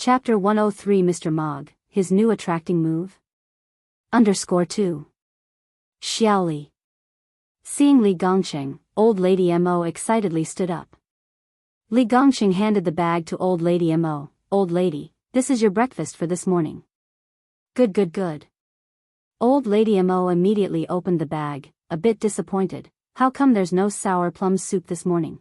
Chapter 103 Mr. Mog, his new attracting move? _2. Xiaoli. Seeing Li Gongqing, old lady Mo excitedly stood up. Li Gongqing handed the bag to old lady Mo. Old lady, this is your breakfast for this morning. Good. Old lady Mo immediately opened the bag, a bit disappointed. How come there's no sour plum soup this morning?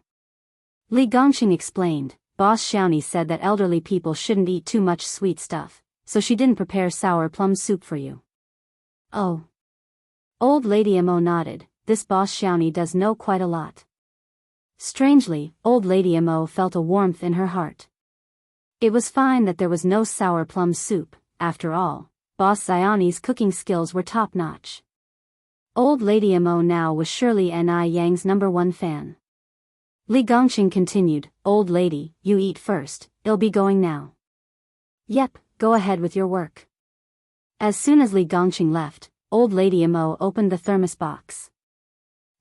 Li Gongqing explained. Boss Xiaoni said that elderly people shouldn't eat too much sweet stuff, so she didn't prepare sour plum soup for you. Oh. Old lady Mo nodded. This boss Xiaoni does know quite a lot. Strangely, old lady Mo felt a warmth in her heart. It was fine that there was no sour plum soup. After all, boss Xiaoni's cooking skills were top-notch. Old lady Mo now was surely Ni Yang's #1 fan. Li Gongqing continued, old lady, you eat first, I'll be going now. Yep, go ahead with your work. As soon as Li Gongqing left, old lady Mo opened the thermos box.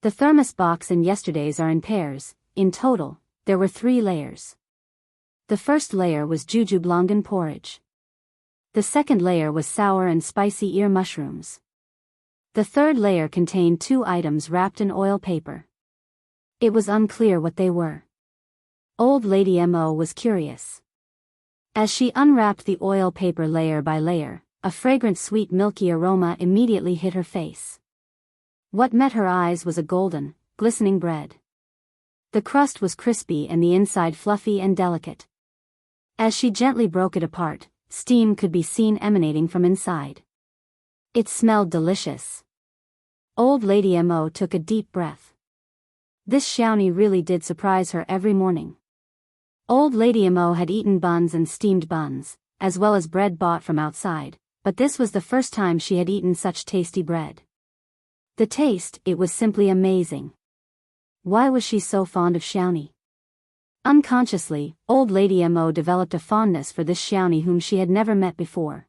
The thermos box and yesterday's are in pairs. In total, there were 3 layers. The first layer was jujublangan porridge. The second layer was sour and spicy ear mushrooms. The third layer contained 2 items wrapped in oil paper. It was unclear what they were. Old lady Mo was curious. As she unwrapped the oil paper layer by layer, a fragrant sweet milky aroma immediately hit her face. What met her eyes was a golden, glistening bread. The crust was crispy and the inside fluffy and delicate. As she gently broke it apart, steam could be seen emanating from inside. It smelled delicious. Old lady Mo took a deep breath. This Xiaoni really did surprise her every morning. Old lady Mo had eaten buns and steamed buns, as well as bread bought from outside, but this was the first time she had eaten such tasty bread. The taste, it was simply amazing. Why was she so fond of Xiaoni? Unconsciously, old lady Mo developed a fondness for this Xiaoni whom she had never met before.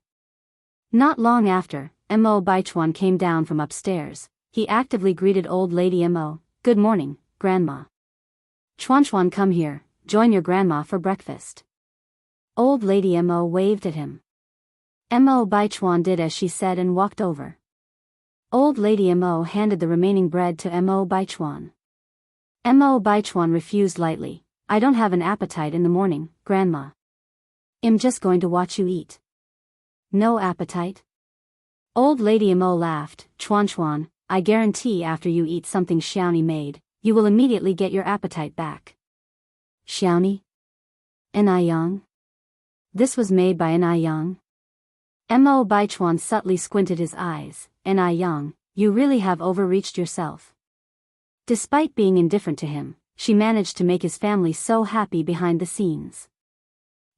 Not long after, Mo Baichuan came down from upstairs. He actively greeted old lady Mo. Good morning, Grandma. Chuan, come here, join your grandma for breakfast. Old lady Mo waved at him. Mo Baichuan did as she said and walked over. Old lady Mo handed the remaining bread to Mo Baichuan. Mo Baichuan refused lightly. I don't have an appetite in the morning, Grandma. I'm just going to watch you eat. No appetite? Old lady Mo laughed. Chuan, I guarantee after you eat something Xiaoni made, you will immediately get your appetite back. Xiaoni? Ni Yang? This was made by Ni Yang? Mo Baichuan subtly squinted his eyes. Ni Yang, you really have overreached yourself. Despite being indifferent to him, she managed to make his family so happy behind the scenes.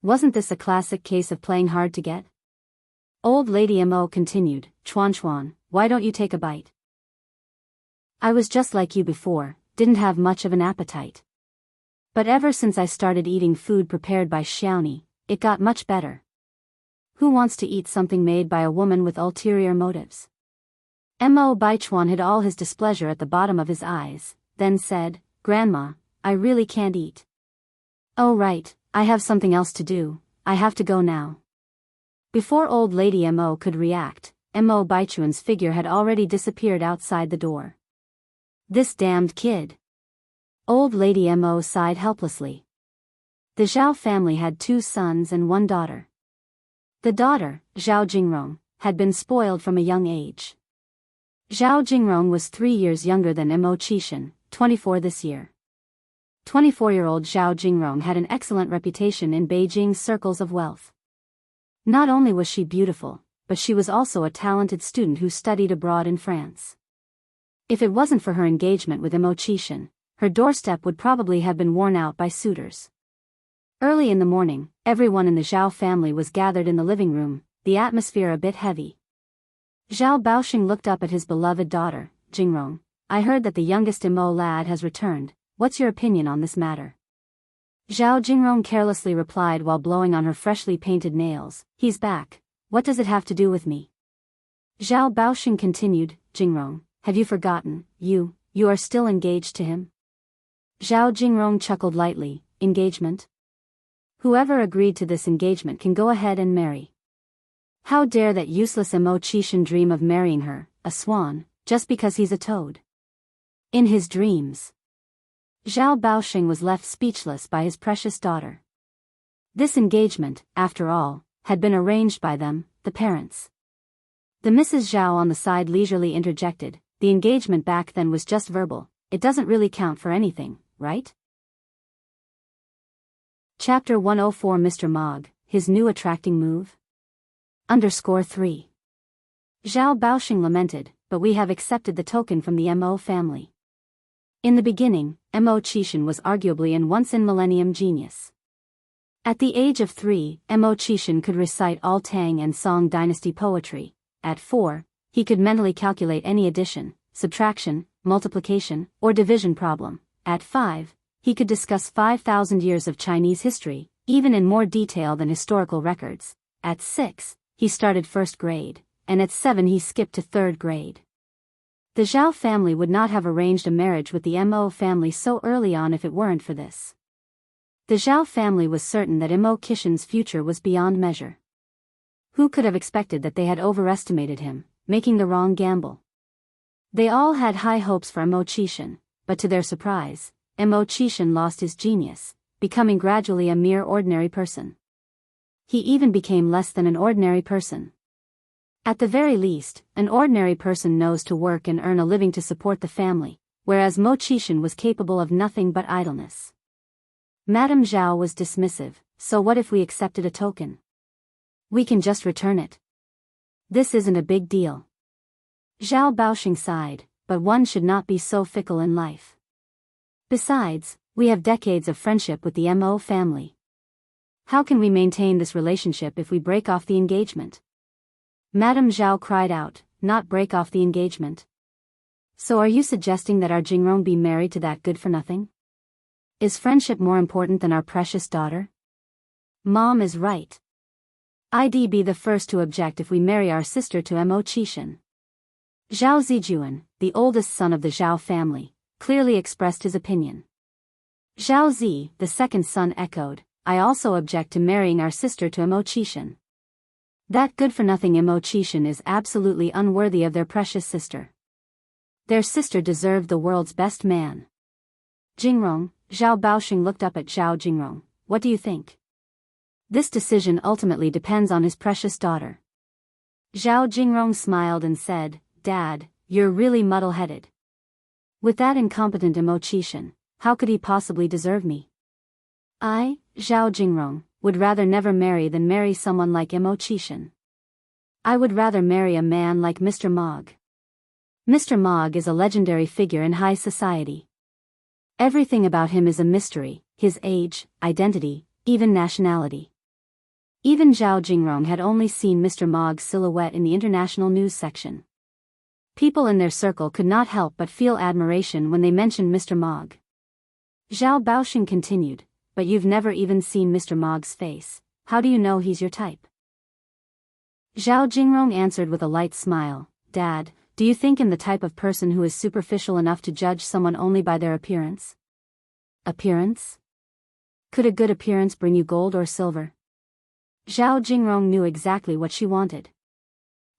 Wasn't this a classic case of playing hard to get? Old lady Mo continued, Chuan, why don't you take a bite? I was just like you before, didn't have much of an appetite. But ever since I started eating food prepared by Xiaoni, it got much better. Who wants to eat something made by a woman with ulterior motives? Mo Baichuan hid all his displeasure at the bottom of his eyes, then said, Grandma, I really can't eat. Oh right, I have something else to do, I have to go now. Before old lady Mo could react, Mo Baichuan's figure had already disappeared outside the door. This damned kid. Old lady Mo sighed helplessly. The Zhao family had 2 sons and 1 daughter. The daughter, Zhao Jingrong, had been spoiled from a young age. Zhao Jingrong was 3 years younger than Mo Qishan, 24 this year. 24-year-old Zhao Jingrong had an excellent reputation in Beijing's circles of wealth. Not only was she beautiful, but she was also a talented student who studied abroad in France. If it wasn't for her engagement with Mo Qishan, her doorstep would probably have been worn out by suitors. Early in the morning, everyone in the Zhao family was gathered in the living room, the atmosphere a bit heavy. Zhao Baoxing looked up at his beloved daughter, Jingrong. I heard that the youngest Mo lad has returned, what's your opinion on this matter? Zhao Jingrong carelessly replied while blowing on her freshly painted nails, he's back, what does it have to do with me? Zhao Baoxing continued, Jingrong, have you forgotten, you are still engaged to him? Zhao Jingrong chuckled lightly, engagement? Whoever agreed to this engagement can go ahead and marry. How dare that useless Mo Qishan dream of marrying her, a swan, just because he's a toad? In his dreams, Zhao Baoxing was left speechless by his precious daughter. This engagement, after all, had been arranged by them, the parents. The Mrs. Zhao on the side leisurely interjected, the engagement back then was just verbal, it doesn't really count for anything, right? Chapter 104 Mr. Mog, his new attracting move? _3. Zhao Baoxing lamented, but we have accepted the token from the Mo family. In the beginning, Mo Qishan was arguably an once-in-millennium genius. At the age of 3, Mo Qishan could recite all Tang and Song dynasty poetry. At 4, he could mentally calculate any addition, subtraction, multiplication, or division problem. At 5, he could discuss 5,000 years of Chinese history, even in more detail than historical records. At 6, he started first grade, and at 7 he skipped to third grade. The Zhao family would not have arranged a marriage with the Mo family so early on if it weren't for this. The Zhao family was certain that Mo Qishan's future was beyond measure. Who could have expected that they had overestimated him, making the wrong gamble? They all had high hopes for Mo Qishan, but to their surprise, Mo Qishan lost his genius, becoming gradually a mere ordinary person. He even became less than an ordinary person. At the very least, an ordinary person knows to work and earn a living to support the family, whereas Mo Qishan was capable of nothing but idleness. Madame Zhao was dismissive, so what if we accepted a token? We can just return it. This isn't a big deal. Zhao Baoxing sighed, but one should not be so fickle in life. Besides, we have decades of friendship with the Mo family. How can we maintain this relationship if we break off the engagement? Madame Zhao cried out, not break off the engagement. So are you suggesting that our Jingrong be married to that good-for-nothing? Is friendship more important than our precious daughter? Mom is right. I'd be the first to object if we marry our sister to Mo Qishan. Zhao Zijuan, the oldest son of the Zhao family, clearly expressed his opinion. Zhao Zi, the second son, echoed, I also object to marrying our sister to Mo Qishan. That good-for-nothing Mo Qishan is absolutely unworthy of their precious sister. Their sister deserved the world's best man. Jingrong, Zhao Baoxing looked up at Zhao Jingrong, what do you think? This decision ultimately depends on his precious daughter. Zhao Jingrong smiled and said, Dad, you're really muddle-headed. With that incompetent Mo Qishan, how could he possibly deserve me? I, Zhao Jingrong, would rather never marry than marry someone like Mo Qishan. I would rather marry a man like Mr. Mog. Mr. Mog is a legendary figure in high society. Everything about him is a mystery, his age, identity, even nationality. Even Zhao Jingrong had only seen Mr. Mog's silhouette in the international news section. People in their circle could not help but feel admiration when they mentioned Mr. Mog. Zhao Baoxing continued, but you've never even seen Mr. Mog's face, how do you know he's your type? Zhao Jingrong answered with a light smile, Dad, do you think I'm the type of person who is superficial enough to judge someone only by their appearance? Appearance? Could a good appearance bring you gold or silver? Zhao Jingrong knew exactly what she wanted.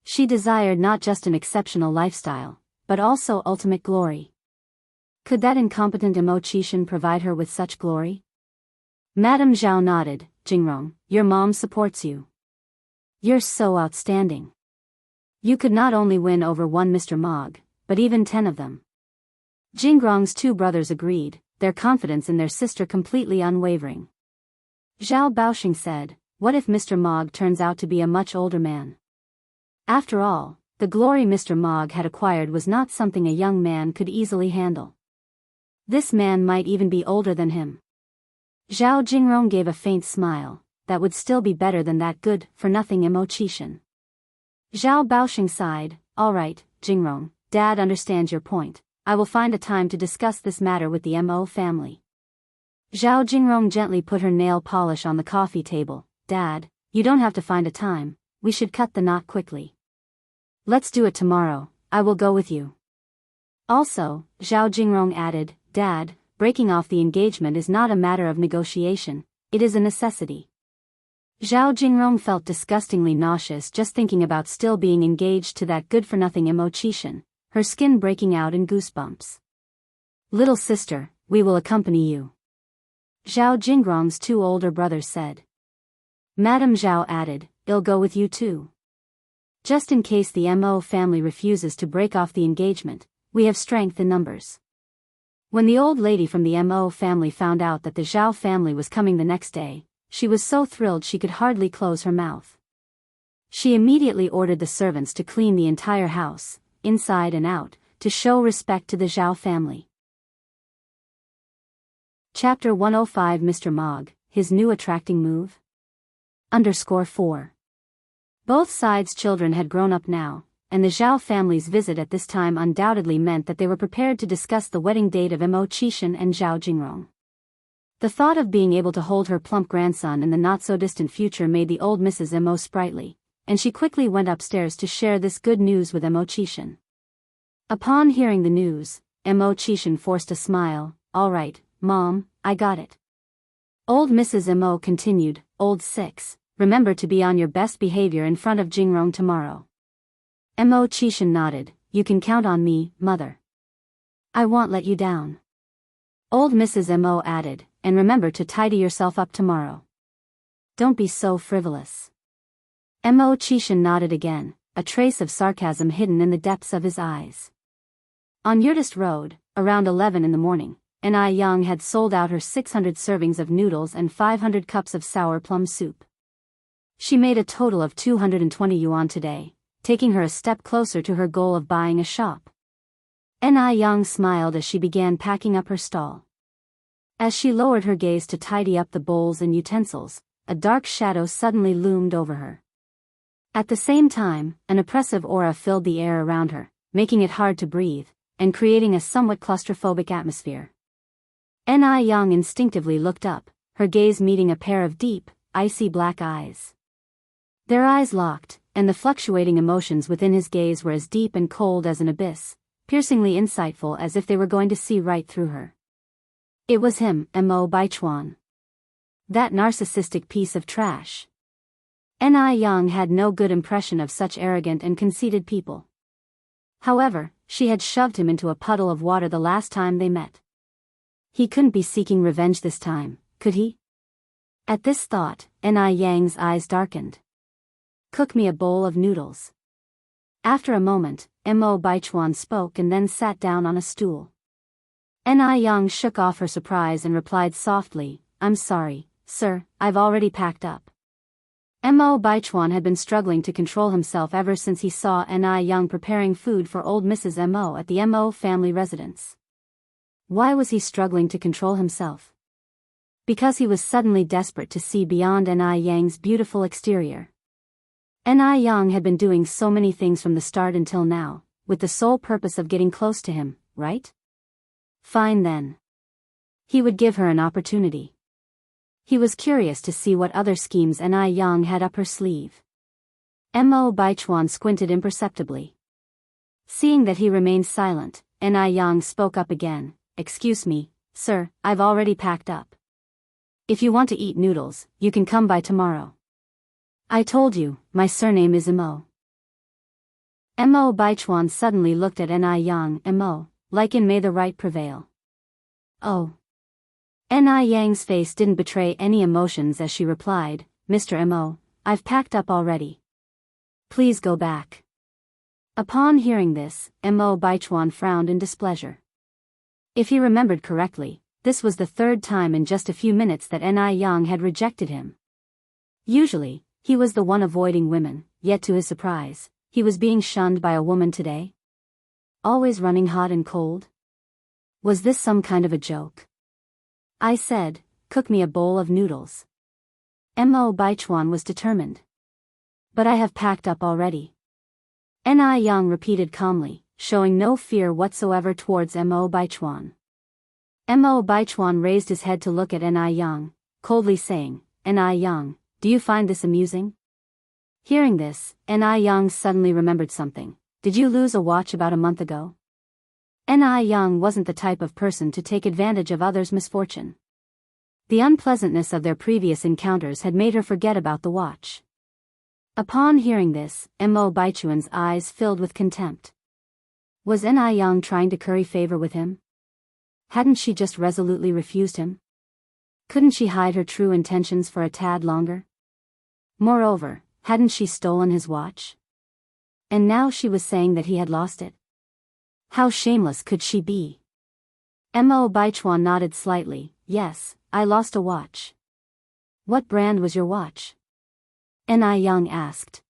She desired not just an exceptional lifestyle, but also ultimate glory. Could that incompetent Mo Qishan provide her with such glory? Madame Zhao nodded, Jingrong, your mom supports you. You're so outstanding. You could not only win over one Mr. Mog, but even 10 of them. Jingrong's two brothers agreed, their confidence in their sister completely unwavering. Zhao Baoxing said, what if Mr. Mog turns out to be a much older man? After all, the glory Mr. Mog had acquired was not something a young man could easily handle. This man might even be older than him. Zhao Jingrong gave a faint smile, that would still be better than that good-for-nothing Mo Qishan. Zhao Baoxing sighed, all right, Jingrong, Dad understands your point, I will find a time to discuss this matter with the Mo family. Zhao Jingrong gently put her nail polish on the coffee table, Dad, you don't have to find a time, we should cut the knot quickly. Let's do it tomorrow, I will go with you. Also, Zhao Jingrong added, Dad, breaking off the engagement is not a matter of negotiation, it is a necessity. Zhao Jingrong felt disgustingly nauseous just thinking about still being engaged to that good-for-nothing Imo Qishan, her skin breaking out in goosebumps. Little sister, we will accompany you. Zhao Jingrong's two older brothers said. Madame Zhao added, I'll go with you too. Just in case the Mo family refuses to break off the engagement, we have strength in numbers. When the old lady from the Mo family found out that the Zhao family was coming the next day, she was so thrilled she could hardly close her mouth. She immediately ordered the servants to clean the entire house, inside and out, to show respect to the Zhao family. Chapter 105 Mr. Mog, his new attracting move? _4. Both sides' children had grown up now, and the Zhao family's visit at this time undoubtedly meant that they were prepared to discuss the wedding date of Imo Qishan and Zhao Jingrong. The thought of being able to hold her plump grandson in the not-so-distant future made the old Mrs. Mo sprightly, and she quickly went upstairs to share this good news with Imo Qishan. Upon hearing the news, Imo Qishan forced a smile. All right, Mom, I got it. Old Mrs. Mo continued, Old 6, remember to be on your best behavior in front of Jingrong tomorrow. Imo Qishan nodded, you can count on me, Mother. I won't let you down. Old Mrs. Mo added, and remember to tidy yourself up tomorrow. Don't be so frivolous. Imo Qishan nodded again, a trace of sarcasm hidden in the depths of his eyes. On Yurtist Road, around 11 in the morning, Ni Yang had sold out her 600 servings of noodles and 500 cups of sour plum soup. She made a total of 220 yuan today, taking her a step closer to her goal of buying a shop. Ni Yang smiled as she began packing up her stall. As she lowered her gaze to tidy up the bowls and utensils, a dark shadow suddenly loomed over her. At the same time, an oppressive aura filled the air around her, making it hard to breathe, and creating a somewhat claustrophobic atmosphere. Ni Yang instinctively looked up, her gaze meeting a pair of deep, icy black eyes. Their eyes locked, and the fluctuating emotions within his gaze were as deep and cold as an abyss, piercingly insightful as if they were going to see right through her. It was him, Mo Baichuan. That narcissistic piece of trash. Ni Yang had no good impression of such arrogant and conceited people. However, she had shoved him into a puddle of water the last time they met. He couldn't be seeking revenge this time, could he? At this thought, Ni Yang's eyes darkened. Cook me a bowl of noodles. After a moment, Mo Baichuan spoke and then sat down on a stool. Ni Yang shook off her surprise and replied softly, I'm sorry, sir, I've already packed up. Mo Baichuan had been struggling to control himself ever since he saw Ni Yang preparing food for old Mrs. Mo at the Mo family residence. Why was he struggling to control himself? Because he was suddenly desperate to see beyond Ni Yang's beautiful exterior. Ni Yang had been doing so many things from the start until now, with the sole purpose of getting close to him, right? Fine then. He would give her an opportunity. He was curious to see what other schemes Ni Yang had up her sleeve. Mo Baichuan squinted imperceptibly. Seeing that he remained silent, Ni Yang spoke up again, Excuse me, sir, I've already packed up. If you want to eat noodles, you can come by tomorrow. I told you, my surname is Mo. Mo Baichuan suddenly looked at Ni Yang. Mo, like in May the Right Prevail. Oh. Ni Yang's face didn't betray any emotions as she replied, Mr. Mo, I've packed up already. Please go back. Upon hearing this, Mo Baichuan frowned in displeasure. If he remembered correctly, this was the third time in just a few minutes that Ni Yang had rejected him. Usually, he was the one avoiding women, yet to his surprise, he was being shunned by a woman today. Always running hot and cold? Was this some kind of a joke? I said, cook me a bowl of noodles. Mo Baichuan was determined. But I have packed up already. Ni Yang repeated calmly, showing no fear whatsoever towards Mo Baichuan. Mo Baichuan raised his head to look at Ni Yang, coldly saying, Ni Yang, do you find this amusing? Hearing this, Ni Yang suddenly remembered something. Did you lose a watch about a month ago? Ni Yang wasn't the type of person to take advantage of others' misfortune. The unpleasantness of their previous encounters had made her forget about the watch. Upon hearing this, Mo Baichuan's eyes filled with contempt. Was Ni Yang trying to curry favor with him? Hadn't she just resolutely refused him? Couldn't she hide her true intentions for a tad longer? Moreover, hadn't she stolen his watch? And now she was saying that he had lost it. How shameless could she be? Mo Baichuan nodded slightly. Yes, I lost a watch. What brand was your watch? Ni Yang asked.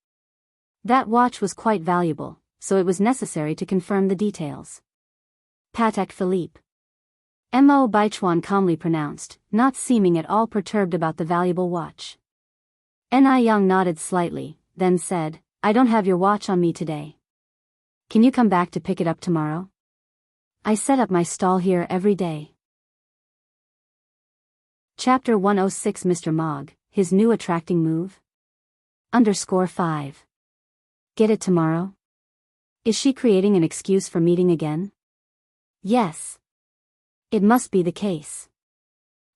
That watch was quite valuable, so it was necessary to confirm the details. Patek Philippe. Mo Baichuan calmly pronounced, not seeming at all perturbed about the valuable watch. Ni Yang nodded slightly, then said, I don't have your watch on me today. Can you come back to pick it up tomorrow? I set up my stall here every day. Chapter 106 Mr. Mog, his new attracting move? _5. Get it tomorrow? Is she creating an excuse for meeting again? Yes. It must be the case.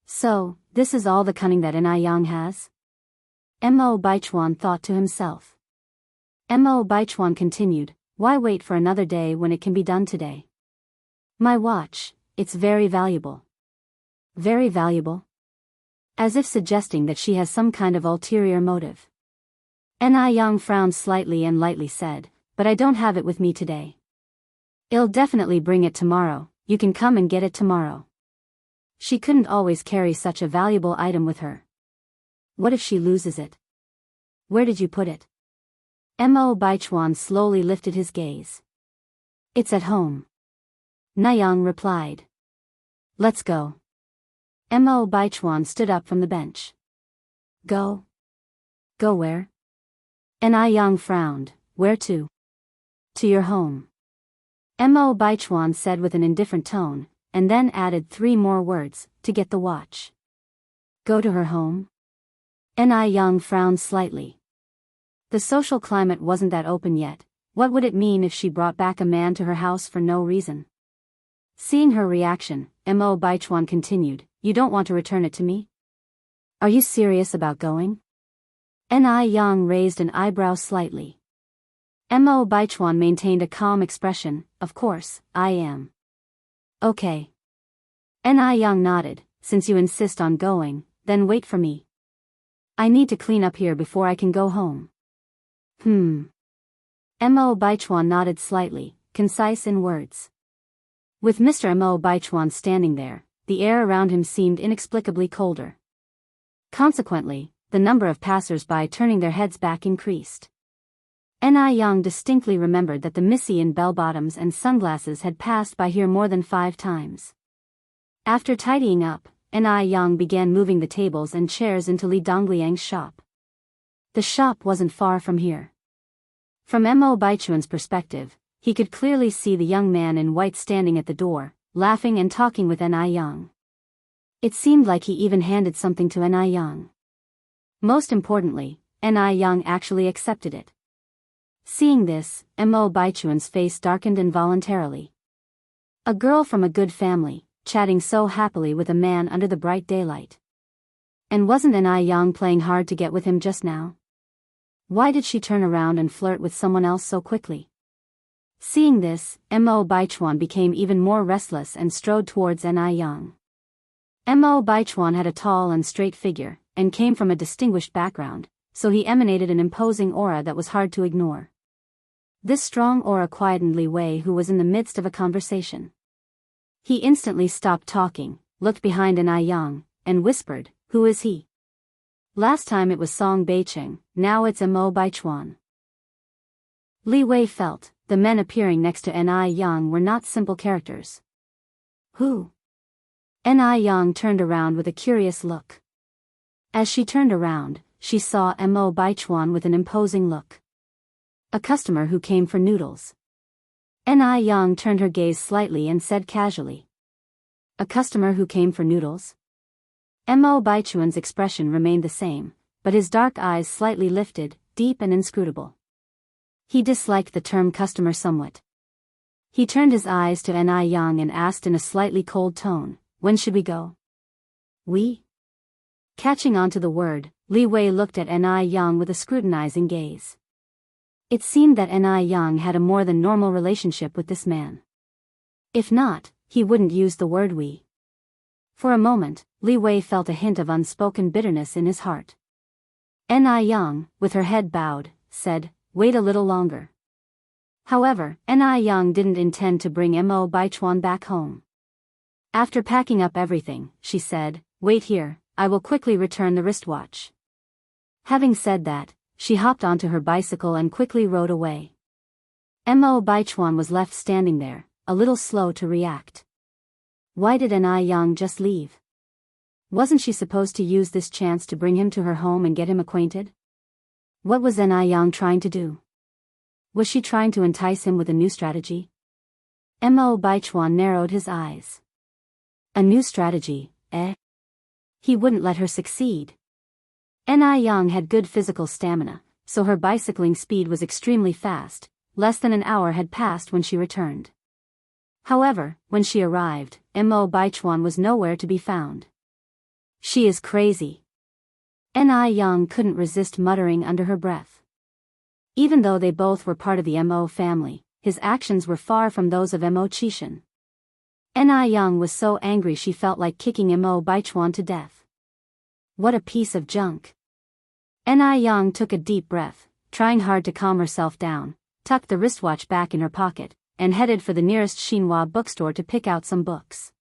So, this is all the cunning that Ni Yang has? Mo Baichuan thought to himself. Mo Baichuan continued, why wait for another day when it can be done today? My watch, it's very valuable. Very valuable? As if suggesting that she has some kind of ulterior motive. Ni Yang frowned slightly and lightly said, but I don't have it with me today. I'll definitely bring it tomorrow, you can come and get it tomorrow. She couldn't always carry such a valuable item with her. What if she loses it? Where did you put it? Mo Baichuan slowly lifted his gaze. It's at home. Niyang replied. Let's go. Mo Baichuan stood up from the bench. Go? Go where? Niyang frowned. Where to? To your home. Mo Baichuan said with an indifferent tone, and then added 3 more words, to get the watch. Go to her home? Niyang frowned slightly. The social climate wasn't that open yet. What would it mean if she brought back a man to her house for no reason? Seeing her reaction, Mo Baichuan continued, you don't want to return it to me? Are you serious about going? Niyang raised an eyebrow slightly. Mo Baichuan maintained a calm expression, of course, I am. Okay. Niyang nodded, since you insist on going, then wait for me. I need to clean up here before I can go home. Mo Baichuan nodded slightly, concise in words. With Mr. Mo Baichuan standing there, the air around him seemed inexplicably colder. Consequently, the number of passers-by turning their heads back increased. Niyang distinctly remembered that the Missy in bell-bottoms and sunglasses had passed by here more than 5 times. After tidying up, Niyang began moving the tables and chairs into Li Dongliang's shop. The shop wasn't far from here. From Mo Baichuan's perspective, he could clearly see the young man in white standing at the door, laughing and talking with Niyang. It seemed like he even handed something to Niyang. Most importantly, Niyang actually accepted it. Seeing this, Mo Baichuan's face darkened involuntarily. A girl from a good family, chatting so happily with a man under the bright daylight. And wasn't Niyang playing hard to get with him just now? Why did she turn around and flirt with someone else so quickly? Seeing this, Mo Baichuan became even more restless and strode towards Niyang. Mo Baichuan had a tall and straight figure, and came from a distinguished background, so he emanated an imposing aura that was hard to ignore. This strong aura quietened Li Wei, who was in the midst of a conversation. He instantly stopped talking, looked behind Niyang, and whispered, who is he? Last time it was Song Beicheng, now it's Mo Baichuan. Li Wei felt, the men appearing next to Niyang were not simple characters. Who? Niyang turned around with a curious look. As she turned around, she saw Mo Baichuan with an imposing look. A customer who came for noodles. Niyang turned her gaze slightly and said casually. A customer who came for noodles? Mo Baichuan's expression remained the same, but his dark eyes slightly lifted, deep and inscrutable. He disliked the term customer somewhat. He turned his eyes to Niyang and asked in a slightly cold tone, when should we go? We? Catching on to the word, Li Wei looked at Ni Yang with a scrutinizing gaze. It seemed that Ni Yang had a more than normal relationship with this man. If not, he wouldn't use the word we. For a moment, Li Wei felt a hint of unspoken bitterness in his heart. Ni Yang, with her head bowed, said, "Wait a little longer." However, Ni Yang didn't intend to bring Mo Baichuan back home. After packing up everything, she said, "Wait here, I will quickly return the wristwatch." Having said that, she hopped onto her bicycle and quickly rode away. Mo Baichuan was left standing there, a little slow to react. Why did Ni Yang just leave? Wasn't she supposed to use this chance to bring him to her home and get him acquainted? What was Ni Yang trying to do? Was she trying to entice him with a new strategy? Mo Baichuan narrowed his eyes. A new strategy, eh? He wouldn't let her succeed. Ni Yang had good physical stamina, so her bicycling speed was extremely fast. Less than an hour had passed when she returned. However, when she arrived, Mo Baichuan was nowhere to be found. She is crazy. Ni Yang couldn't resist muttering under her breath. Even though they both were part of the Mo family, his actions were far from those of Mo Qishan. Ni Yang was so angry she felt like kicking Mo Baichuan to death. What a piece of junk. Ni Yang took a deep breath, trying hard to calm herself down, tucked the wristwatch back in her pocket, and headed for the nearest Xinhua bookstore to pick out some books.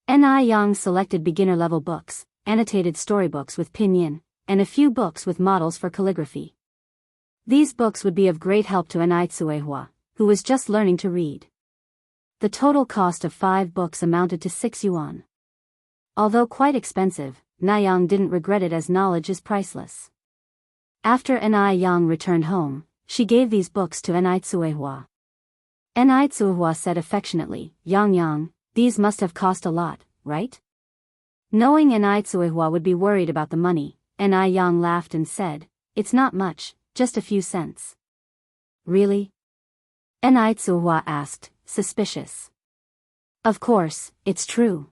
Ni Yang selected beginner-level books, annotated storybooks with pinyin, and a few books with models for calligraphy. These books would be of great help to Ni Tsuehua, who was just learning to read. The total cost of 5 books amounted to 6 yuan. Although quite expensive, Ni Yang didn't regret it as knowledge is priceless. After Ni Yang returned home, she gave these books to Ni Tsuehua. Ni Tsuehua said affectionately, "Yang, these must have cost a lot, right?" Knowing Ni Tsuehua would be worried about the money, Ni Yang laughed and said, "It's not much, just a few cents." Really? Ni Tsuehua asked, suspicious. Of course, it's true.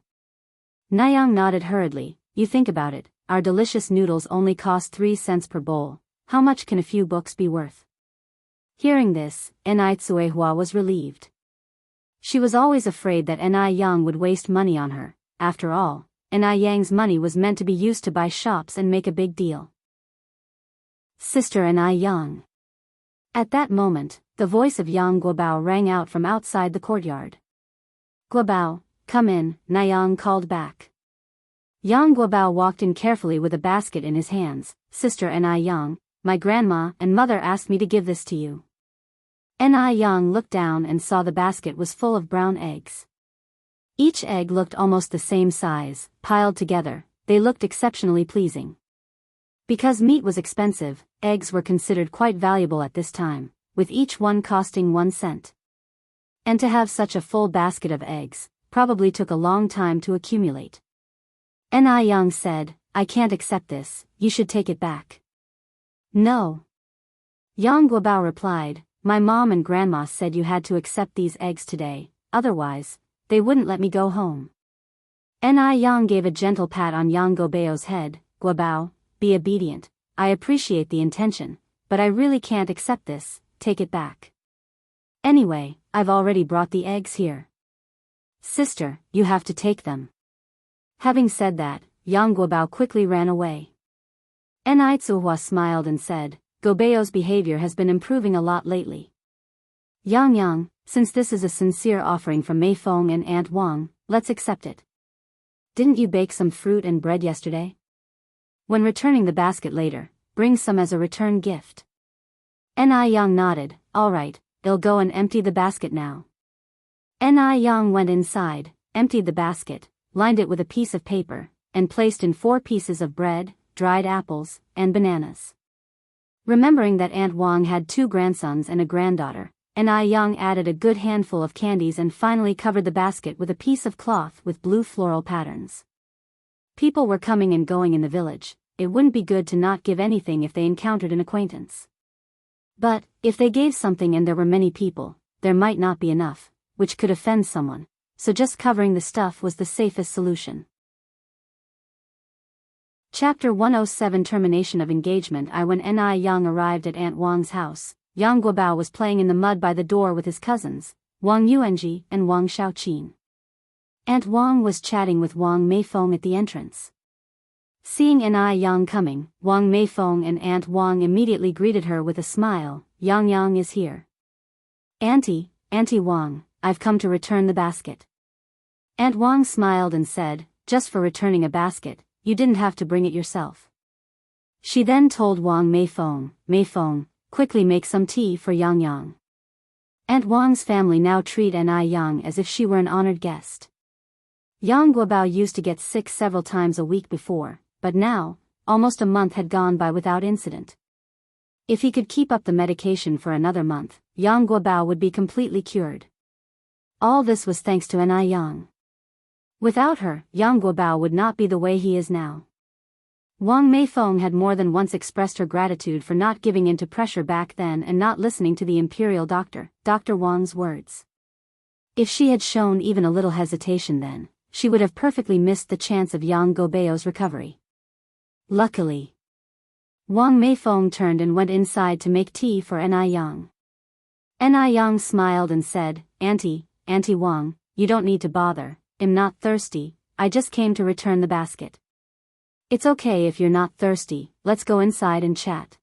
Niyang nodded hurriedly. You think about it, our delicious noodles only cost 3 cents per bowl. How much can a few books be worth? Hearing this, Ni Tsuehua was relieved. She was always afraid that Ni Yang would waste money on her. After all, Ni Yang's money was meant to be used to buy shops and make a big deal. Sister Ni Yang. At that moment, the voice of Yang Guobao rang out from outside the courtyard. Guobao, come in, Niyang called back. Yang Guobao walked in carefully with a basket in his hands. Sister Ni Yang, my grandma and mother asked me to give this to you. Ni Yang looked down and saw the basket was full of brown eggs. Each egg looked almost the same size, piled together, they looked exceptionally pleasing. Because meat was expensive, eggs were considered quite valuable at this time, with each one costing 1 cent. And to have such a full basket of eggs, probably took a long time to accumulate. Ni Yang said, I can't accept this, you should take it back. No. Yang Guobao replied, my mom and grandma said you had to accept these eggs today, otherwise, they wouldn't let me go home. Ni Yang gave a gentle pat on Yang Guobao's head. Guobao, be obedient, I appreciate the intention, but I really can't accept this, take it back. Anyway, I've already brought the eggs here. Sister, you have to take them. Having said that, Yang Guobao quickly ran away. Ni Tsuehua smiled and said, Guobao's behavior has been improving a lot lately. Yang, since this is a sincere offering from Mei Feng and Aunt Wang, let's accept it. Didn't you bake some fruit and bread yesterday? When returning the basket later, bring some as a return gift. Ni Yang nodded, alright, they'll go and empty the basket now. Ni Yang went inside, emptied the basket, lined it with a piece of paper, and placed in 4 pieces of bread, dried apples, and bananas. Remembering that Aunt Wang had 2 grandsons and a granddaughter, Ni Yang added a good handful of candies and finally covered the basket with a piece of cloth with blue floral patterns. People were coming and going in the village, it wouldn't be good to not give anything if they encountered an acquaintance. But, if they gave something and there were many people, there might not be enough, which could offend someone, so just covering the stuff was the safest solution. Chapter 107 Termination of Engagement. When Ni Yang arrived at Aunt Wang's house, Yang Guobao was playing in the mud by the door with his cousins, Wang Yuanji and Wang Xiaoqin. Aunt Wang was chatting with Wang Meifeng at the entrance. Seeing Ni Yang coming, Wang Meifeng and Aunt Wang immediately greeted her with a smile. Yang Yang is here. Auntie Wang, I've come to return the basket. Aunt Wang smiled and said, just for returning a basket, you didn't have to bring it yourself. She then told Wang Meifeng, quickly make some tea for Yang Yang. Aunt Wang's family now treat Ni Yang as if she were an honored guest. Yang Guobao used to get sick several times a week before, but now, almost a month had gone by without incident. If he could keep up the medication for another month, Yang Guobao would be completely cured. All this was thanks to Ni Yang. Without her, Yang Guobao would not be the way he is now. Wang Meifeng had more than once expressed her gratitude for not giving in to pressure back then and not listening to the imperial doctor, Dr. Wang's words. If she had shown even a little hesitation then, she would have perfectly missed the chance of Yang Guobao's recovery. Luckily, Wang Meifeng turned and went inside to make tea for Ni Yang. Ni Yang smiled and said, Auntie Wang, you don't need to bother, I'm not thirsty, I just came to return the basket. It's okay if you're not thirsty, let's go inside and chat.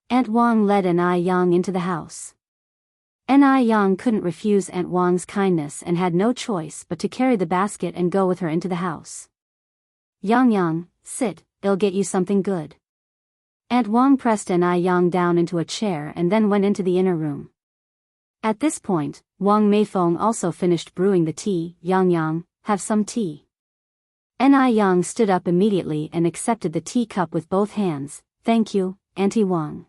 Aunt Wang led Ni Yang into the house. Ni Yang couldn't refuse Aunt Wang's kindness and had no choice but to carry the basket and go with her into the house. Yang, sit, I'll get you something good. Aunt Wang pressed Ni Yang down into a chair and then went into the inner room. At this point, Wang Meifeng also finished brewing the tea. Yang, have some tea. Ni Yang stood up immediately and accepted the teacup with both hands. Thank you, Auntie Wang.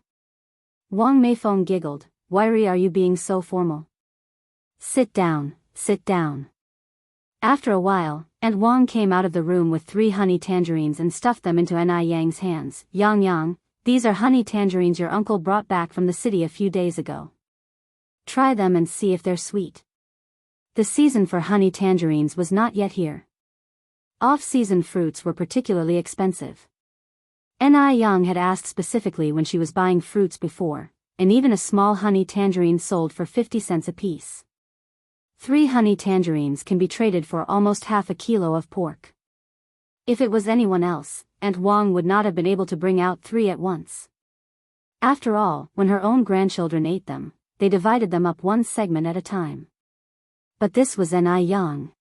Wang Meifeng giggled, why are you being so formal? Sit down. After a while, Aunt Wang came out of the room with 3 honey tangerines and stuffed them into Ni Yang's hands. Yang, these are honey tangerines your uncle brought back from the city a few days ago. Try them and see if they're sweet. The season for honey tangerines was not yet here. Off-season fruits were particularly expensive. Ni Yang had asked specifically when she was buying fruits before, and even a small honey tangerine sold for 50 cents apiece. 3 honey tangerines can be traded for almost half a kilo of pork. If it was anyone else, Aunt Wang would not have been able to bring out 3 at once. After all, when her own grandchildren ate them, they divided them up one segment at a time. But this was Ni Yang.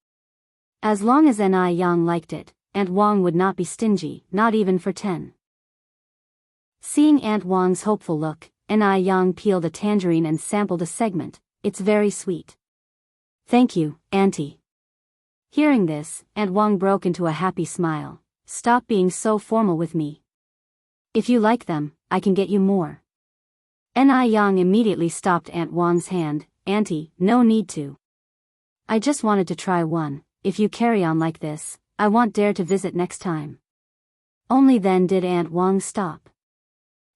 As long as Ni Yang liked it, Aunt Wang would not be stingy, not even for 10. Seeing Aunt Wang's hopeful look, Ni Yang peeled a tangerine and sampled a segment. It's very sweet. Thank you, Auntie. Hearing this, Aunt Wang broke into a happy smile. Stop being so formal with me. If you like them, I can get you more. Ni Yang immediately stopped Aunt Wang's hand. Auntie, no need to. I just wanted to try one. If you carry on like this, I won't dare to visit next time. Only then did Aunt Wang stop.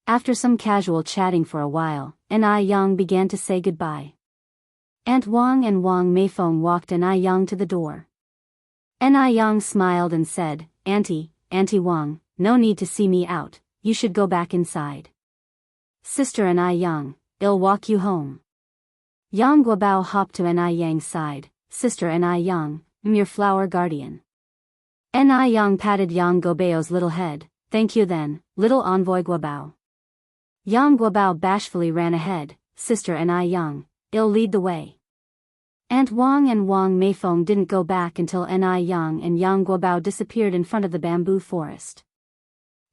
After some casual chatting for a while, Ni Yang began to say goodbye. Aunt Wang and Wang Meifeng walked Ni Yang to the door. Ni Yang smiled and said, Auntie Wang, no need to see me out, you should go back inside. Sister Ni Yang, I'll walk you home. Yang Guobao hopped to Ni Yang's side. Sister Ni Yang, I'm your flower guardian. Ni Yang patted Yang Guobao's little head. Thank you then, little envoy Guobao. Yang Guobao bashfully ran ahead. Sister Ni Yang, I'll lead the way. Aunt Wang and Wang Meifeng didn't go back until Ni Yang and Yang Guobao disappeared in front of the bamboo forest.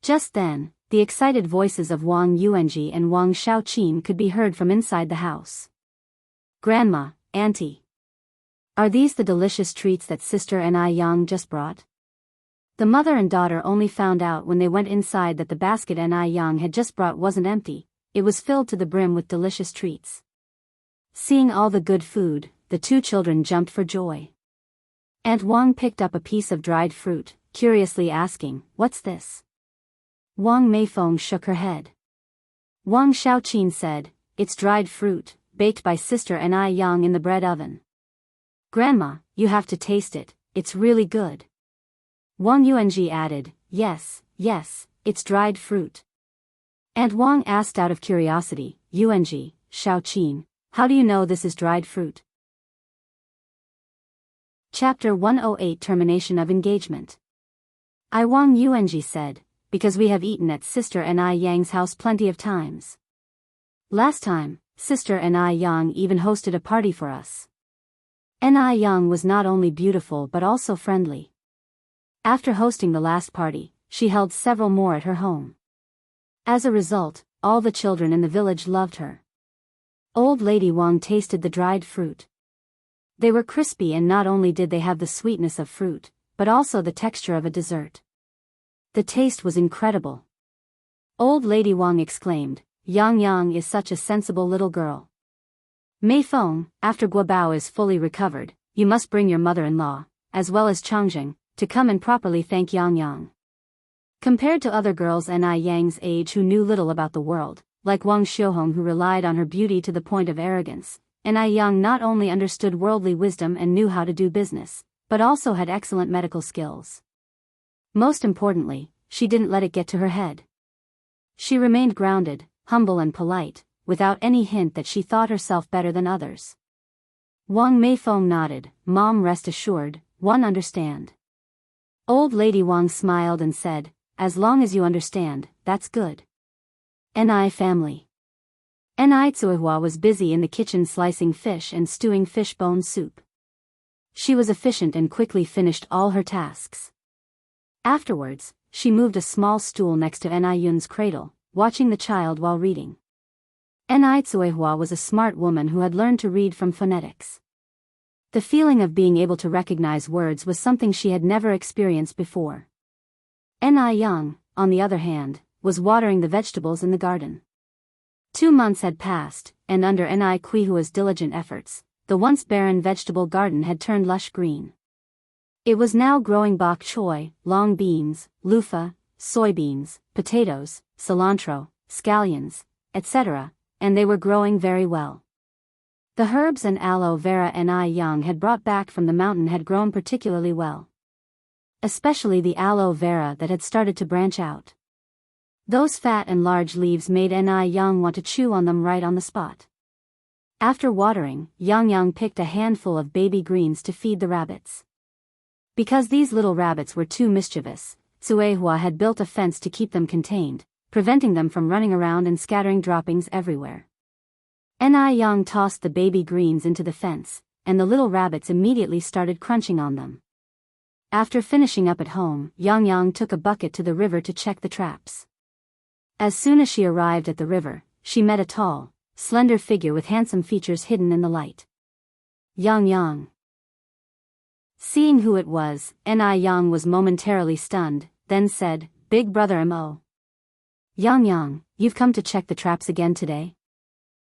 Just then, the excited voices of Wang Yuanji and Wang Xiaoqin could be heard from inside the house. Grandma, Auntie. Are these the delicious treats that Sister Ni Yang just brought? The mother and daughter only found out when they went inside that the basket Ni Yang had just brought wasn't empty, it was filled to the brim with delicious treats. Seeing all the good food, the 2 children jumped for joy. Aunt Wang picked up a piece of dried fruit, curiously asking, what's this? Wang Meifeng shook her head. Wang Xiaoqin said, it's dried fruit, baked by Sister Ni Yang in the bread oven. Grandma, you have to taste it, it's really good. Wang Yuanji added, Yes, it's dried fruit. Aunt Wang asked out of curiosity, Yuanji, Shaoqin, how do you know this is dried fruit? Chapter 108 Termination of Engagement. I Wang Yuanji said, because we have eaten at Sister Ni Yang's house plenty of times. Last time, Sister Ni Yang even hosted a party for us. Ni Yang was not only beautiful but also friendly. After hosting the last party, she held several more at her home. As a result, all the children in the village loved her. Old Lady Wang tasted the dried fruit. They were crispy, and not only did they have the sweetness of fruit, but also the texture of a dessert. The taste was incredible. Old Lady Wang exclaimed, Yang Yang is such a sensible little girl. Mei Feng, after Guobao is fully recovered, you must bring your mother-in-law, as well as Changjing, to come and properly thank Yang Yang. Compared to other girls Ni Yang's age who knew little about the world, like Wang Xiuhong who relied on her beauty to the point of arrogance, Ni Yang not only understood worldly wisdom and knew how to do business, but also had excellent medical skills. Most importantly, she didn't let it get to her head. She remained grounded, humble and polite, without any hint that she thought herself better than others. Wang Meifeng nodded, Mom, rest assured, one understand. Old Lady Wang smiled and said, as long as you understand, that's good. Ni family. Ni Tsuihua was busy in the kitchen slicing fish and stewing fish bone soup. She was efficient and quickly finished all her tasks. Afterwards, she moved a small stool next to Ni Yun's cradle, watching the child while reading. Ni Tsuihua was a smart woman who had learned to read from phonetics. The feeling of being able to recognize words was something she had never experienced before. Ni Yang, on the other hand, was watering the vegetables in the garden. 2 months had passed, and under Ni Kuihua's diligent efforts, the once barren vegetable garden had turned lush green. It was now growing bok choy, long beans, loofah, soybeans, potatoes, cilantro, scallions, etc., and they were growing very well. The herbs and aloe vera Ni Yang had brought back from the mountain had grown particularly well. Especially the aloe vera that had started to branch out. Those fat and large leaves made Ni Yang want to chew on them right on the spot. After watering, Yang Yang picked a handful of baby greens to feed the rabbits. Because these little rabbits were too mischievous, Tsuehua had built a fence to keep them contained, preventing them from running around and scattering droppings everywhere. Ni Yang tossed the baby greens into the fence, and the little rabbits immediately started crunching on them. After finishing up at home, Yang Yang took a bucket to the river to check the traps. As soon as she arrived at the river, she met a tall, slender figure with handsome features hidden in the light. Yang Yang. Seeing who it was, Ni Yang was momentarily stunned, then said, Big brother Mo. Yang Yang, you've come to check the traps again today?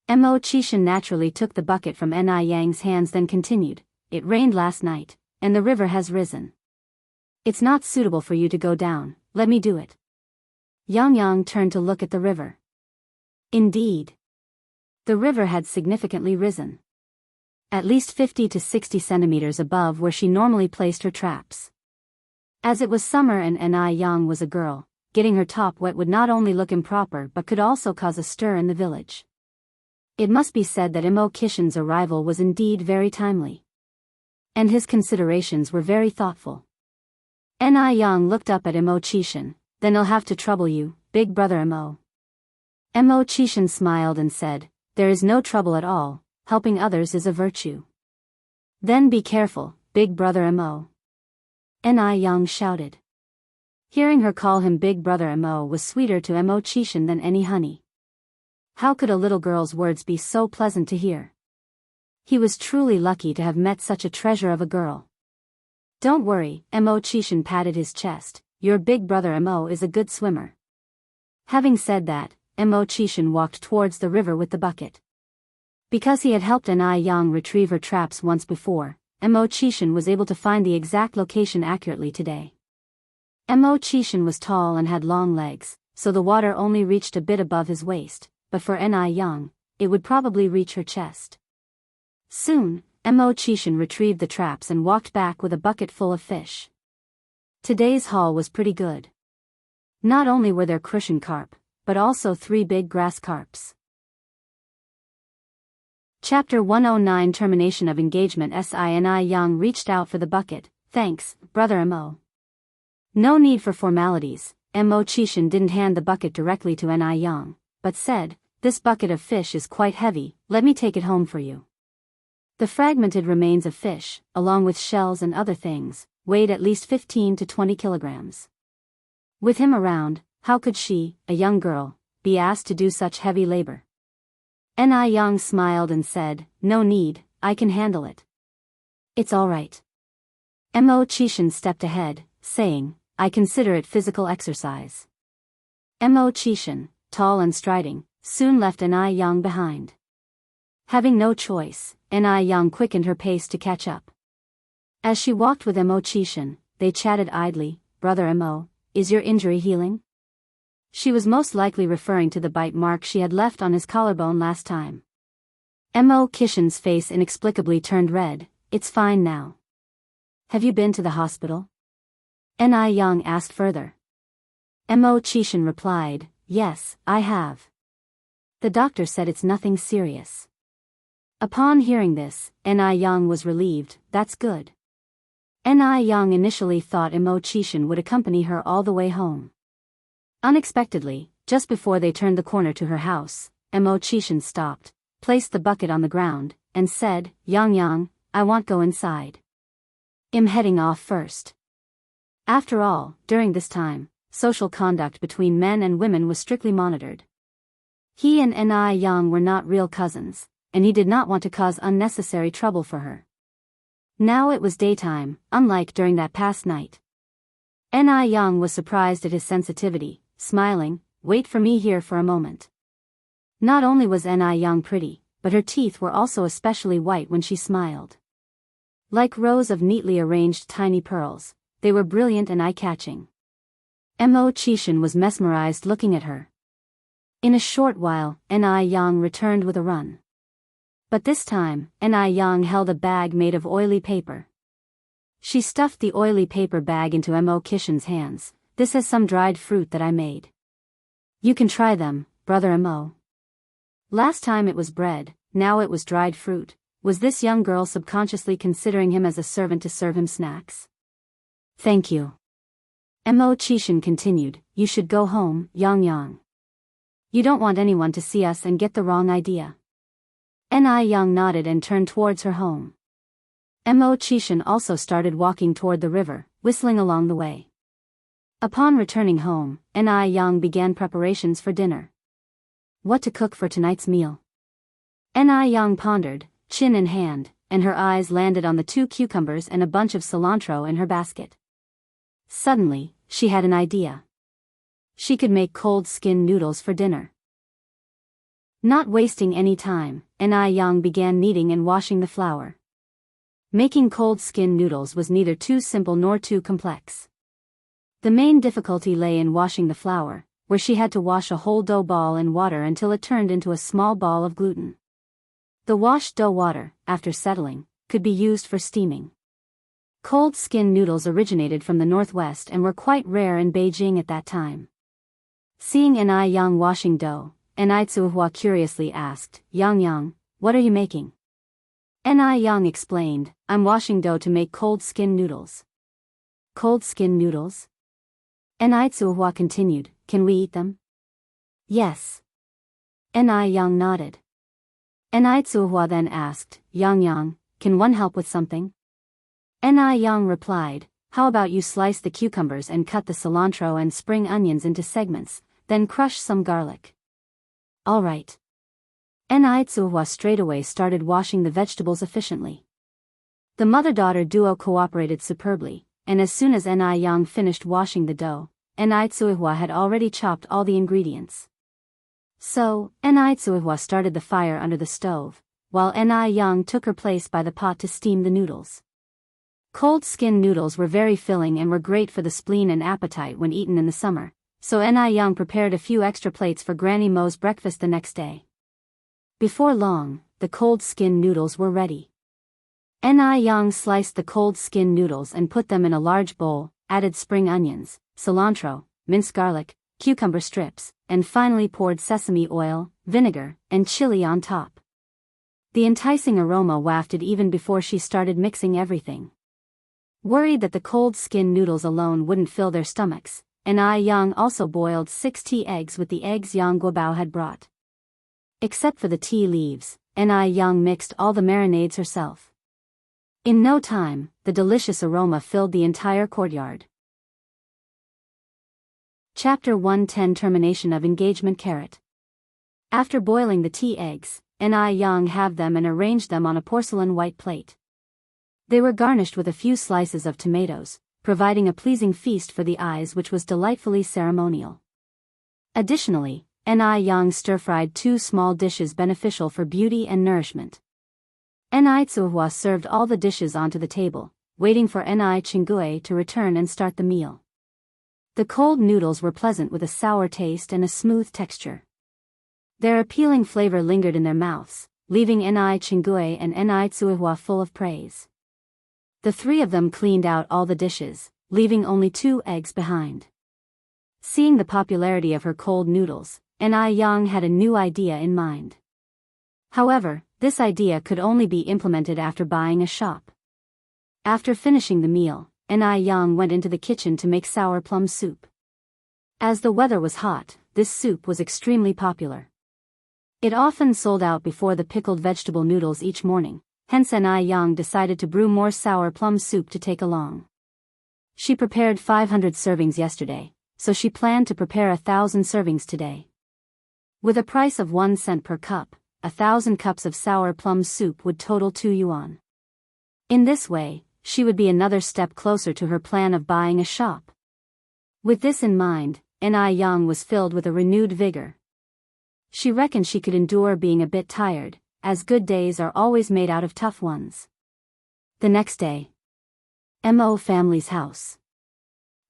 Mo Qishan naturally took the bucket from Ni Yang's hands, then continued, it rained last night, and the river has risen. It's not suitable for you to go down, let me do it. Yang Yang turned to look at the river. Indeed. The river had significantly risen. At least 50 to 60 centimeters above where she normally placed her traps. As it was summer and Ni Yang was a girl, getting her top wet would not only look improper but could also cause a stir in the village. It must be said that Mo Qishan's arrival was indeed very timely. And his considerations were very thoughtful. Ni Yang looked up at Mo Qishan, then I'll have to trouble you, big brother Mo. Mo Qishan smiled and said, there is no trouble at all, helping others is a virtue. Then be careful, big brother Mo. Ni Yang shouted. Hearing her call him big brother Mo was sweeter to Mo Qishan than any honey. How could a little girl's words be so pleasant to hear? He was truly lucky to have met such a treasure of a girl. Don't worry, Mo Qishan patted his chest, your big brother Mo is a good swimmer. Having said that, Mo Qishan walked towards the river with the bucket. Because he had helped Ni Yang retrieve her traps once before, Mo Qishan was able to find the exact location accurately today. Mo Qishan was tall and had long legs, so the water only reached a bit above his waist, but for Ni Yang, it would probably reach her chest. Soon, Mo Qishan retrieved the traps and walked back with a bucket full of fish. Today's haul was pretty good. Not only were there crucian carp, but also 3 big grass carps. Chapter 109 Termination of Engagement. Sini Yang reached out for the bucket. Thanks, Brother Mo. No need for formalities. Mo Qishan didn't hand the bucket directly to Ni Yang, but said, "This bucket of fish is quite heavy, let me take it home for you." The fragmented remains of fish, along with shells and other things, weighed at least 15 to 20 kilograms. With him around, how could she, a young girl, be asked to do such heavy labor? Ni Yang smiled and said, "No need, I can handle it." "It's all right." Mo Qishan stepped ahead, saying, "I consider it physical exercise." Mo Qishan, tall and striding, soon left Ni Yang behind. Having no choice, Ni Yang quickened her pace to catch up. As she walked with Mo Qishan, they chatted idly. "Brother Mo, is your injury healing?" She was most likely referring to the bite mark she had left on his collarbone last time. Mo Qishan's face inexplicably turned red. "It's fine now." "Have you been to the hospital?" Ni Yang asked further. Mo Qishan replied, "Yes, I have. The doctor said it's nothing serious." Upon hearing this, Ni Yang was relieved. "That's good." Ni Yang initially thought Mo Qishan would accompany her all the way home. Unexpectedly, just before they turned the corner to her house, Mo Qishan stopped, placed the bucket on the ground, and said, Yang, I want go inside. I'm heading off first." After all, during this time, social conduct between men and women was strictly monitored. He and Ni Yang were not real cousins, and he did not want to cause unnecessary trouble for her. Now it was daytime, unlike during that past night. Ni Yang was surprised at his sensitivity, smiling, "Wait for me here for a moment." Not only was Ni Yang pretty, but her teeth were also especially white when she smiled. Like rows of neatly arranged tiny pearls, they were brilliant and eye-catching. Mo Qishan was mesmerized looking at her. In a short while, Ni Yang returned with a run. But this time, Ni Yang held a bag made of oily paper. She stuffed the oily paper bag into Mo Qishan's hands. "This has some dried fruit that I made. You can try them, Brother Mo." Last time it was bread, now it was dried fruit. Was this young girl subconsciously considering him as a servant to serve him snacks? "Thank you." Mo Qishan continued, "You should go home, Yang. You don't want anyone to see us and get the wrong idea." Ni Yang nodded and turned towards her home. Mo Qishan also started walking toward the river, whistling along the way. Upon returning home, Ni Yang began preparations for dinner. What to cook for tonight's meal? Ni Yang pondered, chin in hand, and her eyes landed on the 2 cucumbers and a bunch of cilantro in her basket. Suddenly, she had an idea. She could make cold skin noodles for dinner. Not wasting any time, Ni Yang began kneading and washing the flour. Making cold skin noodles was neither too simple nor too complex. The main difficulty lay in washing the flour, where she had to wash a whole dough ball in water until it turned into a small ball of gluten. The washed dough water, after settling, could be used for steaming. Cold skin noodles originated from the northwest and were quite rare in Beijing at that time. Seeing Ni Yang washing dough, Ni Tsuhua curiously asked, Yang, what are you making?" Ni Yang explained, "I'm washing dough to make cold skin noodles." "Cold skin noodles?" Ni Tsuhua continued, "Can we eat them?" "Yes." Ni Yang nodded. Ni Tsuhua then asked, Yang, can one help with something?" Ni Yang replied, "How about you slice the cucumbers and cut the cilantro and spring onions into segments, then crush some garlic." "All right." Ni Tsuhua straightaway started washing the vegetables efficiently. The mother-daughter duo cooperated superbly, and as soon as Ni Yang finished washing the dough, Ni Tsuhua had already chopped all the ingredients. So, Ni Tsuhua started the fire under the stove, while Ni Yang took her place by the pot to steam the noodles. Cold skin noodles were very filling and were great for the spleen and appetite when eaten in the summer, so Ni Yang prepared a few extra plates for Granny Mo's breakfast the next day. Before long, the cold skin noodles were ready. Ni Yang sliced the cold skin noodles and put them in a large bowl, added spring onions, cilantro, minced garlic, cucumber strips, and finally poured sesame oil, vinegar, and chili on top. The enticing aroma wafted even before she started mixing everything. Worried that the cold skin noodles alone wouldn't fill their stomachs, Yang also boiled 6 tea eggs with the eggs Yang Guobao had brought. Except for the tea leaves, Yang mixed all the marinades herself. In no time, the delicious aroma filled the entire courtyard. Chapter 110 Termination of Engagement. After boiling the tea eggs, Yang halved them and arranged them on a porcelain white plate. They were garnished with a few slices of tomatoes, providing a pleasing feast for the eyes which was delightfully ceremonial. Additionally, Yang stir-fried 2 small dishes beneficial for beauty and nourishment. Tsuhua served all the dishes onto the table, waiting for Chingue to return and start the meal. The cold noodles were pleasant with a sour taste and a smooth texture. Their appealing flavor lingered in their mouths, leaving Chingue and Tsuhua full of praise. The 3 of them cleaned out all the dishes, leaving only 2 eggs behind. Seeing the popularity of her cold noodles, Yang had a new idea in mind. However, this idea could only be implemented after buying a shop. After finishing the meal, Yang went into the kitchen to make sour plum soup. As the weather was hot, this soup was extremely popular. It often sold out before the pickled vegetable noodles each morning, hence Yang decided to brew more sour plum soup to take along. She prepared 500 servings yesterday, so she planned to prepare 1,000 servings today. With a price of 1 cent per cup, 1,000 cups of sour plum soup would total 2 yuan. In this way, she would be another step closer to her plan of buying a shop. With this in mind, Yang was filled with a renewed vigor. She reckoned she could endure being a bit tired, as good days are always made out of tough ones. The next day, Mo family's house.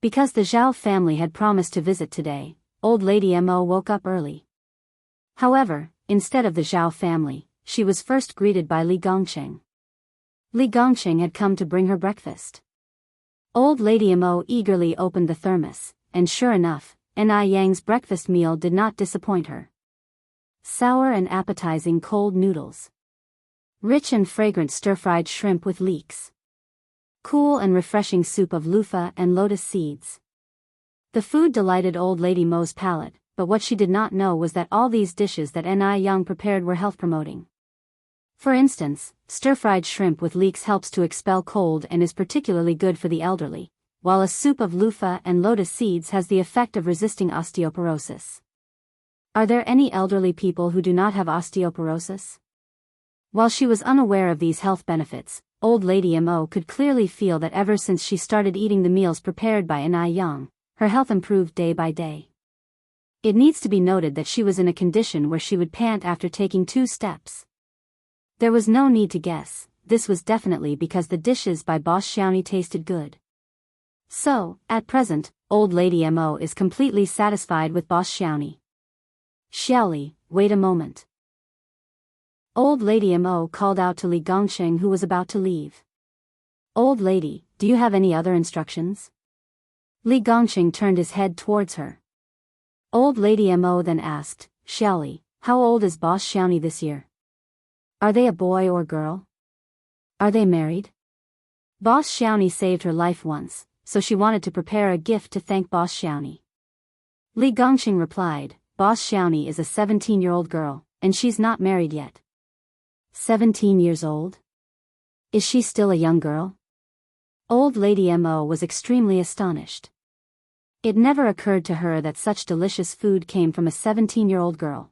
Because the Zhao family had promised to visit today, old lady Mo woke up early. However, instead of the Zhao family, she was first greeted by Li Gongqing. Li Gongqing had come to bring her breakfast. Old lady Mo eagerly opened the thermos, and sure enough, Yang's breakfast meal did not disappoint her. Sour and appetizing cold noodles. Rich and fragrant stir-fried shrimp with leeks. Cool and refreshing soup of loofah and lotus seeds. The food delighted old lady Mo's palate, but what she did not know was that all these dishes that Yang prepared were health-promoting. For instance, stir-fried shrimp with leeks helps to expel cold and is particularly good for the elderly, while a soup of loofah and lotus seeds has the effect of resisting osteoporosis. Are there any elderly people who do not have osteoporosis? While she was unaware of these health benefits, old lady Mo could clearly feel that ever since she started eating the meals prepared by Yang, her health improved day by day. It needs to be noted that she was in a condition where she would pant after taking 2 steps. There was no need to guess, this was definitely because the dishes by Boss Xiaomi tasted good. So, at present, old lady Mo is completely satisfied with Boss Xiaomi. Xiaoli, wait a moment. Old lady Mo called out to Li Gongqing, who was about to leave. Old lady, do you have any other instructions? Li Gongqing turned his head towards her. Old lady Mo then asked, Xiaoli, how old is Boss Xiaomi this year? Are they a boy or girl? Are they married? Boss Xiaomi saved her life once, so she wanted to prepare a gift to thank Boss Xiaomi. Li Gongqing replied, Boss Xiaomi is a 17-year-old girl, and she's not married yet. 17 years old? Is she still a young girl? Old lady Mo was extremely astonished. It never occurred to her that such delicious food came from a 17-year-old girl.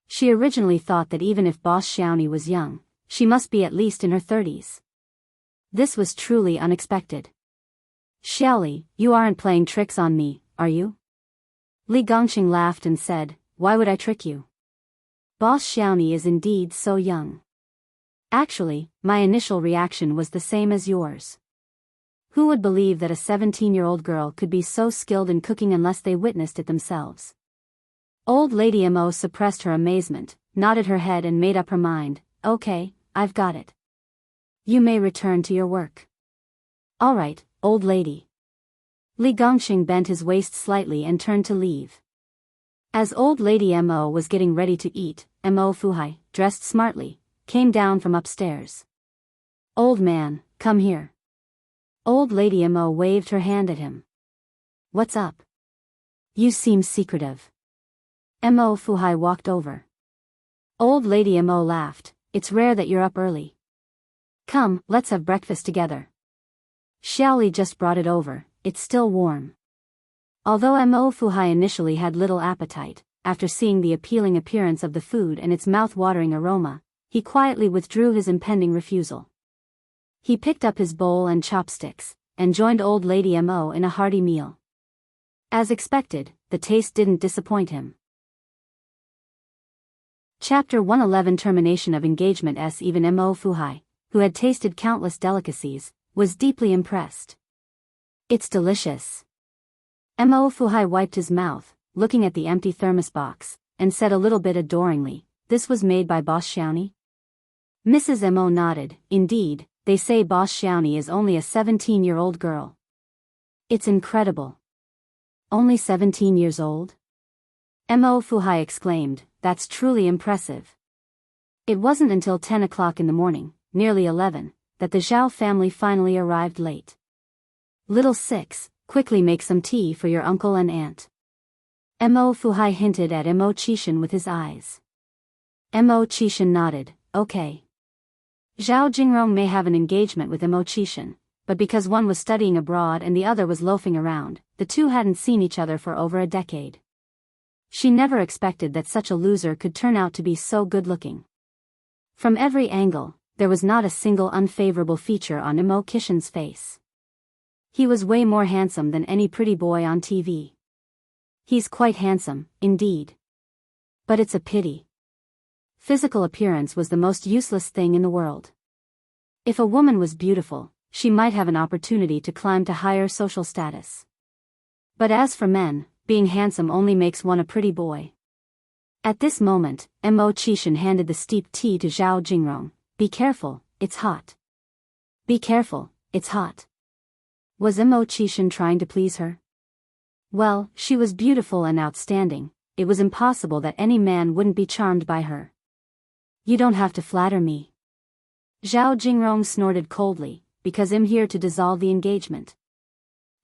She originally thought that even if Boss Xiaomi was young, she must be at least in her 30s. This was truly unexpected. Xiaoli, you aren't playing tricks on me, are you? Li Gongqing laughed and said, why would I trick you? Boss Xiaomi is indeed so young. Actually, my initial reaction was the same as yours. Who would believe that a 17-year-old girl could be so skilled in cooking unless they witnessed it themselves? Old lady Mo suppressed her amazement, nodded her head and made up her mind, okay, I've got it. You may return to your work. All right, old lady. Li Gongxing bent his waist slightly and turned to leave. As old lady Mo was getting ready to eat, Mo Fuhai, dressed smartly, came down from upstairs. "Old man, come here." Old lady Mo waved her hand at him. "What's up? You seem secretive." Mo Fuhai walked over. Old lady Mo laughed. "It's rare that you're up early. Come, let's have breakfast together. Xiaoli just brought it over, it's still warm." Although Mo Fuhai initially had little appetite, after seeing the appealing appearance of the food and its mouth-watering aroma, he quietly withdrew his impending refusal. He picked up his bowl and chopsticks, and joined old lady Mo in a hearty meal. As expected, the taste didn't disappoint him. Chapter 111 Termination of Engagement. Even Mo Fuhai, who had tasted countless delicacies, was deeply impressed. "It's delicious." Mo Fuhai wiped his mouth, looking at the empty thermos box, and said a little bit adoringly, "This was made by Boss Xiaoni?" Mrs. Mo nodded. "Indeed, they say Boss Xiaoni is only a 17-year-old girl." "It's incredible." "Only 17 years old?" Mo Fuhai exclaimed, "That's truly impressive." It wasn't until 10 o'clock in the morning, nearly 11, that the Zhao family finally arrived late. "Little Six, quickly make some tea for your uncle and aunt." Mo Fuhai hinted at Mo Qishan with his eyes. Mo Qishan nodded, "Okay." Zhao Jingrong may have an engagement with Mo Qishan, but because one was studying abroad and the other was loafing around, the two hadn't seen each other for over a decade. She never expected that such a loser could turn out to be so good-looking. From every angle, there was not a single unfavorable feature on Mo Qishan's face. He was way more handsome than any pretty boy on TV. He's quite handsome, indeed. But it's a pity. Physical appearance was the most useless thing in the world. If a woman was beautiful, she might have an opportunity to climb to higher social status. But as for men, being handsome only makes one a pretty boy. At this moment, Mo Qishan handed the steeped tea to Zhao Jingrong. "Be careful, it's hot." "Be careful, it's hot." Was Mo Qishan trying to please her? Well, she was beautiful and outstanding. It was impossible that any man wouldn't be charmed by her. "You don't have to flatter me." Zhao Jingrong snorted coldly, "Because I'm here to dissolve the engagement."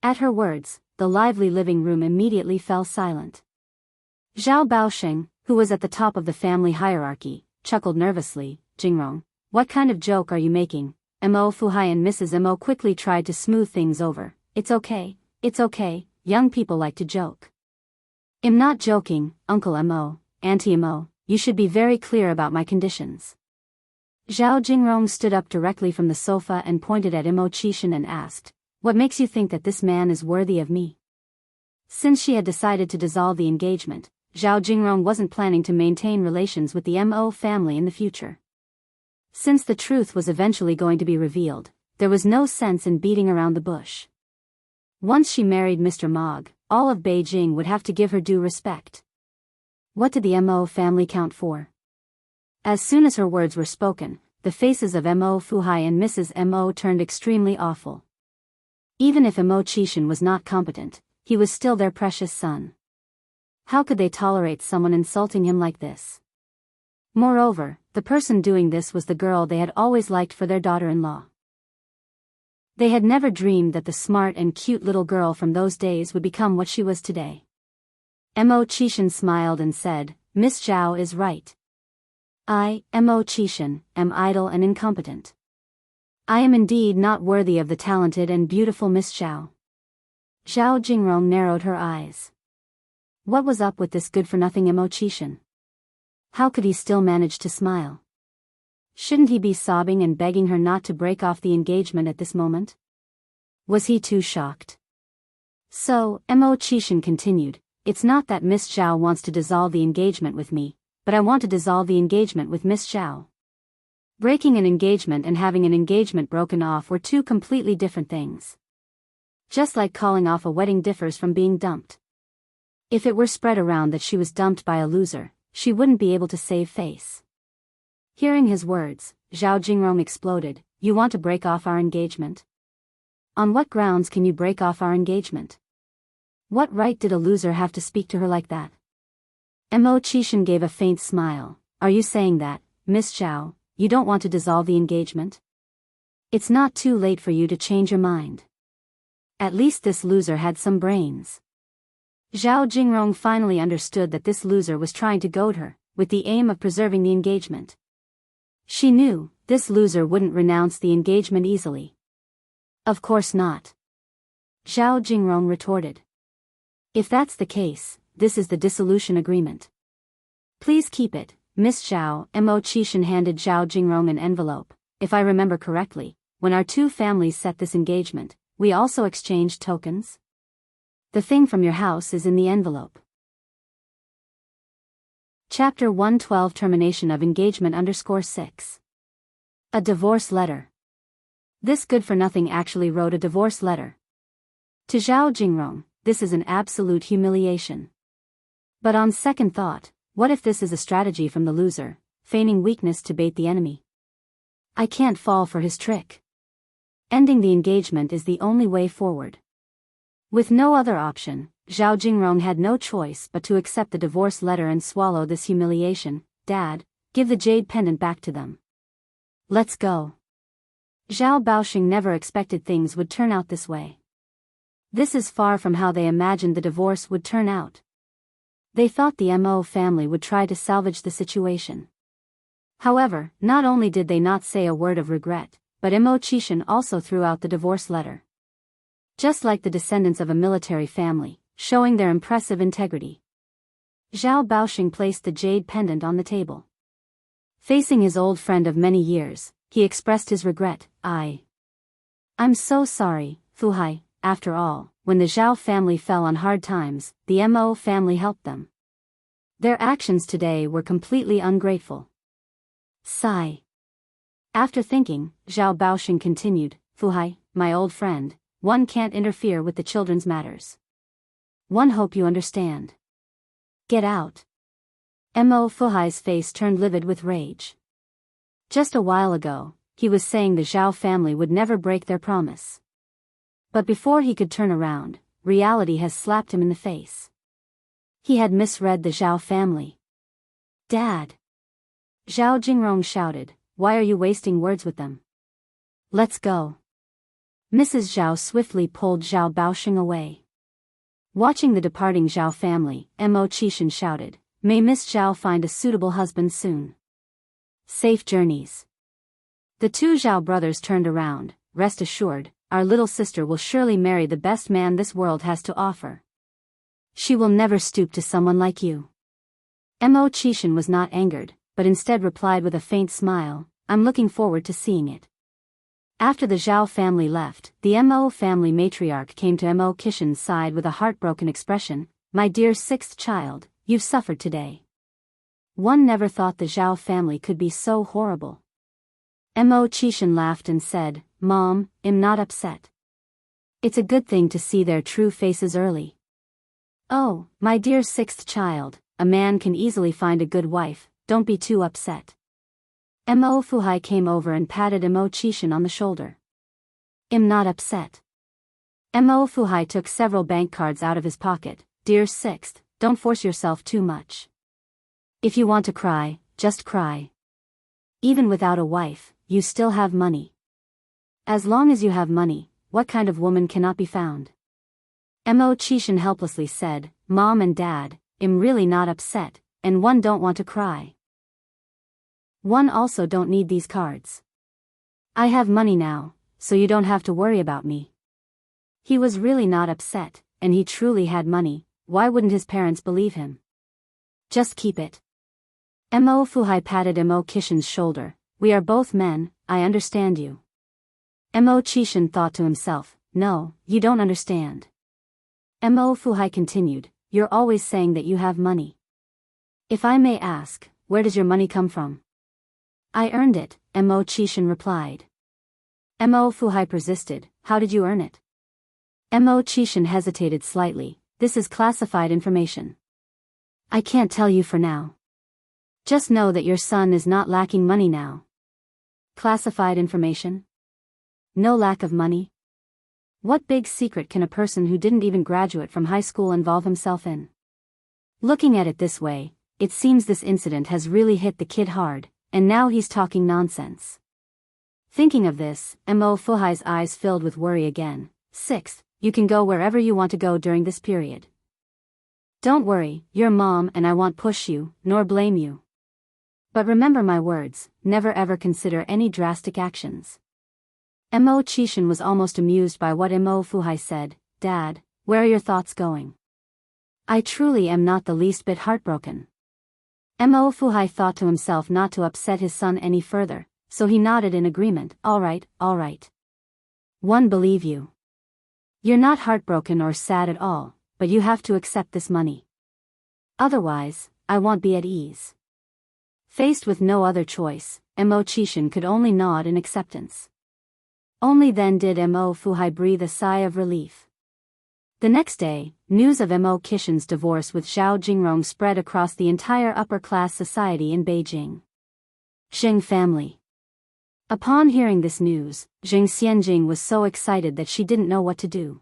At her words, the lively living room immediately fell silent. Zhao Baosheng, who was at the top of the family hierarchy, chuckled nervously. "Jingrong, what kind of joke are you making?" Mo Fuhai and Mrs. Mo quickly tried to smooth things over. It's okay, young people like to joke." "I'm not joking, Uncle Mo, Auntie Mo, you should be very clear about my conditions." Zhao Jingrong stood up directly from the sofa and pointed at Mo Qishan and asked, "What makes you think that this man is worthy of me?" Since she had decided to dissolve the engagement, Zhao Jingrong wasn't planning to maintain relations with the Mo family in the future. Since the truth was eventually going to be revealed, there was no sense in beating around the bush. Once she married Mr. Mog, all of Beijing would have to give her due respect. What did the Mo family count for? As soon as her words were spoken, the faces of Mo Fuhai and Mrs. Mo turned extremely awful. Even if Mo Qishan was not competent, he was still their precious son. How could they tolerate someone insulting him like this? Moreover, the person doing this was the girl they had always liked for their daughter-in-law. They had never dreamed that the smart and cute little girl from those days would become what she was today. Mo Qishan smiled and said, "Miss Zhao is right. I, Mo Qishan, am idle and incompetent. I am indeed not worthy of the talented and beautiful Miss Zhao." Zhao Jingrong narrowed her eyes. What was up with this good-for-nothing Mo Qishan? How could he still manage to smile? Shouldn't he be sobbing and begging her not to break off the engagement at this moment? Was he too shocked? So, Mo Qishan continued, "It's not that Miss Zhao wants to dissolve the engagement with me, but I want to dissolve the engagement with Miss Zhao." Breaking an engagement and having an engagement broken off were two completely different things. Just like calling off a wedding differs from being dumped. If it were spread around that she was dumped by a loser, she wouldn't be able to save face. Hearing his words, Zhao Jingrong exploded, "You want to break off our engagement? On what grounds can you break off our engagement?" What right did a loser have to speak to her like that? Mo Qishan gave a faint smile. Are you saying that, Miss Zhao, you don't want to dissolve the engagement? It's not too late for you to change your mind. At least this loser had some brains. Zhao Jingrong finally understood that this loser was trying to goad her, with the aim of preserving the engagement. She knew, this loser wouldn't renounce the engagement easily. Of course not. Zhao Jingrong retorted. If that's the case, this is the dissolution agreement. Please keep it, Miss Zhao. Mo Qishan handed Zhao Jingrong an envelope. If I remember correctly, when our two families set this engagement, we also exchanged tokens? The thing from your house is in the envelope. Chapter 112 Termination of Engagement _6. A divorce letter. This good-for-nothing actually wrote a divorce letter. To Zhao Jingrong, this is an absolute humiliation. But on second thought, what if this is a strategy from the loser, feigning weakness to bait the enemy? I can't fall for his trick. Ending the engagement is the only way forward. With no other option, Zhao Jingrong had no choice but to accept the divorce letter and swallow this humiliation. Dad, give the jade pendant back to them. Let's go. Zhao Baoxing never expected things would turn out this way. This is far from how they imagined the divorce would turn out. They thought the Mo family would try to salvage the situation. However, not only did they not say a word of regret, but Mo Qishan also threw out the divorce letter. Just like the descendants of a military family, showing their impressive integrity. Zhao Baoxing placed the jade pendant on the table. Facing his old friend of many years, he expressed his regret. I'm so sorry, Fu Hai. After all, when the Zhao family fell on hard times, the Mo family helped them. Their actions today were completely ungrateful. Sigh. After thinking, Zhao Baoxing continued, Fu Hai, my old friend, one can't interfere with the children's matters. One hope you understand. Get out. Mo Fu Hai's face turned livid with rage. Just a while ago, he was saying the Zhao family would never break their promise. But before he could turn around, reality has slapped him in the face. He had misread the Zhao family. Dad! Zhao Jingrong shouted, why are you wasting words with them? Let's go. Mrs. Zhao swiftly pulled Zhao Baoxing away. Watching the departing Zhao family, Mo Qishan shouted, may Miss Zhao find a suitable husband soon. Safe journeys. The two Zhao brothers turned around. Rest assured, our little sister will surely marry the best man this world has to offer. She will never stoop to someone like you. Mo Qishan was not angered, but instead replied with a faint smile, I'm looking forward to seeing it. After the Zhao family left, the Mo family matriarch came to Mo Qishan's side with a heartbroken expression, my dear sixth child, you've suffered today. One never thought the Zhao family could be so horrible. Mo Qishan laughed and said, Mom, I'm not upset. It's a good thing to see their true faces early. Oh, my dear sixth child, a man can easily find a good wife, don't be too upset. Mo Fu Hai came over and patted Mo Qishan on the shoulder. I'm not upset. Mo Fu Hai took several bank cards out of his pocket. Dear sixth, don't force yourself too much. If you want to cry, just cry. Even without a wife, you still have money. As long as you have money, what kind of woman cannot be found? Mo Qishan helplessly said, Mom and Dad, I'm really not upset, and one don't want to cry. One also don't need these cards. I have money now, so you don't have to worry about me. He was really not upset, and he truly had money, why wouldn't his parents believe him? Just keep it. Mo Fu Hai patted Mo Qishan's shoulder, we are both men, I understand you. Mo Qishan thought to himself, no, you don't understand. Mo Fu Hai continued, you're always saying that you have money. If I may ask, where does your money come from? I earned it, Mo Qishan replied. Mo Fu Hai persisted, how did you earn it? Mo Qishan hesitated slightly, this is classified information. I can't tell you for now. Just know that your son is not lacking money now. Classified information? No lack of money? What big secret can a person who didn't even graduate from high school involve himself in? Looking at it this way, it seems this incident has really hit the kid hard, and now he's talking nonsense. Thinking of this, Mo Fuhai's eyes filled with worry again. Sixth, you can go wherever you want to go during this period. Don't worry, your mom and I won't push you, nor blame you. But remember my words, never ever consider any drastic actions. Mo Qishan was almost amused by what Mo Fuhai said. Dad, where are your thoughts going? I truly am not the least bit heartbroken. Mo Fuhai thought to himself not to upset his son any further, so he nodded in agreement. All right. One believe you. You're not heartbroken or sad at all, but you have to accept this money. Otherwise, I won't be at ease. Faced with no other choice, Mo Qishan could only nod in acceptance. Only then did Mo Fuhai breathe a sigh of relief. The next day, news of Mo Qishan's divorce with Zhao Jingrong spread across the entire upper-class society in Beijing. Zheng family. Upon hearing this news, Zheng Xianjing was so excited that she didn't know what to do.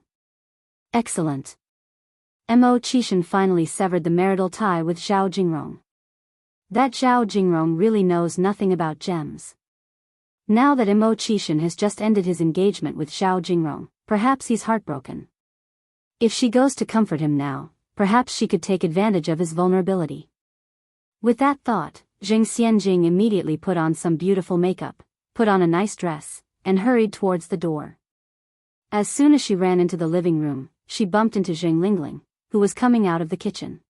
Excellent. Mo Qishan finally severed the marital tie with Zhao Jingrong. That Zhao Jingrong really knows nothing about gems. Now that Mo Qishan has just ended his engagement with Zhao Jingrong, perhaps he's heartbroken. If she goes to comfort him now, perhaps she could take advantage of his vulnerability. With that thought, Zheng Xianjing immediately put on some beautiful makeup, put on a nice dress, and hurried towards the door. As soon as she ran into the living room, she bumped into Zheng Lingling, who was coming out of the kitchen.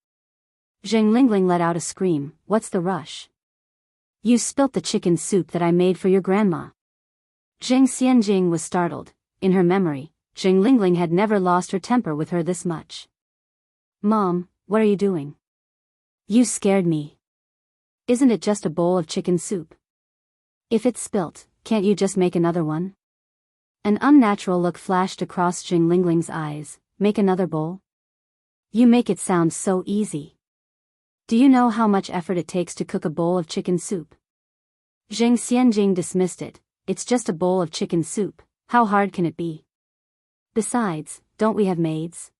Zheng Lingling let out a scream. What's the rush? You spilt the chicken soup that I made for your grandma. Zheng Xianjing was startled. In her memory, Zheng Lingling had never lost her temper with her this much. Mom, what are you doing? You scared me. Isn't it just a bowl of chicken soup? If it's spilt, can't you just make another one? An unnatural look flashed across Zheng Lingling's eyes. Make another bowl? You make it sound so easy. Do you know how much effort it takes to cook a bowl of chicken soup? Zheng Xianjing dismissed it. It's just a bowl of chicken soup. How hard can it be? Besides, don't we have maids?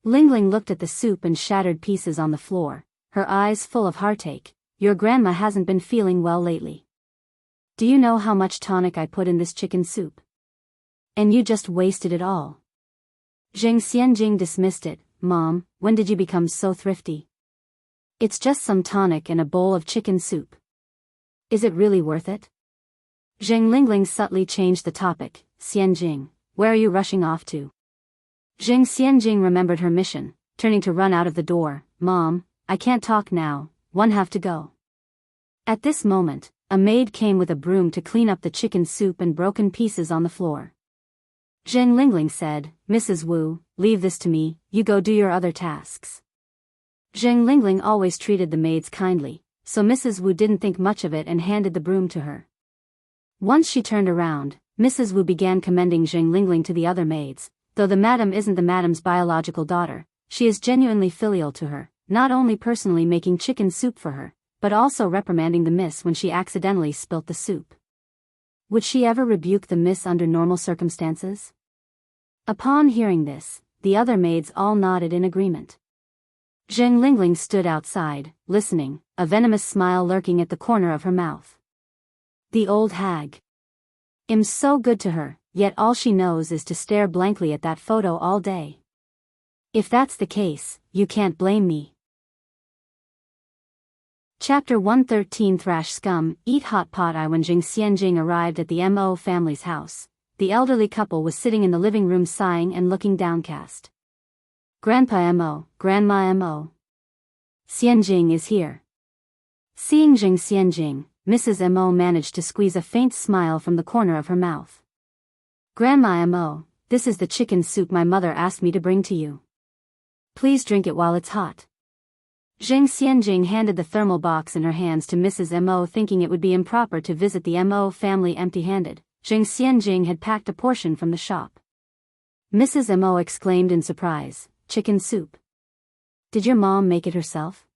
Lingling looked at the soup and shattered pieces on the floor, her eyes full of heartache. Your grandma hasn't been feeling well lately. Do you know how much tonic I put in this chicken soup? And you just wasted it all. Zheng Xianjing dismissed it. Mom, when did you become so thrifty? It's just some tonic and a bowl of chicken soup. Is it really worth it? Zheng Lingling subtly changed the topic. Xianjing, where are you rushing off to? Zheng Xianjing remembered her mission, turning to run out of the door. Mom, I can't talk now, one have to go. At this moment, a maid came with a broom to clean up the chicken soup and broken pieces on the floor. Zheng Lingling said, Mrs. Wu, leave this to me, you go do your other tasks. Zheng Lingling always treated the maids kindly, so Mrs. Wu didn't think much of it and handed the broom to her. Once she turned around, Mrs. Wu began commending Zheng Lingling to the other maids. Though the madam isn't the madam's biological daughter, she is genuinely filial to her, not only personally making chicken soup for her, but also reprimanding the miss when she accidentally spilt the soup. Would she ever rebuke the miss under normal circumstances? Upon hearing this, the other maids all nodded in agreement. Zheng Lingling stood outside, listening, a venomous smile lurking at the corner of her mouth. The old hag. I'm so good to her, yet all she knows is to stare blankly at that photo all day. If that's the case, you can't blame me. Chapter 113 Thrash Scum, Eat Hot Pot. When Zheng Xianjing arrived at the Mo family's house, the elderly couple was sitting in the living room sighing and looking downcast. Grandpa Mo, Grandma Mo. Xianjing is here. Seeing Zheng Xianjing, Mrs. Mo managed to squeeze a faint smile from the corner of her mouth. Grandma Mo, this is the chicken soup my mother asked me to bring to you. Please drink it while it's hot. Zheng Xianjing handed the thermal box in her hands to Mrs. Mo, thinking it would be improper to visit the Mo family empty-handed. Zheng Xianjing had packed a portion from the shop. Mrs. Mo exclaimed in surprise, chicken soup. Did your mom make it herself?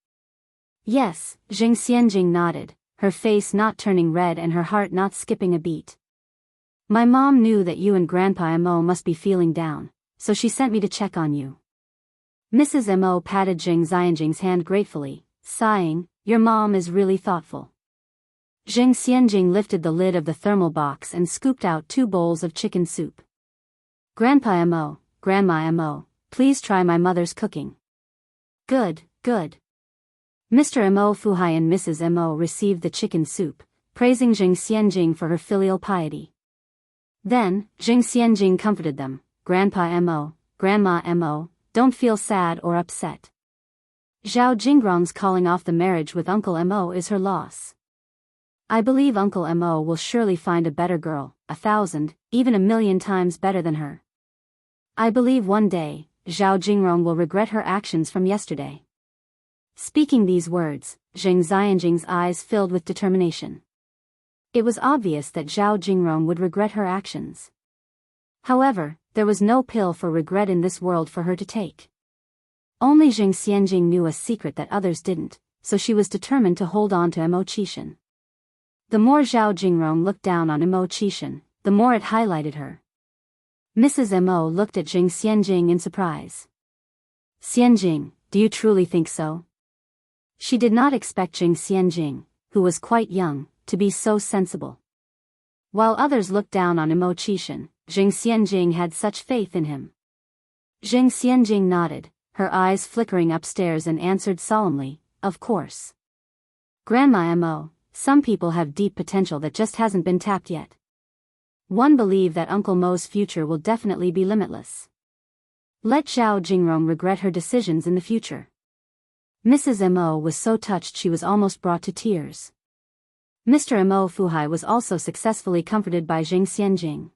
Yes, Zheng Xianjing nodded, her face not turning red and her heart not skipping a beat. My mom knew that you and Grandpa Mo must be feeling down, so she sent me to check on you. Mrs. Mo patted Jiang Xianjing's hand gratefully, sighing, your mom is really thoughtful. Jiang Xianjing lifted the lid of the thermal box and scooped out 2 bowls of chicken soup. Grandpa Mo, Grandma Mo, please try my mother's cooking. Good, good. Mr. Mo Fuhai and Mrs. Mo received the chicken soup, praising Jiang Xianjing for her filial piety. Then, Jiang Xianjing comforted them, Grandpa Mo, Grandma Mo, don't feel sad or upset. Zhao Jingrong's calling off the marriage with Uncle Mo is her loss. I believe Uncle Mo will surely find a better girl, 1,000, even 1,000,000 times better than her. I believe one day, Zhao Jingrong will regret her actions from yesterday. Speaking these words, Jiang Xianjing's eyes filled with determination. It was obvious that Zhao Jingrong would regret her actions. However, there was no pill for regret in this world for her to take. Only Jiang Xianjing knew a secret that others didn't, so she was determined to hold on to Mo Qishan. The more Zhao Jingrong looked down on Mo Qishan, the more it highlighted her. Mrs. Mo looked at Jiang Xianjing in surprise. Xianjing, do you truly think so? She did not expect Jiang Xianjing, who was quite young, to be so sensible. While others looked down on Mo Qishan, Jiang Xianjing had such faith in him. Jiang Xianjing nodded, her eyes flickering upstairs, and answered solemnly, of course. Grandma Mo, some people have deep potential that just hasn't been tapped yet. One believe that Uncle Mo's future will definitely be limitless. Let Zhao Jingrong regret her decisions in the future. Mrs. Mo was so touched she was almost brought to tears. Mr. Mo Fuhai was also successfully comforted by Jiang Xianjing.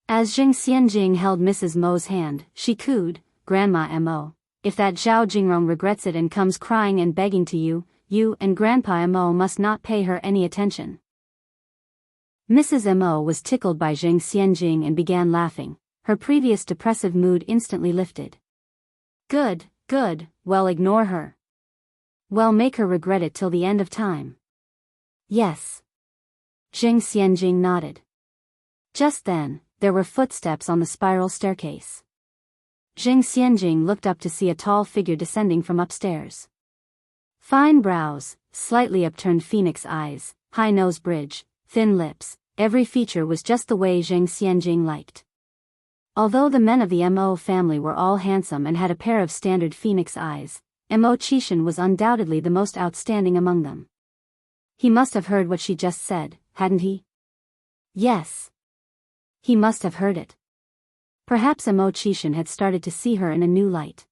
As Jiang Xianjing held Mrs. Mo's hand, she cooed, Grandma Mo, if that Zhao Jingrong regrets it and comes crying and begging to you, you and Grandpa Mo must not pay her any attention. Mrs. Mo was tickled by Jiang Xianjing and began laughing, her previous depressive mood instantly lifted. Good, good, well, ignore her. Well, make her regret it till the end of time. Yes. Jiang Xianjing nodded. Just then, there were footsteps on the spiral staircase. Jiang Xianjing looked up to see a tall figure descending from upstairs. Fine brows, slightly upturned phoenix eyes, high nose bridge, thin lips, every feature was just the way Jiang Xianjing liked. Although the men of the Mo family were all handsome and had a pair of standard phoenix eyes, Mo Qishan was undoubtedly the most outstanding among them. He must have heard what she just said, hadn't he? Yes. He must have heard it. Perhaps Mo Qishan had started to see her in a new light.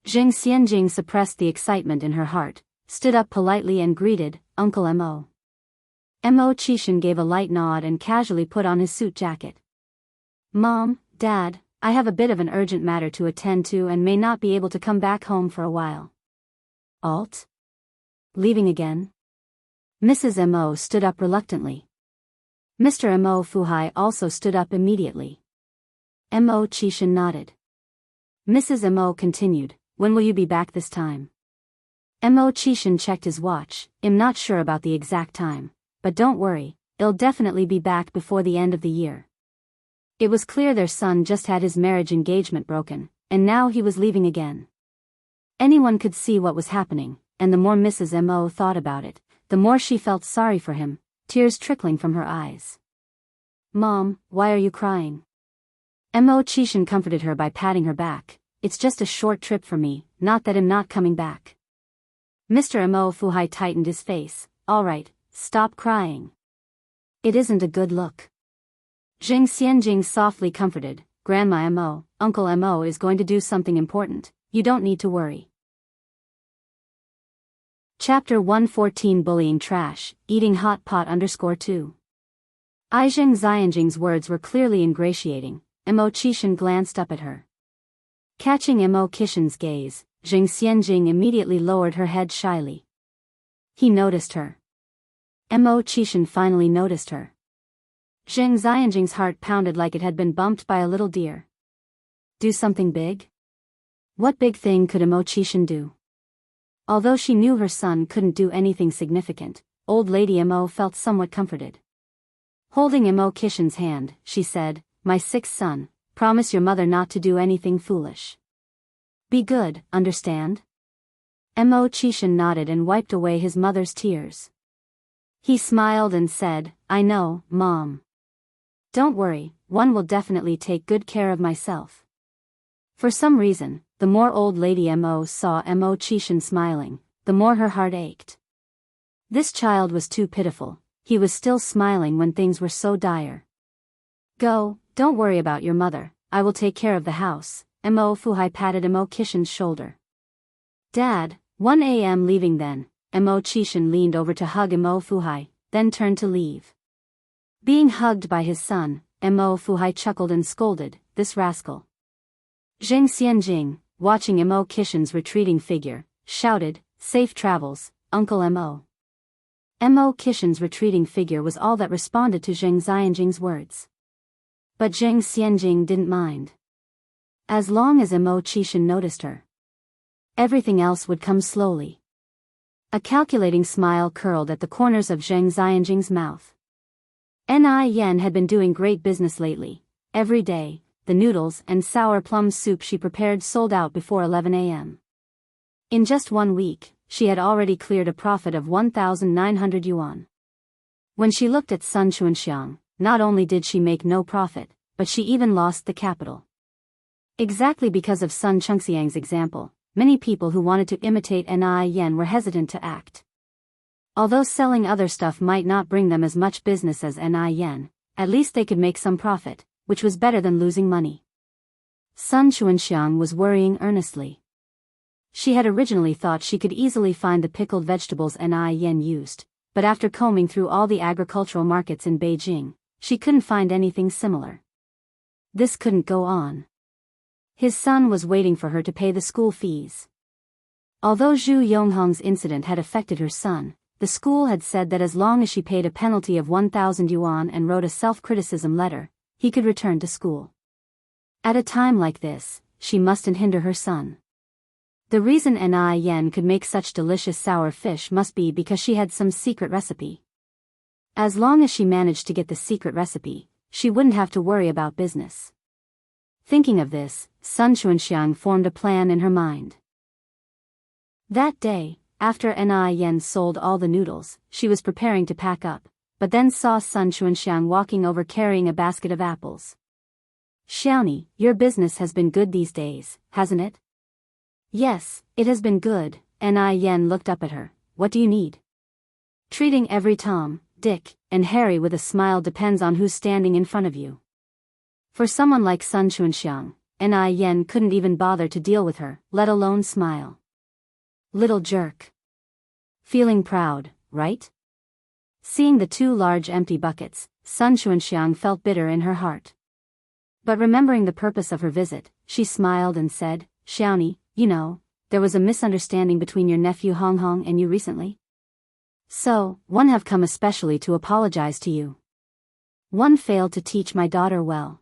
Jiang Xianjing suppressed the excitement in her heart, stood up politely and greeted, Uncle Mo. Mo Qishan gave a light nod and casually put on his suit jacket. Mom, Dad, I have a bit of an urgent matter to attend to and may not be able to come back home for a while. Alt? Leaving again? Mrs. Mo stood up reluctantly. Mr. Mo Fuhai also stood up immediately. Mo Qishan nodded. Mrs. Mo continued, when will you be back this time? Mo Qishan checked his watch, I'm not sure about the exact time, but don't worry, I'll definitely be back before the end of the year. It was clear their son just had his marriage engagement broken, and now he was leaving again. Anyone could see what was happening, and the more Mrs. Mo thought about it, the more she felt sorry for him, tears trickling from her eyes. Mom, why are you crying? Mo Qishan comforted her by patting her back, it's just a short trip for me, not that I'm not coming back. Mr. Mo Fuhai tightened his face, all right, stop crying. It isn't a good look. Jiang Xianjing softly comforted, Grandma Mo, Uncle Mo is going to do something important, you don't need to worry. Chapter 114 Bullying Trash, Eating Hot Pot _2. Jiang Xianjing's words were clearly ingratiating. Mo Qishan glanced up at her. Catching Mo Qishan's gaze, Jiang Xianjing immediately lowered her head shyly. He noticed her. Mo Qishan finally noticed her. Jiang Xianjing's heart pounded like it had been bumped by a little deer. Do something big? What big thing could Mo Qishan do? Although she knew her son couldn't do anything significant, old lady Mo felt somewhat comforted. Holding Mo Kishin's hand, she said, "My sixth son, promise your mother not to do anything foolish. Be good, understand?" Mo Kishin nodded and wiped away his mother's tears. He smiled and said, "I know, Mom. Don't worry, one will definitely take good care of myself." For some reason, the more old lady Mo saw Mo Kishin smiling, the more her heart ached. This child was too pitiful, he was still smiling when things were so dire. "Go, don't worry about your mother, I will take care of the house," Mo Fuhai patted Mo Kishin's shoulder. "Dad, 1 a.m. leaving then," Mo Kishin leaned over to hug Mo Fuhai, then turned to leave. Being hugged by his son, Mo Fuhai chuckled and scolded, "This rascal." Zheng Xianjing, watching Mo Kishin's retreating figure, shouted, "Safe travels, Uncle Mo." Mo Kishin's retreating figure was all that responded to Zheng Xianjing's words. But Zheng Xianjing didn't mind. As long as Mo Kishin noticed her, everything else would come slowly. A calculating smile curled at the corners of Zheng Xianjing's mouth. Yen had been doing great business lately. Every day, the noodles and sour plum soup she prepared sold out before 11 a.m. In just 1 week, she had already cleared a profit of 1,900 yuan. When she looked at Sun Chuanxiang, not only did she make no profit, but she even lost the capital. Exactly because of Sun Chengxiang's example, many people who wanted to imitate Yen were hesitant to act. Although selling other stuff might not bring them as much business as Yen, at least they could make some profit, which was better than losing money. Sun Chuanxiang was worrying earnestly. She had originally thought she could easily find the pickled vegetables Yen used, but after combing through all the agricultural markets in Beijing, she couldn't find anything similar. This couldn't go on. His son was waiting for her to pay the school fees. Although Zhu Yonghong's incident had affected her son, the school had said that as long as she paid a penalty of 1,000 yuan and wrote a self-criticism letter, he could return to school. At a time like this, she mustn't hinder her son. The reason Yen could make such delicious sour fish must be because she had some secret recipe. As long as she managed to get the secret recipe, she wouldn't have to worry about business. Thinking of this, Sun Chuanxiang formed a plan in her mind. That day, after Yen sold all the noodles, she was preparing to pack up, but then saw Sun Chuanxiang walking over carrying a basket of apples. "Xiaoni, your business has been good these days, hasn't it?" "Yes, it has been good," Yen looked up at her. "What do you need?" "Treating every Tom, Dick, and Harry with a smile depends on who's standing in front of you." For someone like Sun Chuanxiang, Yen couldn't even bother to deal with her, let alone smile. Little jerk. Feeling proud, right? Seeing the 2 large empty buckets, Sun Chuanxiang felt bitter in her heart. But remembering the purpose of her visit, she smiled and said, "Xiaoni, you know, there was a misunderstanding between your nephew Hong Hong and you recently. So, one have come especially to apologize to you. One failed to teach my daughter well.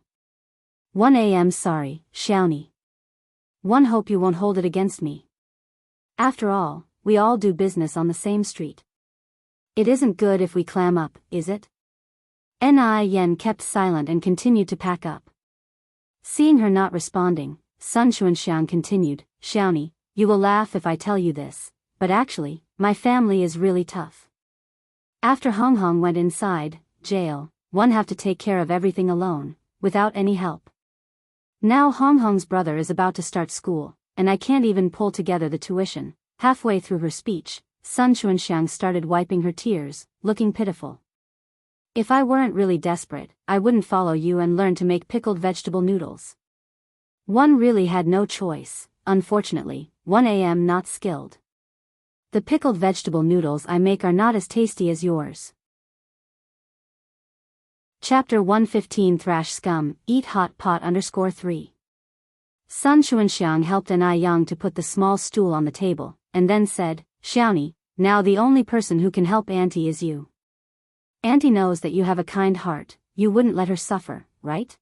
1 a.m. sorry, Xiaoni. One hope you won't hold it against me. After all, we all do business on the same street. It isn't good if we clam up, is it?" Yen kept silent and continued to pack up. Seeing her not responding, Sun Chuanxiang continued, "Xiaoni, you will laugh if I tell you this, but actually, my family is really tough. After Hong Hong went inside jail, one have to take care of everything alone, without any help. Now Hong Hong's brother is about to start school, and I can't even pull together the tuition." Halfway through her speech, Sun Chuanxiang started wiping her tears, looking pitiful. "If I weren't really desperate, I wouldn't follow you and learn to make pickled vegetable noodles. One really had no choice, unfortunately, 1 a.m. not skilled. The pickled vegetable noodles I make are not as tasty as yours." Chapter 115 Thrash Scum, Eat Hot Pot _3. Sun Chuanxiang helped Yang to put the small stool on the table, and then said, "Xiaoni, now the only person who can help Auntie is you. Auntie knows that you have a kind heart, you wouldn't let her suffer, right?"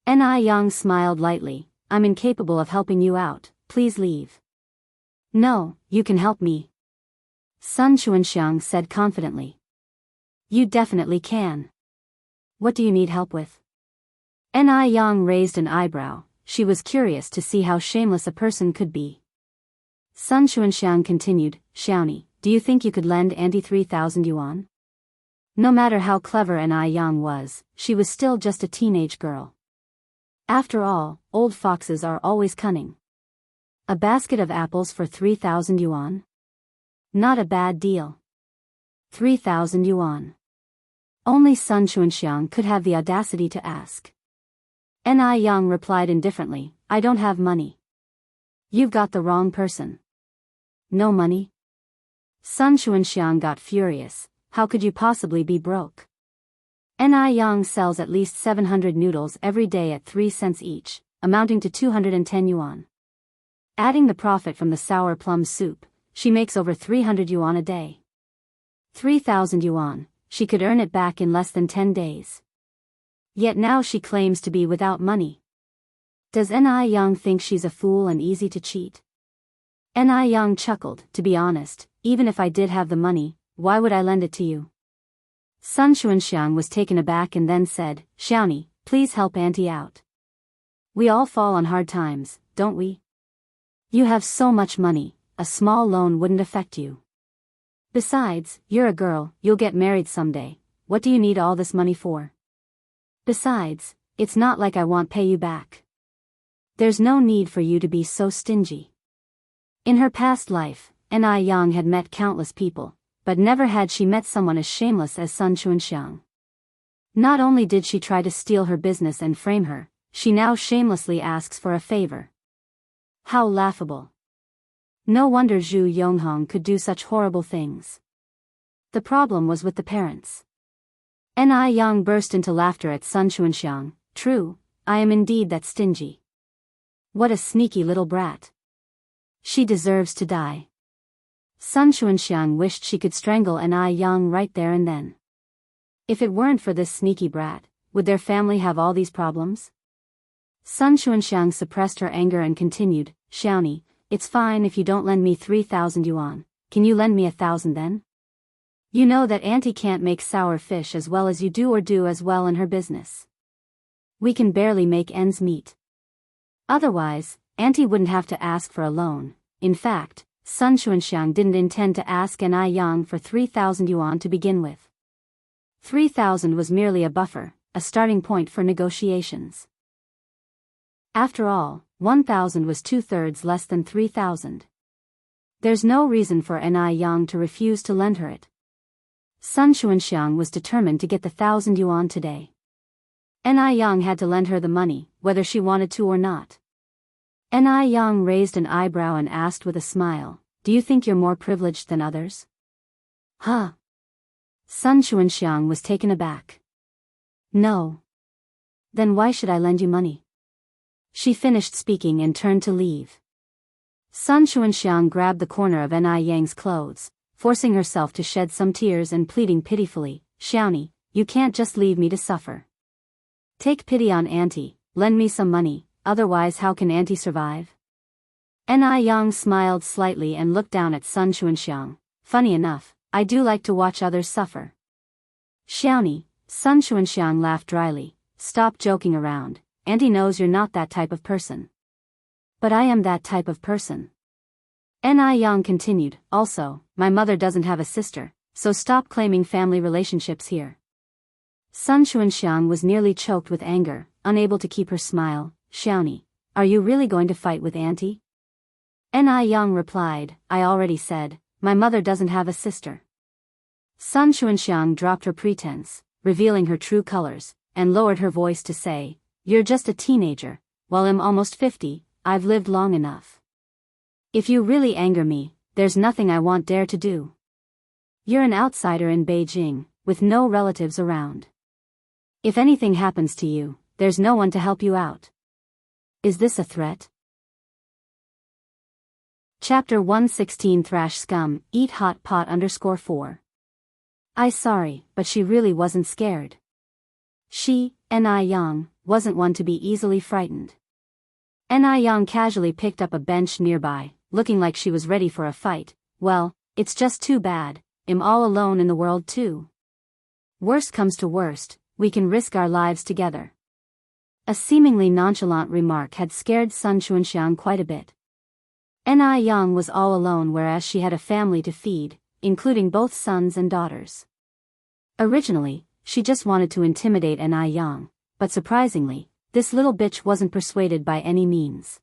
Yang smiled lightly, "I'm incapable of helping you out, please leave." "No, you can help me," Sun Chuanxiang said confidently. "You definitely can. What do you need help with? Ni Yang raised an eyebrow. She was curious to see how shameless a person could be. Sun Xuanxiang continued, Xiaoni, do you think you could lend Auntie 3,000 yuan? No matter how clever Ni Yang was, she was still just a teenage girl. After all, old foxes are always cunning. A basket of apples for 3,000 yuan? Not a bad deal. 3,000 yuan. Only Sun Xuanxiang could have the audacity to ask. Ni Yang replied indifferently, I don't have money. You've got the wrong person. No money? Sun Xuanxiang got furious. How could you possibly be broke? Ni Yang sells at least 700 noodles every day at 3 cents each, amounting to 210 yuan. Adding the profit from the sour plum soup, she makes over 300 yuan a day. 3,000 yuan, she could earn it back in less than 10 days. Yet now she claims to be without money. Does Ni Yang think she's a fool and easy to cheat? Ni Yang chuckled, to be honest, even if I did have the money, why would I lend it to you? Sun Xuanxiang was taken aback and then said, Xiaoni, please help Auntie out. We all fall on hard times, don't we? You have so much money, a small loan wouldn't affect you. Besides, you're a girl, you'll get married someday, what do you need all this money for? Besides, it's not like I won't pay you back. There's no need for you to be so stingy. In her past life, Ni Yang had met countless people, but never had she met someone as shameless as Sun Xuanxiang. Not only did she try to steal her business and frame her, she now shamelessly asks for a favor. How laughable. No wonder Zhu Yonghong could do such horrible things. The problem was with the parents. Ni Yang burst into laughter at Sun Xuanxiang. True, I am indeed that stingy. What a sneaky little brat. She deserves to die. Sun Xuanxiang wished she could strangle Ni Yang right there and then. If it weren't for this sneaky brat, would their family have all these problems? Sun Xuanxiang suppressed her anger and continued, Xiaoni, it's fine if you don't lend me 3,000 yuan, can you lend me 1,000 then? You know that Auntie can't make sour fish as well as you do or do as well in her business. We can barely make ends meet. Otherwise, Auntie wouldn't have to ask for a loan. In fact, Sun Xuanxiang didn't intend to ask Ni Yang for 3,000 yuan to begin with. 3,000 was merely a buffer, a starting point for negotiations. After all, 1,000 was 2/3 less than 3,000. There's no reason for Ni Yang to refuse to lend her it. Sun Xuanxiang was determined to get the 1,000 yuan today. Ni Yang had to lend her the money, whether she wanted to or not. Ni Yang raised an eyebrow and asked with a smile, do you think you're more privileged than others? Huh? Sun Xuanxiang was taken aback. No. Then why should I lend you money? She finished speaking and turned to leave. Sun Xuanxiang grabbed the corner of Ni Yang's clothes, forcing herself to shed some tears and pleading pitifully, Xiaoni, you can't just leave me to suffer. Take pity on Auntie, lend me some money, otherwise how can Auntie survive? Ni Yang smiled slightly and looked down at Sun Xuanxiang. Funny enough, I do like to watch others suffer. Xiaoni, Sun Xuanxiang laughed dryly, stop joking around, Auntie knows you're not that type of person. But I am that type of person. Ni Yang continued, also, my mother doesn't have a sister, so stop claiming family relationships here. Sun Xuanxiang was nearly choked with anger, unable to keep her smile. Xiaoni, are you really going to fight with Auntie? Ni Yang replied, I already said, my mother doesn't have a sister. Sun Xuanxiang dropped her pretense, revealing her true colors, and lowered her voice to say, you're just a teenager, while I'm almost 50, I've lived long enough. If you really anger me, there's nothing I won't dare to do. You're an outsider in Beijing, with no relatives around. If anything happens to you, there's no one to help you out. Is this a threat? Chapter 116 Thrash Scum, Eat Hot Pot _4. I sorry, but she really wasn't scared. She, Ni Yang, wasn't one to be easily frightened. Ni Yang casually picked up a bench nearby, looking like she was ready for a fight. Well, it's just too bad, I'm all alone in the world too. Worst comes to worst, we can risk our lives together. A seemingly nonchalant remark had scared Sun Xianxia quite a bit. Ni Yang was all alone, whereas she had a family to feed, including both sons and daughters. Originally, she just wanted to intimidate Ni Yang, but surprisingly, this little bitch wasn't persuaded by any means.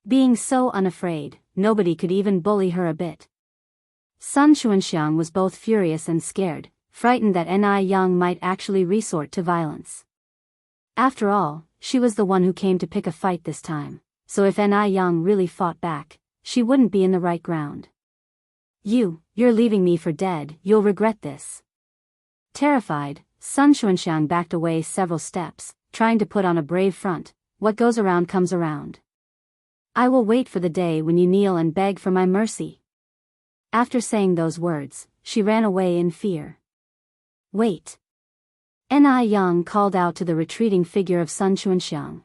Being so unafraid, nobody could even bully her a bit. Sun Xianxia was both furious and scared, frightened that Ni Yang might actually resort to violence. After all, she was the one who came to pick a fight this time, so if Ni Yang really fought back, she wouldn't be in the right ground. You're leaving me for dead, you'll regret this. Terrified, Sun Xianxia backed away several steps, trying to put on a brave front. What goes around comes around. I will wait for the day when you kneel and beg for my mercy. After saying those words, she ran away in fear. Wait. Ni Yang called out to the retreating figure of Sun Xianxia.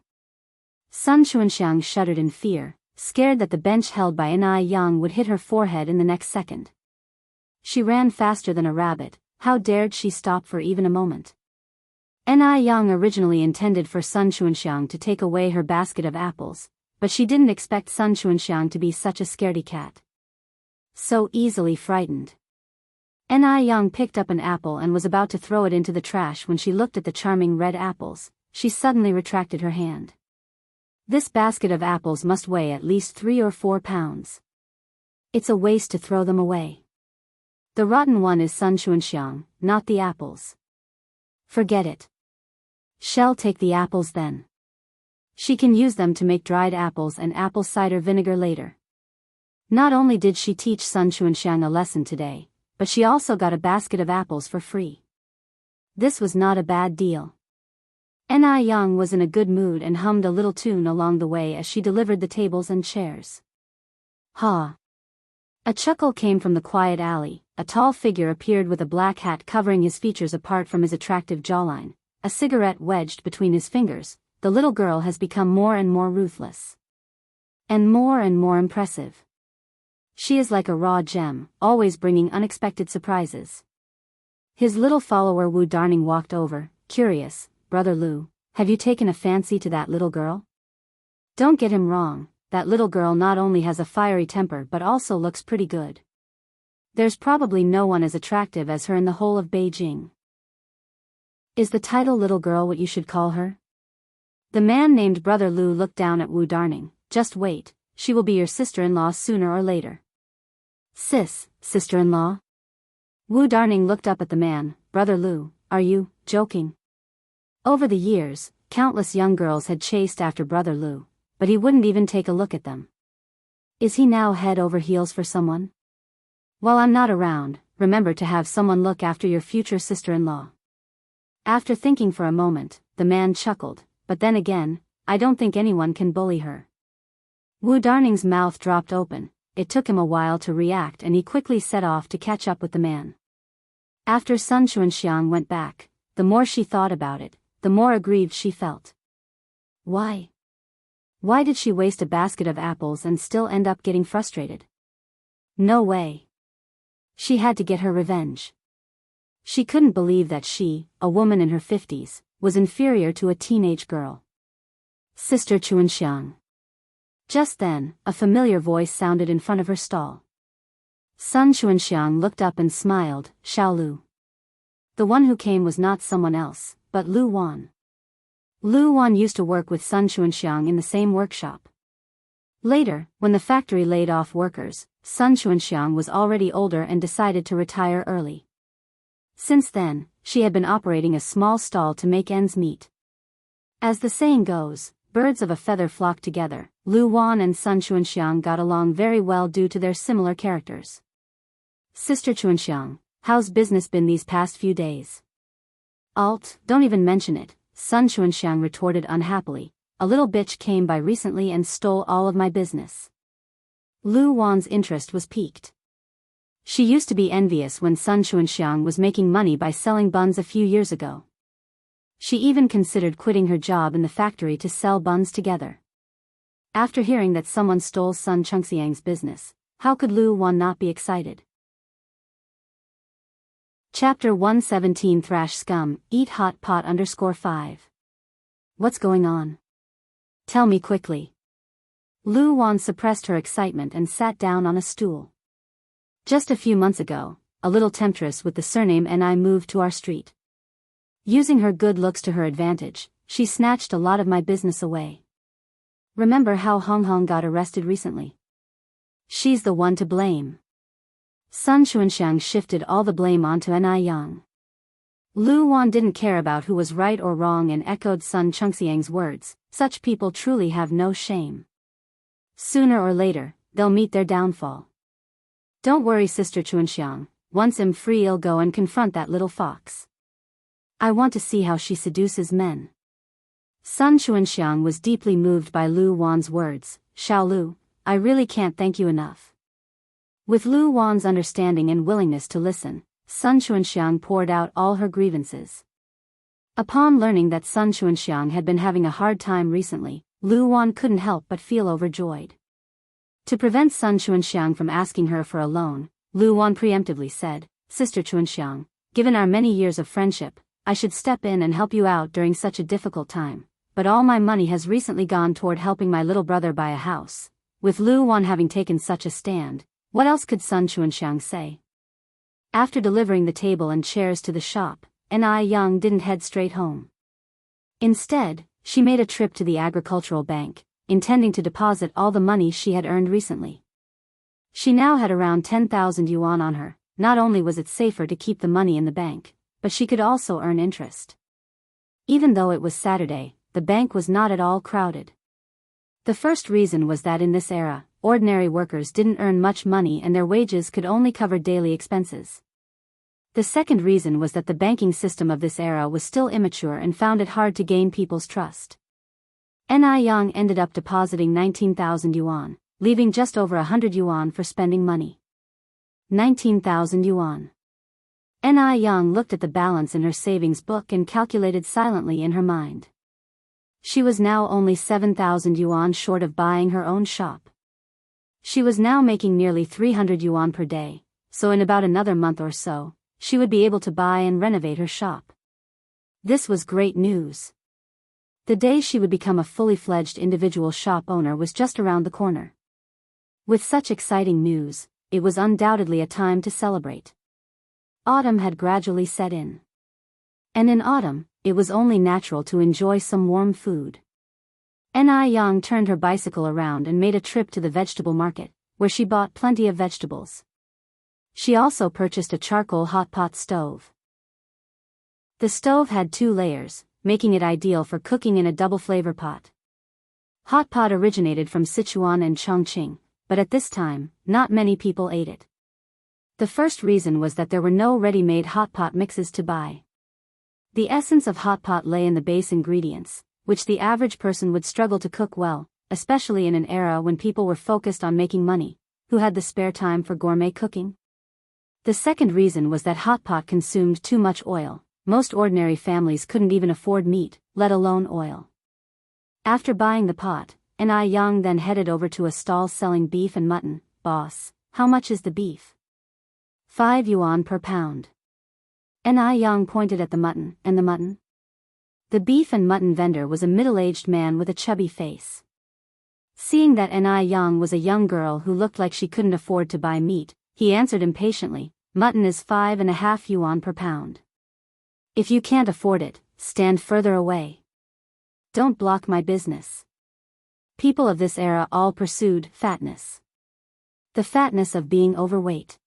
Sun Xianxia shuddered in fear, scared that the bench held by Ni Yang would hit her forehead in the next second. She ran faster than a rabbit. How dared she stop for even a moment? Ni Yang originally intended for Sun Xianxia to take away her basket of apples, but she didn't expect Sun Xianxia to be such a scaredy cat. So easily frightened. Ni Yang picked up an apple and was about to throw it into the trash when she looked at the charming red apples. She suddenly retracted her hand. This basket of apples must weigh at least 3 or 4 pounds. It's a waste to throw them away. The rotten one is Sun Xianxia, not the apples. Forget it. Shall take the apples then. She can use them to make dried apples and apple cider vinegar later. Not only did she teach Sun Xianxia a lesson today, but she also got a basket of apples for free. This was not a bad deal. Ni Yang was in a good mood and hummed a little tune along the way as she delivered the tables and chairs. Ha! A chuckle came from the quiet alley. A tall figure appeared with a black hat covering his features apart from his attractive jawline, a cigarette wedged between his fingers. The little girl has become more and more ruthless. And more impressive. She is like a raw gem, always bringing unexpected surprises. His little follower Wu Darning walked over, curious. Brother Lu, have you taken a fancy to that little girl? Don't get him wrong, that little girl not only has a fiery temper but also looks pretty good. There's probably no one as attractive as her in the whole of Beijing. Is the title little girl what you should call her? The man named Brother Lu looked down at Wu Darning. Just wait, she will be your sister-in-law sooner or later. Sister-in-law? Wu Darning looked up at the man. Brother Lu, are you joking? Over the years, countless young girls had chased after Brother Lu, but he wouldn't even take a look at them. Is he now head over heels for someone? While I'm not around, remember to have someone look after your future sister-in-law. After thinking for a moment, the man chuckled, but then again, I don't think anyone can bully her. Wu Darning's mouth dropped open. It took him a while to react and he quickly set off to catch up with the man. After Sun Xianxia went back, the more she thought about it, the more aggrieved she felt. Why? Why did she waste a basket of apples and still end up getting frustrated? No way. She had to get her revenge. She couldn't believe that she, a woman in her 50s, was inferior to a teenage girl. Sister Xianxia. Just then, a familiar voice sounded in front of her stall. Sun Xianxia looked up and smiled. Xiao Lu. The one who came was not someone else, but Lu Wan. Lu Wan used to work with Sun Xianxia in the same workshop. Later, when the factory laid off workers, Sun Xianxia was already older and decided to retire early. Since then, she had been operating a small stall to make ends meet. As the saying goes, birds of a feather flock together. Lu Wan and Sun Xianxia got along very well due to their similar characters. Sister Xianxia, how's business been these past few days? Don't even mention it, Sun Xianxia retorted unhappily. A little bitch came by recently and stole all of my business. Lu Wan's interest was piqued. She used to be envious when Sun Xianxia was making money by selling buns a few years ago. She even considered quitting her job in the factory to sell buns together. After hearing that someone stole Sun Xianxia's business, how could Lu Wan not be excited? Chapter 117 Thrash Scum, Eat Hot Pot _5. What's going on? Tell me quickly. Lu Wan suppressed her excitement and sat down on a stool. Just a few months ago, a little temptress with the surname Ni moved to our street. Using her good looks to her advantage, she snatched a lot of my business away. Remember how Hong Hong got arrested recently? She's the one to blame. Sun Xuanxiang shifted all the blame onto Ni Yang. Lu Wan didn't care about who was right or wrong and echoed Sun Chengxiang's words, such people truly have no shame. Sooner or later, they'll meet their downfall. Don't worry, Sister Xuanxiang, once I'm free I'll go and confront that little fox. I want to see how she seduces men. Sun Xuanxiang was deeply moved by Lu Wan's words. Xiao Lu, I really can't thank you enough. With Lu Wan's understanding and willingness to listen, Sun Xuanxiang poured out all her grievances. Upon learning that Sun Xuanxiang had been having a hard time recently, Lu Wan couldn't help but feel overjoyed. To prevent Sun Xuanxiang from asking her for a loan, Lu Wan preemptively said, Sister Xuanxiang, given our many years of friendship, I should step in and help you out during such a difficult time, but all my money has recently gone toward helping my little brother buy a house. With Lu Wan having taken such a stand, what else could Sun Xuanxiang say? After delivering the table and chairs to the shop, Ni Yang didn't head straight home. Instead, she made a trip to the agricultural bank, intending to deposit all the money she had earned recently. She now had around 10,000 yuan on her. Not only was it safer to keep the money in the bank, but she could also earn interest. Even though it was Saturday, the bank was not at all crowded. The first reason was that in this era, ordinary workers didn't earn much money and their wages could only cover daily expenses. The second reason was that the banking system of this era was still immature and found it hard to gain people's trust. Ni Yang ended up depositing 19,000 yuan, leaving just over 100 yuan for spending money. 19,000 yuan. Ni Yang looked at the balance in her savings book and calculated silently in her mind. She was now only 7,000 yuan short of buying her own shop. She was now making nearly 300 yuan per day, so in about another month or so, she would be able to buy and renovate her shop. This was great news. The day she would become a fully fledged individual shop owner was just around the corner. With such exciting news, it was undoubtedly a time to celebrate. Autumn had gradually set in. And in autumn, it was only natural to enjoy some warm food. Ni Yang turned her bicycle around and made a trip to the vegetable market, where she bought plenty of vegetables. She also purchased a charcoal hot pot stove. The stove had 2 layers, making it ideal for cooking in a double flavor pot. Hot pot originated from Sichuan and Chongqing, but at this time, not many people ate it. The first reason was that there were no ready-made hot pot mixes to buy. The essence of hot pot lay in the base ingredients, which the average person would struggle to cook well, especially in an era when people were focused on making money. Who had the spare time for gourmet cooking? The second reason was that hot pot consumed too much oil. Most ordinary families couldn't even afford meat, let alone oil. After buying the pot, Ni Yang then headed over to a stall selling beef and mutton. Boss, how much is the beef? 5 yuan per pound. Ni Yang pointed at the mutton. And the mutton? The beef and mutton vendor was a middle-aged man with a chubby face. Seeing that Ni Yang was a young girl who looked like she couldn't afford to buy meat, he answered impatiently, mutton is 5.5 yuan per pound. If you can't afford it, stand further away. Don't block my business. People of this era all pursued fatness. The fatness of being overweight.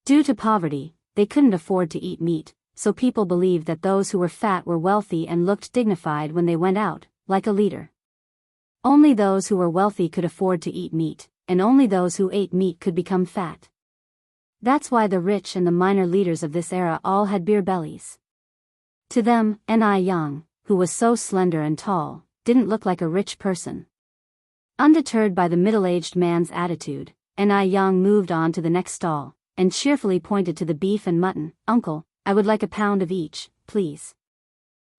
Due to poverty, they couldn't afford to eat meat, so people believed that those who were fat were wealthy and looked dignified when they went out, like a leader. Only those who were wealthy could afford to eat meat, and only those who ate meat could become fat. That's why the rich and the minor leaders of this era all had beer bellies. To them, Ni Yang, who was so slender and tall, didn't look like a rich person. Undeterred by the middle-aged man's attitude, Ni Yang moved on to the next stall, and cheerfully pointed to the beef and mutton. Uncle, I would like a pound of each, please.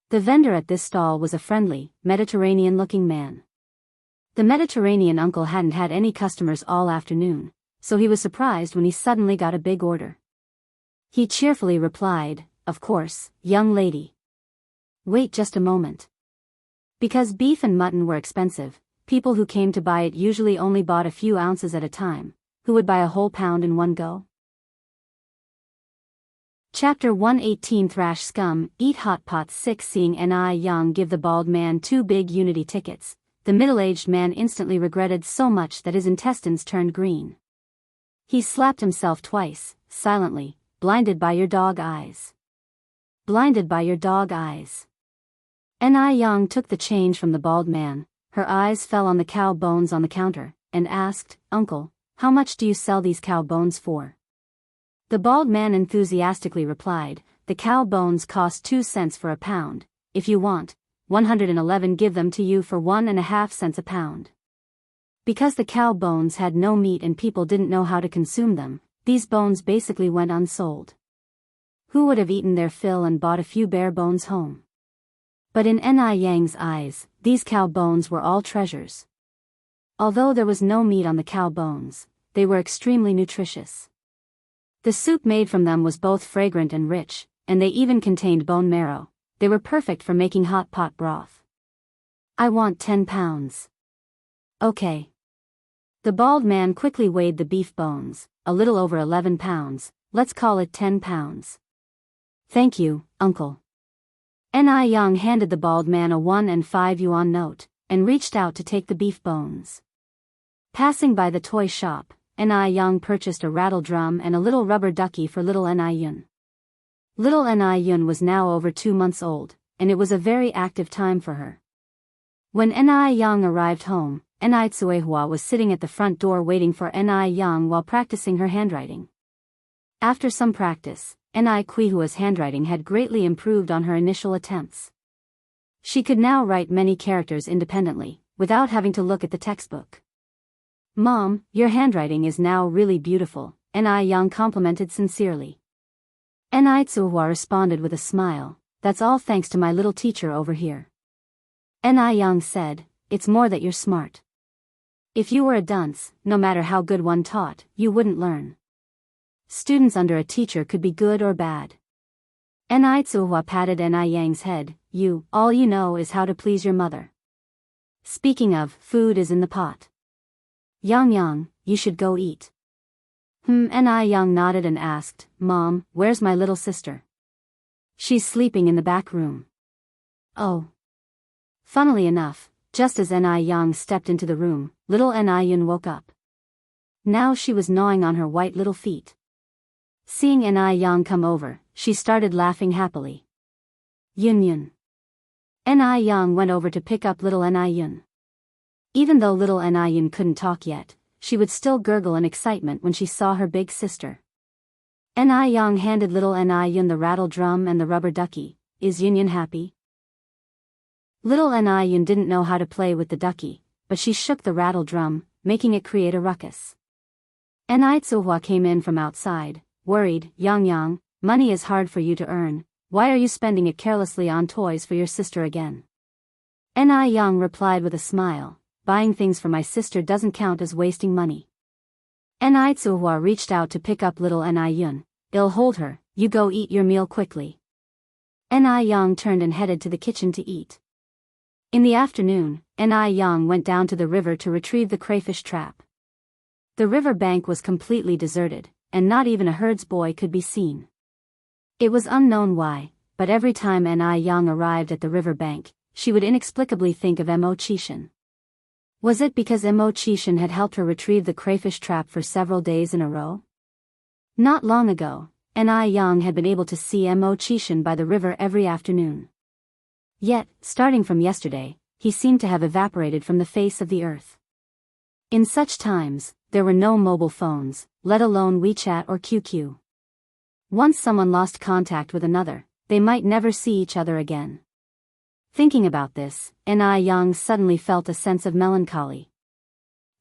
The vendor at this stall was a friendly, Mediterranean-looking man. The Mediterranean uncle hadn't had any customers all afternoon, so he was surprised when he suddenly got a big order. He cheerfully replied, "Of course, young lady." "Wait just a moment." Because beef and mutton were expensive, people who came to buy it usually only bought a few ounces at a time. Who would buy a whole pound in one go? Chapter 118 Thrash Scum, Eat Hot Pots 6. Seeing Ni Young give the bald man 2 big Unity tickets, the middle-aged man instantly regretted so much that his intestines turned green. He slapped himself twice, silently, blinded by your dog eyes. Blinded by your dog eyes. Ni Young took the change from the bald man, her eyes fell on the cow bones on the counter, and asked, "Uncle, how much do you sell these cow bones for?" The bald man enthusiastically replied, "The cow bones cost 2 cents for a pound. If you want 111, give them to you for 1.5 cents a pound." Because the cow bones had no meat and people didn't know how to consume them, these bones basically went unsold. Who would have eaten their fill and bought a few bare bones home? But in Ni Yang's eyes, these cow bones were all treasures. Although there was no meat on the cow bones, they were extremely nutritious. The soup made from them was both fragrant and rich, and they even contained bone marrow. They were perfect for making hot pot broth. "I want 10 pounds. Okay." The bald man quickly weighed the beef bones, a little over 11 pounds, let's call it 10 pounds. "Thank you, uncle." Ni Young handed the bald man a 1 and 5 yuan note, and reached out to take the beef bones. Passing by the toy shop, Ni Young purchased a rattle drum and a little rubber ducky for little Ni Yun. Little Ni Yun was now over 2 months old, and it was a very active time for her. When Ni Young arrived home, Ni Tsuehua was sitting at the front door waiting for Ni Young while practicing her handwriting. After some practice, Ni Kuihua's handwriting had greatly improved on her initial attempts. She could now write many characters independently, without having to look at the textbook. "Mom, your handwriting is now really beautiful," Ni Young complimented sincerely. Ni Tsuehua responded with a smile, "That's all thanks to my little teacher over here." Ni Young said, "It's more that you're smart. If you were a dunce, no matter how good one taught, you wouldn't learn. Students under a teacher could be good or bad." Ni Tsuehua patted Ni Yang's head, all you know is how to please your mother. Speaking of, food is in the pot. Yang, you should go eat." Ni Young nodded and asked, "Mom, where's my little sister?" "She's sleeping in the back room." "Oh." Funnily enough, just as Ni Young stepped into the room, little Ni Yun woke up. Now she was gnawing on her white little feet. Seeing Ni Young come over, she started laughing happily. Yun. Ni Young went over to pick up little Ni Yun. Even though little Ni Yun couldn't talk yet, she would still gurgle in excitement when she saw her big sister. Ni Young handed little Ni Yun the rattle drum and the rubber ducky. "Is Yun happy?" Little Ni Yun didn't know how to play with the ducky, but she shook the rattle drum, making it create a ruckus. Ni Tsuehua came in from outside, worried. Yang, money is hard for you to earn, why are you spending it carelessly on toys for your sister again?" Ni Young replied with a smile, "Buying things for my sister doesn't count as wasting money." Ni Tsuehua reached out to pick up little Ni Yun. "I'll hold her, you go eat your meal quickly." Ni Young turned and headed to the kitchen to eat. In the afternoon, Ni Young went down to the river to retrieve the crayfish trap. The river bank was completely deserted, and not even a herdsboy could be seen. It was unknown why, but every time Ni Young arrived at the river bank, she would inexplicably think of Mo Qishan. Was it because Mo Qishan had helped her retrieve the crayfish trap for several days in a row? Not long ago, Ni Young had been able to see Mo Qishan by the river every afternoon. Yet, starting from yesterday, he seemed to have evaporated from the face of the earth. In such times, there were no mobile phones, let alone WeChat or QQ. Once someone lost contact with another, they might never see each other again. Thinking about this, Ni Young suddenly felt a sense of melancholy.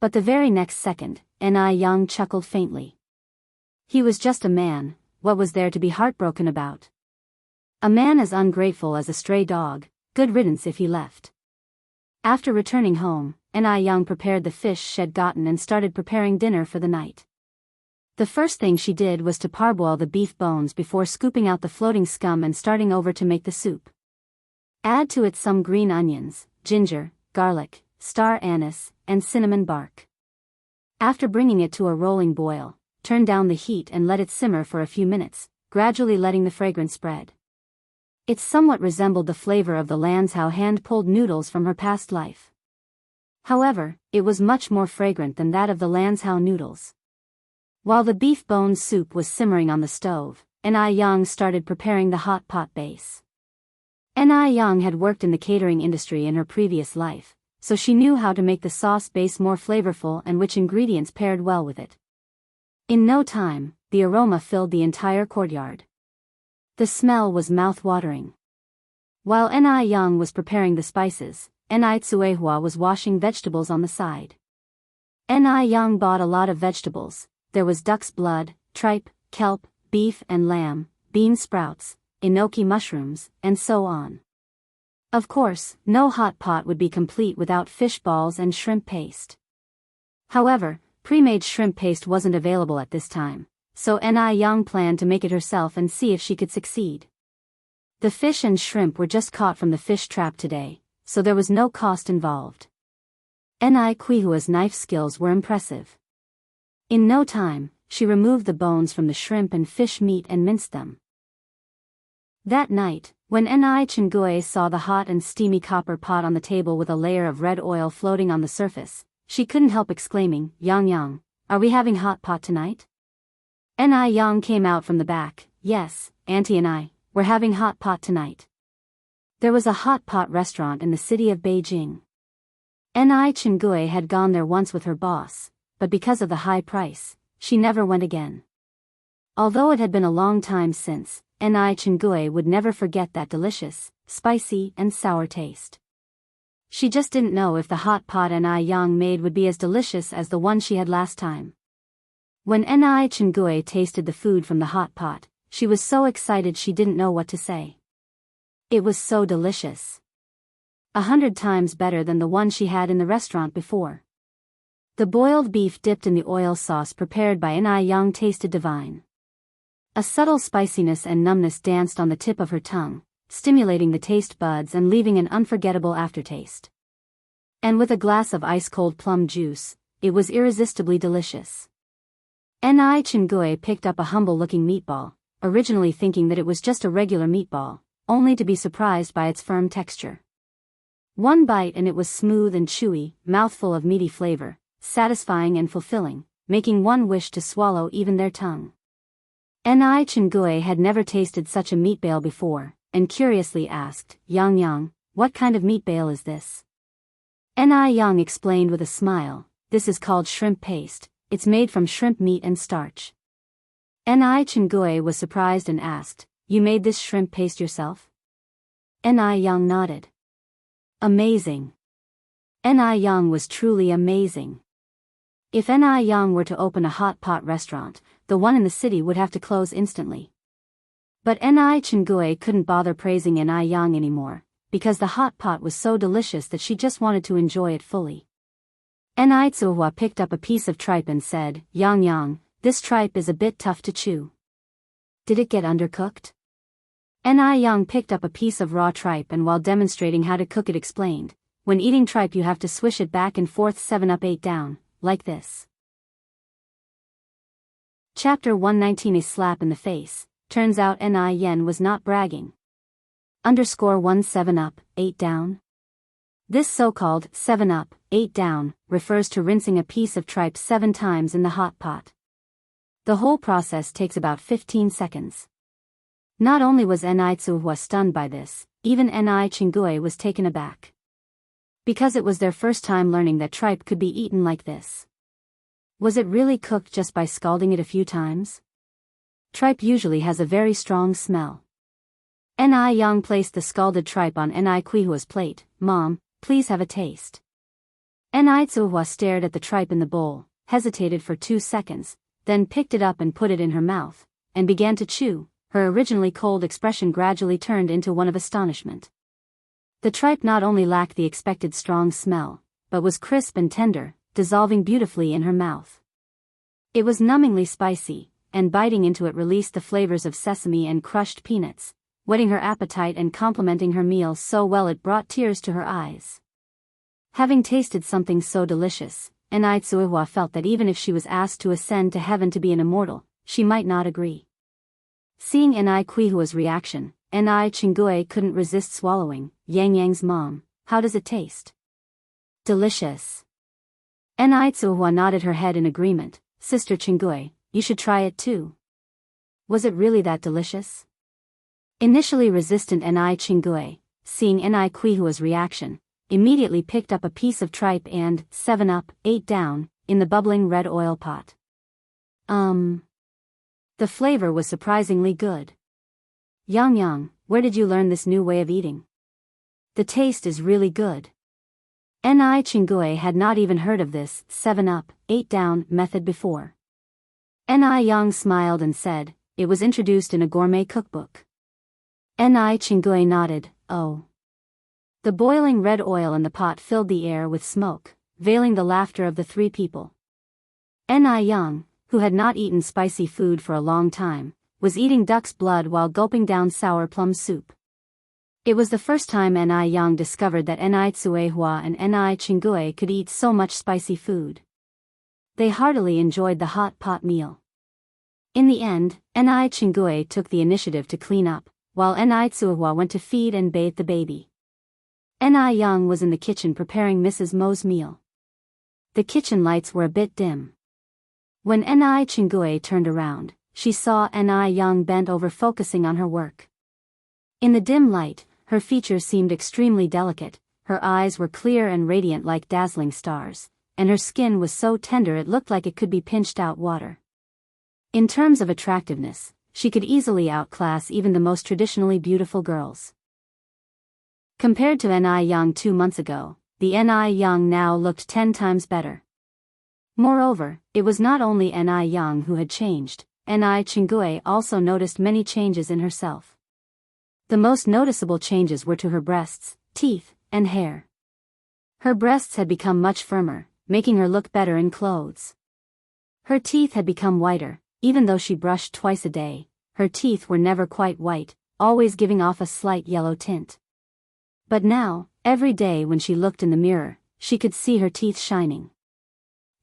But the very next second, Ni Young chuckled faintly. He was just a man, what was there to be heartbroken about? A man as ungrateful as a stray dog, good riddance if he left. After returning home, Ni Young prepared the fish she had gotten and started preparing dinner for the night. The first thing she did was to parboil the beef bones before scooping out the floating scum and starting over to make the soup. Add to it some green onions, ginger, garlic, star anise, and cinnamon bark. After bringing it to a rolling boil, turn down the heat and let it simmer for a few minutes, gradually letting the fragrance spread. It somewhat resembled the flavor of the Lanzhou hand-pulled noodles from her past life. However, it was much more fragrant than that of the Lanzhou noodles. While the beef bones soup was simmering on the stove, N.I. Yang started preparing the hot pot base. N.I. Yang had worked in the catering industry in her previous life, so she knew how to make the sauce base more flavorful and which ingredients paired well with it. In no time, the aroma filled the entire courtyard. The smell was mouth-watering. While N.I. Yang was preparing the spices, N.I. Tsuehua was washing vegetables on the side. N.I. Yang bought a lot of vegetables. There was duck's blood, tripe, kelp, beef and lamb, bean sprouts, enoki mushrooms, and so on. Of course, no hot pot would be complete without fish balls and shrimp paste. However, pre-made shrimp paste wasn't available at this time, so N.I. Yang planned to make it herself and see if she could succeed. The fish and shrimp were just caught from the fish trap today, so there was no cost involved. N.I. Quihua's knife skills were impressive. In no time, she removed the bones from the shrimp and fish meat and minced them. That night, when N.I. Chengue saw the hot and steamy copper pot on the table with a layer of red oil floating on the surface, she couldn't help exclaiming, "Yang Yang, are we having hot pot tonight?" N.I. Yang came out from the back. "Yes, Auntie and I, we're having hot pot tonight." There was a hot pot restaurant in the city of Beijing. N.I. Chengue had gone there once with her boss, but because of the high price, she never went again. Although it had been a long time since, N.I. Chengue would never forget that delicious, spicy and sour taste. She just didn't know if the hot pot N.I. Yang made would be as delicious as the one she had last time. When N.I. Chengue tasted the food from the hot pot, she was so excited she didn't know what to say. It was so delicious. 100 times better than the one she had in the restaurant before. The boiled beef dipped in the oil sauce prepared by N.I. Yang tasted divine. A subtle spiciness and numbness danced on the tip of her tongue, stimulating the taste buds and leaving an unforgettable aftertaste. And with a glass of ice-cold plum juice, it was irresistibly delicious. N.I. Chengue picked up a humble-looking meatball, originally thinking that it was just a regular meatball, only to be surprised by its firm texture. One bite and it was smooth and chewy, mouthful of meaty flavor, satisfying and fulfilling, making one wish to swallow even their tongue. N.I. Chengue had never tasted such a meatball before, and curiously asked, "Yang Yang, what kind of meatball is this?" N.I. Yang explained with a smile, "This is called shrimp paste, it's made from shrimp meat and starch." N.I. Chengue was surprised and asked, "You made this shrimp paste yourself?" N.I. Yang nodded. Amazing. N.I. Yang was truly amazing. If N.I. Yang were to open a hot pot restaurant, the one in the city would have to close instantly. But N.I. Chengue couldn't bother praising N.I. Yang anymore, because the hot pot was so delicious that she just wanted to enjoy it fully. N.I. Tsuehua picked up a piece of tripe and said, "Yang Yang, this tripe is a bit tough to chew. Did it get undercooked?" N.I. Yang picked up a piece of raw tripe and while demonstrating how to cook it explained, "When eating tripe you have to swish it back and forth 7 up 8 down, like this." Chapter 119 A slap in the face. Turns out N.I. Yen was not bragging. _1 7 up, 8 down. This so-called 7 up, 8 down refers to rinsing a piece of tripe 7 times in the hot pot. The whole process takes about 15 seconds. Not only was N.I. Tsuehua stunned by this, even N.I. Chengue was taken aback. Because it was their first time learning that tripe could be eaten like this. Was it really cooked just by scalding it a few times? Tripe usually has a very strong smell. N.I. Yang placed the scalded tripe on N.I. Quihua's plate. "Mom, please have a taste." N.I. Tsuehua stared at the tripe in the bowl, hesitated for 2 seconds, then picked it up and put it in her mouth, and began to chew. Her originally cold expression gradually turned into one of astonishment. The tripe not only lacked the expected strong smell, but was crisp and tender, dissolving beautifully in her mouth. It was numbingly spicy, and biting into it released the flavors of sesame and crushed peanuts, whetting her appetite and complementing her meal so well it brought tears to her eyes. Having tasted something so delicious, Enai Tsuihua felt that even if she was asked to ascend to heaven to be an immortal, she might not agree. Seeing Enai Kuihua's reaction, Enai Chingue couldn't resist swallowing. Yang Yang's mom, how does it taste? Delicious. Enai Tsuihua nodded her head in agreement. Sister Chingue, you should try it too. Was it really that delicious? Initially resistant Enai Chingue, seeing Enai Kuihua's reaction, immediately picked up a piece of tripe and, 7-up, ate down, in the bubbling red oil pot. The flavor was surprisingly good. Yang, where did you learn this new way of eating? The taste is really good. Enai Chingue had not even heard of this 7-up, 8-down method before. Enai Yang smiled and said, it was introduced in a gourmet cookbook. Enai Chingue nodded, oh. The boiling red oil in the pot filled the air with smoke, veiling the laughter of the three people. Enai Yang, who had not eaten spicy food for a long time, was eating duck's blood while gulping down sour plum soup. It was the first time Enai Yang discovered that Enai Tsuihua and Enai Chingue could eat so much spicy food. They heartily enjoyed the hot pot meal. In the end, Enai Chingue took the initiative to clean up, while Enai Tsuihua went to feed and bathe the baby. Enai Yang was in the kitchen preparing Mrs. Mo's meal. The kitchen lights were a bit dim. When Enai Chingue turned around, she saw Enai Yang bent over focusing on her work. In the dim light, her features seemed extremely delicate, her eyes were clear and radiant like dazzling stars, and her skin was so tender it looked like it could be pinched out water. In terms of attractiveness, she could easily outclass even the most traditionally beautiful girls. Compared to Enai Yang 2 months ago, the Enai Yang now looked 10 times better. Moreover, it was not only Enai Yang who had changed, Enai Chingue also noticed many changes in herself. The most noticeable changes were to her breasts, teeth, and hair. Her breasts had become much firmer, making her look better in clothes. Her teeth had become whiter, even though she brushed twice a day, her teeth were never quite white, always giving off a slight yellow tint. But now, every day when she looked in the mirror, she could see her teeth shining.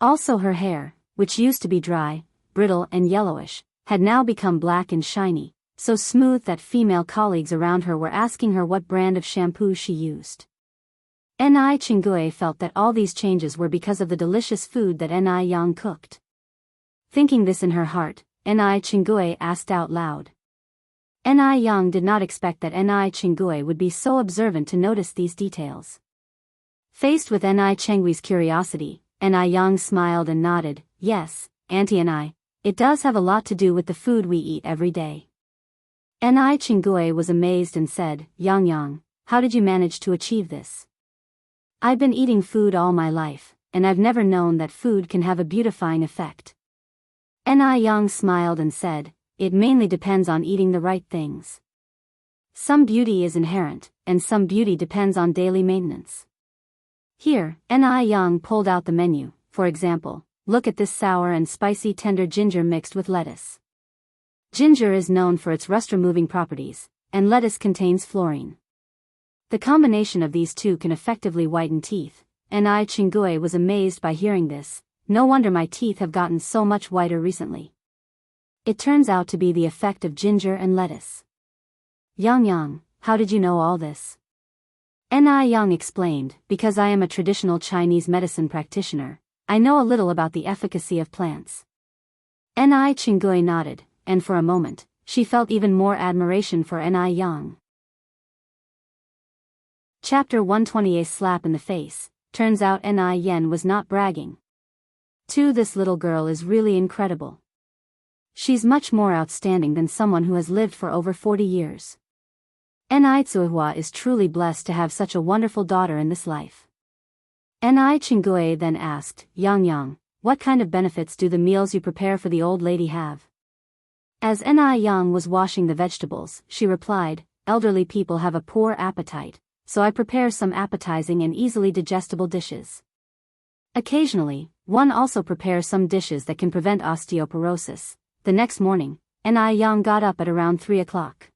Also her hair, which used to be dry, brittle and yellowish, had now become black and shiny, so smooth that female colleagues around her were asking her what brand of shampoo she used. Enai Chingue felt that all these changes were because of the delicious food that Enai Yang cooked. Thinking this in her heart, Enai Chingue asked out loud. Enai Yang did not expect that Enai Chingue would be so observant to notice these details. Faced with Enai Chingue's curiosity, Enai Yang smiled and nodded, yes, Auntie Enai, it does have a lot to do with the food we eat every day. Enai Chingue was amazed and said, Yang, how did you manage to achieve this? I've been eating food all my life, and I've never known that food can have a beautifying effect. Enai Yang smiled and said, it mainly depends on eating the right things. Some beauty is inherent, and some beauty depends on daily maintenance. Here, Enai Yang pulled out the menu. For example, look at this sour and spicy tender ginger mixed with lettuce. Ginger is known for its rust-removing properties, and lettuce contains fluorine. The combination of these two can effectively whiten teeth. Enai Chingue was amazed by hearing this. No wonder my teeth have gotten so much whiter recently. It turns out to be the effect of ginger and lettuce. Yang, how did you know all this? Enai Yang explained, because I am a traditional Chinese medicine practitioner, I know a little about the efficacy of plants. Enai Chingue nodded, and for a moment, she felt even more admiration for Enai Yang. Chapter 128 Slap in the Face. Turns out Enai Yen was not bragging. This little girl is really incredible. She's much more outstanding than someone who has lived for over 40 years. Enai Tsuihua is truly blessed to have such a wonderful daughter in this life. Enai Chingue then asked, Yang, what kind of benefits do the meals you prepare for the old lady have? As Enai Yang was washing the vegetables, she replied, elderly people have a poor appetite, so I prepare some appetizing and easily digestible dishes. Occasionally, one also prepares some dishes that can prevent osteoporosis. The next morning, Yang got up at around 3 o'clock.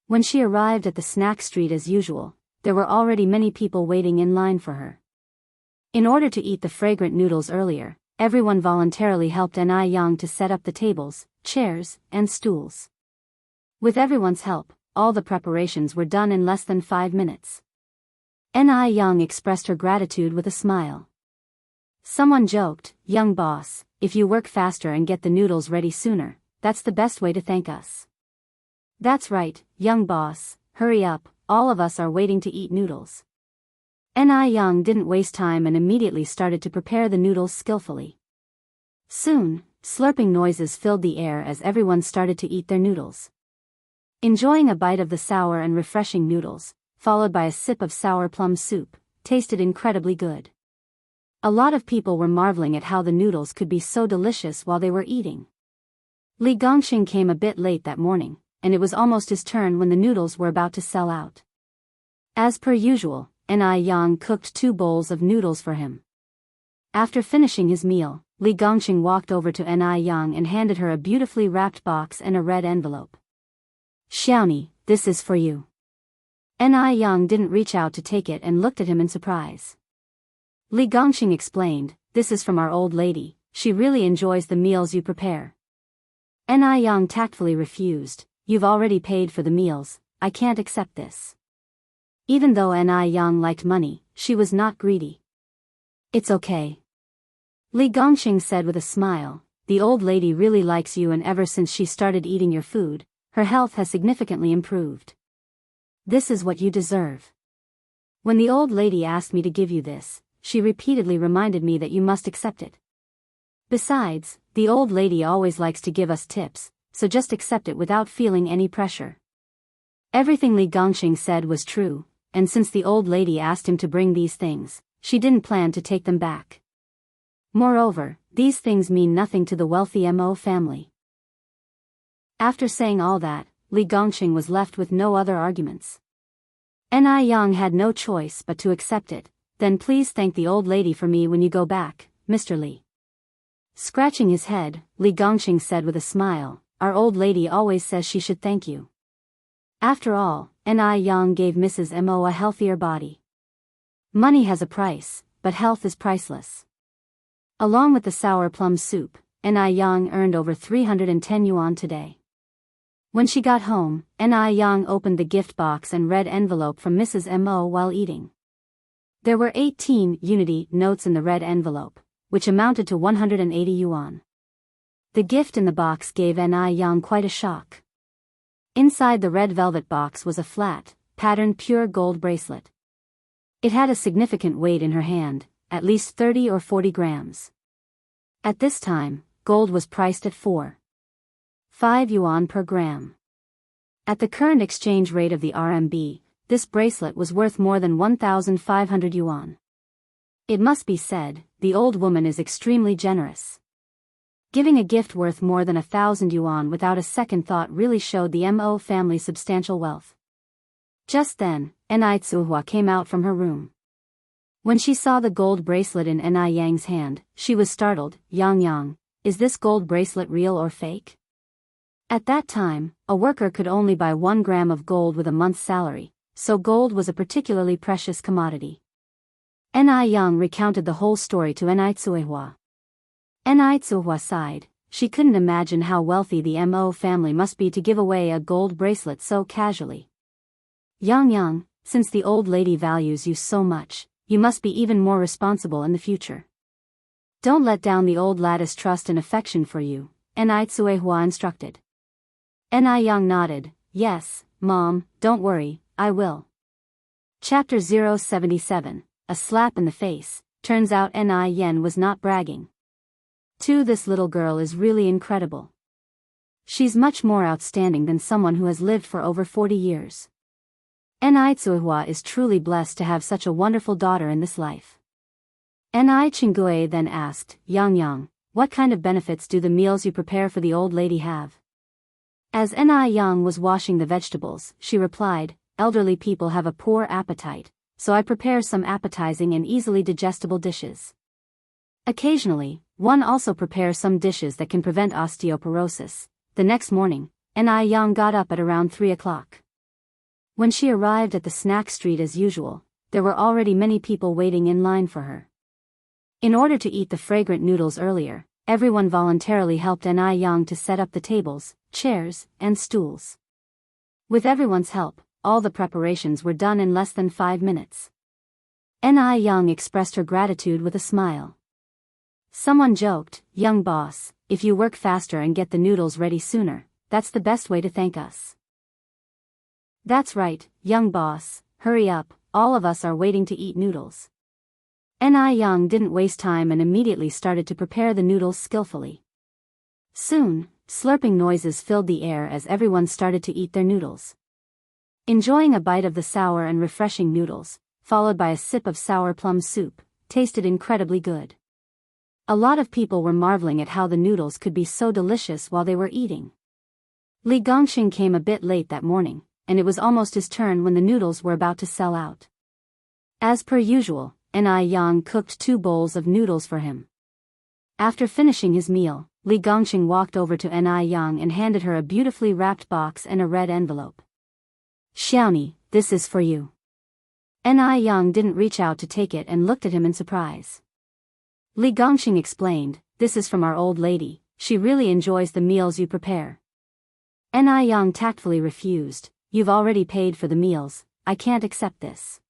When she arrived at the snack street as usual, there were already many people waiting in line for her. In order to eat the fragrant noodles earlier, everyone voluntarily helped Yang to set up the tables, chairs, and stools. With everyone's help, all the preparations were done in less than 5 minutes. Yang expressed her gratitude with a smile. Someone joked, "Young boss, if you work faster and get the noodles ready sooner, that's the best way to thank us." "That's right, young boss, hurry up, all of us are waiting to eat noodles." Yang didn't waste time and immediately started to prepare the noodles skillfully. Soon, slurping noises filled the air as everyone started to eat their noodles. Enjoying a bite of the sour and refreshing noodles, followed by a sip of sour plum soup, tasted incredibly good. A lot of people were marveling at how the noodles could be so delicious while they were eating. Li Gongxing came a bit late that morning, and it was almost his turn when the noodles were about to sell out. As per usual, Yang cooked 2 bowls of noodles for him. After finishing his meal, Li Gongxing walked over to Yang and handed her a beautifully wrapped box and a red envelope. "Xiaoni, this is for you." Yang didn't reach out to take it and looked at him in surprise. Li Gongxing explained, "This is from our old lady, she really enjoys the meals you prepare." Yang tactfully refused, "You've already paid for the meals, I can't accept this." Even though Yang liked money, she was not greedy. "It's okay." Li Gongxing said with a smile, "The old lady really likes you, and ever since she started eating your food, her health has significantly improved. This is what you deserve. When the old lady asked me to give you this, she repeatedly reminded me that you must accept it. Besides, the old lady always likes to give us tips, so just accept it without feeling any pressure." Everything Li Gongxing said was true, and since the old lady asked him to bring these things, she didn't plan to take them back. Moreover, these things mean nothing to the wealthy Mo family. After saying all that, Li Gongxing was left with no other arguments. Yang had no choice but to accept it. "Then please thank the old lady for me when you go back, Mr. Li." Scratching his head, Li Gongxing said with a smile, "Our old lady always says she should thank you." After all, Yang gave Mrs. Mo a healthier body. Money has a price, but health is priceless. Along with the sour plum soup, Yang earned over 310 yuan today. When she got home, Yang opened the gift box and red envelope from Mrs. Mo while eating. There were 18 unity notes in the red envelope, which amounted to 180 yuan. The gift in the box gave Yang quite a shock. Inside the red velvet box was a flat, patterned pure gold bracelet. It had a significant weight in her hand, at least 30 or 40 grams. At this time, gold was priced at 4.5 yuan per gram. At the current exchange rate of the RMB, this bracelet was worth more than 1,500 yuan. It must be said, the old woman is extremely generous. Giving a gift worth more than 1,000 yuan without a second thought really showed the Mo family's substantial wealth. Just then, Enai came out from her room. When she saw the gold bracelet in Yang's hand, she was startled. Yang, is this gold bracelet real or fake?" At that time, a worker could only buy 1 gram of gold with a month's salary, so gold was a particularly precious commodity. Yang recounted the whole story to Enai sighed. She couldn't imagine how wealthy the Mo family must be to give away a gold bracelet so casually. "Yang, since the old lady values you so much, you must be even more responsible in the future. Don't let down the old lady's trust and affection for you," Enai instructed. Yang nodded, "Yes, Mom, don't worry, I will." Chapter 077, A Slap in the Face. Turns out Yen was not bragging. This little girl is really incredible. She's much more outstanding than someone who has lived for over 40 years. Enai is truly blessed to have such a wonderful daughter in this life. Enai then asked, Yang, what kind of benefits do the meals you prepare for the old lady have? As Yang was washing the vegetables, she replied, elderly people have a poor appetite, so I prepare some appetizing and easily digestible dishes. Occasionally, one also prepares some dishes that can prevent osteoporosis. The next morning, Yang got up at around 3 o'clock. When she arrived at the snack street as usual, there were already many people waiting in line for her. In order to eat the fragrant noodles earlier, everyone voluntarily helped Yang to set up the tables, chairs, and stools. With everyone's help, all the preparations were done in less than 5 minutes. Yang expressed her gratitude with a smile. Someone joked, "Young boss, if you work faster and get the noodles ready sooner, that's the best way to thank us." "That's right, young boss, hurry up, all of us are waiting to eat noodles." Yang didn't waste time and immediately started to prepare the noodles skillfully. Soon, slurping noises filled the air as everyone started to eat their noodles. Enjoying a bite of the sour and refreshing noodles, followed by a sip of sour plum soup, tasted incredibly good. A lot of people were marveling at how the noodles could be so delicious while they were eating. Li Gongxing came a bit late that morning, and it was almost his turn when the noodles were about to sell out. As per usual, Yang cooked 2 bowls of noodles for him. After finishing his meal, Li Gongxing walked over to Yang and handed her a beautifully wrapped box and a red envelope. "Xiaoni, this is for you." Yang didn't reach out to take it and looked at him in surprise. Li Gongxing explained, "This is from our old lady, she really enjoys the meals you prepare." Yang tactfully refused, "You've already paid for the meals, I can't accept this."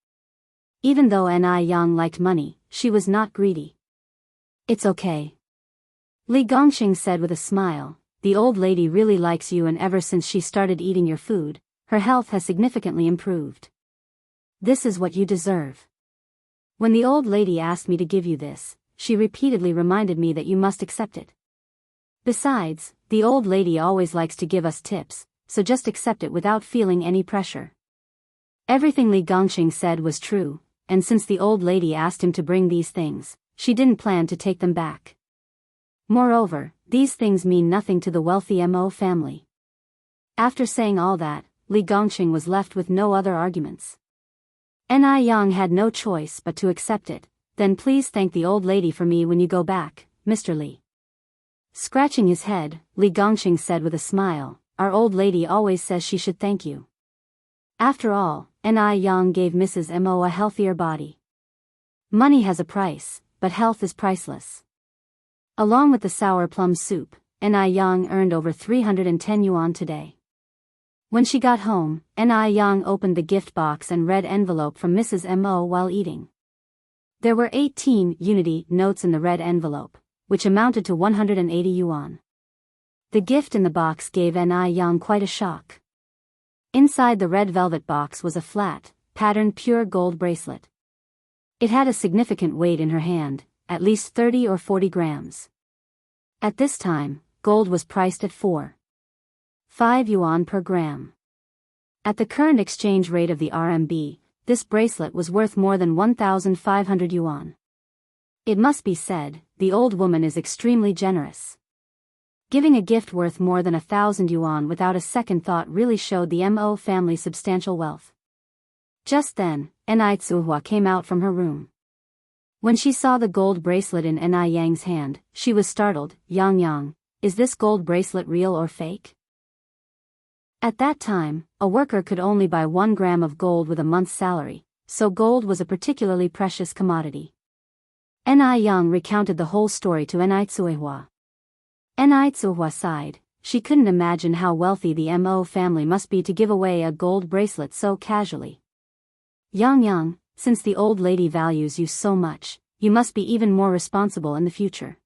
Even though Yang liked money, she was not greedy. "It's okay." Li Gongxing said with a smile, "The old lady really likes you, and ever since she started eating your food, her health has significantly improved. This is what you deserve. When the old lady asked me to give you this, she repeatedly reminded me that you must accept it. Besides, the old lady always likes to give us tips, so just accept it without feeling any pressure." Everything Li Gongxing said was true, and since the old lady asked him to bring these things, she didn't plan to take them back. Moreover, these things mean nothing to the wealthy Mo family. After saying all that, Li Gongxing was left with no other arguments. Yang had no choice but to accept it. "Then please thank the old lady for me when you go back, Mr. Li." Scratching his head, Li Gongxing said with a smile, "Our old lady always says she should thank you." After all, Yang gave Mrs. Mo a healthier body. Money has a price, but health is priceless. Along with the sour plum soup, Yang earned over 310 yuan today. When she got home, Yang opened the gift box and red envelope from Mrs. Mo while eating. There were 18 unity notes in the red envelope, which amounted to 180 yuan. The gift in the box gave Yang quite a shock. Inside the red velvet box was a flat, patterned pure gold bracelet. It had a significant weight in her hand, at least 30 or 40 grams. At this time, gold was priced at 4.5 yuan per gram. At the current exchange rate of the RMB, this bracelet was worth more than 1,500 yuan. It must be said, the old woman is extremely generous. Giving a gift worth more than 1,000 yuan without a second thought really showed the Mo family's substantial wealth. Just then, Enai came out from her room. When she saw the gold bracelet in Yang's hand, she was startled. Yang, is this gold bracelet real or fake?" At that time, a worker could only buy 1 gram of gold with a month's salary, so gold was a particularly precious commodity. Yang recounted the whole story to Enai sighed. She couldn't imagine how wealthy the Mo family must be to give away a gold bracelet so casually. "Yang, since the old lady values you so much, you must be even more responsible in the future.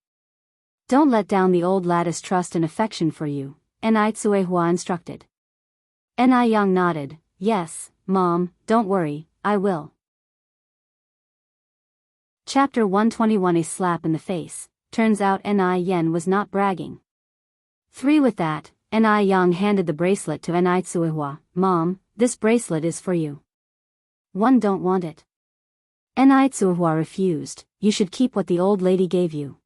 Don't let down the old lady's trust and affection for you," Enai instructed. Yang nodded, "Yes, Mom, don't worry, I will." Chapter 121. A slap in the face. Turns out Yen was not bragging. 3. With that, Yang handed the bracelet to Enai. "Mom, this bracelet is for you." "One don't want it." Enai refused. "You should keep what the old lady gave you."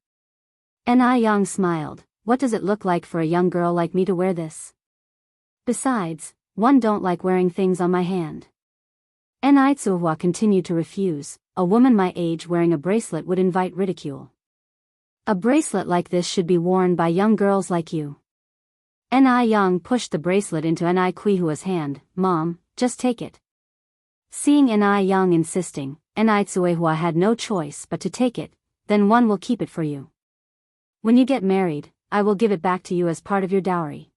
Yang smiled. "What does it look like for a young girl like me to wear this? Besides, one don't like wearing things on my hand." Enai continued to refuse. "A woman my age wearing a bracelet would invite ridicule." A bracelet like this should be worn by young girls like you. Ni Yang pushed the bracelet into Ni Kuihua's hand. Mom, just take it. Seeing Ni Yang insisting, Ni Tsuehua had no choice but to take it. Then one will keep it for you. When you get married, I will give it back to you as part of your dowry.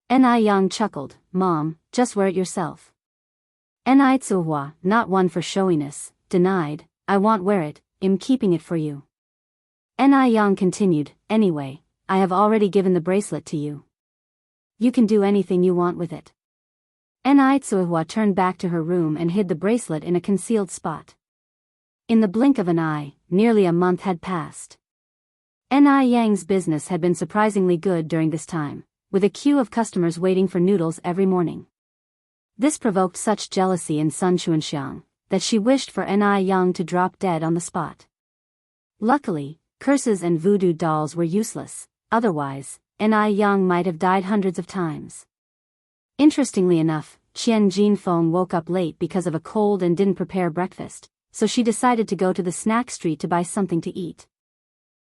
Ni Yang chuckled. Mom, just wear it yourself. Ni Tsuehua, not one for showiness, denied. I won't wear it, I'm keeping it for you. Ni Yang continued. Anyway, I have already given the bracelet to you. You can do anything you want with it. Ni Tsuehua turned back to her room and hid the bracelet in a concealed spot. In the blink of an eye, nearly a month had passed. Ni Yang's business had been surprisingly good during this time, with a queue of customers waiting for noodles every morning. This provoked such jealousy in Sun Xuanxiang, that she wished for Ni Yang to drop dead on the spot. Luckily, curses and voodoo dolls were useless, otherwise, Ni Yang might have died hundreds of times. Interestingly enough, Qian Jinfeng woke up late because of a cold and didn't prepare breakfast, so she decided to go to the snack street to buy something to eat.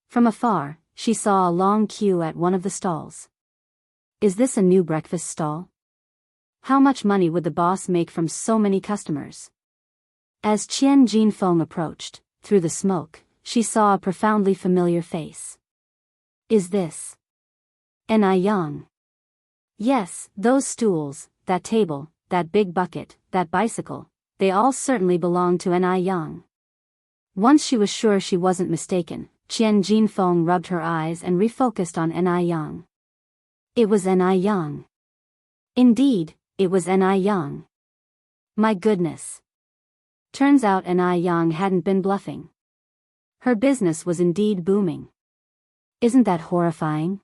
From afar, she saw a long queue at one of the stalls. Is this a new breakfast stall? How much money would the boss make from so many customers? As Qian Jinfeng approached, through the smoke, she saw a profoundly familiar face. Is this Ni Yang? Yes, those stools, that table, that big bucket, that bicycle, they all certainly belonged to Ni Yang. Once she was sure she wasn't mistaken, Qian Jinfeng rubbed her eyes and refocused on Ni Yang. It was Ni Yang. Indeed, it was Ni Yang. My goodness. Turns out Ni Yang hadn't been bluffing. Her business was indeed booming. Isn't that horrifying?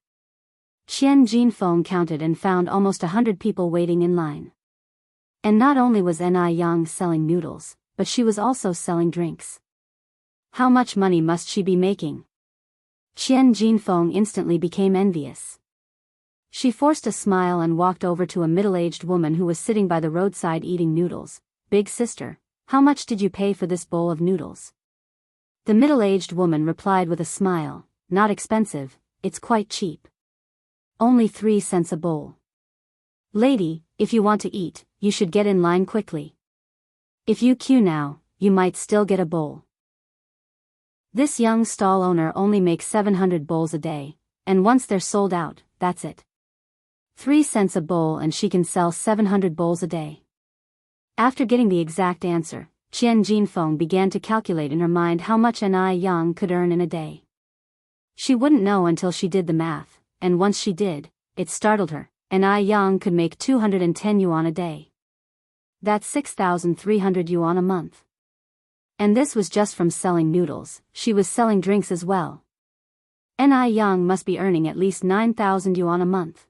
Qian Jinfeng counted and found almost 100 people waiting in line. And not only was Ni Yang selling noodles, but she was also selling drinks. How much money must she be making? Qian Jinfeng instantly became envious. She forced a smile and walked over to a middle-aged woman who was sitting by the roadside eating noodles. Big sister, how much did you pay for this bowl of noodles? The middle-aged woman replied with a smile, not expensive, it's quite cheap. Only 3 cents a bowl. Lady, if you want to eat, you should get in line quickly. If you queue now, you might still get a bowl. This young stall owner only makes 700 bowls a day, and once they're sold out, that's it. 3 cents a bowl and she can sell 700 bowls a day. After getting the exact answer, Qian Jinfeng began to calculate in her mind how much Ni Yang could earn in a day. She wouldn't know until she did the math, and once she did, it startled her. Ni Yang could make 210 yuan a day. That's 6,300 yuan a month. And this was just from selling noodles, she was selling drinks as well. Ni Yang must be earning at least 9,000 yuan a month.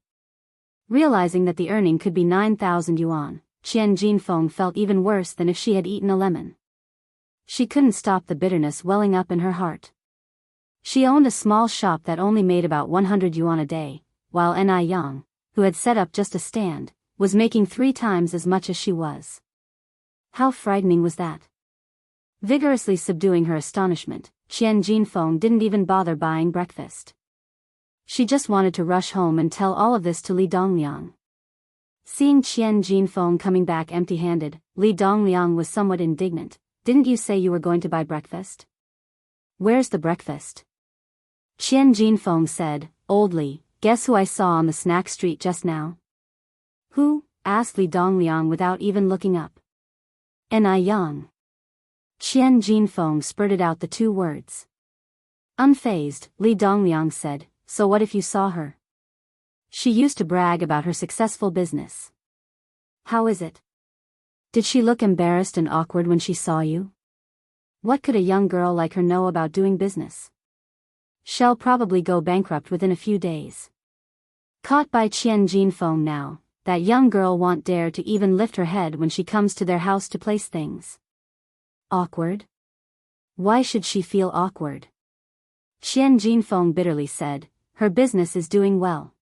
Realizing that the earning could be 9,000 yuan, Qian Jinfeng felt even worse than if she had eaten a lemon. She couldn't stop the bitterness welling up in her heart. She owned a small shop that only made about 100 yuan a day, while Ni Yang, who had set up just a stand, was making 3 times as much as she was. How frightening was that? Vigorously subduing her astonishment, Qian Jinfeng didn't even bother buying breakfast. She just wanted to rush home and tell all of this to Li Dongliang. Seeing Qian Jinfeng coming back empty-handed, Li Dongliang was somewhat indignant. Didn't you say you were going to buy breakfast? Where's the breakfast? Qian Jinfeng said, Old Li, guess who I saw on the snack street just now? Who? Asked Li Dongliang without even looking up. Ni Yang. Qian Jinfeng spurted out the 2 words. Unfazed, Li Dongliang said, so what if you saw her? She used to brag about her successful business. How is it? Did she look embarrassed and awkward when she saw you? What could a young girl like her know about doing business? She'll probably go bankrupt within a few days. Caught by Qian Jinfeng now, that young girl won't dare to even lift her head when she comes to their house to place things. Awkward? Why should she feel awkward? Qian Jinfeng bitterly said, her business is doing well.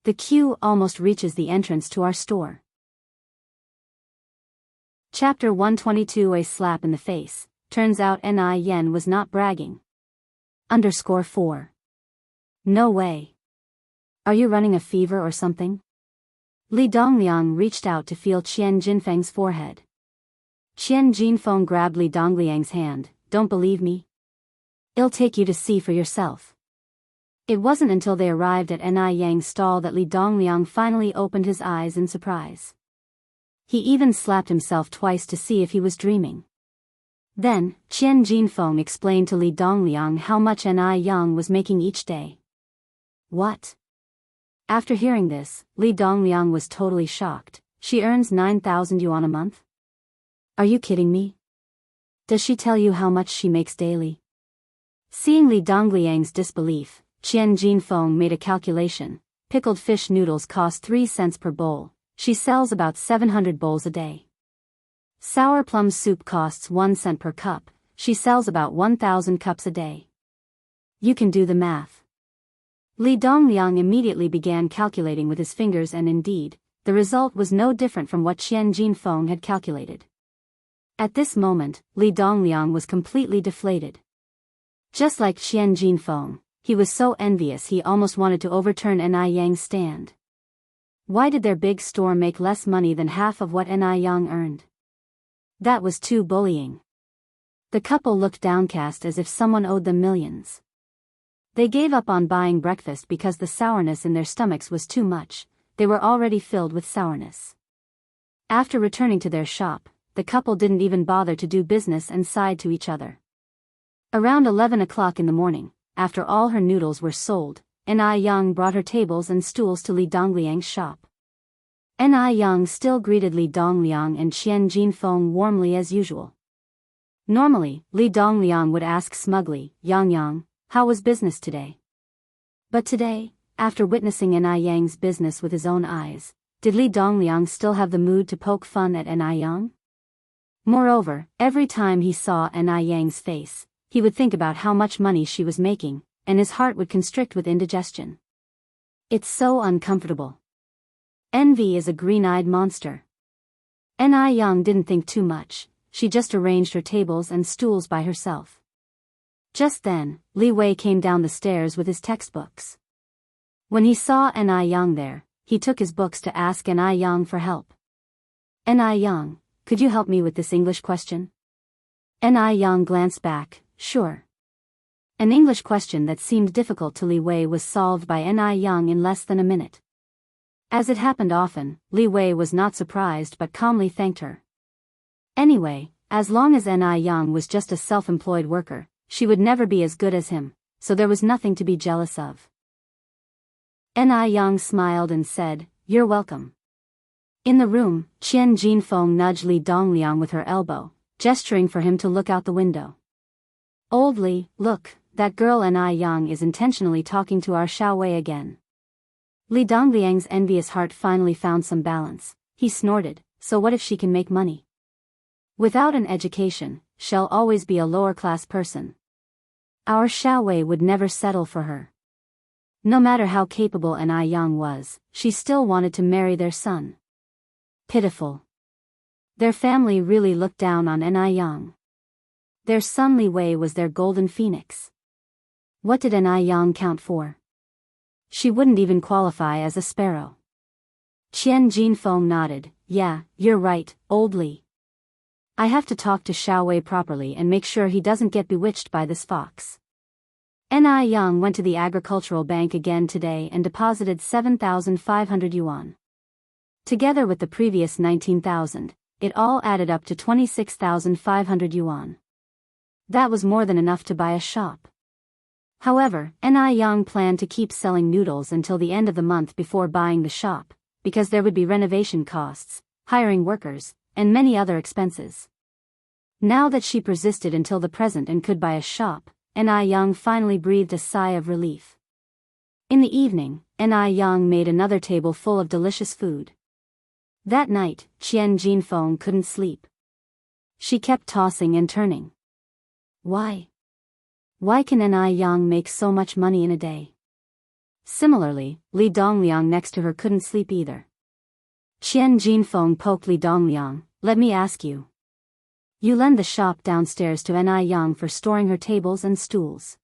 The queue almost reaches the entrance to our store. Chapter 122. A slap in the face. Turns out Ni Yen was not bragging. _4. No way. Are you running a fever or something? Li Dongliang reached out to feel Qian Jinfeng's forehead. Qian Jinfeng grabbed Li Dongliang's hand. Don't believe me? I'll take you to see for yourself. It wasn't until they arrived at Ni Yang's stall that Li Dongliang finally opened his eyes in surprise. He even slapped himself twice to see if he was dreaming. Then, Qian Jinfeng explained to Li Dongliang how much Ni Yang was making each day. What? After hearing this, Li Dongliang was totally shocked. She earns 9,000 yuan a month? Are you kidding me? Does she tell you how much she makes daily? Seeing Li Dongliang's disbelief, Qian Jinfeng made a calculation. Pickled fish noodles cost 3 cents per bowl. She sells about 700 bowls a day. Sour plum soup costs 1 cent per cup. She sells about 1,000 cups a day. You can do the math. Li Dongliang immediately began calculating with his fingers, and indeed, the result was no different from what Qian Jinfeng had calculated. At this moment, Li Dongliang was completely deflated. Just like Qian Jinfeng, he was so envious he almost wanted to overturn Ni Yang's stand. Why did their big store make less money than half of what Ni Yang earned? That was too bullying. The couple looked downcast as if someone owed them millions. They gave up on buying breakfast because the sourness in their stomachs was too much. They were already filled with sourness. After returning to their shop, the couple didn't even bother to do business and sighed to each other. Around 11 o'clock in the morning, after all her noodles were sold, Ni Yang brought her tables and stools to Li Dongliang's shop. Ni Yang still greeted Li Dongliang and Qian Jinfeng warmly as usual. Normally, Li Dongliang would ask smugly, Yang, how was business today? But today, after witnessing Ni Yang's business with his own eyes, did Li Dongliang still have the mood to poke fun at Ni Yang? Moreover, every time he saw Ni Yang's face, he would think about how much money she was making, and his heart would constrict with indigestion. It's so uncomfortable. Envy is a green-eyed monster. Ni Yang didn't think too much. She just arranged her tables and stools by herself. Just then, Li Wei came down the stairs with his textbooks. When he saw Ni Yang there, he took his books to ask Ni Yang for help. Ni Yang, could you help me with this English question? Ni Yang glanced back. Sure. An English question that seemed difficult to Li Wei was solved by Ni Yang in less than a minute. As it happened often, Li Wei was not surprised but calmly thanked her. Anyway, as long as Ni Yang was just a self-employed worker, she would never be as good as him, so there was nothing to be jealous of. Ni Yang smiled and said, "You're welcome." In the room, Qian Jinfeng nudged Li Dongliang with her elbow, gesturing for him to look out the window. "Old Li, look, that girl Ni Yang is intentionally talking to our Xiao Wei again." Li Dongliang's envious heart finally found some balance. He snorted, "So what if she can make money? Without an education, she'll always be a lower-class person. Our Xiao Wei would never settle for her." No matter how capable Ni Yang was, she still wanted to marry their son. Pitiful. Their family really looked down on Ni Yang. Their son Li Wei was their golden phoenix. What did Ni Yang count for? She wouldn't even qualify as a sparrow. Qian Jinfeng nodded. "Yeah, you're right, old Li. I have to talk to Xiao Wei properly and make sure he doesn't get bewitched by this fox." Ni Yang went to the agricultural bank again today and deposited 7,500 yuan. Together with the previous 19,000, it all added up to 26,500 yuan. That was more than enough to buy a shop. However, Ni Yang planned to keep selling noodles until the end of the month before buying the shop, because there would be renovation costs, hiring workers, and many other expenses. Now that she persisted until the present and could buy a shop, Ni Yang finally breathed a sigh of relief. In the evening, Ni Yang made another table full of delicious food. That night, Qian Jinfeng couldn't sleep. She kept tossing and turning. Why? Why can Ni Yang make so much money in a day? Similarly, Li Dongliang next to her couldn't sleep either. Qian Jinfeng poked Li Dongliang. "Let me ask you. You lend the shop downstairs to Ni Yang for storing her tables and stools.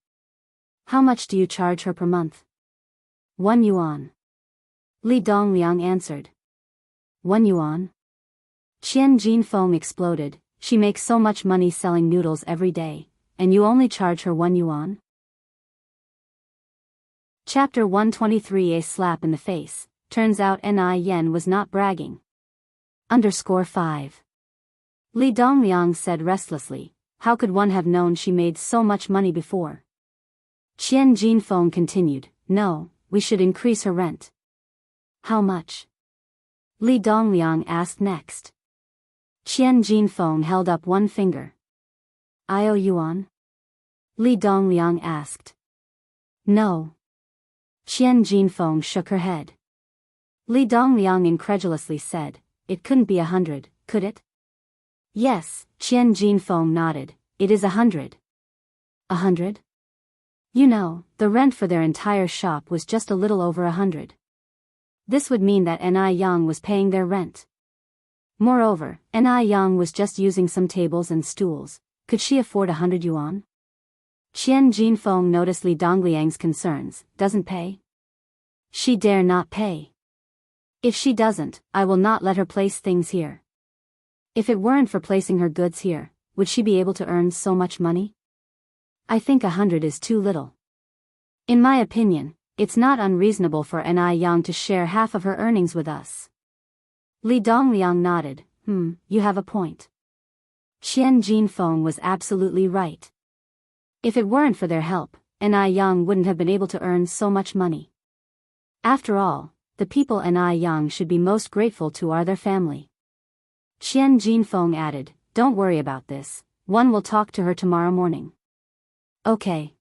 How much do you charge her per month? 1 yuan. Li Dongliang answered. 1 yuan? Qian Jinfeng exploded. She makes so much money selling noodles every day, and you only charge her 1 yuan? Chapter 123. A slap in the face. Turns out Ni Yen was not bragging. _5. Li Dongliang said restlessly, how could one have known she made so much money before? Qian Jinfeng continued, no, we should increase her rent. How much? Li Dongliang asked next. Qian Jinfeng held up one finger. IO yuan? Li Dongliang asked. No. Qian Jinfeng shook her head. Li Dongliang incredulously said, it couldn't be 100, could it? Yes, Qian Jinfeng nodded, it is 100. 100? You know, the rent for their entire shop was just a little over 100. This would mean that Ni Yang was paying their rent. Moreover, Ni Yang was just using some tables and stools. Could she afford 100 yuan? Qian Jinfeng noticed Li Dongliang's concerns. Doesn't pay? She dare not pay. If she doesn't, I will not let her place things here. If it weren't for placing her goods here, would she be able to earn so much money? I think 100 is too little. In my opinion, it's not unreasonable for Ni Yang to share half of her earnings with us. Li Dongliang nodded, you have a point. Qian Jinfeng was absolutely right. If it weren't for their help, Ni Yang wouldn't have been able to earn so much money. After all, the people Ni Yang should be most grateful to are their family. Qian Jinfeng added, don't worry about this, one will talk to her tomorrow morning. Okay.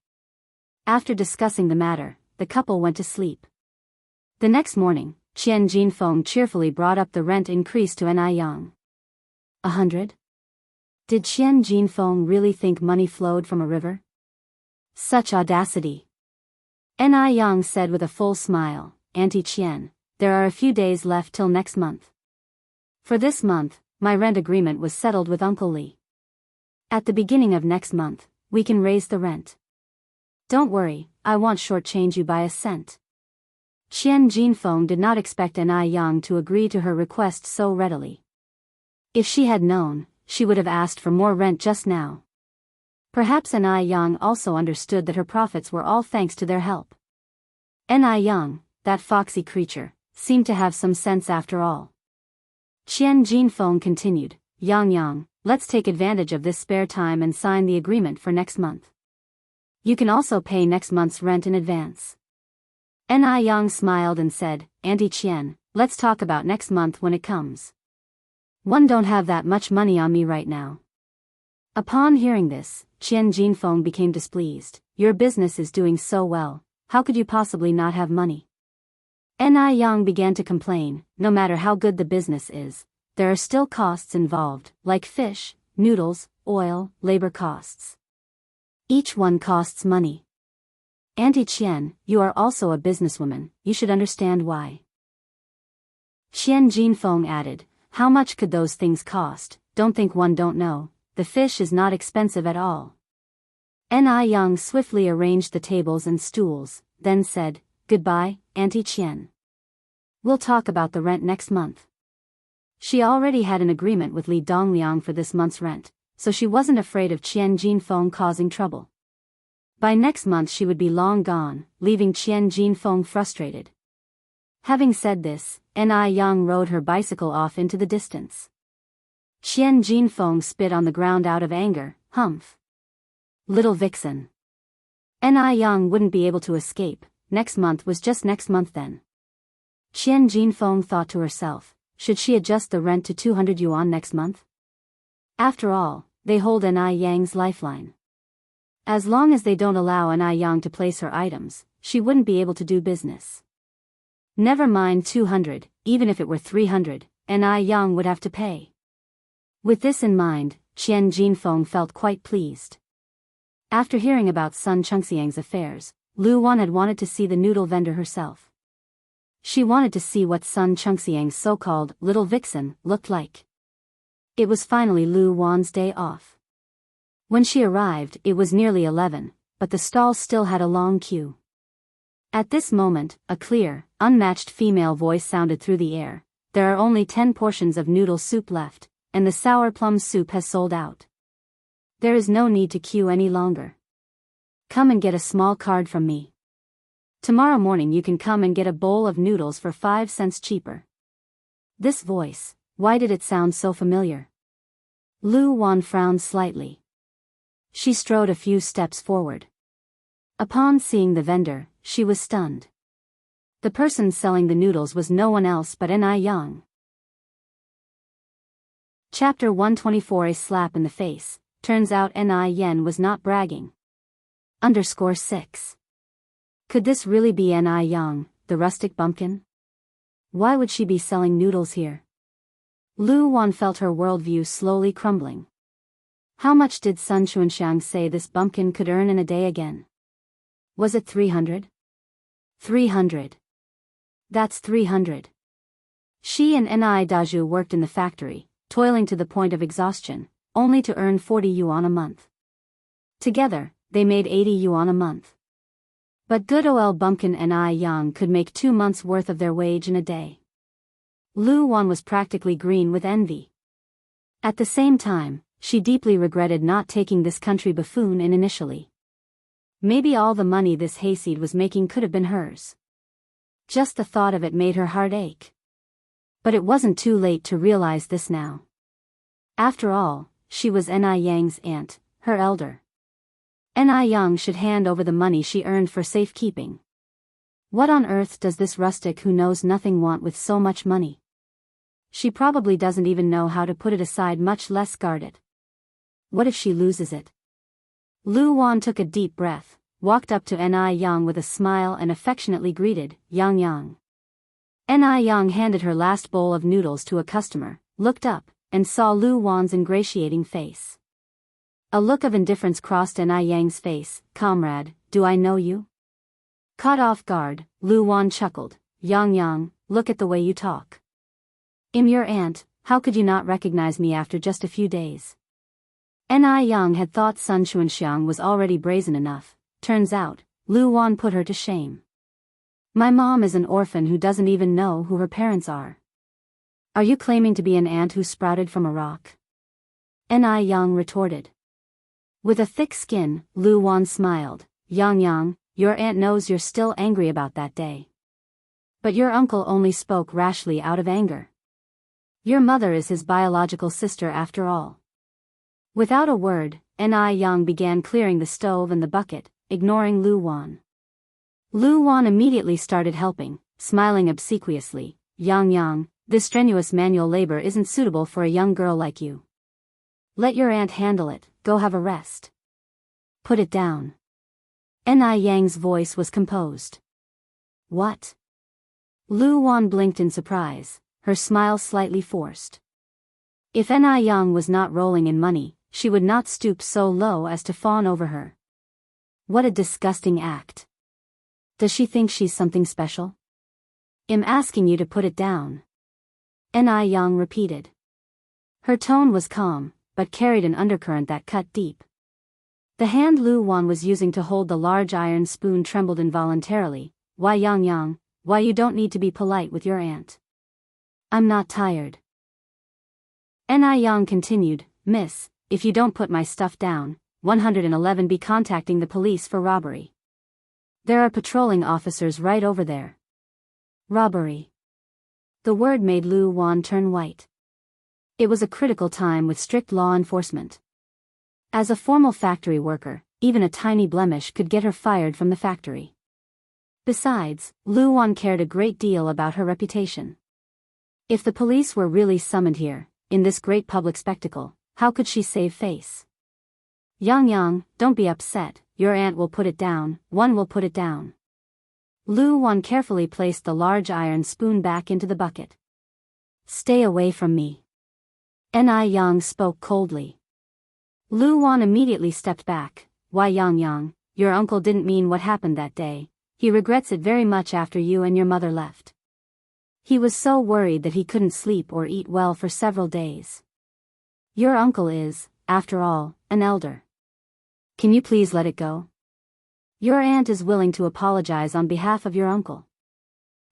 After discussing the matter, the couple went to sleep. The next morning, Qian Jinfeng cheerfully brought up the rent increase to Ni Yang. 100? Did Qian Jinfeng really think money flowed from a river? Such audacity! Ni Yang said with a full smile, Auntie Qian, there are a few days left till next month. For this month, my rent agreement was settled with Uncle Li. At the beginning of next month, we can raise the rent. Don't worry, I won't shortchange you by a cent. Qian Jinfeng did not expect Ni Yang to agree to her request so readily. If she had known, she would have asked for more rent just now. Perhaps Ni Yang also understood that her profits were all thanks to their help. Ni Yang, that foxy creature, seemed to have some sense after all. Qian Jinfeng continued, Yang, let's take advantage of this spare time and sign the agreement for next month. You can also pay next month's rent in advance. Ni Yang smiled and said, Auntie Qian, let's talk about next month when it comes. One don't have that much money on me right now. Upon hearing this, Qian Jinfeng became displeased. Your business is doing so well, how could you possibly not have money? Ni Yang began to complain, no matter how good the business is, there are still costs involved, like fish, noodles, oil, labor costs. Each one costs money. Auntie Qian, you are also a businesswoman, you should understand why. Qian Jinfeng added, how much could those things cost? Don't think one don't know, the fish is not expensive at all. Ni Yang swiftly arranged the tables and stools, then said, goodbye, Auntie Qian. We'll talk about the rent next month. She already had an agreement with Li Dongliang for this month's rent, so she wasn't afraid of Qian Jinfeng causing trouble. By next month she would be long gone, leaving Qian Jinfeng frustrated. Having said this, Ni Yang rode her bicycle off into the distance. Qian Jinfeng spit on the ground out of anger, humph. Little vixen. Ni Yang wouldn't be able to escape, next month was just next month then. Qian Jinfeng thought to herself, should she adjust the rent to 200 yuan next month? After all, they hold Ni Yang's lifeline. As long as they don't allow Ni Yang to place her items, she wouldn't be able to do business. Never mind 200, even if it were 300, Ni Yang would have to pay. With this in mind, Qian Jinfeng felt quite pleased. After hearing about Sun Chengxiang's affairs, Lu Wan had wanted to see the noodle vendor herself. She wanted to see what Sun Chengxiang's so-called little vixen looked like. It was finally Lu Wan's day off. When she arrived, it was nearly 11, but the stall still had a long queue. At this moment, a clear, unmatched female voice sounded through the air. There are only 10 portions of noodle soup left, and the sour plum soup has sold out. There is no need to queue any longer. Come and get a small card from me. Tomorrow morning you can come and get a bowl of noodles for 5 cents cheaper. This voice, why did it sound so familiar? Lu Wan frowned slightly. She strode a few steps forward. Upon seeing the vendor, she was stunned. The person selling the noodles was no one else but Ni Yang. Chapter 124. A slap in the face. Turns out Ni Yen was not bragging. _6. Could this really be Ni Yang, the rustic bumpkin? Why would she be selling noodles here? Lu Wan felt her worldview slowly crumbling. How much did Sun Xuanxiang say this bumpkin could earn in a day again? Was it 300? 300. That's 300. She and Ni Daju worked in the factory, toiling to the point of exhaustion, only to earn 40 yuan a month. Together, they made 80 yuan a month. But good old bumpkin Ni Yang could make 2 months' worth of their wage in a day. Lu Wan was practically green with envy. At the same time, she deeply regretted not taking this country buffoon in initially. Maybe all the money this hayseed was making could have been hers. Just the thought of it made her heart ache. But it wasn't too late to realize this now. After all, she was Ni Yang's aunt, her elder. Ni Yang should hand over the money she earned for safekeeping. What on earth does this rustic who knows nothing want with so much money? She probably doesn't even know how to put it aside, much less guard it. What if she loses it? Lu Wan took a deep breath, walked up to Ni Yang with a smile and affectionately greeted, Yang Yang. Ni Yang handed her last bowl of noodles to a customer, looked up, and saw Lu Wan's ingratiating face. A look of indifference crossed Ni Yang's face. Comrade, do I know you? Caught off guard, Lu Wan chuckled. Yang Yang, look at the way you talk. I'm your aunt, how could you not recognize me after just a few days? Ni Yang had thought Sun Xuanxiang was already brazen enough. Turns out, Lu Wan put her to shame. My mom is an orphan who doesn't even know who her parents are. Are you claiming to be an ant who sprouted from a rock? Ni Yang retorted. With a thick skin, Lu Wan smiled. Yang Yang, your aunt knows you're still angry about that day. But your uncle only spoke rashly out of anger. Your mother is his biological sister after all. Without a word, Ni Yang began clearing the stove and the bucket, ignoring Lu Wan. Lu Wan immediately started helping, smiling obsequiously. Yang Yang, this strenuous manual labor isn't suitable for a young girl like you. Let your aunt handle it, go have a rest. Put it down. Ni Yang's voice was composed. What? Lu Wan blinked in surprise, her smile slightly forced. If Ni Yang was not rolling in money, she would not stoop so low as to fawn over her. What a disgusting act. Does she think she's something special? I'm asking you to put it down. Ni Yang repeated. Her tone was calm, but carried an undercurrent that cut deep. The hand Lu Wan was using to hold the large iron spoon trembled involuntarily. Why Yang Yang, why you don't need to be polite with your aunt. I'm not tired. Ni Yang continued, Miss, if you don't put my stuff down, 111 be contacting the police for robbery. There are patrolling officers right over there. Robbery. The word made Lu Wan turn white. It was a critical time with strict law enforcement. As a formal factory worker, even a tiny blemish could get her fired from the factory. Besides, Lu Wan cared a great deal about her reputation. If the police were really summoned here, in this great public spectacle, how could she save face? Yang Yang, don't be upset, your aunt will put it down, one will put it down. Lu Wan carefully placed the large iron spoon back into the bucket. Stay away from me. Ni Yang spoke coldly. Lu Wan immediately stepped back. Why Yang Yang, your uncle didn't mean what happened that day. He regrets it very much after you and your mother left. He was so worried that he couldn't sleep or eat well for several days. Your uncle is, after all, an elder. Can you please let it go? Your aunt is willing to apologize on behalf of your uncle.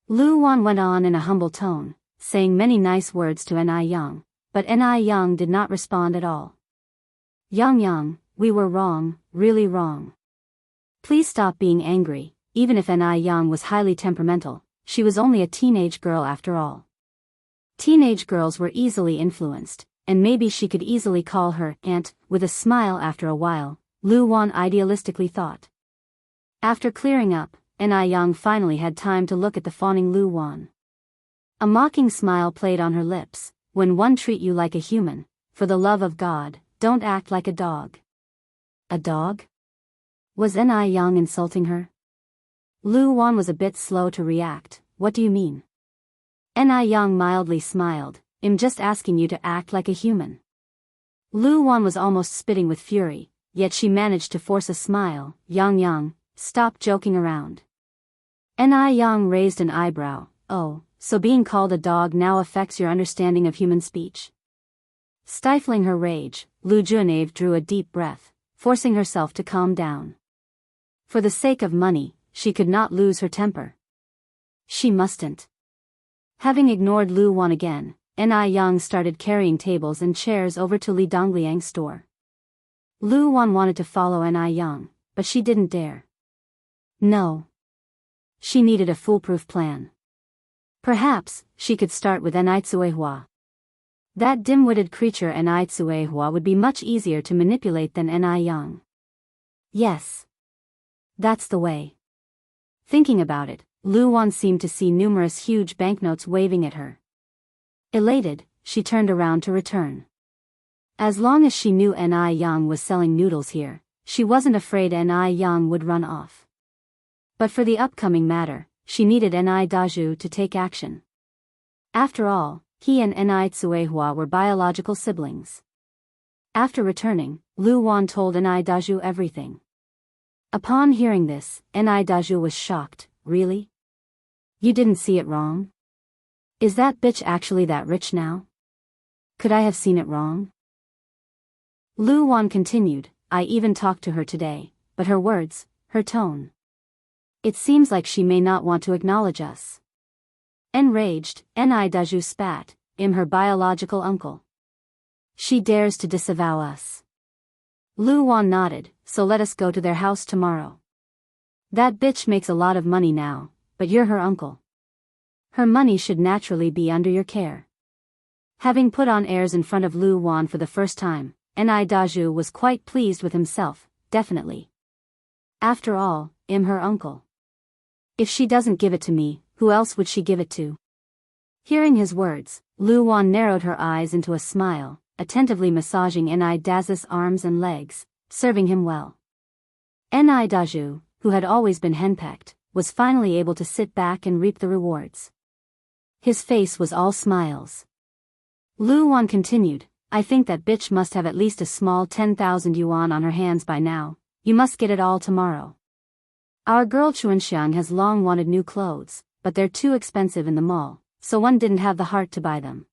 Lu Wan went on in a humble tone, saying many nice words to Ni Yang, but Ni Yang did not respond at all. Yang, we were wrong, really wrong. Please stop being angry. Even if Ni Yang was highly temperamental, she was only a teenage girl after all. Teenage girls were easily influenced, and maybe she could easily call her aunt, with a smile after a while, Lu Wan idealistically thought. After clearing up, Ni Yang finally had time to look at the fawning Lu Wan. A mocking smile played on her lips. When one treat you like a human, for the love of God, don't act like a dog. A dog? Was Ni Yang insulting her? Lu Wan was a bit slow to react. What do you mean? Ni Yang mildly smiled. I'm just asking you to act like a human. Lu Wan was almost spitting with fury, yet she managed to force a smile. Yang, stop joking around. Ni Yang raised an eyebrow. Oh, so being called a dog now affects your understanding of human speech? Stifling her rage, Lu Junave drew a deep breath, forcing herself to calm down. For the sake of money, she could not lose her temper. She mustn't. Having ignored Lu Wan again, Ni Yang started carrying tables and chairs over to Li Dongliang's store. Lu Wan wanted to follow Ni Yang, but she didn't dare. No. She needed a foolproof plan. Perhaps, she could start with Ni Tsuehua. That dim-witted creature Ni Tsuehua would be much easier to manipulate than Ni Yang. Yes. That's the way. Thinking about it, Lu Wan seemed to see numerous huge banknotes waving at her. Elated, she turned around to return. As long as she knew Ni Yang was selling noodles here, she wasn't afraid Ni Yang would run off. But for the upcoming matter, she needed Ni Daju to take action. After all, he and Ni Tsuehua were biological siblings. After returning, Lu Wan told Ni Daju everything. Upon hearing this, Ni Daju was shocked. Really? You didn't see it wrong? Is that bitch actually that rich now? Could I have seen it wrong? Lu Wan continued, I even talked to her today, but her words, her tone. It seems like she may not want to acknowledge us. Enraged, Ni Daju spat. I'm her biological uncle. She dares to disavow us. Lu Wan nodded, so let us go to their house tomorrow. That bitch makes a lot of money now, but you're her uncle. Her money should naturally be under your care. Having put on airs in front of Lu Wan for the first time, Ni Daju was quite pleased with himself, definitely. After all, I'm her uncle. If she doesn't give it to me, who else would she give it to? Hearing his words, Lu Wan narrowed her eyes into a smile, attentively massaging Ni Dazu's arms and legs, serving him well. Ni Daju, who had always been henpecked, was finally able to sit back and reap the rewards. His face was all smiles. Lu Wan continued, I think that bitch must have at least a small 10,000 yuan on her hands by now. You must get it all tomorrow. Our girl Chuanxiang has long wanted new clothes, but they're too expensive in the mall, so one didn't have the heart to buy them.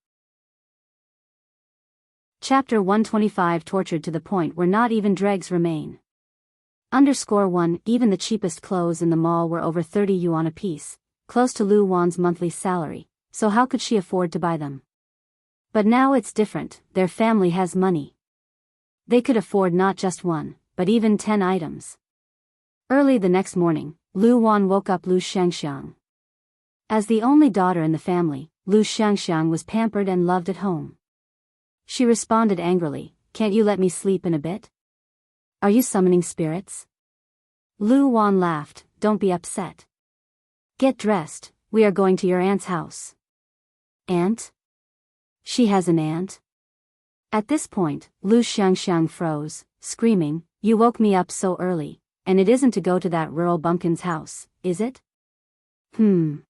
Chapter 125 Tortured to the point where not even dregs remain. _1 Even the cheapest clothes in the mall were over 30 yuan a piece, close to Lu Wan's monthly salary, so how could she afford to buy them? But now it's different, their family has money. They could afford not just one, but even 10 items. Early the next morning, Lu Wan woke up Lu Xianxia. As the only daughter in the family, Lu Xianxia was pampered and loved at home. She responded angrily, can't you let me sleep in a bit? Are you summoning spirits? Lu Wan laughed, don't be upset. Get dressed, we are going to your aunt's house. Aunt? She has an aunt? At this point, Lu Xianxia froze, screaming, you woke me up so early, and it isn't to go to that rural bumpkin's house, is it? Lu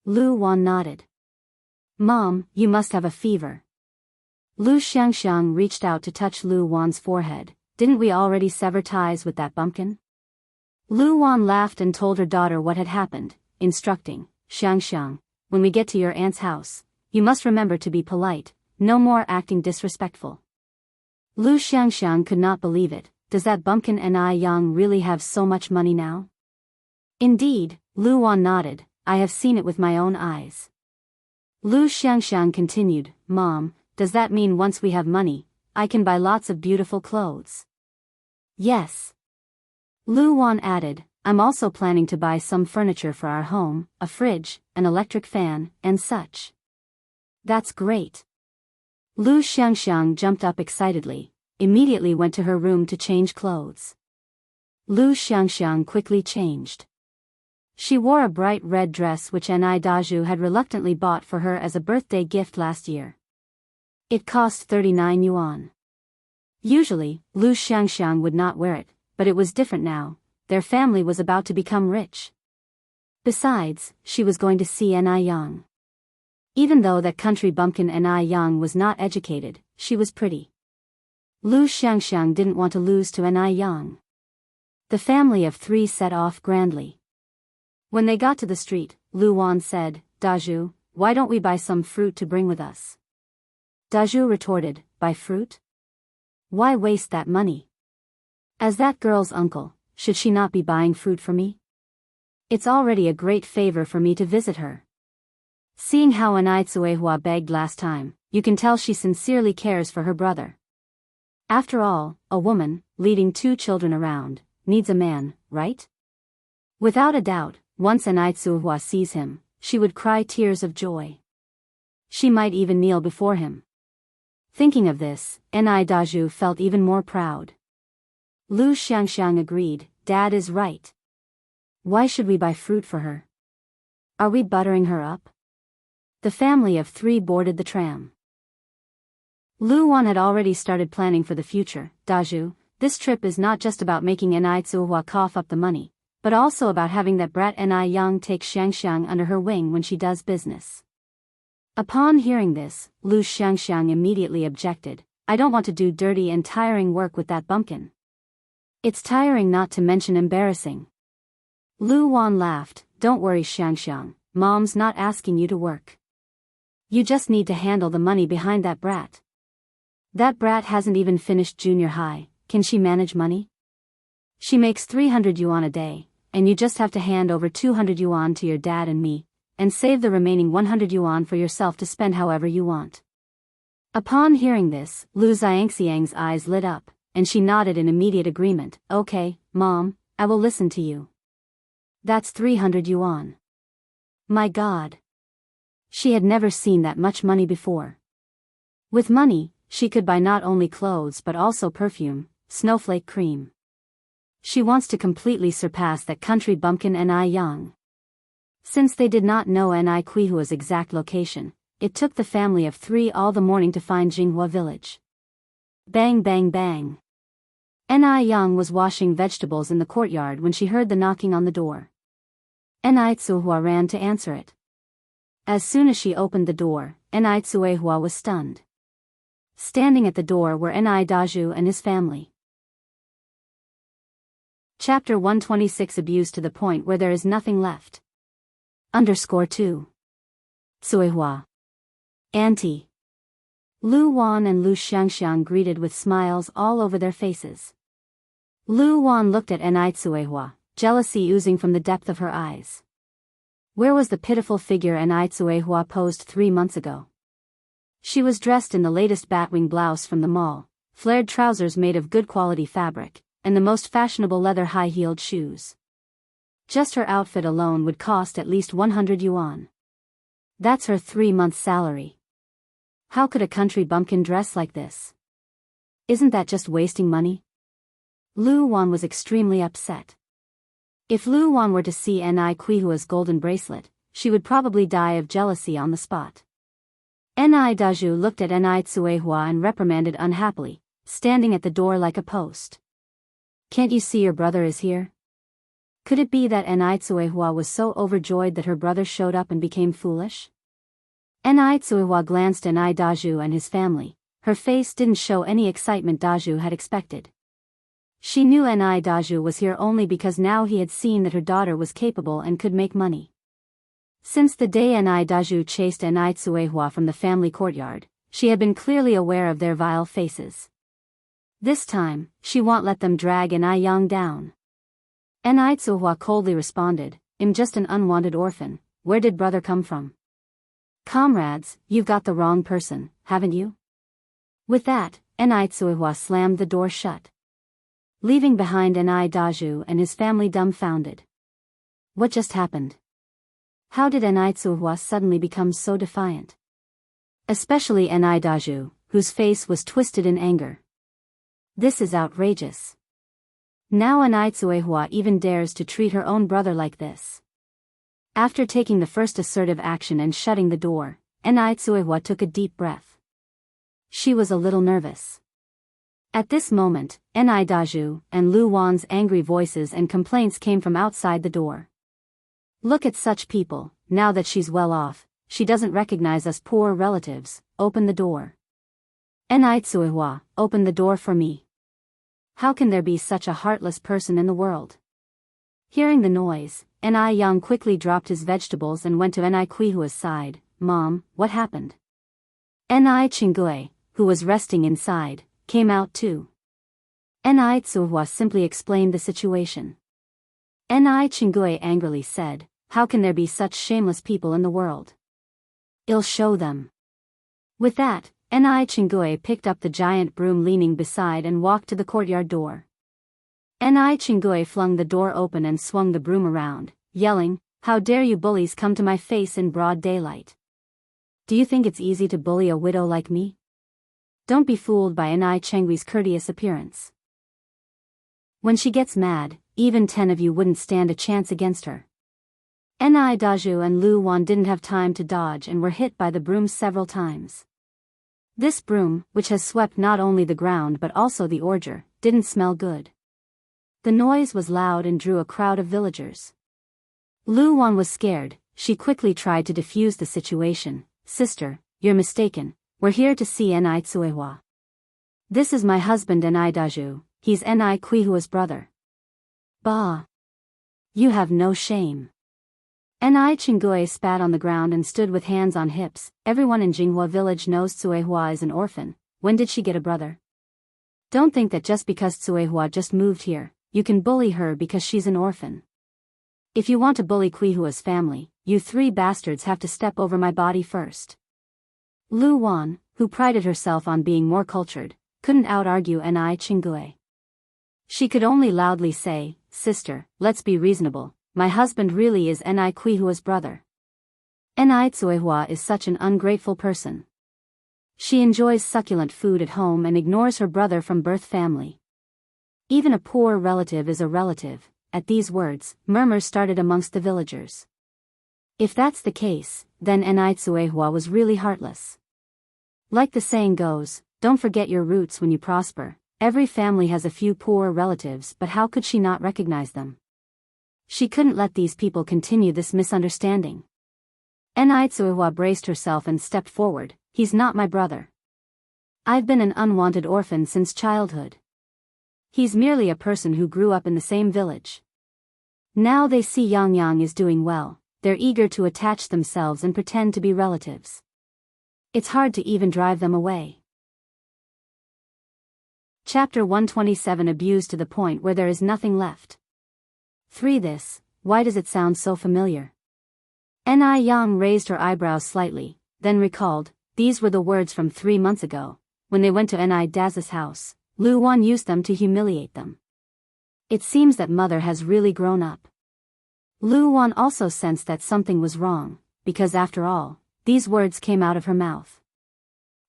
Wan nodded. Mom, you must have a fever. Lu Xianxia reached out to touch Lu Wan's forehead. Didn't we already sever ties with that bumpkin? Lu Wan laughed and told her daughter what had happened, instructing, Xianxia, when we get to your aunt's house, you must remember to be polite, no more acting disrespectful. Lu Xianxia could not believe it, does that bumpkin Ni Yang really have so much money now? Indeed, Lu Wan nodded, I have seen it with my own eyes. Lu Xianxiang continued, Mom, does that mean once we have money, I can buy lots of beautiful clothes? Yes. Lu Wan added, I'm also planning to buy some furniture for our home, a fridge, an electric fan, and such. That's great. Lu Xianxiang jumped up excitedly, immediately went to her room to change clothes. Lu Xianxiang quickly changed. She wore a bright red dress which Ni Dazhu had reluctantly bought for her as a birthday gift last year. It cost 39 yuan. Usually, Lu Xianxiang would not wear it, but it was different now. Their family was about to become rich. Besides, she was going to see Ni Yang. Even though that country bumpkin Ni Yang was not educated, she was pretty. Lu Xianxiang didn't want to lose to Ni Yang. The family of three set off grandly. When they got to the street, Lu Wan said, Dazhu, why don't we buy some fruit to bring with us? Dazhu retorted, buy fruit? Why waste that money? As that girl's uncle, should she not be buying fruit for me? It's already a great favor for me to visit her. Seeing how Anai Tsuehua begged last time, you can tell she sincerely cares for her brother. After all, a woman, leading 2 children around, needs a man, right? Without a doubt, once Anai Tsuehua sees him, she would cry tears of joy. She might even kneel before him. Thinking of this, Ni Dazhu felt even more proud. Lu Xianxiang agreed, Dad is right. Why should we buy fruit for her? Are we buttering her up? The family of 3 boarded the tram. Lu Wan had already started planning for the future. Dazhu, this trip is not just about making Ni Tsuehua cough up the money, but also about having that brat Ni Yang take Xiangxiang under her wing when she does business. Upon hearing this, Lu Xianxiang immediately objected, I don't want to do dirty and tiring work with that bumpkin. It's tiring, not to mention embarrassing. Lu Wan laughed, don't worry Xiangxiang, Mom's not asking you to work. You just need to handle the money behind that brat. That brat hasn't even finished junior high, can she manage money? She makes 300 yuan a day, and you just have to hand over 200 yuan to your dad and me, and save the remaining 100 yuan for yourself to spend however you want. Upon hearing this, Lu Xianxiang's eyes lit up, and she nodded in immediate agreement. Okay, Mom, I will listen to you. That's 300 yuan. My God. She had never seen that much money before. With money, she could buy not only clothes but also perfume, snowflake cream. She wants to completely surpass that country bumpkin Ni Yang. Since they did not know Ni Kuihua's exact location, it took the family of 3 all the morning to find Jinghua village. Bang bang bang. Ni Yang was washing vegetables in the courtyard when she heard the knocking on the door. Ni Tsuehua ran to answer it. As soon as she opened the door, Ni Tsuehua was stunned. Standing at the door were Ni Dazhu and his family. Chapter 126 Abused to the point where there is nothing left. _2. Tsuehua. Auntie. Lu Wan and Lu Xianxiang greeted with smiles all over their faces. Lu Wan looked at Ni Tsuehua, jealousy oozing from the depth of her eyes. Where was the pitiful figure Ni Tsuehua posed 3 months ago? She was dressed in the latest batwing blouse from the mall, flared trousers made of good quality fabric, and the most fashionable leather high-heeled shoes. Just her outfit alone would cost at least 100 yuan. That's her 3-month salary. How could a country bumpkin dress like this? Isn't that just wasting money? Lu Wan was extremely upset. If Lu Wan were to see Ni Kuihua's golden bracelet, she would probably die of jealousy on the spot. Ni Dazhu looked at Ni Tsuehua and reprimanded unhappily, standing at the door like a post. Can't you see your brother is here? Could it be that Ni Tsuehua was so overjoyed that her brother showed up and became foolish? Ni Tsuehua glanced at Ni Dazhu and his family. Her face didn't show any excitement Dazhu had expected. She knew Ni Dazhu was here only because now he had seen that her daughter was capable and could make money. Since the day Ni Dazhu chased Ni Tsuehua from the family courtyard, she had been clearly aware of their vile faces. This time, she won't let them drag N.I. Yang down. N.I. Tsuhua coldly responded, I'm just an unwanted orphan, where did brother come from? Comrades, you've got the wrong person, haven't you? With that, N.I. Tsuhua slammed the door shut, leaving behind N.I. Daju and his family dumbfounded. What just happened? How did N.I. Tsuhua suddenly become so defiant? Especially N.I. Daju, whose face was twisted in anger. This is outrageous. Now N.I. Tsuehua even dares to treat her own brother like this. After taking the first assertive action and shutting the door, N.I. Tsuehua took a deep breath. She was a little nervous. At this moment, N.I. Daju and Lu Wan's angry voices and complaints came from outside the door. Look at such people, now that she's well off, she doesn't recognize us poor relatives, open the door. N.I. Tsuehua, open the door for me. How can there be such a heartless person in the world? Hearing the noise, N.I. Yang quickly dropped his vegetables and went to N.I. Kuihua's side. Mom, what happened? N.I. Chingue, who was resting inside, came out too. N.I. Tsuehua simply explained the situation. N.I. Chingue angrily said, how can there be such shameless people in the world? I'll show them. With that, N.I. Chingue picked up the giant broom leaning beside and walked to the courtyard door. N.I. Chingue flung the door open and swung the broom around, yelling, how dare you bullies come to my face in broad daylight? Do you think it's easy to bully a widow like me? Don't be fooled by N.I. Chingue's courteous appearance. When she gets mad, even 10 of you wouldn't stand a chance against her. N.I. Daju and Lu Wan didn't have time to dodge and were hit by the broom several times. This broom, which has swept not only the ground but also the orchard, didn't smell good. The noise was loud and drew a crowd of villagers. Lu Wan was scared. She quickly tried to defuse the situation. Sister, you're mistaken. We're here to see N.I. Tsuehua. This is my husband N.I. Daju, he's N.I. Kuihua's brother. Bah! You have no shame. N.I. Chingue spat on the ground and stood with hands on hips. Everyone in Jinghua village knows Tsuehua is an orphan. When did she get a brother? Don't think that just because Tsuehua just moved here, you can bully her because she's an orphan. If you want to bully Kuihua's family, you 3 bastards have to step over my body first. Lu Wan, who prided herself on being more cultured, couldn't out-argue N.I. Chingue. She could only loudly say, Sister, let's be reasonable, my husband really is N.I. Kuihua's brother. N.I. Tsuehua is such an ungrateful person. She enjoys succulent food at home and ignores her brother from birth family. Even a poor relative is a relative. At these words, murmurs started amongst the villagers. If that's the case, then N.I. Tsuehua was really heartless. Like the saying goes, don't forget your roots when you prosper. Every family has a few poor relatives, but how could she not recognize them? She couldn't let these people continue this misunderstanding. N.I. Tsuehua braced herself and stepped forward. He's not my brother. I've been an unwanted orphan since childhood. He's merely a person who grew up in the same village. Now they see Yang is doing well, they're eager to attach themselves and pretend to be relatives. It's hard to even drive them away. Chapter 127 Abused to the point where there is nothing left. 3. Why does it sound so familiar? N.I. Yang raised her eyebrows slightly, then recalled, these were the words from 3 months ago, when they went to N.I. Daz's house. Lu Wan used them to humiliate them. It seems that mother has really grown up. Lu Wan also sensed that something was wrong, because after all, these words came out of her mouth.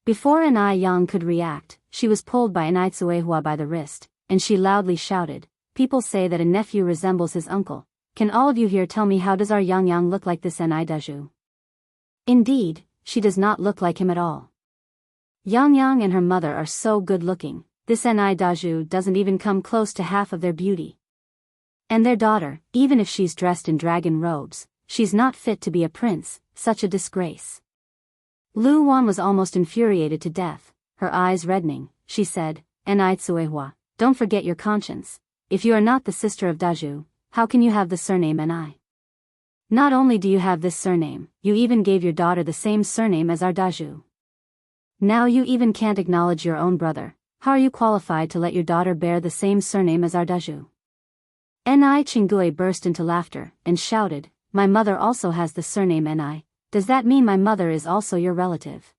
Before N.I. Yang could react, she was pulled by N.I. Tsuehua by the wrist, and she loudly shouted, people say that a nephew resembles his uncle. Can all of you here tell me how does our Yang look like this N.I. Daju? Indeed, she does not look like him at all. Yang and her mother are so good looking. This N.I. Daju doesn't even come close to half of their beauty. And their daughter, even if she's dressed in dragon robes, she's not fit to be a prince, such a disgrace. Lu Wan was almost infuriated to death, her eyes reddening. She said, N.I. Tsuehua, don't forget your conscience. If you are not the sister of Daju, how can you have the surname N.I.? Not only do you have this surname, you even gave your daughter the same surname as our Daju. Now you even can't acknowledge your own brother. How are you qualified to let your daughter bear the same surname as our Daju? Ni Chingue burst into laughter, and shouted, my mother also has the surname Ni. Does that mean my mother is also your relative?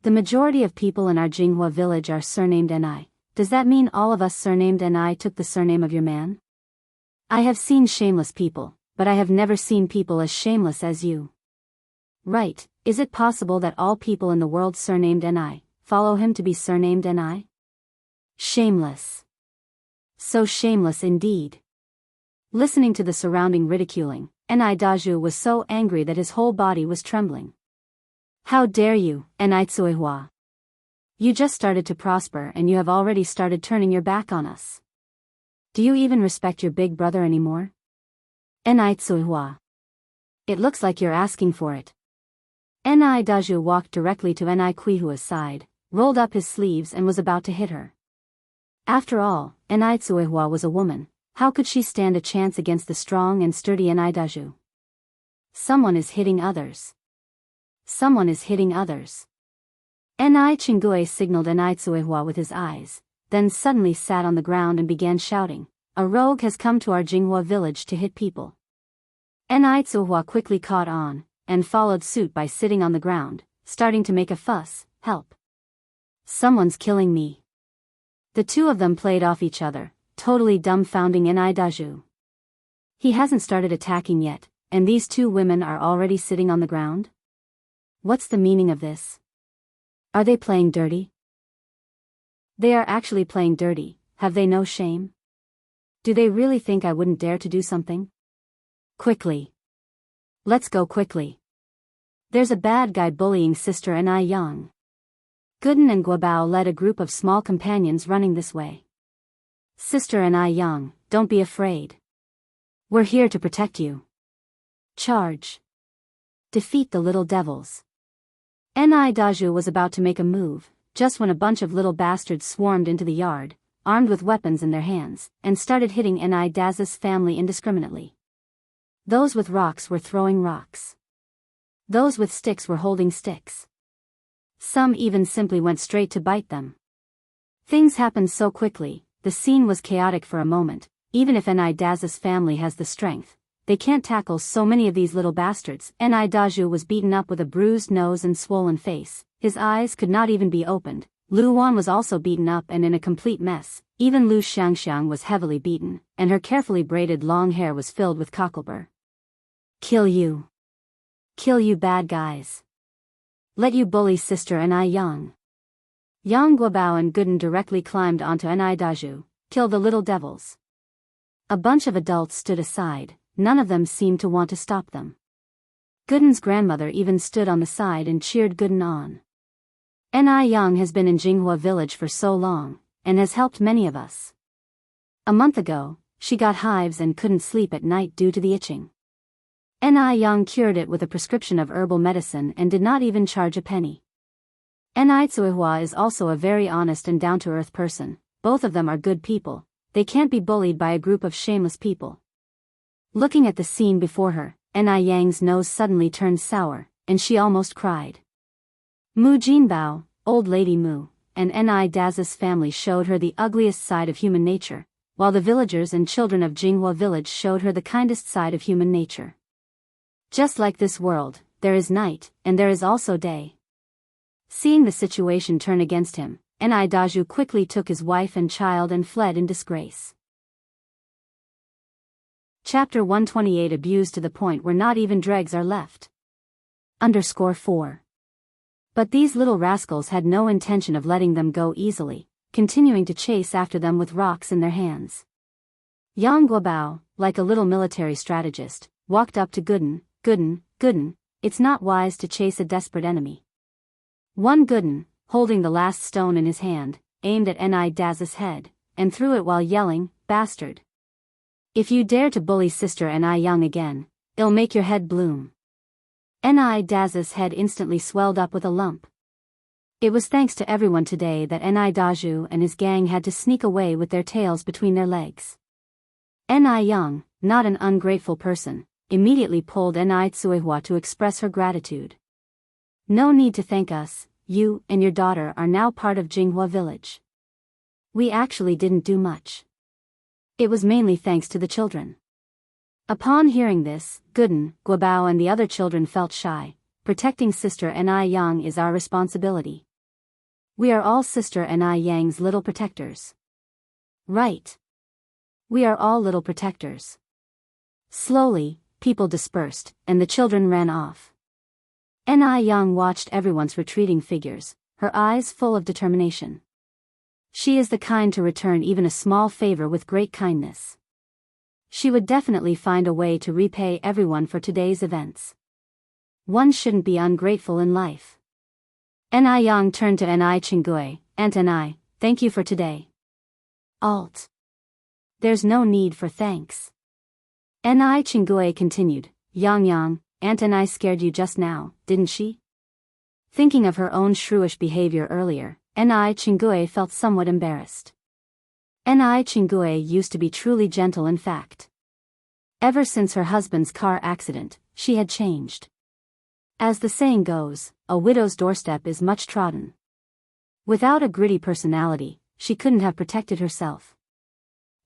The majority of people in our Jinghua village are surnamed Ni. Does that mean all of us surnamed Ni took the surname of your man? I have seen shameless people, but I have never seen people as shameless as you. Right, is it possible that all people in the world surnamed Ni follow him to be surnamed Ni? Shameless. So shameless indeed. Listening to the surrounding ridiculing, Ni Daju was so angry that his whole body was trembling. How dare you, Ni Tsuehua? You just started to prosper and you have already started turning your back on us. Do you even respect your big brother anymore? Ni Tsuehua. It looks like you're asking for it. Ni Daju walked directly to Ni Kuihua's side, rolled up his sleeves and was about to hit her. After all, Ni Tsuehua was a woman. How could she stand a chance against the strong and sturdy Ni Daju? Someone is hitting others. Someone is hitting others. Ni Chingue signaled Ni Tsuehua with his eyes, then suddenly sat on the ground and began shouting, a rogue has come to our Jinghua village to hit people. Ni Tsuehua quickly caught on, and followed suit by sitting on the ground, starting to make a fuss, help. Someone's killing me. The two of them played off each other, totally dumbfounding Ni Daju. He hasn't started attacking yet, and these two women are already sitting on the ground? What's the meaning of this? Are they playing dirty? They are actually playing dirty. Have they no shame? Do they really think I wouldn't dare to do something? Quickly. Let's go quickly. There's a bad guy bullying Sister Ni Yang. Gooden and Guabao led a group of small companions running this way. Sister Ni Yang, don't be afraid. We're here to protect you. Charge. Defeat the little devils. Ni Daju was about to make a move, just when a bunch of little bastards swarmed into the yard, armed with weapons in their hands, and started hitting Ni Dazu's family indiscriminately. Those with rocks were throwing rocks. Those with sticks were holding sticks. Some even simply went straight to bite them. Things happened so quickly, the scene was chaotic for a moment. Even if Ni Dazu's family has the strength, they can't tackle so many of these little bastards. Ni Daju was beaten up with a bruised nose and swollen face, his eyes could not even be opened. Lu Wan was also beaten up and in a complete mess. Even Lu Xianxiang was heavily beaten, and her carefully braided long hair was filled with cockleburr. Kill you. Kill you bad guys. Let you bully Sister Ni Yang. Yang Guabao and Gooden directly climbed onto Ni Daju, kill the little devils. A bunch of adults stood aside, none of them seemed to want to stop them. Gooden's grandmother even stood on the side and cheered Gooden on. Ni Yang has been in Jinghua village for so long, and has helped many of us. A month ago, she got hives and couldn't sleep at night due to the itching. Ni Yang cured it with a prescription of herbal medicine and did not even charge a penny. Ni Tsuehua is also a very honest and down-to-earth person. Both of them are good people. They can't be bullied by a group of shameless people. Looking at the scene before her, Ni Yang's nose suddenly turned sour, and she almost cried. Mu Jinbao, old lady Mu, and Ni Dazu's family showed her the ugliest side of human nature, while the villagers and children of Jinghua village showed her the kindest side of human nature. Just like this world, there is night, and there is also day. Seeing the situation turn against him, Ni Daju quickly took his wife and child and fled in disgrace. Chapter 128 Abused to the point where not even dregs are left. _4. But these little rascals had no intention of letting them go easily, continuing to chase after them with rocks in their hands. Yang Guabao, like a little military strategist, walked up to Gooden. Gooden, it's not wise to chase a desperate enemy. One Gooden, holding the last stone in his hand, aimed at Ni Dazu's head, and threw it while yelling, bastard. If you dare to bully Sister Ni Yang again, it'll make your head bloom. Ni Dazu's head instantly swelled up with a lump. It was thanks to everyone today that Ni Daju and his gang had to sneak away with their tails between their legs. Ni Yang, not an ungrateful person, immediately pulled Ni Tsuehua to express her gratitude. No need to thank us, you and your daughter are now part of Jinghua village. We actually didn't do much. It was mainly thanks to the children. Upon hearing this, Gooden, Guobao and the other children felt shy. Protecting Sister Ni Yang is our responsibility. We are all Sister Ni Yang's little protectors. Right. We are all little protectors. Slowly, people dispersed, and the children ran off. Ni Yang watched everyone's retreating figures, her eyes full of determination. She is the kind to return even a small favor with great kindness. She would definitely find a way to repay everyone for today's events. One shouldn't be ungrateful in life. Ni Yang turned to Ni Qinggui, Aunt Ni, thank you for today. Alt. There's no need for thanks. Ni Qinggui continued, Yang, Aunt Ni scared you just now, didn't she? Thinking of her own shrewish behavior earlier, Ni Qinggui felt somewhat embarrassed. Ni Qinggui used to be truly gentle in fact. Ever since her husband's car accident, she had changed. As the saying goes, a widow's doorstep is much trodden. Without a gritty personality, she couldn't have protected herself.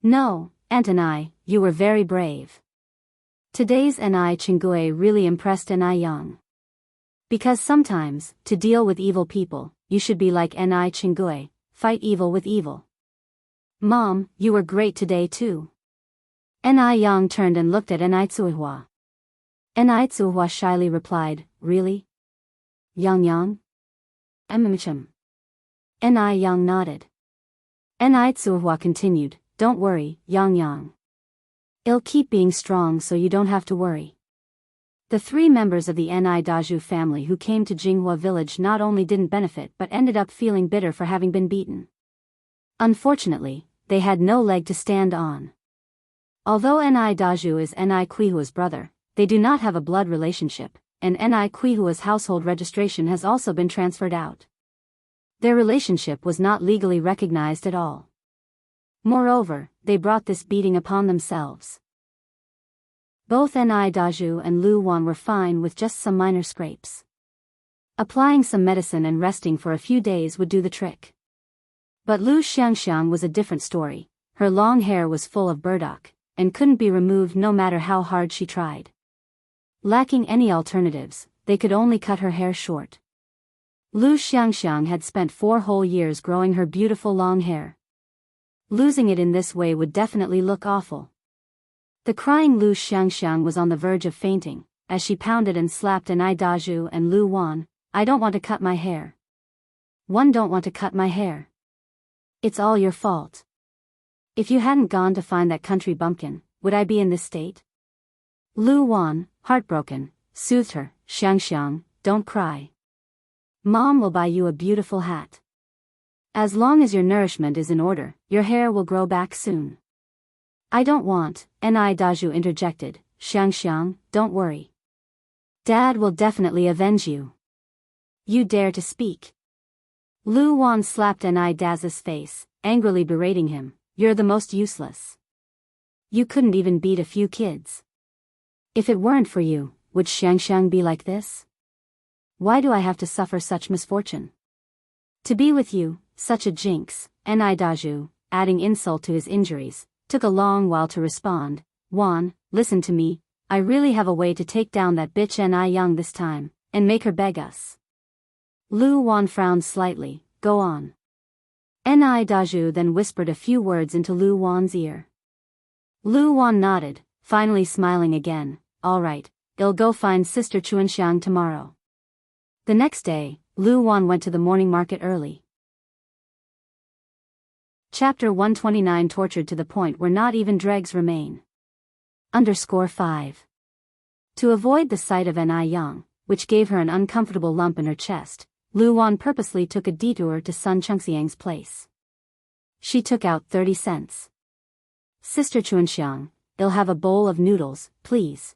No, Aunt Ni, you were very brave. Today's Ni Qinggui really impressed Ni Yang. Because sometimes, to deal with evil people, you should be like Ni Qinggui, fight evil with evil. Mom, you were great today too. Ni Yang turned and looked at Ni Tsuhua. Ni Tsuhua shyly replied, really? Yang? Mmchum. Ni Yang nodded. Ni Tsuhua continued, don't worry, Yang. I'll keep being strong so you don't have to worry. The 3 members of the Ni Daju family who came to Jinghua village not only didn't benefit but ended up feeling bitter for having been beaten. Unfortunately, they had no leg to stand on. Although Ni Daju is Ni Qihua's brother, they do not have a blood relationship, and Ni Qihua's household registration has also been transferred out. Their relationship was not legally recognized at all. Moreover, they brought this beating upon themselves. Both Ni Daju and Lu Wan were fine with just some minor scrapes. Applying some medicine and resting for a few days would do the trick. But Lu Xianxia was a different story. Her long hair was full of burdock, and couldn't be removed no matter how hard she tried. Lacking any alternatives, they could only cut her hair short. Lu Xianxia had spent 4 whole years growing her beautiful long hair. Losing it in this way would definitely look awful. The crying Lu Xianxia was on the verge of fainting, as she pounded and slapped Ni Daju and Lu Wan. I don't want to cut my hair. One don't want to cut my hair. It's all your fault. If you hadn't gone to find that country bumpkin, would I be in this state? Lu Wan, heartbroken, soothed her, Xianxia, don't cry. Mom will buy you a beautiful hat. As long as your nourishment is in order, your hair will grow back soon. I don't want, Ni Daju interjected, Xianxia, don't worry. Dad will definitely avenge you. You dare to speak. Lu Wan slapped Ni Dazu's face, angrily berating him, you're the most useless. You couldn't even beat a few kids. If it weren't for you, would Xianxia be like this? Why do I have to suffer such misfortune? To be with you, such a jinx, Ni Daju, adding insult to his injuries, took a long while to respond. Wan, listen to me, I really have a way to take down that bitch Ni Yang this time, and make her beg us. Lu Wan frowned slightly, go on. Ni Daju then whispered a few words into Lu Wan's ear. Lu Wan nodded, finally smiling again, all right, I'll go find Sister Chuanxiang tomorrow. The next day, Lu Wan went to the morning market early. Chapter 129 Tortured to the point where not even dregs remain. _5. To avoid the sight of Ni Yang, which gave her an uncomfortable lump in her chest, Lu Wan purposely took a detour to Sun Chengxiang's place. She took out 30 cents. Sister Chuanxiang, I'll have a bowl of noodles, please.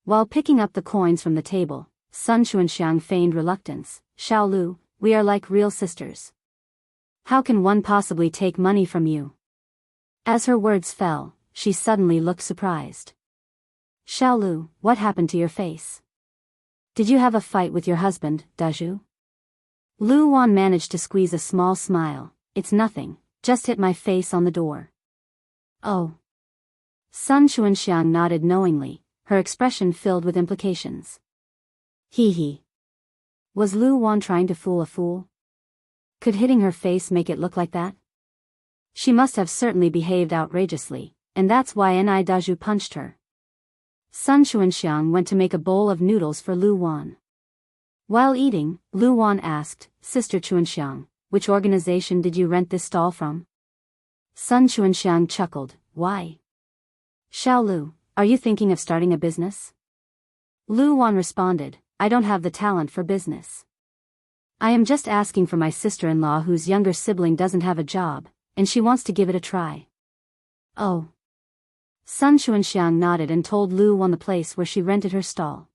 While picking up the coins from the table, Sun Chuanxiang feigned reluctance. Xiao Lu, we are like real sisters. How can one possibly take money from you? As her words fell, she suddenly looked surprised. Xiao Lu, what happened to your face? Did you have a fight with your husband, Daju? Lu Wan managed to squeeze a small smile. It's nothing, just hit my face on the door. Oh. Sun Xuanxiang nodded knowingly, her expression filled with implications. Hee hee. Was Lu Wan trying to fool a fool? Could hitting her face make it look like that? She must have certainly behaved outrageously, and that's why Ni Daju punched her. Sun Xuanxiang went to make a bowl of noodles for Lu Wan. While eating, Lu Wan asked, Sister Xuanxiang, which organization did you rent this stall from? Sun Xuanxiang chuckled, why? Xiao Lu, are you thinking of starting a business? Lu Wan responded, I don't have the talent for business. I am just asking for my sister-in-law whose younger sibling doesn't have a job, and she wants to give it a try. Oh. Sun Xuanxiang nodded and told Lu Wan the place where she rented her stall.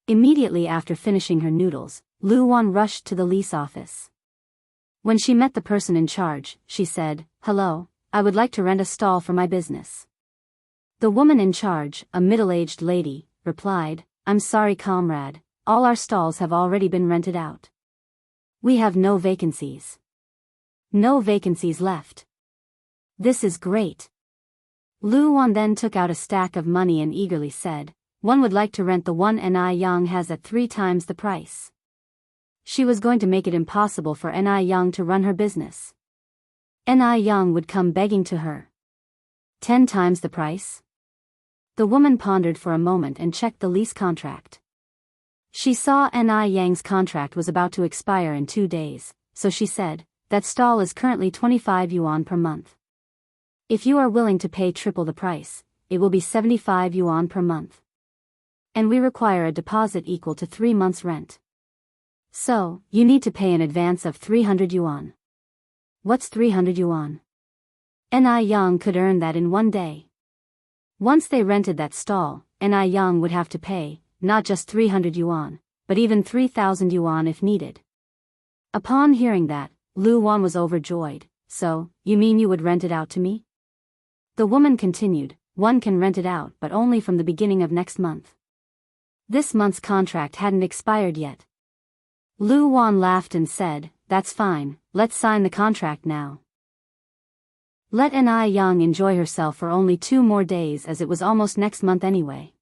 Immediately after finishing her noodles, Lu Wan rushed to the lease office. When she met the person in charge, she said, Hello, I would like to rent a stall for my business. The woman in charge, a middle-aged lady, replied, I'm sorry comrade, all our stalls have already been rented out. We have no vacancies. No vacancies left. This is great. Lu Wan then took out a stack of money and eagerly said, one would like to rent the one Ni Yang has at 3 times the price. She was going to make it impossible for Ni Yang to run her business. Ni Yang would come begging to her. 10 times the price? The woman pondered for a moment and checked the lease contract. She saw Ni Yang's contract was about to expire in 2 days, so she said, that stall is currently 25 yuan per month. If you are willing to pay triple the price, it will be 75 yuan per month. And we require a deposit equal to 3 months' rent. So, you need to pay an advance of 300 yuan. What's 300 yuan? Ni Yang could earn that in 1 day. Once they rented that stall, Ni Yang would have to pay, not just 300 yuan, but even 3,000 yuan if needed. Upon hearing that, Lu Wan was overjoyed. So, you mean you would rent it out to me? The woman continued, one can rent it out but only from the beginning of next month. This month's contract hadn't expired yet. Lu Wan laughed and said, that's fine, let's sign the contract now. Let Ni Yang enjoy herself for only 2 more days as it was almost next month anyway.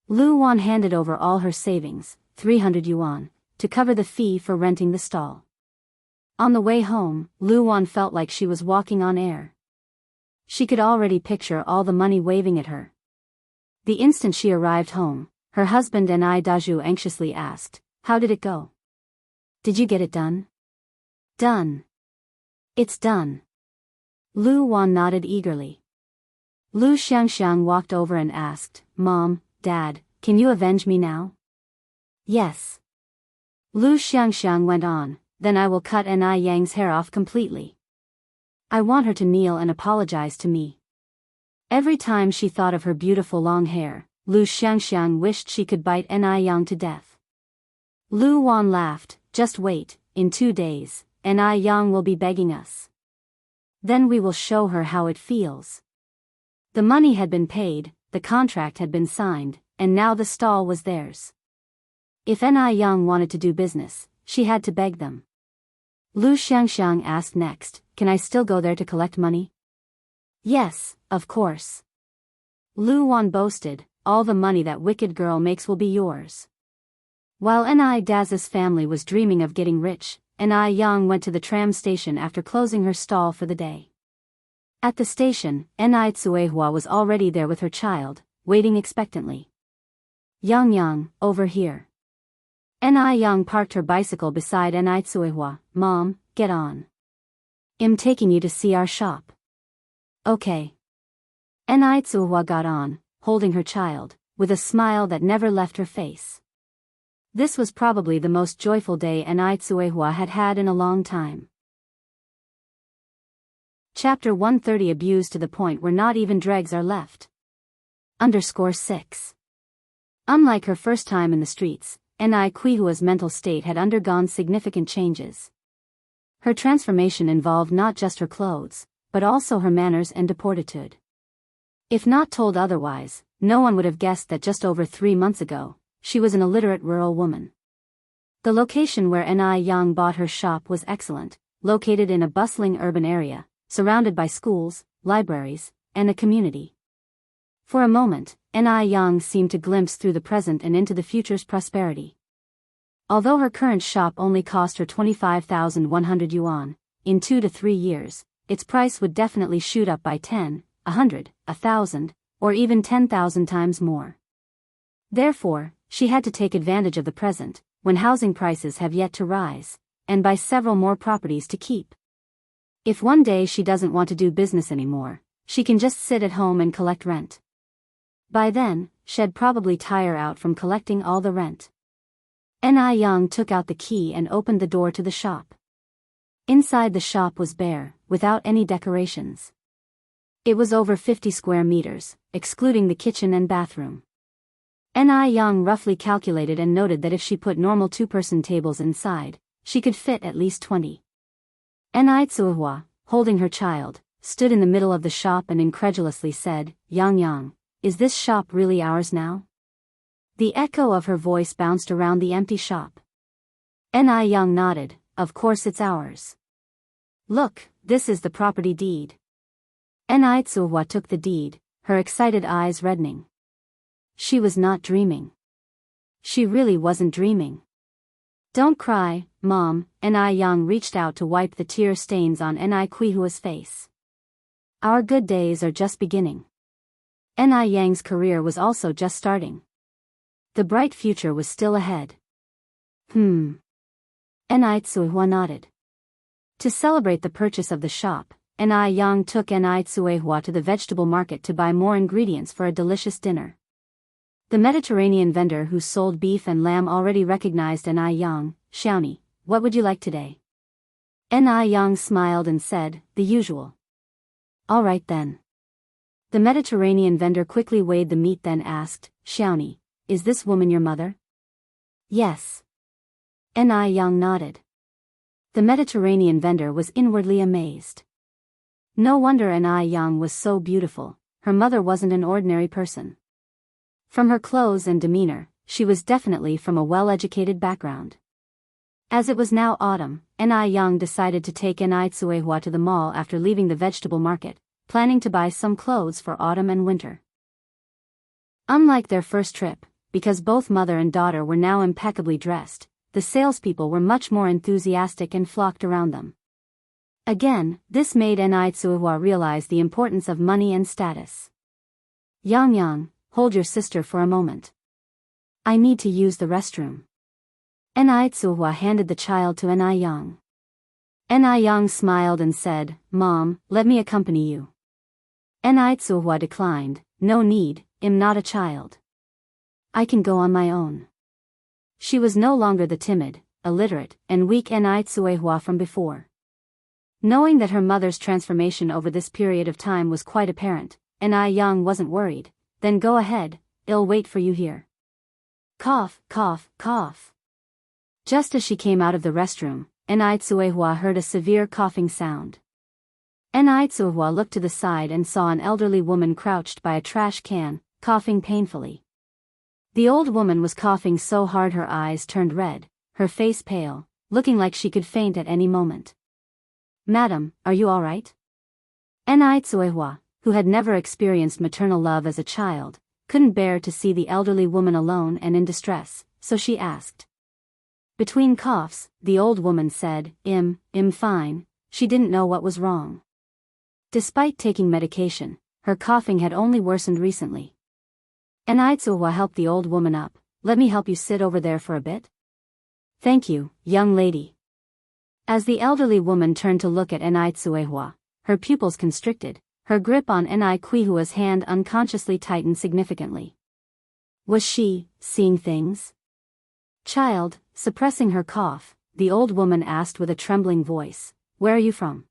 Lu Wan handed over all her savings, 300 yuan, to cover the fee for renting the stall. On the way home, Lu Wan felt like she was walking on air. She could already picture all the money waving at her. The instant she arrived home, her husband Ni Daju anxiously asked, how did it go? Did you get it done? Done. It's done. Lu Wan nodded eagerly. Lu Xianxiang walked over and asked, Mom, Dad, can you avenge me now? Yes. Lu Xianxiang went on, then I will cut Ni Yang's hair off completely. I want her to kneel and apologize to me. Every time she thought of her beautiful long hair, Lu Xianxiang wished she could bite Ni Yang to death. Lu Wan laughed, just wait, in 2 days, Ni Yang will be begging us. Then we will show her how it feels. The money had been paid, the contract had been signed, and now the stall was theirs. If Ni Yang wanted to do business, she had to beg them. Lu Xianxiang asked next, can I still go there to collect money? Yes, of course. Lu Wan boasted, all the money that wicked girl makes will be yours. While Ni Daz's family was dreaming of getting rich, Ni Yang went to the tram station after closing her stall for the day. At the station, Ni Tsuehua was already there with her child, waiting expectantly. Yang, over here. Ni Yang parked her bicycle beside Ni Tsuehua. Mom, get on. I'm taking you to see our shop. Okay. Ni Tsuehua got on, holding her child, with a smile that never left her face. This was probably the most joyful day Ni Tsuehua had had in a long time. Chapter 130 Abused to the point where not even dregs are left. _6. Unlike her first time in the streets, Ni Quihua's mental state had undergone significant changes. Her transformation involved not just her clothes, but also her manners and deportitude. If not told otherwise, no one would have guessed that just over 3 months ago, she was an illiterate rural woman. The location where Ni Yang bought her shop was excellent, located in a bustling urban area, surrounded by schools, libraries, and a community. For a moment, Yang seemed to glimpse through the present and into the future's prosperity. Although her current shop only cost her 25,100 yuan, in 2 to 3 years, its price would definitely shoot up by 10, 100, 1,000, or even 10,000 times more. Therefore, she had to take advantage of the present, when housing prices have yet to rise, and buy several more properties to keep. If one day she doesn't want to do business anymore, she can just sit at home and collect rent. By then, she'd probably tire out from collecting all the rent. Yang took out the key and opened the door to the shop. Inside the shop was bare, without any decorations. It was over 50 square meters, excluding the kitchen and bathroom. Yang roughly calculated and noted that if she put normal two-person tables inside, she could fit at least 20. Tsuehua, holding her child, stood in the middle of the shop and incredulously said, Yang, is this shop really ours now? The echo of her voice bounced around the empty shop. Yang nodded, of course it's ours. Look, this is the property deed. Tsuehua took the deed, her excited eyes reddening. She was not dreaming. She really wasn't dreaming. Don't cry, Mom. Yang reached out to wipe the tear stains on Quihua's face. Our good days are just beginning. Yang's career was also just starting. The bright future was still ahead. Tsuehua nodded. To celebrate the purchase of the shop, Yang took Tsuehua to the vegetable market to buy more ingredients for a delicious dinner. The Mediterranean vendor who sold beef and lamb already recognized Yang. Xiaoni, what would you like today? Yang smiled and said, the usual. All right then. The Mediterranean vendor quickly weighed the meat then asked, Xiaoni, is this woman your mother? Yes. Yang nodded. The Mediterranean vendor was inwardly amazed. No wonder Yang was so beautiful, her mother wasn't an ordinary person. From her clothes and demeanor, she was definitely from a well-educated background. As it was now autumn, Yang decided to take Tsuehua to the mall after leaving the vegetable market, planning to buy some clothes for autumn and winter. Unlike their first trip, because both mother and daughter were now impeccably dressed, the salespeople were much more enthusiastic and flocked around them. Again, this made Tsuehua realize the importance of money and status. Yang, hold your sister for a moment. I need to use the restroom. Tsuehua handed the child to Yang. Yang smiled and said, Mom, let me accompany you. Tsuehua declined, no need, I'm not a child. I can go on my own. She was no longer the timid, illiterate, and weak Tsuehua from before. Knowing that her mother's transformation over this period of time was quite apparent, Yang wasn't worried. Then go ahead, I'll wait for you here. Cough, cough, cough. Just as she came out of the restroom, Tsuehua heard a severe coughing sound. Tsuehua looked to the side and saw an elderly woman crouched by a trash can, coughing painfully. The old woman was coughing so hard her eyes turned red, her face pale, looking like she could faint at any moment. Madam, are you all right? Tsuehua, who had never experienced maternal love as a child, couldn't bear to see the elderly woman alone and in distress, so she asked. Between coughs, the old woman said, I'm fine. She didn't know what was wrong. Despite taking medication, her coughing had only worsened recently. Tsuehua helped the old woman up. Let me help you sit over there for a bit? Thank you, young lady. As the elderly woman turned to look at Tsuehua, her pupils constricted, her grip on Quihua's hand unconsciously tightened significantly. Was she seeing things? Child, suppressing her cough, the old woman asked with a trembling voice, where are you from?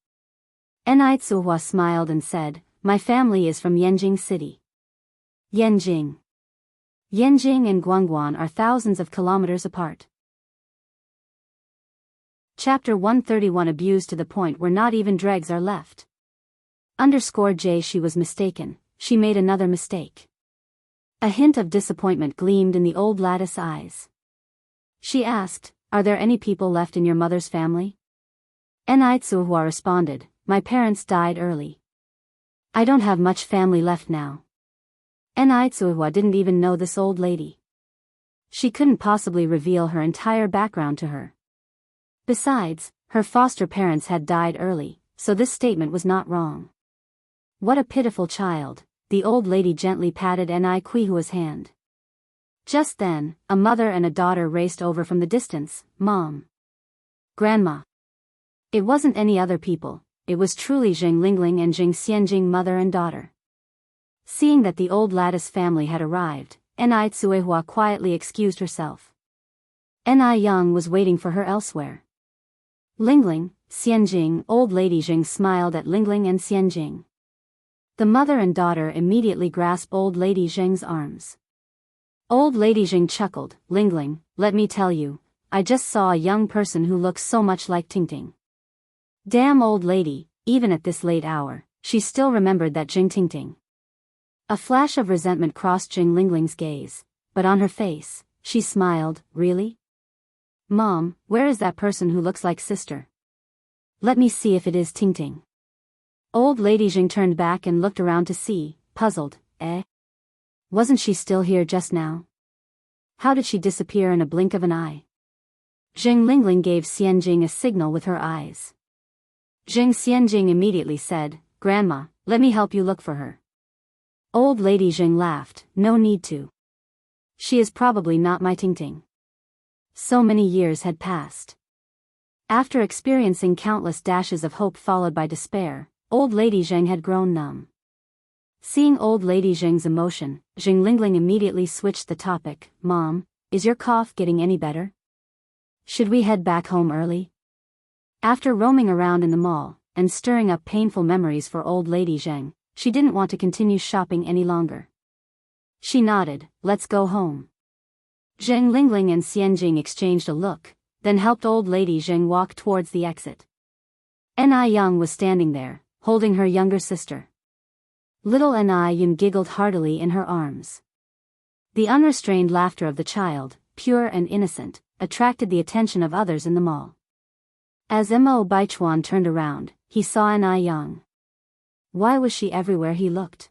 Tsuehua smiled and said, my family is from Yanjing City. Yanjing. Yanjing and Guangguan are thousands of kilometers apart. Chapter 131 Abused to the point where not even dregs are left. _J She was mistaken, she made another mistake. A hint of disappointment gleamed in the old lattice eyes. She asked, are there any people left in your mother's family? Ni Tsuhua responded, my parents died early. I don't have much family left now. Ni Tsuhua didn't even know this old lady. She couldn't possibly reveal her entire background to her. Besides, her foster parents had died early, so this statement was not wrong. What a pitiful child, the old lady gently patted Ni Quihua's hand. Just then, a mother and a daughter raced over from the distance. Mom. Grandma. It wasn't any other people, it was truly Zheng Lingling and Zheng Xianjing, mother and daughter. Seeing that the old lattice family had arrived, Ni Tsuehua quietly excused herself. Ni Yang was waiting for her elsewhere. Lingling, Xianjing, old lady Zheng smiled at Lingling and Xianjing. The mother and daughter immediately grasped old lady Zheng's arms. Old lady Zheng chuckled, Lingling, let me tell you, I just saw a young person who looks so much like Tingting. Damn old lady, even at this late hour, she still remembered that Jing Tingting. A flash of resentment crossed Jing Lingling's gaze, but on her face, she smiled, really? Mom, where is that person who looks like sister? Let me see if it is Tingting. Old lady Jing turned back and looked around to see, puzzled, Wasn't she still here just now? How did she disappear in a blink of an eye? Jing Lingling gave Xianjing a signal with her eyes. Jing Xianjing immediately said, Grandma, let me help you look for her. Old lady Jing laughed, no need to. She is probably not my Tingting. So many years had passed. After experiencing countless dashes of hope followed by despair, old lady Zheng had grown numb. Seeing old lady Zheng's emotion, Jing Lingling immediately switched the topic. Mom, is your cough getting any better? Should we head back home early? After roaming around in the mall, and stirring up painful memories for old lady Zheng, she didn't want to continue shopping any longer. She nodded, let's go home. Zheng Lingling and Xianjing exchanged a look, then helped old lady Zheng walk towards the exit. Ni Yang was standing there, holding her younger sister. Little Ni Yun giggled heartily in her arms. The unrestrained laughter of the child, pure and innocent, attracted the attention of others in the mall. As Mo Baichuan turned around, he saw Ni Yang. Why was she everywhere he looked?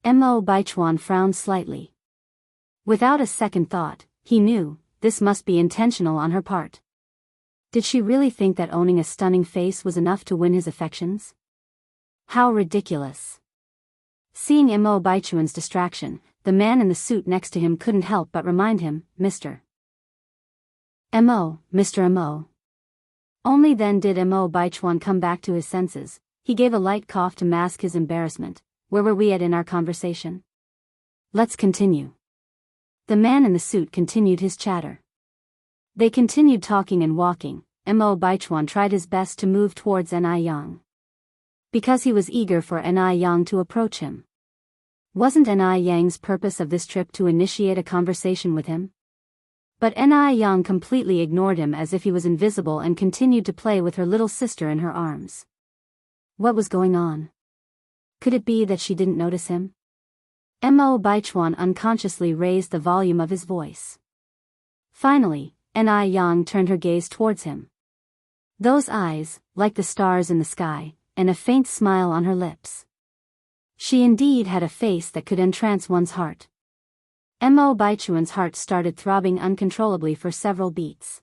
Mo Baichuan frowned slightly. Without a second thought, he knew, this must be intentional on her part. Did she really think that owning a stunning face was enough to win his affections? How ridiculous. Seeing Mo Baichuan's distraction, the man in the suit next to him couldn't help but remind him, Mr. Mo. Only then did Mo Baichuan come back to his senses. He gave a light cough to mask his embarrassment. Where were we at in our conversation? Let's continue. The man in the suit continued his chatter. They continued talking and walking. Mo Baichuan tried his best to move towards Ni Yang. Because he was eager for Ni Yang to approach him. Wasn't Ni Yang's purpose of this trip to initiate a conversation with him? But Ni Yang completely ignored him as if he was invisible and continued to play with her little sister in her arms. What was going on? Could it be that she didn't notice him? Mo Baichuan unconsciously raised the volume of his voice. Finally, Ni Yang turned her gaze towards him. Those eyes, like the stars in the sky, and a faint smile on her lips. She indeed had a face that could entrance one's heart. Mo Baichuan's heart started throbbing uncontrollably for several beats.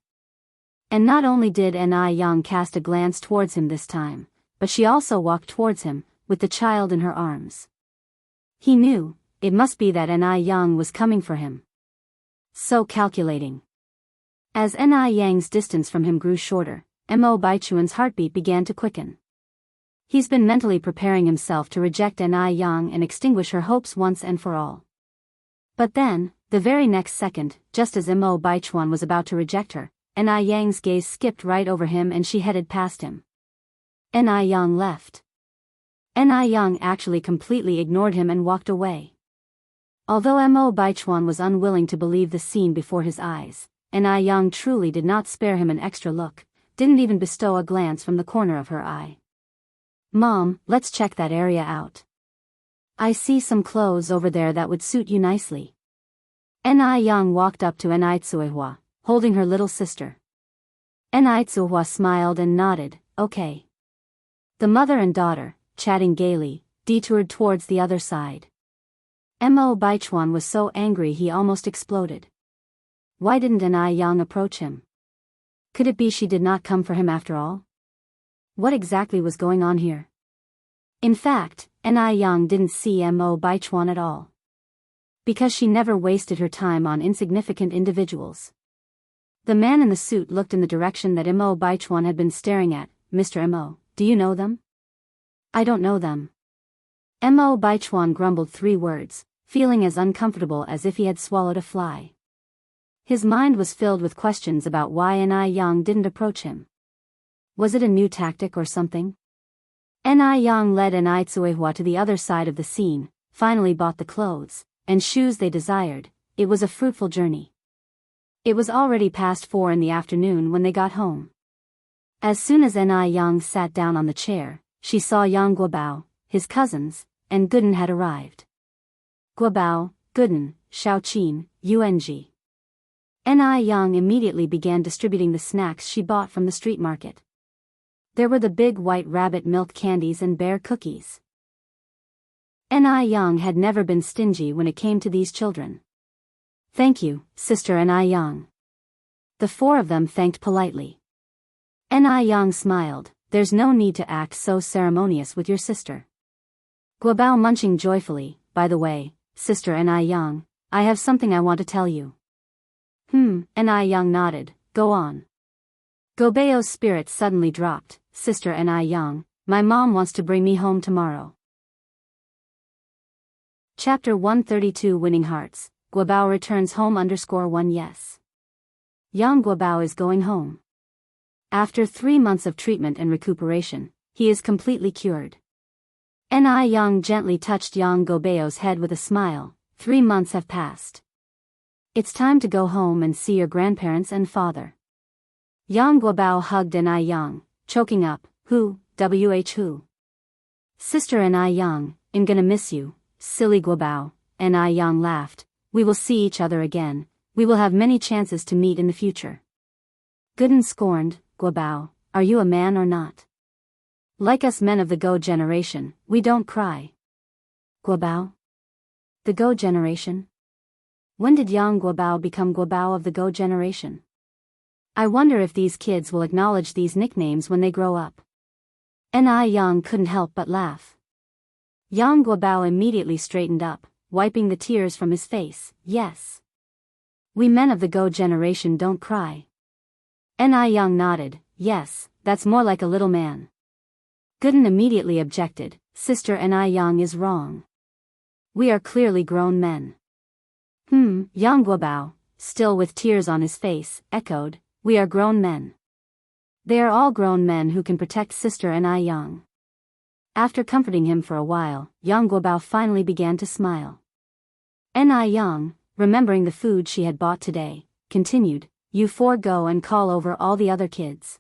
And not only did Ni Yang cast a glance towards him this time, but she also walked towards him, with the child in her arms. He knew, it must be that Ni Yang was coming for him. So calculating. As Ni Yang's distance from him grew shorter, Mo Baichuan's heartbeat began to quicken. He's been mentally preparing himself to reject Ni Yang and extinguish her hopes once and for all. But then, the very next second, just as Mo Baichuan was about to reject her, Ni Yang's gaze skipped right over him and she headed past him. Ni Yang left. Ni Yang actually completely ignored him and walked away. Although Mo Baichuan was unwilling to believe the scene before his eyes, Ni Yang truly did not spare him an extra look, didn't even bestow a glance from the corner of her eye. Mom, let's check that area out. I see some clothes over there that would suit you nicely. Ni Yang walked up to Ni Tsuehua, holding her little sister. Ni Tsuehua smiled and nodded, okay. The mother and daughter, chatting gaily, detoured towards the other side. Mo Baichuan was so angry he almost exploded. Why didn't An Yang approach him? Could it be she did not come for him after all? What exactly was going on here? In fact, An Yang didn't see Mo Baichuan at all. Because she never wasted her time on insignificant individuals. The man in the suit looked in the direction that Mo Baichuan had been staring at. Mr. Mo, do you know them? I don't know them. Mo Baichuan grumbled 3 words, feeling as uncomfortable as if he had swallowed a fly. His mind was filled with questions about why An Yang didn't approach him. Was it a new tactic or something? An Yang led An Tsuehua to the other side of the scene, finally bought the clothes and shoes they desired. It was a fruitful journey. It was already past 4 in the afternoon when they got home. As soon as An Yang sat down on the chair, she saw Yang Guobao, his cousins, and Gooden had arrived. Guobao, Gooden, Shaoqin, Yuanji. An Yang immediately began distributing the snacks she bought from the street market. There were the big white rabbit milk candies and bear cookies. An Yang had never been stingy when it came to these children. Thank you, Sister An Yang. The 4 of them thanked politely. An Yang smiled. There's no need to act so ceremonious with your sister. Guobao munching joyfully. By the way, Sister An Yang, I have something I want to tell you. An Yang nodded. Go on. Guobao's spirits suddenly dropped. Sister An Yang, my mom wants to bring me home tomorrow. Chapter 132 Winning Hearts. Guobao returns home _1 Yes. Yang Guobao is going home. After 3 months of treatment and recuperation, he is completely cured. An Yang gently touched Yang Guobao's head with a smile. 3 months have passed. It's time to go home and see your grandparents and father. Yang Guobao hugged An Yang, choking up. Who? Sister An Yang, I'm gonna miss you, silly Guobao. An Yang laughed. We will see each other again. We will have many chances to meet in the future. Gooden scorned. Guobao, are you a man or not? Like us men of the Go generation, we don't cry. Guobao? The Go generation? When did Yang Guobao become Guobao of the Go generation? I wonder if these kids will acknowledge these nicknames when they grow up. An Yang couldn't help but laugh. Yang Guobao immediately straightened up, wiping the tears from his face. Yes. We men of the Go generation don't cry. An Yang nodded. Yes, that's more like a little man. Gooden immediately objected. Sister An Yang is wrong. We are clearly grown men. Yang Guobao, still with tears on his face, echoed. We are grown men. They are all grown men who can protect Sister An Yang. After comforting him for a while, Yang Guobao finally began to smile. An Yang, remembering the food she had bought today, continued. You 4 go and call over all the other kids.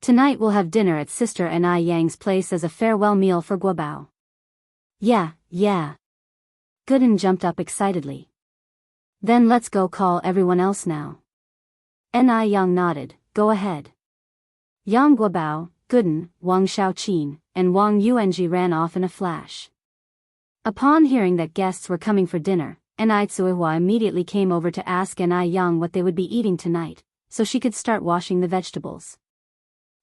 Tonight we'll have dinner at Sister An Yang's place as a farewell meal for Guobao. Yeah. Gooden jumped up excitedly. Then let's go call everyone else now. An Yang nodded. Go ahead. Yang Guobao, Gooden, Wang Shaoqin, and Wang Yuanji ran off in a flash. Upon hearing that guests were coming for dinner, An Tsuehua immediately came over to ask An Yang what they would be eating tonight, so she could start washing the vegetables.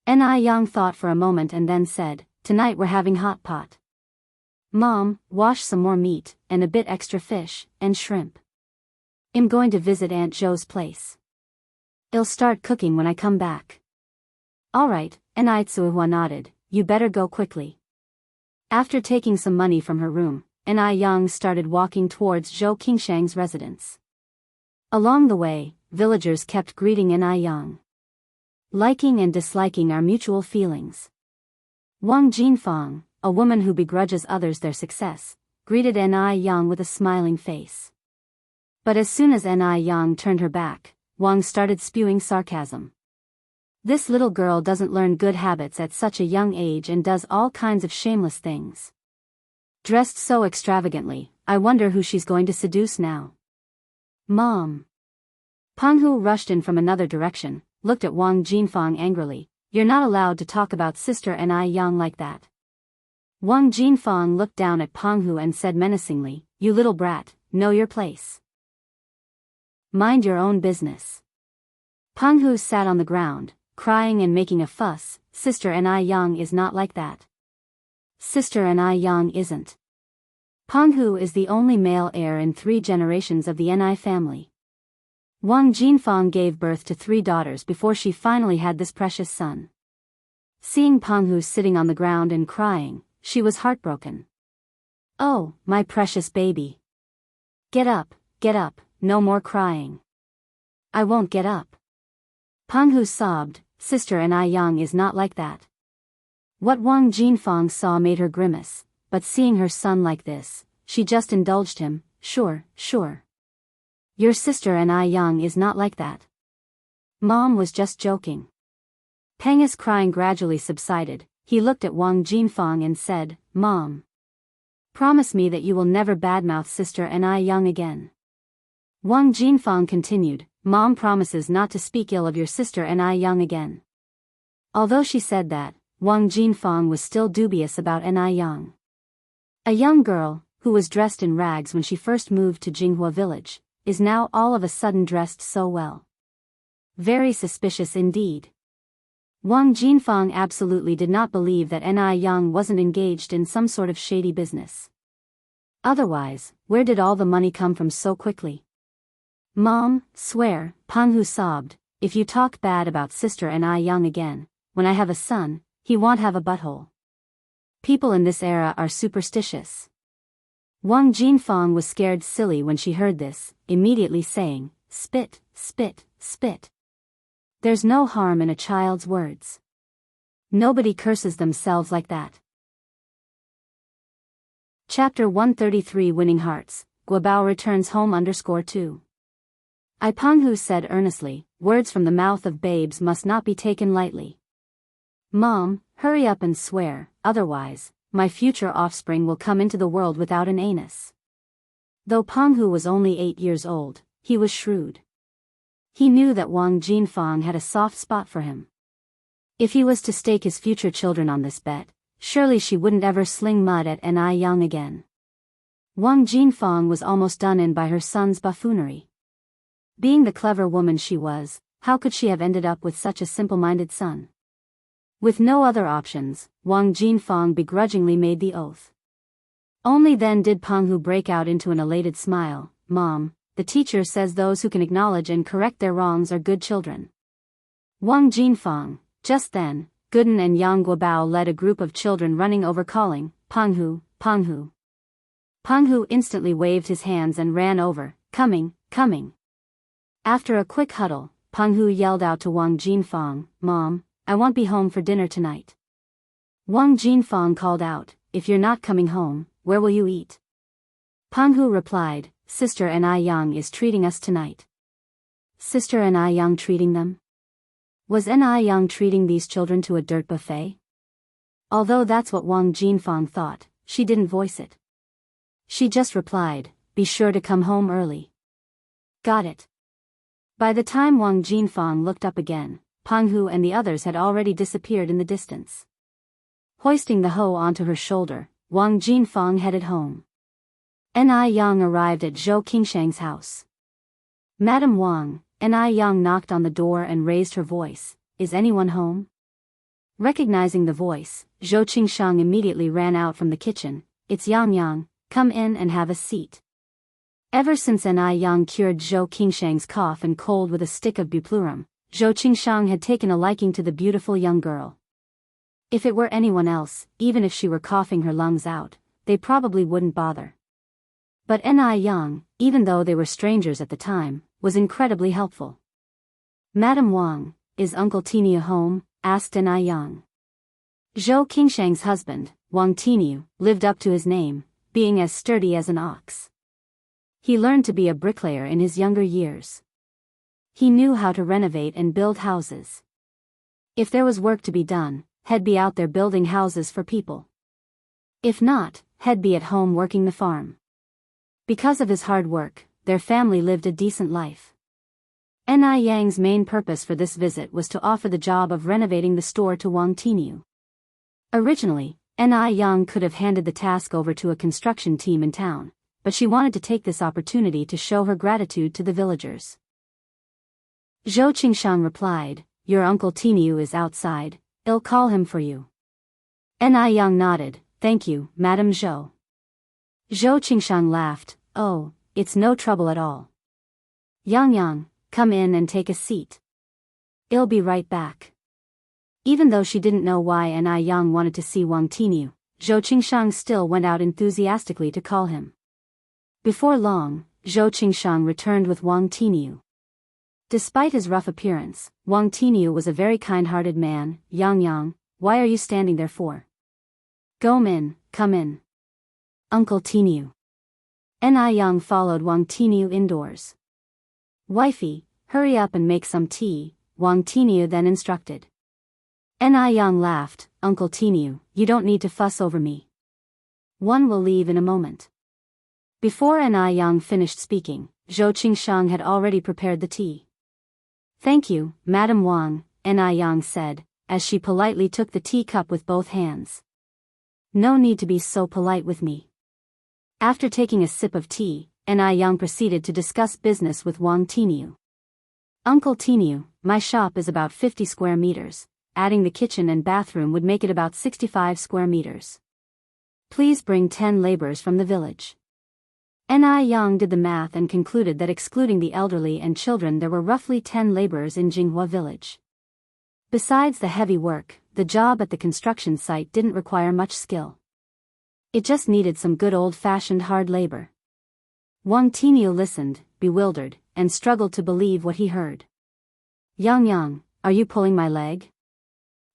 An Yang thought for a moment and then said, Tonight we're having hot pot. Mom, wash some more meat, and a bit extra fish, and shrimp. I'm going to visit Aunt Joe's place. I'll start cooking when I come back. Alright, An Tsuehua nodded. You better go quickly. After taking some money from her room, An Yang started walking towards Zhou Qingshang's residence. Along the way, villagers kept greeting An Yang. Liking and disliking are mutual feelings. Wang Jinfang, a woman who begrudges others their success, greeted An Yang with a smiling face. But as soon as An Yang turned her back, Wang started spewing sarcasm. This little girl doesn't learn good habits at such a young age and does all kinds of shameless things. Dressed so extravagantly, I wonder who she's going to seduce now. Mom. Peng Hu rushed in from another direction, looked at Wang Jinfang angrily. You're not allowed to talk about Sister Ni Yang like that. Wang Jinfang looked down at Peng Hu and said menacingly, "You little brat, know your place. Mind your own business." Peng Hu sat on the ground, crying and making a fuss. "Sister Ni Yang is not like that. Sister Ni Yang isn't." Peng Hu is the only male heir in 3 generations of the Ni family. Wang Jinfang gave birth to 3 daughters before she finally had this precious son. Seeing Peng Hu sitting on the ground and crying, she was heartbroken. "Oh, my precious baby. Get up, no more crying." "I won't get up." Peng Hu sobbed. "Sister Ni Yang is not like that." What Wang Jinfang saw made her grimace, but seeing her son like this, she just indulged him. Sure. Your sister Ni Yang is not like that. Mom was just joking." Peng's crying gradually subsided. He looked at Wang Jinfang and said, "Mom, promise me that you will never badmouth Sister Ni Yang again." Wang Jinfang continued, "Mom promises not to speak ill of your sister Ni Yang again." Although she said that, Wang Jinfang was still dubious about Ni Yang. A young girl, who was dressed in rags when she first moved to Jianghu village, is now all of a sudden dressed so well. Very suspicious indeed. Wang Jinfang absolutely did not believe that Ni Yang wasn't engaged in some sort of shady business. Otherwise, where did all the money come from so quickly? "Mom, swear," Peng Hu sobbed, "if you talk bad about Sister Ni Yang again, when I have a son, he won't have a butthole." People in this era are superstitious. Wang Jinfang was scared silly when she heard this, immediately saying, "Spit. There's no harm in a child's words. Nobody curses themselves like that." Chapter 133 Winning Hearts, Guobao returns home _2. Peng Hu said earnestly, "Words from the mouth of babes must not be taken lightly. Mom, hurry up and swear, otherwise, my future offspring will come into the world without an anus." Though Peng Hu was only 8 years old, he was shrewd. He knew that Wang Jinfang had a soft spot for him. If he was to stake his future children on this bet, surely she wouldn't ever sling mud at Ni Yang again. Wang Jinfang was almost done in by her son's buffoonery. Being the clever woman she was, how could she have ended up with such a simple-minded son? With no other options, Wang Jinfang begrudgingly made the oath. Only then did Peng Hu break out into an elated smile. "Mom, the teacher says those who can acknowledge and correct their wrongs are good children." Wang Jinfang. Just then, Guden and Yang Guobao led a group of children running over calling, "Peng Hu, Peng Hu." Peng Hu instantly waved his hands and ran over, coming. After a quick huddle, Peng Hu yelled out to Wang Jinfang, "Mom, I won't be home for dinner tonight." Wang Jinfang called out, "If you're not coming home, where will you eat?" Peng Hu replied, "Sister Ni Yang is treating us tonight." Sister Ni Yang treating them? Was Ni Yang treating these children to a dirt buffet? Although that's what Wang Jinfang thought, she didn't voice it. She just replied, "Be sure to come home early." Got it. By the time Wang Jinfang looked up again, Peng Hu and the others had already disappeared in the distance. Hoisting the hoe onto her shoulder, Wang Jinfang headed home. Ni Yang arrived at Zhou Qingshan's house. "Madam Wang," Ni Yang knocked on the door and raised her voice, "Is anyone home?" Recognizing the voice, Zhou Qingshan immediately ran out from the kitchen. "It's Yang, come in and have a seat." Ever since Ni Yang cured Zhou Qingshang's cough and cold with a stick of buplurum, Zhou Qingshan had taken a liking to the beautiful young girl. If it were anyone else, even if she were coughing her lungs out, they probably wouldn't bother. But Ni Yang, even though they were strangers at the time, was incredibly helpful. "Madam Wang, is Uncle Tiniu home?" asked Ni Yang. Zhou Qingshang's husband, Wang Tiniu, lived up to his name, being as sturdy as an ox. He learned to be a bricklayer in his younger years. He knew how to renovate and build houses. If there was work to be done, he'd be out there building houses for people. If not, he'd be at home working the farm. Because of his hard work, their family lived a decent life. Ni Yang's main purpose for this visit was to offer the job of renovating the store to Wang Tinyu. Originally, Ni Yang could have handed the task over to a construction team in town, but she wanted to take this opportunity to show her gratitude to the villagers. Zhou Qingshang replied, "Your Uncle Tinyu is outside, I'll call him for you." Ni Yang nodded, "Thank you, Madame Zhou." Zhou Qingshang laughed, "Oh, it's no trouble at all. Yang, come in and take a seat. I'll be right back." Even though she didn't know why Ni Yang wanted to see Wang Tinyu, Zhou Qingshang still went out enthusiastically to call him. Before long, Zhou Qingshang returned with Wang Tinyu. Despite his rough appearance, Wang Tinyu was a very kind-hearted man. "Yang, why are you standing there for? Come in. Uncle Tinyu." Ni Yang followed Wang Tinyu indoors. "Wifey, hurry up and make some tea," Wang Tinyu then instructed. Ni Yang laughed, "Uncle Tinyu, you don't need to fuss over me. One will leave in a moment." Before Ni Yang finished speaking, Zhou Qingshang had already prepared the tea. "Thank you, Madame Wang," Ni Yang said, as she politely took the teacup with both hands. "No need to be so polite with me." After taking a sip of tea, Ni Yang proceeded to discuss business with Wang Tinyu. "Uncle Tinyu, my shop is about 50 square meters. Adding the kitchen and bathroom would make it about 65 square meters. Please bring 10 laborers from the village." Ni Yang did the math and concluded that excluding the elderly and children there were roughly 10 laborers in Jianghu village. Besides the heavy work, the job at the construction site didn't require much skill. It just needed some good old-fashioned hard labor. Wang Tinyu listened, bewildered, and struggled to believe what he heard. Yang, are you pulling my leg?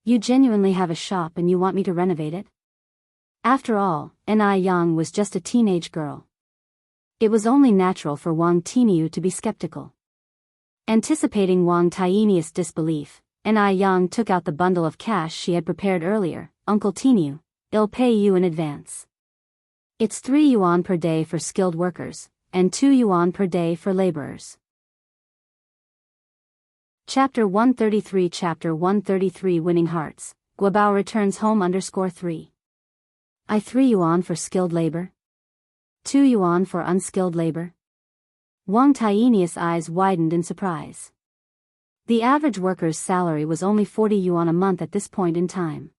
You genuinely have a shop and you want me to renovate it?" After all, Ni Yang was just a teenage girl. It was only natural for Wang Tinyu to be skeptical. Anticipating Wang Tinyu's disbelief, Ni Yang took out the bundle of cash she had prepared earlier. "Uncle Tinyu, I'll pay you in advance. It's 3 yuan per day for skilled workers, and 2 yuan per day for laborers." Chapter 133 Winning Hearts, Guobao returns home _3. I 3 yuan for skilled labor? 2 yuan for unskilled labor? Wang Tinyu's eyes widened in surprise. The average worker's salary was only 40 yuan a month at this point in time.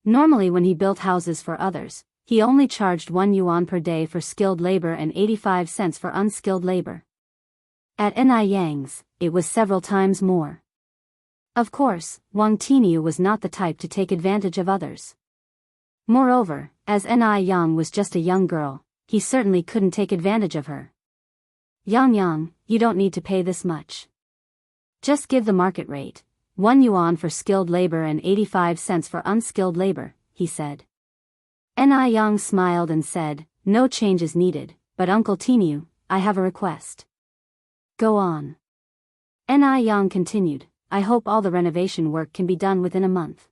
Normally when he built houses for others, he only charged 1 yuan per day for skilled labor and 85 cents for unskilled labor. At Ni Yang's, it was several times more. Of course, Wang Tinyu was not the type to take advantage of others. Moreover, as Ni Yang was just a young girl, he certainly couldn't take advantage of her. Yang, you don't need to pay this much. Just give the market rate, 1 yuan for skilled labor and 85 cents for unskilled labor, he said. Ni Yang smiled and said, "No change is needed, but Uncle Tinyu, I have a request." "Go on." Ni Yang continued, "I hope all the renovation work can be done within a month."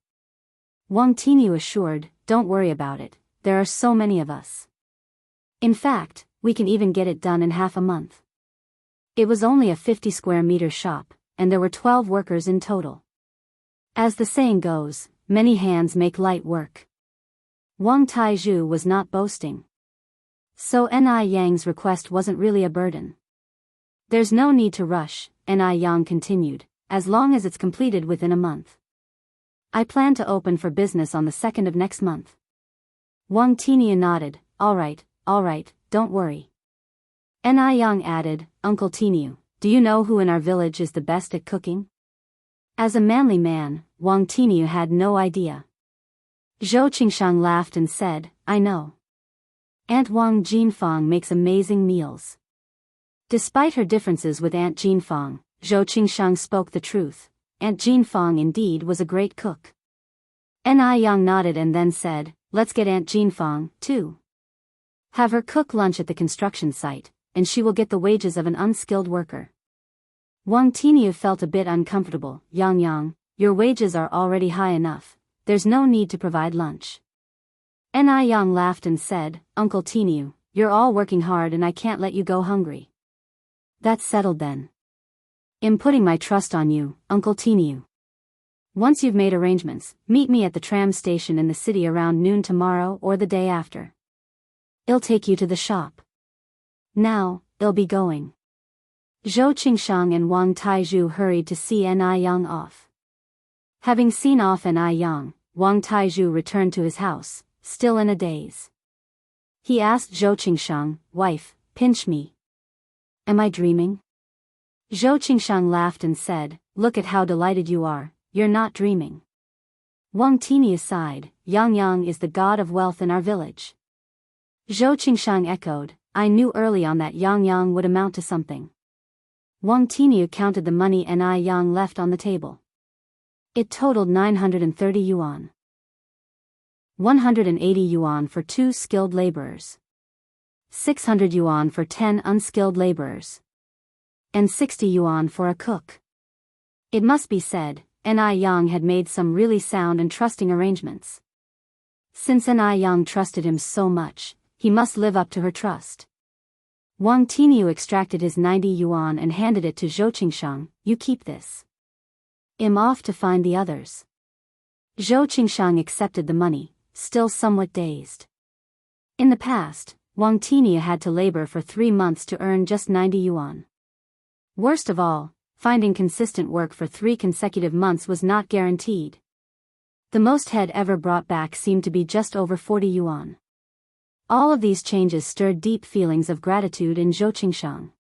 Wang Tinyu assured, "Don't worry about it, there are so many of us. In fact, we can even get it done in half a month." It was only a 50 square meter shop, and there were 12 workers in total. As the saying goes, many hands make light work. Wang Taizhu was not boasting. So Ni Yang's request wasn't really a burden. "There's no need to rush," Ni Yang continued, "as long as it's completed within a month. I plan to open for business on the 2nd of next month." Wang Tinyu nodded, All right, don't worry." Ni Yang added, "Uncle Tinyu, do you know who in our village is the best at cooking?" As a manly man, Wang Tinyu had no idea. Zhou Qingshang laughed and said, "I know. Aunt Wang Jinfang makes amazing meals." Despite her differences with Aunt Jinfang, Zhou Qingshang spoke the truth. Aunt Jinfang indeed was a great cook. Ni Yang nodded and then said, "Let's get Aunt Jinfang, too. Have her cook lunch at the construction site, and she will get the wages of an unskilled worker." Wang Tinyu felt a bit uncomfortable. Yang, your wages are already high enough, there's no need to provide lunch." Ni Yang laughed and said, "Uncle Tinyu, you're all working hard and I can't let you go hungry." "That's settled then." I'm putting my trust on you, Uncle Tiniu. Once you've made arrangements, meet me at the tram station in the city around noon tomorrow or the day after. I'll take you to the shop. Now, I'll be going. Zhou Qingshang and Wang Taizhu hurried to see Ni Yang off. Having seen off Ni Yang, Wang Taizhu returned to his house, still in a daze. He asked Zhou Qingshang, "Wife, pinch me. Am I dreaming?" Zhou Qingshang laughed and said, "Look at how delighted you are, you're not dreaming." Wang Tiniu sighed, "Yang Yang is the god of wealth in our village." Zhou Qingshang echoed, "I knew early on that Yang Yang would amount to something." Wang Tiniu counted the money Ni Yang left on the table. It totaled 930 yuan. 180 yuan for 2 skilled laborers. 600 yuan for 10 unskilled laborers. And 60 yuan for a cook. It must be said, Ni Yang had made some really sound and trusting arrangements. Since Ni Yang trusted him so much, he must live up to her trust. Wang Tiniu extracted his 90 yuan and handed it to Zhou Qingshang, "You keep this. I'm off to find the others." Zhou Qingshang accepted the money, still somewhat dazed. In the past, Wang Tiniu had to labor for 3 months to earn just 90 yuan. Worst of all, finding consistent work for 3 consecutive months was not guaranteed. The most head ever brought back seemed to be just over 40 yuan. All of these changes stirred deep feelings of gratitude in Zhou Qingshang.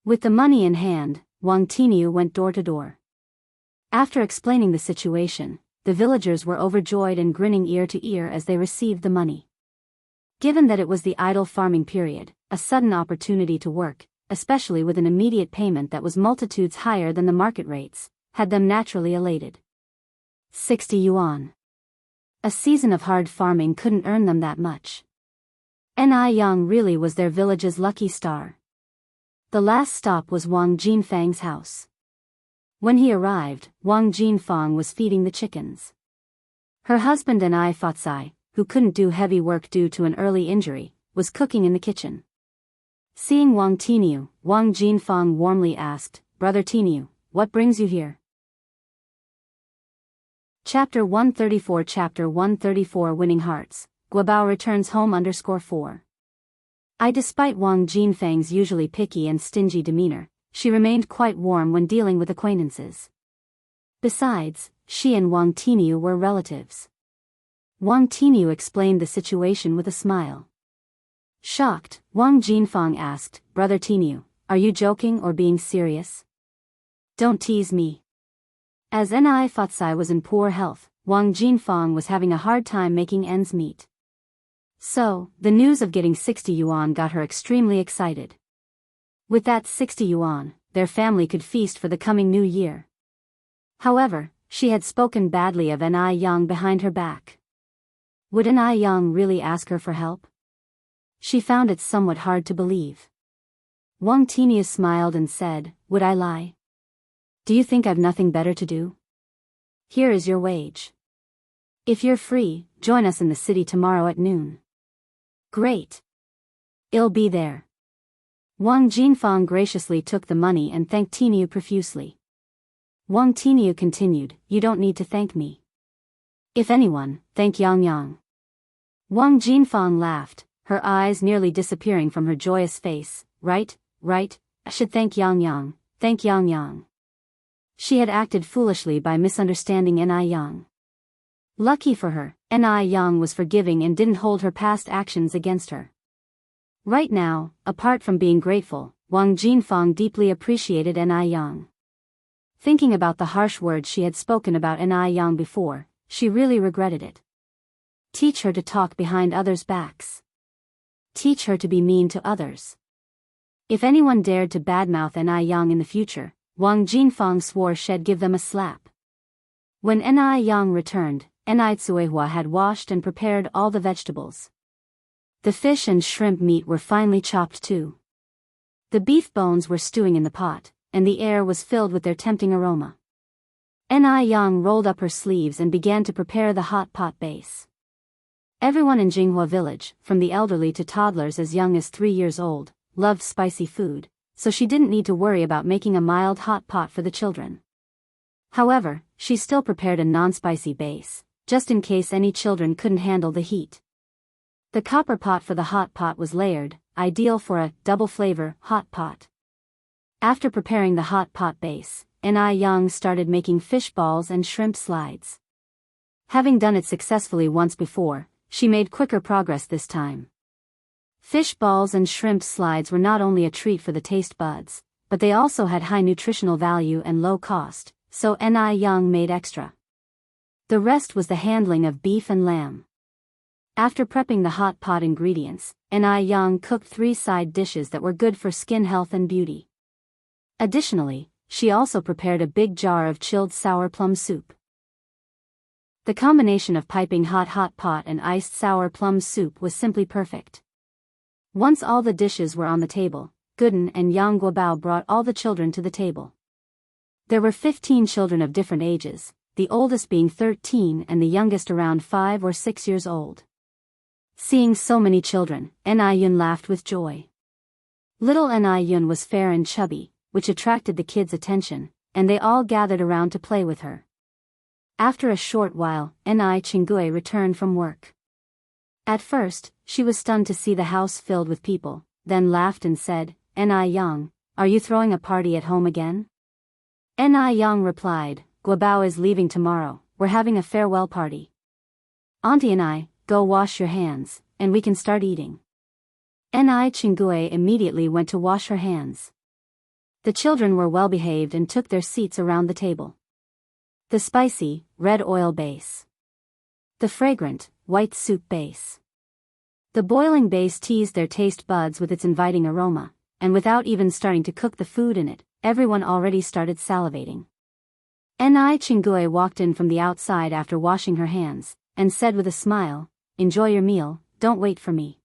With the money in hand, Wang Tiniu went door to door. After explaining the situation, the villagers were overjoyed and grinning ear to ear as they received the money. Given that it was the idle farming period, a sudden opportunity to work, especially with an immediate payment that was multitudes higher than the market rates, had them naturally elated. 60 yuan. A season of hard farming couldn't earn them that much. Ni Yang really was their village's lucky star. The last stop was Wang Jinfang's house. When he arrived, Wang Jinfang was feeding the chickens. Her husband Ni Fatsai, who couldn't do heavy work due to an early injury, was cooking in the kitchen. Seeing Wang Tiniu, Wang Jinfang warmly asked, "Brother Tiniu, what brings you here?" Chapter 134 Winning Hearts, Guobao returns home _4. Despite Wang Jinfang's usually picky and stingy demeanor, she remained quite warm when dealing with acquaintances. Besides, she and Wang Tiniu were relatives. Wang Tiniu explained the situation with a smile. Shocked, Wang Jinfang asked, "Brother Tiniu, are you joking or being serious? Don't tease me." As Ni Fatsai was in poor health, Wang Jinfang was having a hard time making ends meet. So, the news of getting 60 yuan got her extremely excited. With that 60 yuan, their family could feast for the coming new year. However, she had spoken badly of Ni Yang behind her back. Would Ni Yang really ask her for help? She found it somewhat hard to believe. Wang Tiniu smiled and said, "Would I lie? Do you think I've nothing better to do? Here is your wage. If you're free, join us in the city tomorrow at noon." "Great. I'll be there." Wang Jinfang graciously took the money and thanked Tiniu profusely. Wang Tiniu continued, "You don't need to thank me. If anyone, thank Yang Yang." Wang Jinfang laughed, her eyes nearly disappearing from her joyous face. Right, I should thank Yang Yang, thank Yang Yang. She had acted foolishly by misunderstanding Ni Yang. Lucky for her, Ni Yang was forgiving and didn't hold her past actions against her. Right now, apart from being grateful, Wang Jinfang deeply appreciated Ni Yang. Thinking about the harsh words she had spoken about Ni Yang before, she really regretted it. Teach her to talk behind others' backs. Teach her to be mean to others. If anyone dared to badmouth Ni Yang in the future, Wang Jinfang swore she'd give them a slap. When Ni Yang returned, Ni Tsuehua had washed and prepared all the vegetables. The fish and shrimp meat were finely chopped too. The beef bones were stewing in the pot, and the air was filled with their tempting aroma. Ni Yang rolled up her sleeves and began to prepare the hot pot base. Everyone in Jianghu village, from the elderly to toddlers as young as 3 years old, loved spicy food, so she didn't need to worry about making a mild hot pot for the children. However, she still prepared a non-spicy base, just in case any children couldn't handle the heat. The copper pot for the hot pot was layered, ideal for a double-flavor hot pot. After preparing the hot pot base, Yang started making fish balls and shrimp slides. Having done it successfully once before, she made quicker progress this time. Fish balls and shrimp slides were not only a treat for the taste buds, but they also had high nutritional value and low cost, so Yang made extra. The rest was the handling of beef and lamb. After prepping the hot pot ingredients, Yang cooked 3 side dishes that were good for skin health and beauty. Additionally, she also prepared a big jar of chilled sour plum soup. The combination of piping hot pot and iced sour plum soup was simply perfect. Once all the dishes were on the table, Gooden and Yang Guobao brought all the children to the table. There were 15 children of different ages, the oldest being 13 and the youngest around 5 or 6 years old. Seeing so many children, Yun laughed with joy. Little Yun was fair and chubby, which attracted the kids' attention, and they all gathered around to play with her. After a short while, Chingue returned from work. At first, she was stunned to see the house filled with people, then laughed and said, Yang, are you throwing a party at home again? Yang replied, Guobao is leaving tomorrow, we're having a farewell party. Auntie and I, go wash your hands, and we can start eating. Chingue immediately went to wash her hands. The children were well behaved and took their seats around the table. The spicy, red oil base. The fragrant, white soup base. The boiling base teased their taste buds with its inviting aroma, and without even starting to cook the food in it, everyone already started salivating. Chingue walked in from the outside after washing her hands, and said with a smile, enjoy your meal, don't wait for me.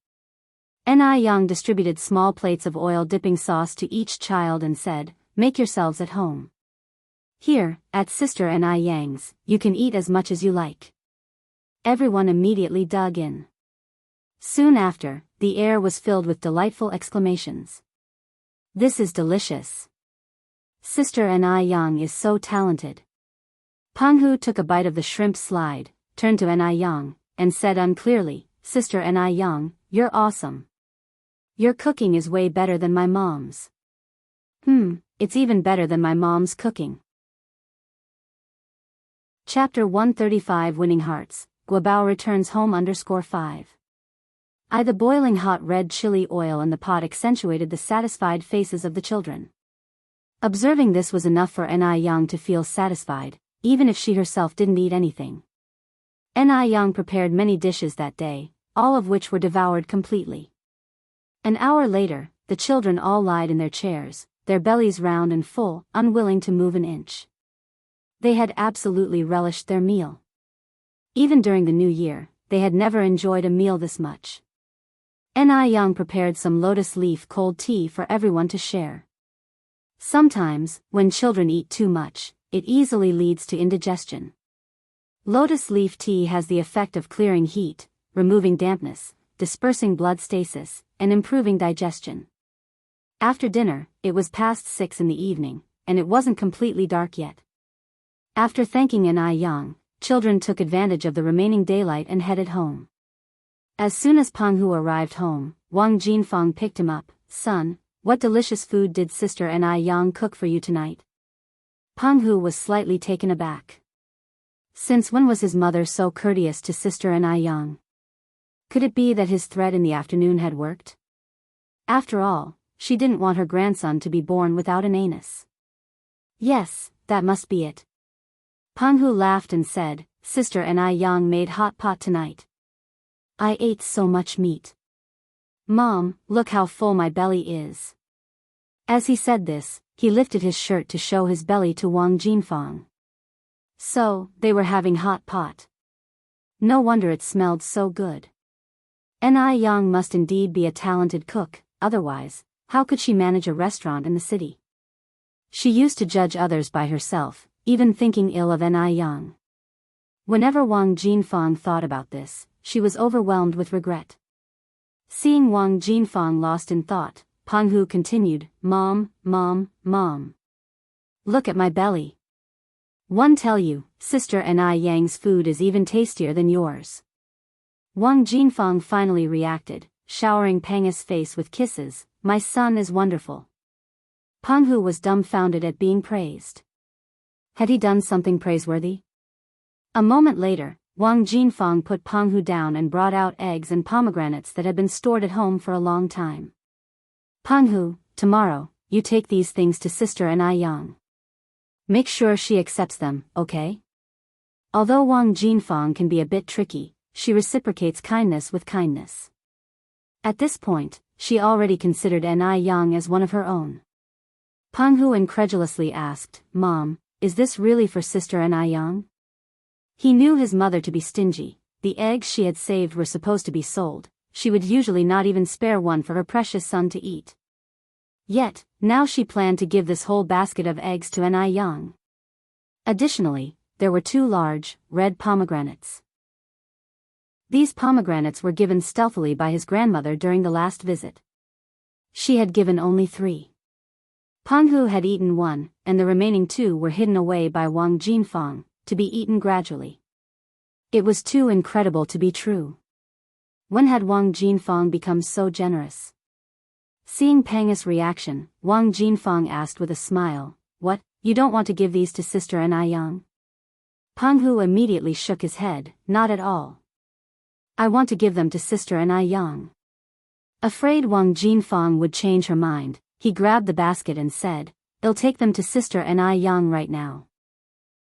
Yang distributed small plates of oil-dipping sauce to each child and said, make yourselves at home. Here, at Sister Yang's, you can eat as much as you like. Everyone immediately dug in. Soon after, the air was filled with delightful exclamations. This is delicious. Sister Yang is so talented. Penghu took a bite of the shrimp slide, turned to Yang, and said unclearly, Sister Yang, you're awesome. Your cooking is way better than my mom's. It's even better than my mom's cooking. Chapter 135 Winning Hearts, Guobao returns home _5. The boiling hot red chili oil in the pot accentuated the satisfied faces of the children. Observing this was enough for Yang to feel satisfied, even if she herself didn't eat anything. Yang prepared many dishes that day, all of which were devoured completely. An hour later, the children all lied in their chairs, their bellies round and full, unwilling to move an inch. They had absolutely relished their meal. Even during the New Year, they had never enjoyed a meal this much. Yang prepared some lotus leaf cold tea for everyone to share. Sometimes, when children eat too much, it easily leads to indigestion. Lotus leaf tea has the effect of clearing heat, removing dampness, dispersing blood stasis, and improving digestion. After dinner, it was past 6 in the evening, and it wasn't completely dark yet. After thanking Yang, children took advantage of the remaining daylight and headed home. As soon as Penghu arrived home, Wang Jinfeng picked him up. Son, what delicious food did Sister Yang cook for you tonight? Penghu was slightly taken aback. Since when was his mother so courteous to Sister Yang? Could it be that his threat in the afternoon had worked? After all, she didn't want her grandson to be born without an anus. Yes, that must be it. Penghu laughed and said, Sister Yang made hot pot tonight. I ate so much meat. Mom, look how full my belly is. As he said this, he lifted his shirt to show his belly to Wang Jinfeng. So, they were having hot pot. No wonder it smelled so good. Yang must indeed be a talented cook, otherwise, how could she manage a restaurant in the city? She used to judge others by herself, even thinking ill of Yang. Whenever Wang Jinfeng thought about this, she was overwhelmed with regret. Seeing Wang Jinfeng lost in thought, Peng Hu continued, Mom, Mom, Mom. Look at my belly. One tell you, Sister Ni Yang's food is even tastier than yours. Wang Jinfeng finally reacted, showering Peng's face with kisses. My son is wonderful. Peng Hu was dumbfounded at being praised. Had he done something praiseworthy? A moment later, Wang Jinfeng put Peng Hu down and brought out eggs and pomegranates that had been stored at home for a long time. Peng Hu, tomorrow, you take these things to Sister Ni Yang. Make sure she accepts them, okay? Although Wang Jinfeng can be a bit tricky, she reciprocates kindness with kindness. At this point, she already considered Ni Yang as one of her own. Peng Hu incredulously asked, Mom, is this really for Sister Ni Yang? He knew his mother to be stingy. The eggs she had saved were supposed to be sold. She would usually not even spare one for her precious son to eat. Yet, now she planned to give this whole basket of eggs to Ni Yang. Additionally, there were 2 large, red pomegranates. These pomegranates were given stealthily by his grandmother during the last visit. She had given only 3. Peng Hu had eaten 1, and the remaining 2 were hidden away by Wang Jinfeng, to be eaten gradually. It was too incredible to be true. When had Wang Jinfeng become so generous? Seeing Peng's reaction, Wang Jinfeng asked with a smile, What, you don't want to give these to Sister Ni Yang? Peng Hu immediately shook his head, Not at all. I want to give them to Sister Ni Yang. Afraid Wang Jinfeng would change her mind, he grabbed the basket and said, I'll take them to Sister Ni Yang right now.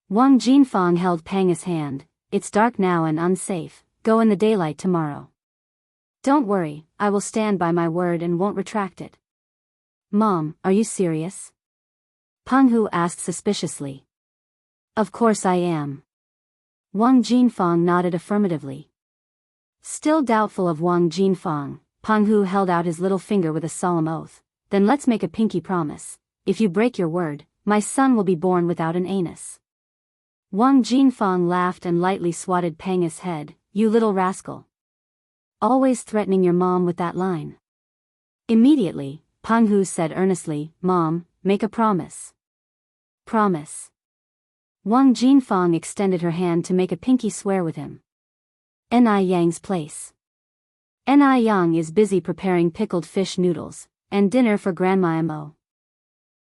Wang Jinfeng held Peng's hand, It's dark now and unsafe, go in the daylight tomorrow. Don't worry, I will stand by my word and won't retract it. Mom, are you serious? Peng Hu asked suspiciously. Of course I am. Wang Jinfeng nodded affirmatively. Still doubtful of Wang Jinfeng, Peng Hu held out his little finger with a solemn oath. Then let's make a pinky promise. If you break your word, my son will be born without an anus. Wang Jinfeng laughed and lightly swatted Peng's head. You little rascal. Always threatening your mom with that line. Immediately, Peng Hu said earnestly, Mom, make a promise. Promise. Wang Jinfeng extended her hand to make a pinky swear with him. Ni Yang's place. Ni Yang is busy preparing pickled fish noodles, and dinner for Grandma Mo.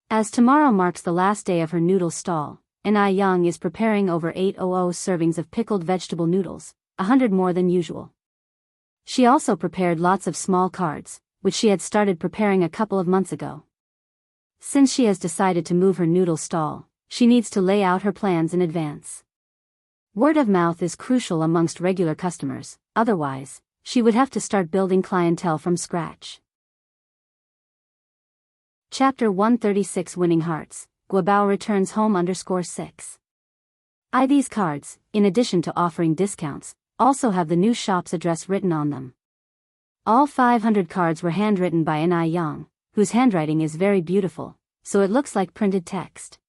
As tomorrow marks the last day of her noodle stall, Ni Yang is preparing over 800 servings of pickled vegetable noodles, 100 more than usual. She also prepared lots of small cards, which she had started preparing a couple of months ago. Since she has decided to move her noodle stall, she needs to lay out her plans in advance. Word of mouth is crucial amongst regular customers, otherwise, she would have to start building clientele from scratch. Chapter 136 Winning Hearts, Guobao returns home _6. These cards, in addition to offering discounts, also have the new shop's address written on them. All 500 cards were handwritten by Ni Yang, whose handwriting is very beautiful, so it looks like printed text.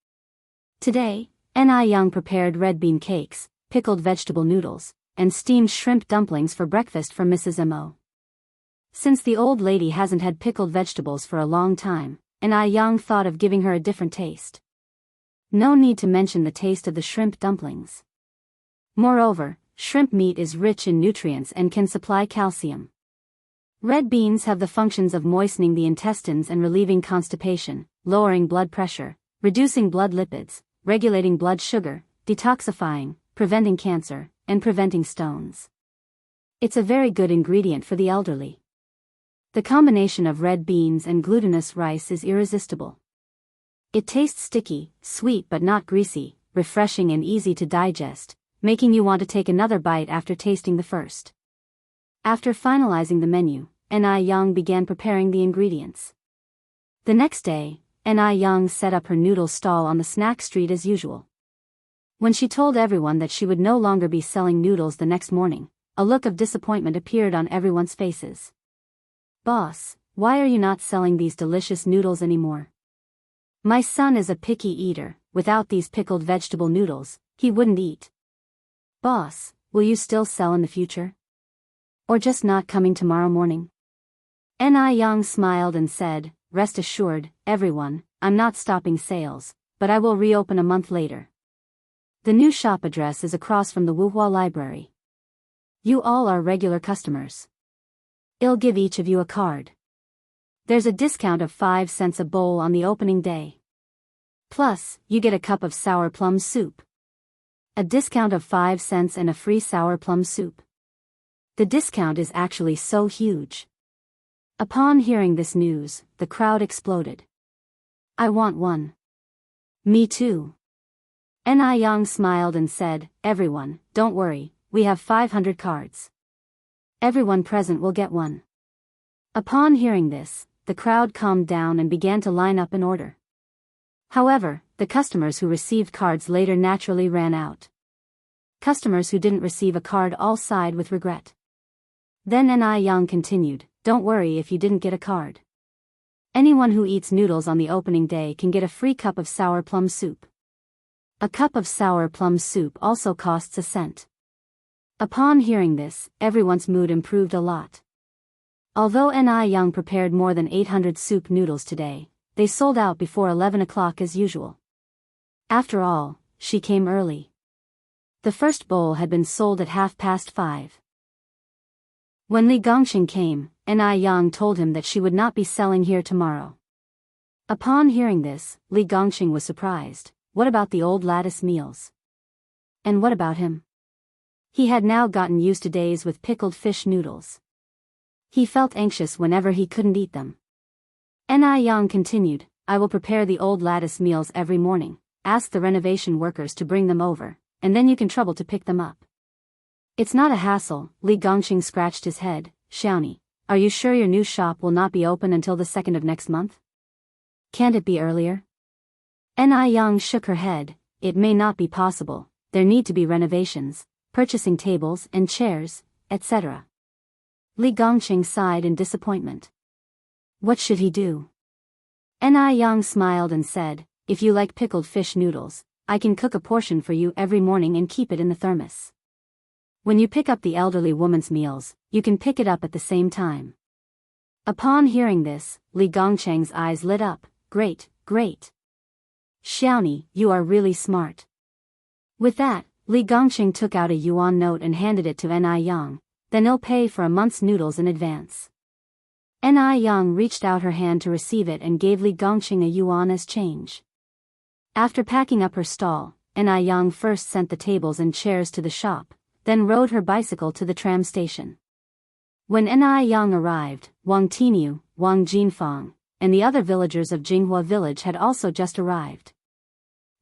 Today, Ni Yang prepared red bean cakes, pickled vegetable noodles, and steamed shrimp dumplings for breakfast for Mrs. Mo. Since the old lady hasn't had pickled vegetables for a long time, Ni Yang thought of giving her a different taste. No need to mention the taste of the shrimp dumplings. Moreover, shrimp meat is rich in nutrients and can supply calcium. Red beans have the functions of moistening the intestines and relieving constipation, lowering blood pressure, reducing blood lipids, regulating blood sugar, detoxifying, preventing cancer, and preventing stones. It's a very good ingredient for the elderly. The combination of red beans and glutinous rice is irresistible. It tastes sticky, sweet but not greasy, refreshing and easy to digest, making you want to take another bite after tasting the first. After finalizing the menu, Ni Yang began preparing the ingredients. The next day, Ni Yang set up her noodle stall on the snack street as usual. When she told everyone that she would no longer be selling noodles the next morning, a look of disappointment appeared on everyone's faces. Boss, why are you not selling these delicious noodles anymore? My son is a picky eater, without these pickled vegetable noodles, he wouldn't eat. Boss, will you still sell in the future? Or just not coming tomorrow morning? Ni Yang smiled and said, rest assured, everyone, I'm not stopping sales, but I will reopen a month later. The new shop address is across from the Wuhua Library. You all are regular customers. I'll give each of you a card. There's a discount of 5 cents a bowl on the opening day. Plus, you get a cup of sour plum soup. A discount of 5 cents and a free sour plum soup. The discount is actually so huge. Upon hearing this news, the crowd exploded. I want one. Me too. Yang smiled and said, everyone, don't worry, we have 500 cards. Everyone present will get one. Upon hearing this, the crowd calmed down and began to line up in order. However, the customers who received cards later naturally ran out. Customers who didn't receive a card all sighed with regret. Then Yang continued, don't worry if you didn't get a card. Anyone who eats noodles on the opening day can get a free cup of sour plum soup. A cup of sour plum soup also costs a cent. Upon hearing this, everyone's mood improved a lot. Although Yang prepared more than 800 soup noodles today, they sold out before 11 o'clock as usual. After all, she came early. The first bowl had been sold at 5:30. When Li Gongxing came, Yang told him that she would not be selling here tomorrow. Upon hearing this, Li Gongxing was surprised. What about the old lattice meals? And what about him? He had now gotten used to days with pickled fish noodles. He felt anxious whenever he couldn't eat them. Yang continued, I will prepare the old lattice meals every morning, ask the renovation workers to bring them over, and then you can trouble to pick them up. It's not a hassle. Li Gongxing scratched his head. Xiaoni, are you sure your new shop will not be open until the 2nd of next month? Can't it be earlier? Yang shook her head. It may not be possible. There need to be renovations, purchasing tables and chairs, etc. Li Gongxing sighed in disappointment. What should he do? Yang smiled and said, if you like pickled fish noodles, I can cook a portion for you every morning and keep it in the thermos. When you pick up the elderly woman's meals, you can pick it up at the same time. Upon hearing this, Li Gongcheng's eyes lit up. Great, great. Xiaoni, you are really smart. With that, Li Gongxing took out a yuan note and handed it to Yang. Then I'll pay for a month's noodles in advance. Yang reached out her hand to receive it and gave Li Gongxing a yuan as change. After packing up her stall, Yang first sent the tables and chairs to the shop, then rode her bicycle to the tram station. When Yang arrived, Wang Tiniu, Wang Jinfang, and the other villagers of Jinghua village had also just arrived.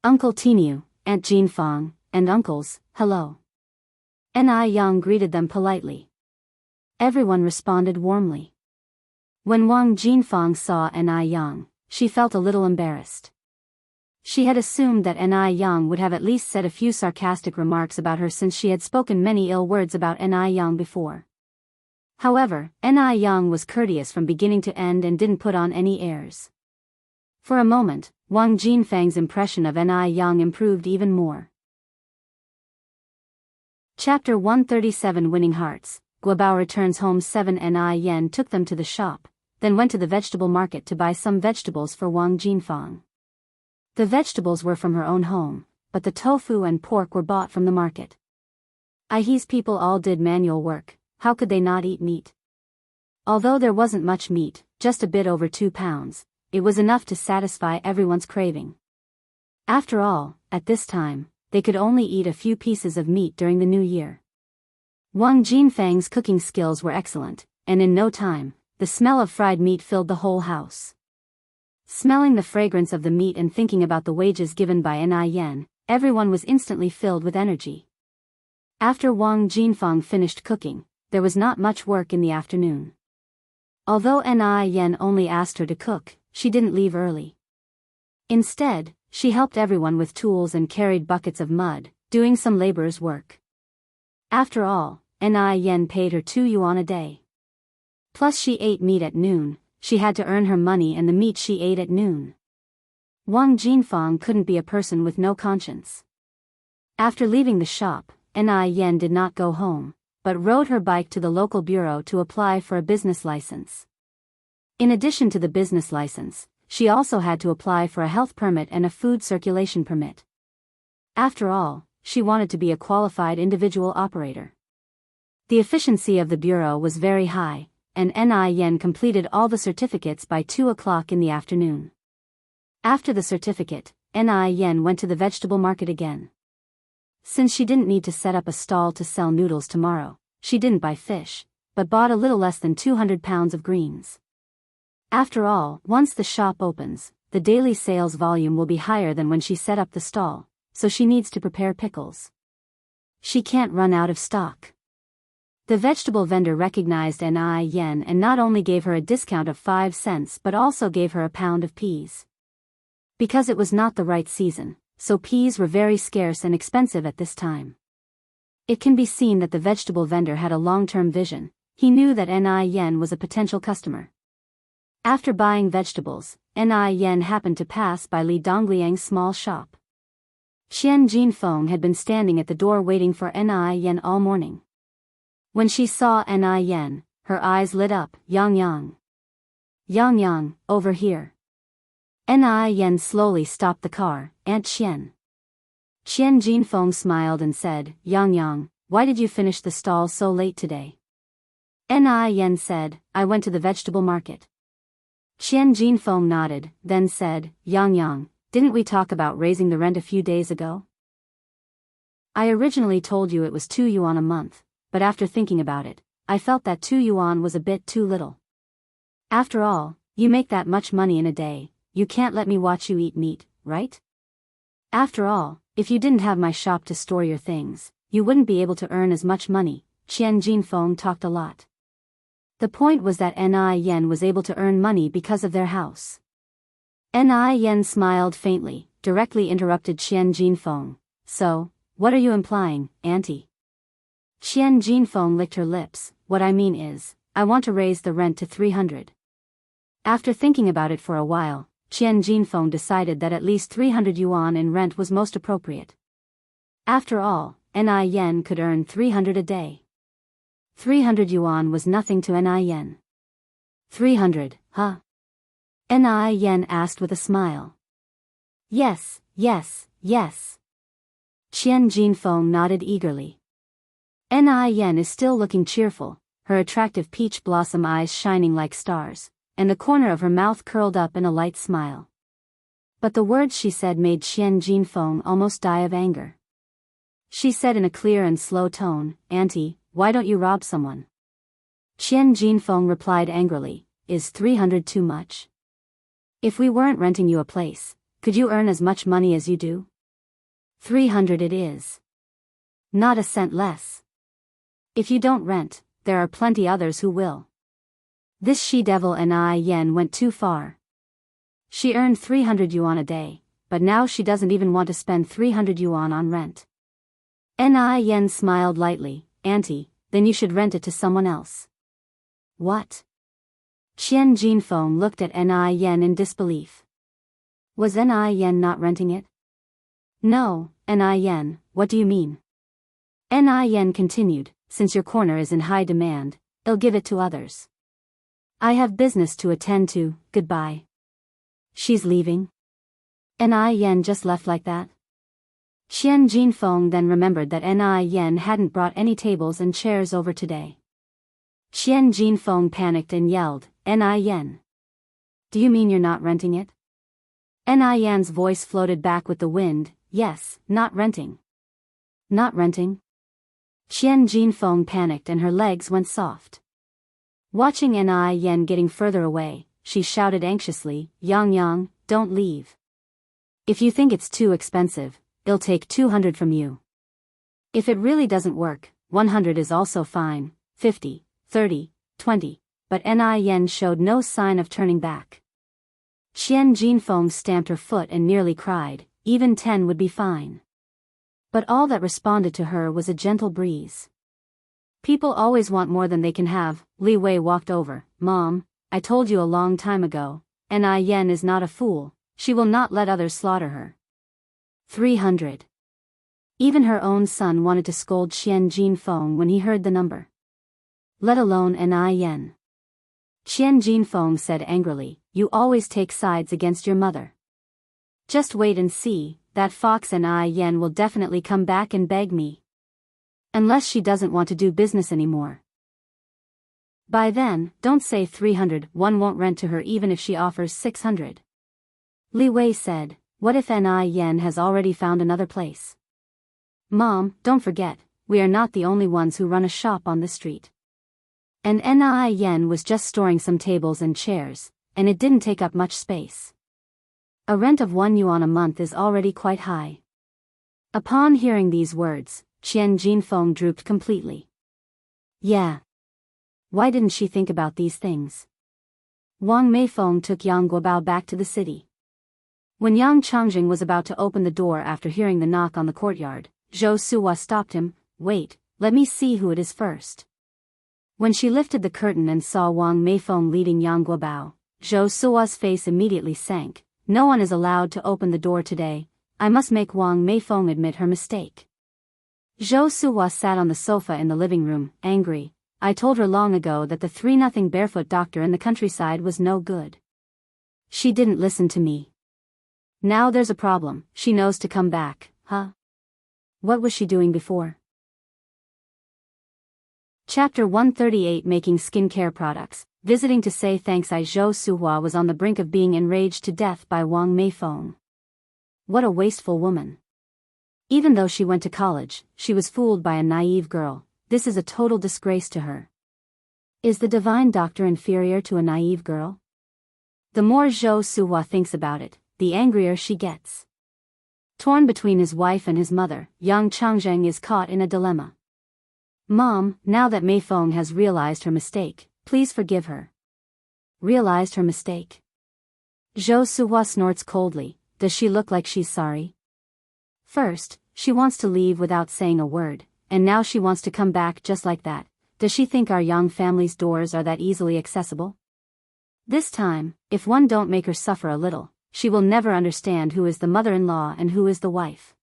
Uncle Tiniu, Aunt Jinfang, and uncles, hello. Yang greeted them politely. Everyone responded warmly. When Wang Jinfang saw Yang, she felt a little embarrassed. She had assumed that Yang would have at least said a few sarcastic remarks about her since she had spoken many ill words about Yang before. However, Yang was courteous from beginning to end and didn't put on any airs. For a moment, Wang Jinfang's impression of Yang improved even more. Chapter 137 Winning Hearts. Guobao returns home. 7 Yen took them to the shop, then went to the vegetable market to buy some vegetables for Wang Jinfang. The vegetables were from her own home, but the tofu and pork were bought from the market. Aihe's people all did manual work. How could they not eat meat? Although there wasn't much meat, just a bit over 2 pounds, it was enough to satisfy everyone's craving. After all, at this time, they could only eat a few pieces of meat during the new year. Wang Jinfang's cooking skills were excellent, and in no time, the smell of fried meat filled the whole house. Smelling the fragrance of the meat and thinking about the wages given by Yen, everyone was instantly filled with energy. After Wang Jinfang finished cooking, there was not much work in the afternoon. Although Yen only asked her to cook, she didn't leave early. Instead, she helped everyone with tools and carried buckets of mud, doing some laborer's work. After all, Yen paid her 2 yuan a day. Plus she ate meat at noon. She had to earn her money and the meat she ate at noon. Wang Jinfang couldn't be a person with no conscience. After leaving the shop, Yen did not go home, but rode her bike to the local bureau to apply for a business license. In addition to the business license, she also had to apply for a health permit and a food circulation permit. After all, she wanted to be a qualified individual operator. The efficiency of the bureau was very high, and Yen completed all the certificates by 2 o'clock in the afternoon. After the certificate, Yen went to the vegetable market again. Since she didn't need to set up a stall to sell noodles tomorrow, she didn't buy fish, but bought a little less than 200 pounds of greens. After all, once the shop opens, the daily sales volume will be higher than when she set up the stall, so she needs to prepare pickles. She can't run out of stock. The vegetable vendor recognized Yen and not only gave her a discount of 5 cents but also gave her a pound of peas. Because it was not the right season, so peas were very scarce and expensive at this time. It can be seen that the vegetable vendor had a long-term vision. He knew that Yen was a potential customer. After buying vegetables, Yen happened to pass by Li Dongliang's small shop. Xian Jinfeng had been standing at the door waiting for Yen all morning. When she saw Yen, her eyes lit up. Yang. Yang, over here. Yen slowly stopped the car. Aunt Xian. Xian Jinfeng smiled and said, Yang, why did you finish the stall so late today? Yen said, I went to the vegetable market. Xian Jinfeng nodded, then said, Yang, didn't we talk about raising the rent a few days ago? I originally told you it was 2 yuan a month, but after thinking about it, I felt that 2 yuan was a bit too little. After all, you make that much money in a day, you can't let me watch you eat meat, right? After all, if you didn't have my shop to store your things, you wouldn't be able to earn as much money. Xian Jinfeng talked a lot. The point was that Yen was able to earn money because of their house. Yen smiled faintly, directly interrupted Xian Jinfeng. So, what are you implying, Auntie? Xian Jinfeng licked her lips. What I mean is, I want to raise the rent to 300. After thinking about it for a while, Xian Jinfeng decided that at least 300 yuan in rent was most appropriate. After all, Yen could earn 300 a day. 300 yuan was nothing to Yen. 300, huh? Yen asked with a smile. Yes. Xian Jinfeng nodded eagerly. Yen is still looking cheerful, her attractive peach blossom eyes shining like stars, and the corner of her mouth curled up in a light smile. But the words she said made Xian Jinfeng almost die of anger. She said in a clear and slow tone, Auntie, why don't you rob someone? Xian Jinfeng replied angrily, Is 300 too much? If we weren't renting you a place, could you earn as much money as you do? 300 it is. Not a cent less. If you don't rent, there are plenty others who will. This she-devil Yen went too far. She earned 300 yuan a day, but now she doesn't even want to spend 300 yuan on rent. Yen smiled lightly, Auntie, then you should rent it to someone else. What? Xian Jinfeng looked at Yen in disbelief. Was Yen not renting it? No, Yen, what do you mean? Yen continued, since your corner is in high demand, I'll give it to others. I have business to attend to, goodbye. She's leaving? Yen just left like that? Xian Jinfeng then remembered that Yen hadn't brought any tables and chairs over today. Xian Jinfeng panicked and yelled, Yen. Do you mean you're not renting it? Yen's voice floated back with the wind, yes, not renting. Not renting? Xian Jinfeng panicked and her legs went soft. Watching Yen getting further away, she shouted anxiously, Yang, don't leave. If you think it's too expensive, I'll take 200 from you. If it really doesn't work, 100 is also fine, 50, 30, 20, but Yen showed no sign of turning back. Xian Jinfeng stamped her foot and nearly cried, even 10 would be fine. But all that responded to her was a gentle breeze. People always want more than they can have. Li Wei walked over. Mom, I told you a long time ago, Yen is not a fool, she will not let others slaughter her. 300. Even her own son wanted to scold Xian Jinfeng when he heard the number. Let alone Yen. Qian Jinfeng said angrily, you always take sides against your mother. Just wait and see, that fox and Yen will definitely come back and beg me. Unless she doesn't want to do business anymore. By then, don't say 300, one won't rent to her even if she offers 600. Li Wei said, what if Yen has already found another place? Mom, don't forget, we are not the only ones who run a shop on the street. And Yen was just storing some tables and chairs, and it didn't take up much space. A rent of 1 yuan a month is already quite high. Upon hearing these words, Qian Jinfeng drooped completely. Yeah. Why didn't she think about these things? Wang Meifeng took Yang Guobao back to the city. When Yang Changjing was about to open the door after hearing the knock on the courtyard, Zhou Suhua stopped him. Wait, let me see who it is first. When she lifted the curtain and saw Wang Meifeng leading Yang Guobao, Zhou Suhua's face immediately sank. No one is allowed to open the door today. I must make Wang Meifeng admit her mistake. Zhou Suhua sat on the sofa in the living room, angry. I told her long ago that the 3-0 barefoot doctor in the countryside was no good. She didn't listen to me. Now there's a problem, she knows to come back, huh? What was she doing before? Chapter 138 Making Skincare Products. Visiting to say thanks. Zhou Suhua was on the brink of being enraged to death by Wang Meifeng. What a wasteful woman. Even though she went to college, she was fooled by a naive girl. This is a total disgrace to her. Is the divine doctor inferior to a naive girl? The more Zhou Suhua thinks about it, the angrier she gets. Torn between his wife and his mother, Yang Changjing is caught in a dilemma. Mom, now that Meifeng has realized her mistake, please forgive her. Realized her mistake? Zhou Suhua snorts coldly. Does she look like she's sorry? First, she wants to leave without saying a word, and now she wants to come back just like that. Does she think our Yang family's doors are that easily accessible? This time, if one don't make her suffer a little, she will never understand who is the mother-in-law and who is the wife.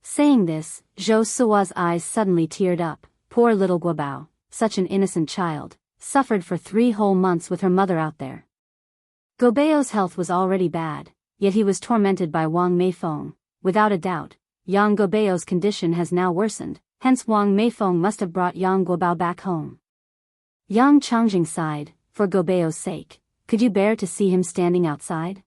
Saying this, Zhou Suhua's eyes suddenly teared up. Poor little Guobao, such an innocent child, suffered for 3 whole months with her mother out there. Guobao's health was already bad, yet he was tormented by Wang Meifeng. Without a doubt, Yang Guobao's condition has now worsened, hence Wang Meifeng must have brought Yang Guobao back home. Yang Changjing sighed, for Guobao's sake, could you bear to see him standing outside?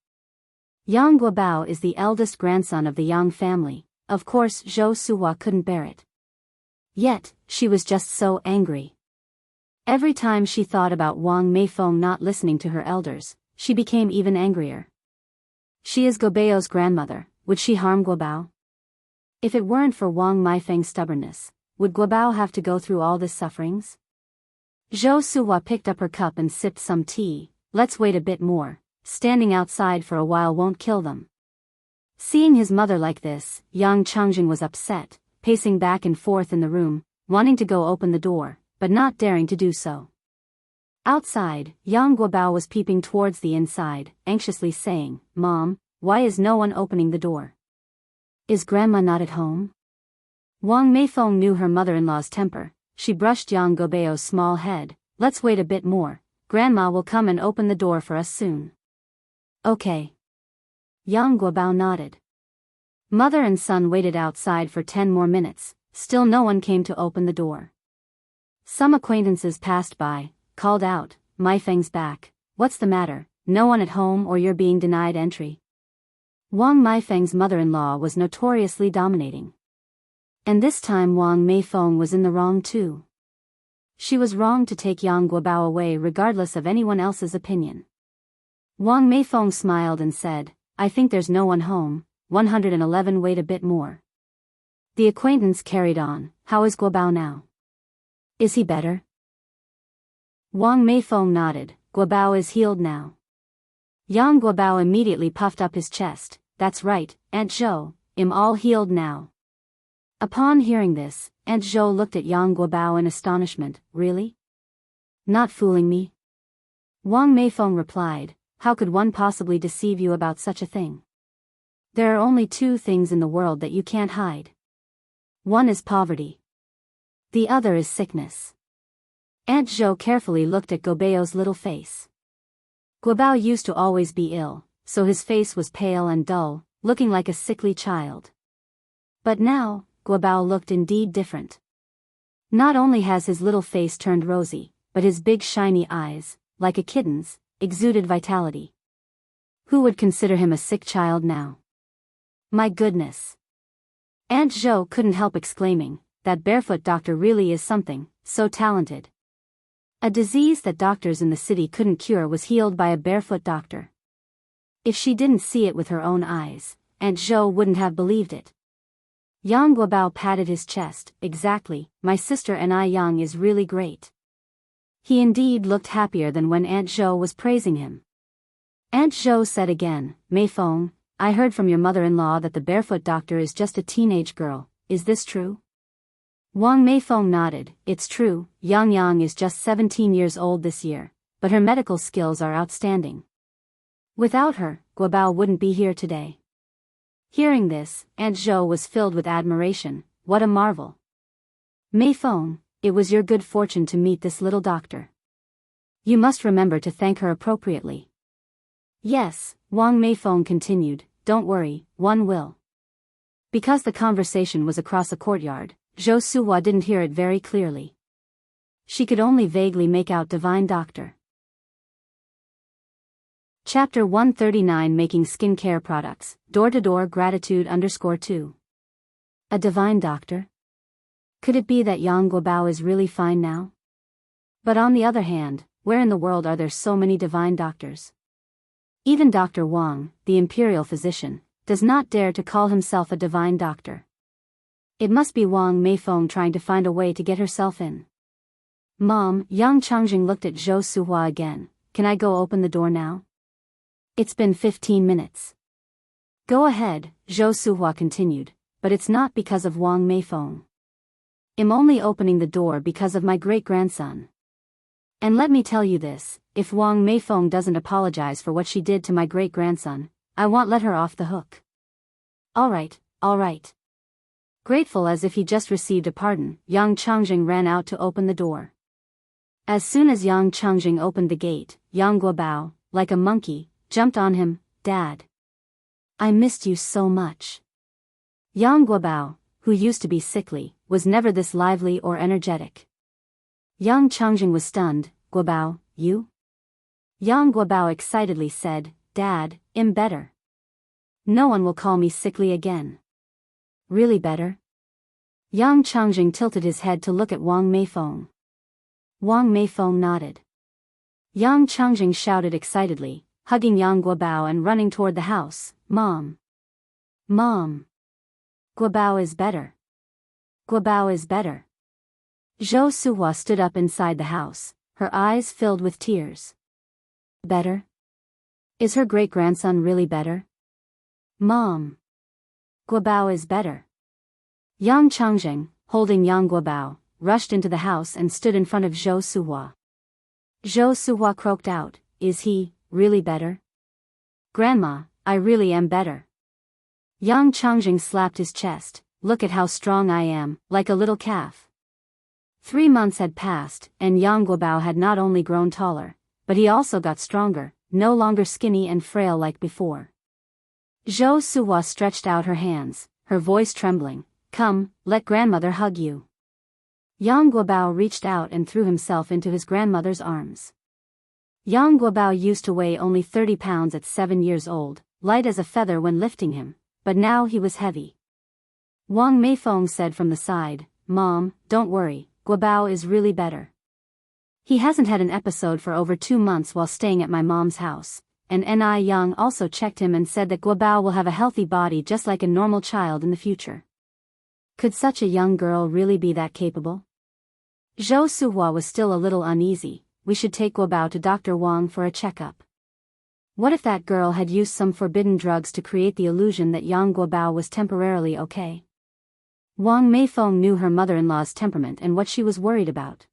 Yang Guobao is the eldest grandson of the Yang family, of course Zhou Suhua couldn't bear it. Yet, she was just so angry. Every time she thought about Wang Meifeng not listening to her elders, she became even angrier. She is Guobao's grandmother, would she harm Guobao? If it weren't for Wang Meifeng's stubbornness, would Guobao have to go through all this sufferings? Zhou Suhua picked up her cup and sipped some tea. Let's wait a bit more, standing outside for a while won't kill them. Seeing his mother like this, Yang Changjing was upset, pacing back and forth in the room, wanting to go open the door, but not daring to do so. Outside, Yang Guobao was peeping towards the inside, anxiously saying, Mom, why is no one opening the door? Is Grandma not at home? Wang Meifeng knew her mother-in-law's temper. She brushed Yang Guobao's small head. Let's wait a bit more, Grandma will come and open the door for us soon. Okay. Yang Guobao nodded. Mother and son waited outside for 10 more minutes, still no one came to open the door. Some acquaintances passed by, called out, Meifeng's back, what's the matter, no one at home or you're being denied entry? Wang Meifeng's mother-in-law was notoriously dominating. And this time Wang Meifeng was in the wrong too. She was wrong to take Yang Guobao away regardless of anyone else's opinion. Wang Meifeng smiled and said, I think there's no one home. 111 Wait a bit more. The acquaintance carried on, how is Guobao now? Is he better? Wang Meifeng nodded, Guobao is healed now. Yang Guobao immediately puffed up his chest, that's right, Aunt Zhou, I'm all healed now. Upon hearing this, Aunt Zhou looked at Yang Guobao in astonishment, really? Not fooling me? Wang Meifeng replied, how could one possibly deceive you about such a thing? There are only 2 things in the world that you can't hide. One is poverty. The other is sickness. Aunt Zhou carefully looked at Guobao's little face. Guobao used to always be ill, so his face was pale and dull, looking like a sickly child. But now, Guobao looked indeed different. Not only has his little face turned rosy, but his big shiny eyes, like a kitten's, exuded vitality. Who would consider him a sick child now? My goodness! Aunt Zhou couldn't help exclaiming, that barefoot doctor really is something, so talented. A disease that doctors in the city couldn't cure was healed by a barefoot doctor. If she didn't see it with her own eyes, Aunt Zhou wouldn't have believed it. Yang Guobao patted his chest. Exactly, my sister and I Yang is really great. He indeed looked happier than when Aunt Zhou was praising him. Aunt Zhou said again, Mei Feng, I heard from your mother-in-law that the barefoot doctor is just a teenage girl, is this true? Wang Mei Feng nodded, it's true, Yang is just 17 years old this year, but her medical skills are outstanding. Without her, Guobao wouldn't be here today. Hearing this, Aunt Zhou was filled with admiration. What a marvel. Mei Feng, it was your good fortune to meet this little doctor. You must remember to thank her appropriately. Yes, Wang Mei Feng continued, don't worry, one will. Because the conversation was across a courtyard, Zhou Suhua didn't hear it very clearly. She could only vaguely make out Divine Doctor. Chapter 139 Making Skincare Products, Door-to-Door Gratitude _2. A divine doctor? Could it be that Yang Guobao is really fine now? But on the other hand, where in the world are there so many divine doctors? Even Dr. Wang, the imperial physician, does not dare to call himself a divine doctor. It must be Wang Meifeng trying to find a way to get herself in. Mom, Yang Changjing looked at Zhou Suhua again. Can I go open the door now? It's been 15 minutes. Go ahead, Zhou Suhua continued, but it's not because of Wang Meifeng. I'm only opening the door because of my great-grandson. And let me tell you this, if Wang Meifeng doesn't apologize for what she did to my great-grandson, I won't let her off the hook. All right. Grateful as if he just received a pardon, Yang Changjing ran out to open the door. As soon as Yang Changjing opened the gate, Yang Guobao, like a monkey, jumped on him. Dad. I missed you so much. Yang Guobao, who used to be sickly, was never this lively or energetic. Yang Changjing was stunned. Guobao, you? Yang Guobao excitedly said, Dad, I'm better. No one will call me sickly again. Really better? Yang Changjing tilted his head to look at Wang Meifeng. Wang Meifeng nodded. Yang Changjing shouted excitedly, hugging Yang Guobao and running toward the house. Mom! Mom! Guobao is better. Guobao is better. Zhou Suhua stood up inside the house, her eyes filled with tears. Better? Is her great-grandson really better? Mom! Guobao is better. Yang Changjing, holding Yang Guobao, rushed into the house and stood in front of Zhou Suhua. Zhou Suhua croaked out, Is he really better? Grandma, I really am better. Yang Changjing slapped his chest. Look at how strong I am, like a little calf. 3 months had passed, and Yang Guobao had not only grown taller, but he also got stronger, no longer skinny and frail like before. Zhou Suhua stretched out her hands, her voice trembling. Come, let grandmother hug you. Yang Guobao reached out and threw himself into his grandmother's arms. Yang Guobao used to weigh only 30 pounds at 7 years old, light as a feather when lifting him, but now he was heavy. Wang Meifeng said from the side, Mom, don't worry, Guobao is really better. He hasn't had an episode for over 2 months while staying at my mom's house, and Ni Yang also checked him and said that Guobao will have a healthy body just like a normal child in the future. Could such a young girl really be that capable? Zhou Suhua was still a little uneasy. We should take Guobao to Dr. Wang for a checkup. What if that girl had used some forbidden drugs to create the illusion that Yang Guobao was temporarily okay? Wang Meifeng knew her mother-in-law's temperament and what she was worried about.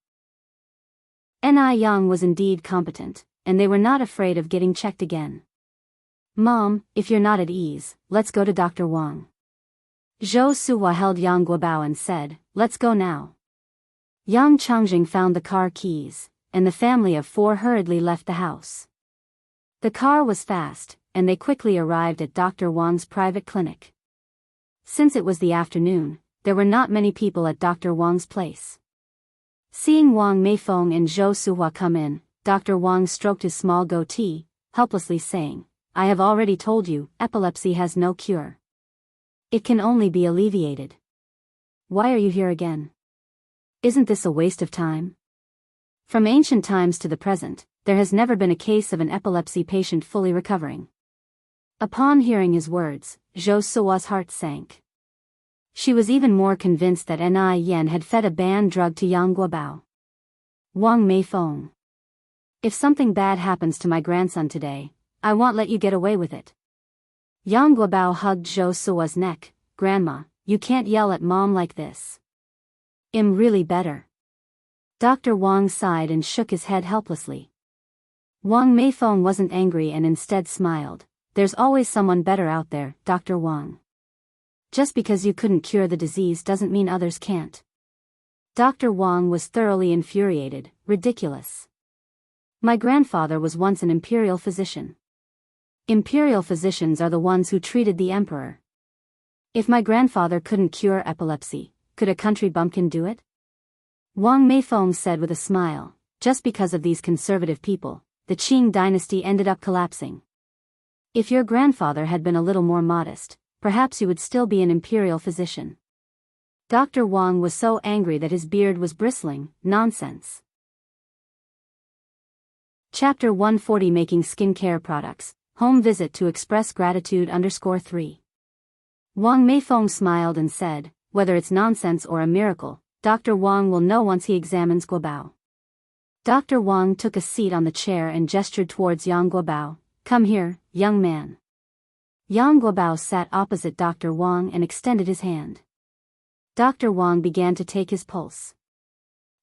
Ni Yang was indeed competent, and they were not afraid of getting checked again. Mom, if you're not at ease, let's go to Dr. Wang. Zhou Suhua held Yang Guobao and said, Let's go now. Yang Changjing found the car keys, and the family of 4 hurriedly left the house. The car was fast, and they quickly arrived at Dr. Wang's private clinic. Since it was the afternoon, there were not many people at Dr. Wang's place. Seeing Wang Meifeng and Zhou Suhua come in, Dr. Wang stroked his small goatee, helplessly saying, "I have already told you, epilepsy has no cure. It can only be alleviated. Why are you here again? Isn't this a waste of time?" From ancient times to the present, there has never been a case of an epilepsy patient fully recovering. Upon hearing his words, Zhou Suhua's heart sank. She was even more convinced that Ni Yen had fed a banned drug to Yang Guobao. Wang Meifeng. If something bad happens to my grandson today, I won't let you get away with it. Yang Guobao hugged Zhou Suhua's neck. "Grandma, you can't yell at mom like this. I'm really better." Dr. Wang sighed and shook his head helplessly. Wang Meifeng wasn't angry and instead smiled. "There's always someone better out there, Dr. Wang. Just because you couldn't cure the disease doesn't mean others can't." Dr. Wang was thoroughly infuriated. Ridiculous. My grandfather was once an imperial physician. Imperial physicians are the ones who treated the emperor. If my grandfather couldn't cure epilepsy, could a country bumpkin do it? Wang Meifeng said with a smile, "Just because of these conservative people, the Qing dynasty ended up collapsing. If your grandfather had been a little more modest, perhaps you would still be an imperial physician." Dr. Wang was so angry that his beard was bristling. Nonsense. Chapter 140 Making Skincare Products, Home Visit to Express Gratitude _3. Wang Meifeng smiled and said, "Whether it's nonsense or a miracle, Dr. Wang will know once he examines Guobao." Dr. Wang took a seat on the chair and gestured towards Yang Guobao. "Come here, young man." Yang Guobao sat opposite Dr. Wang and extended his hand. Dr. Wang began to take his pulse.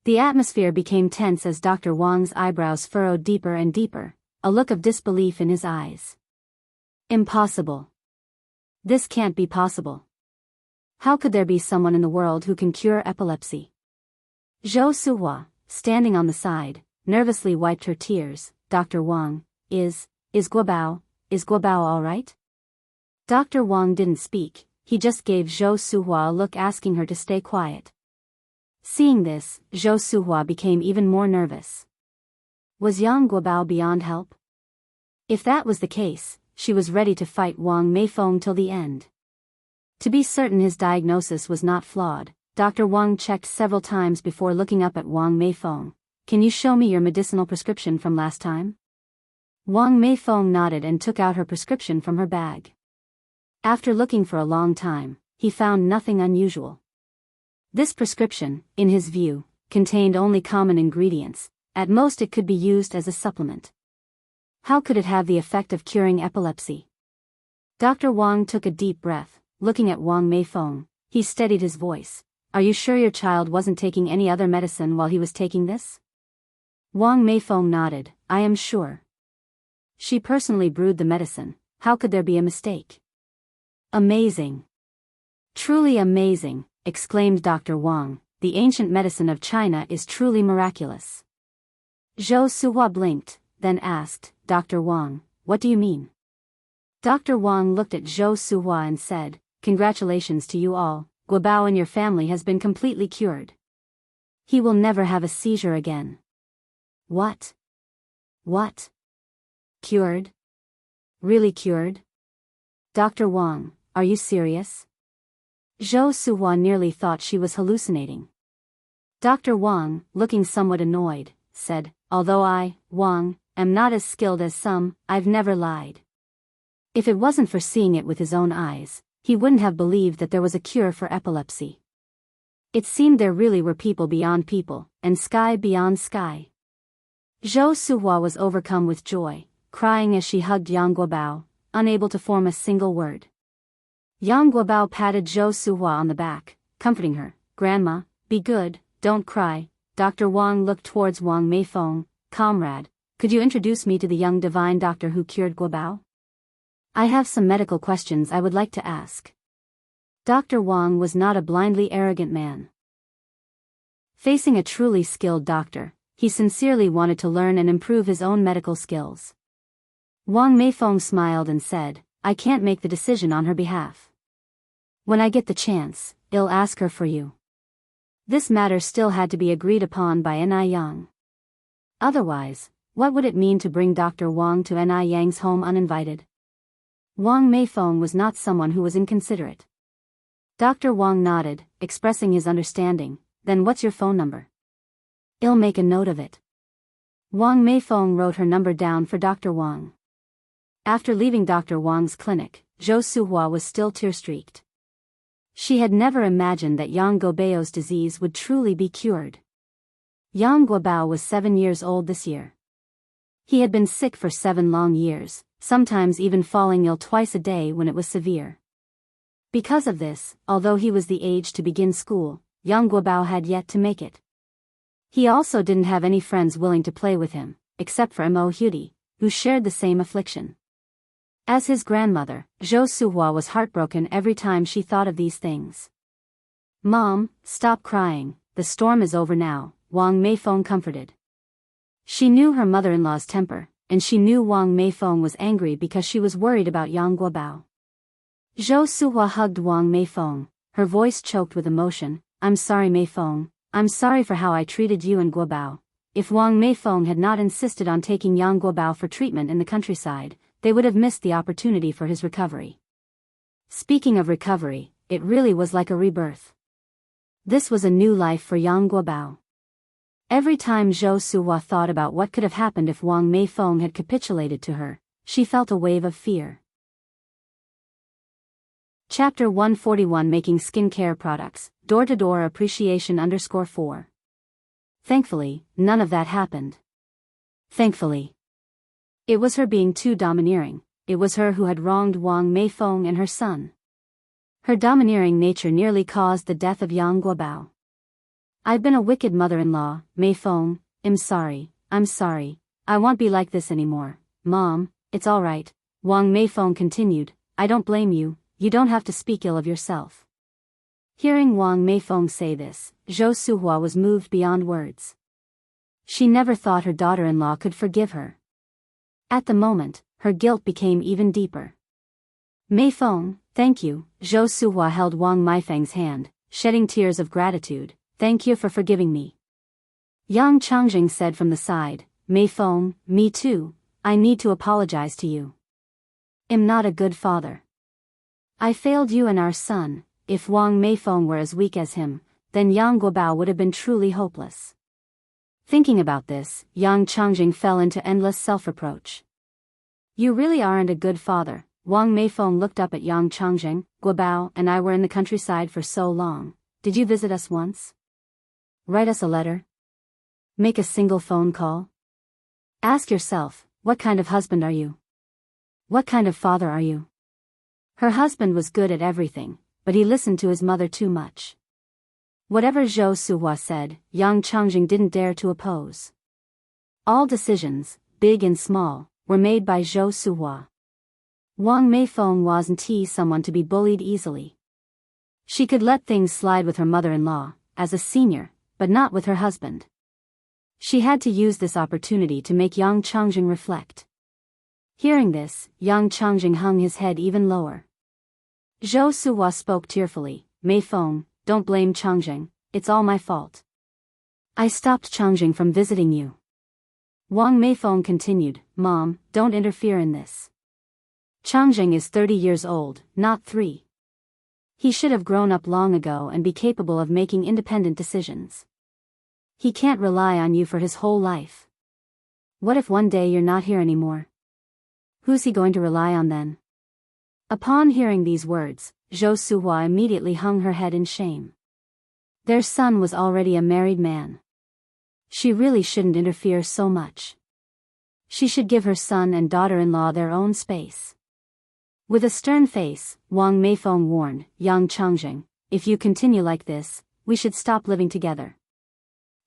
The atmosphere became tense as Dr. Wang's eyebrows furrowed deeper and deeper, a look of disbelief in his eyes. "Impossible. This can't be possible. How could there be someone in the world who can cure epilepsy?" Zhou Suhua, standing on the side, nervously wiped her tears. "Dr. Wang, is Guobao all right?" Dr. Wang didn't speak, he just gave Zhou Suhua a look asking her to stay quiet. Seeing this, Zhou Suhua became even more nervous. Was Yang Guobao beyond help? If that was the case, she was ready to fight Wang Meifeng till the end. To be certain his diagnosis was not flawed, Dr. Wang checked several times before looking up at Wang Meifeng. "Can you show me your medicinal prescription from last time?" Wang Meifeng nodded and took out her prescription from her bag. After looking for a long time, he found nothing unusual. This prescription, in his view, contained only common ingredients. At most it could be used as a supplement. How could it have the effect of curing epilepsy? Dr. Wang took a deep breath, looking at Wang Meifeng. He steadied his voice. "Are you sure your child wasn't taking any other medicine while he was taking this?" Wang Meifeng nodded. "I am sure. She personally brewed the medicine. How could there be a mistake?" "Amazing. Truly amazing," exclaimed Dr. Wang. "The ancient medicine of China is truly miraculous." Zhou Suhua blinked, then asked, "Dr. Wang, what do you mean?" Dr. Wang looked at Zhou Suhua and said, "Congratulations to you all, Guobao and your family has been completely cured. He will never have a seizure again." What? Cured? Really cured? Dr. Wang, are you serious?" Zhou Suhua nearly thought she was hallucinating. Dr. Wang, looking somewhat annoyed, said, "Although I, Wang, am not as skilled as some, I've never lied." If it wasn't for seeing it with his own eyes, he wouldn't have believed that there was a cure for epilepsy. It seemed there really were people beyond people, and sky beyond sky. Zhou Suhua was overcome with joy, crying as she hugged Yang Guobao, unable to form a single word. Yang Guobao patted Zhou Suhua on the back, comforting her. "Grandma, be good, don't cry." Dr. Wang looked towards Wang Meifeng. "Comrade, could you introduce me to the young divine doctor who cured Guobao? I have some medical questions I would like to ask." Dr. Wang was not a blindly arrogant man. Facing a truly skilled doctor, he sincerely wanted to learn and improve his own medical skills. Wang Meifeng smiled and said, I can't make the decision on her behalf. When I get the chance, I'll ask her for you. This matter still had to be agreed upon by Ni Yang. Otherwise, what would it mean to bring Dr. Wang to Ni Yang's home uninvited? Wang Meifeng was not someone who was inconsiderate. Dr. Wang nodded, expressing his understanding. Then what's your phone number? I'll make a note of it. Wang Meifeng wrote her number down for Dr. Wang. After leaving Dr. Wang's clinic, Zhou Suhua was still tear-streaked. She had never imagined that Yang Guobao's disease would truly be cured. Yang Guobao was 7 years old this year. He had been sick for 7 long years, sometimes even falling ill twice a day when it was severe. Because of this, although he was the age to begin school, Yang Guobao had yet to make it. He also didn't have any friends willing to play with him, except for Mo Hudi, who shared the same affliction. As his grandmother, Zhou Suhua was heartbroken every time she thought of these things. Mom, stop crying, the storm is over now, Wang Meifeng comforted. She knew her mother-in-law's temper, and she knew Wang Meifeng was angry because she was worried about Yang Guobao. Zhou Suhua hugged Wang Meifeng, her voice choked with emotion. I'm sorry Meifeng, I'm sorry for how I treated you and Guobao. If Wang Meifeng had not insisted on taking Yang Guobao for treatment in the countryside, they would have missed the opportunity for his recovery. Speaking of recovery, it really was like a rebirth. This was a new life for Yang Guobao. Every time Zhou Suhua thought about what could have happened if Wang Meifeng had capitulated to her, she felt a wave of fear. Chapter 141 Making Skincare Products, Door-to-Door Appreciation _4. Thankfully, none of that happened. Thankfully. It was her being too domineering, it was her who had wronged Wang Meifeng and her son. Her domineering nature nearly caused the death of Yang Guobao. I've been a wicked mother-in-law, Meifeng, I'm sorry, I won't be like this anymore, Mom, it's alright, Wang Meifeng continued, I don't blame you. You don't have to speak ill of yourself. Hearing Wang Meifeng say this, Zhou Suhua was moved beyond words. She never thought her daughter-in-law could forgive her. At the moment, her guilt became even deeper. Meifeng, thank you, Zhou Suhua held Wang Meifeng's hand, shedding tears of gratitude, thank you for forgiving me. Yang Changjing said from the side, Meifeng, me too, I need to apologize to you. I'm not a good father. I failed you and our son. If Wang Meifeng were as weak as him, then Yang Guobao would have been truly hopeless. Thinking about this, Yang Changjing fell into endless self-reproach. You really aren't a good father. Wang Meifeng looked up at Yang Changjing. Guobao and I were in the countryside for so long. Did you visit us once? Write us a letter? Make a single phone call? Ask yourself, what kind of husband are you? What kind of father are you? Her husband was good at everything, but he listened to his mother too much. Whatever Zhou Suhua said, Yang Changjing didn't dare to oppose. All decisions, big and small, were made by Zhou Suhua. Wang Meifeng wasn't someone to be bullied easily. She could let things slide with her mother-in-law, as a senior, but not with her husband. She had to use this opportunity to make Yang Changjing reflect. Hearing this, Yang Changjing hung his head even lower. Zhou Suhua spoke tearfully, Meifeng, don't blame Changjing, it's all my fault. I stopped Changjing from visiting you. Wang Meifeng continued, Mom, don't interfere in this. Changjing is 30 years old, not 3. He should have grown up long ago and be capable of making independent decisions. He can't rely on you for his whole life. What if one day you're not here anymore? Who's he going to rely on then? Upon hearing these words, Zhou Suhua immediately hung her head in shame. Their son was already a married man. She really shouldn't interfere so much. She should give her son and daughter-in-law their own space. With a stern face, Wang Meifeng warned, Yang Changjing, if you continue like this, we should stop living together.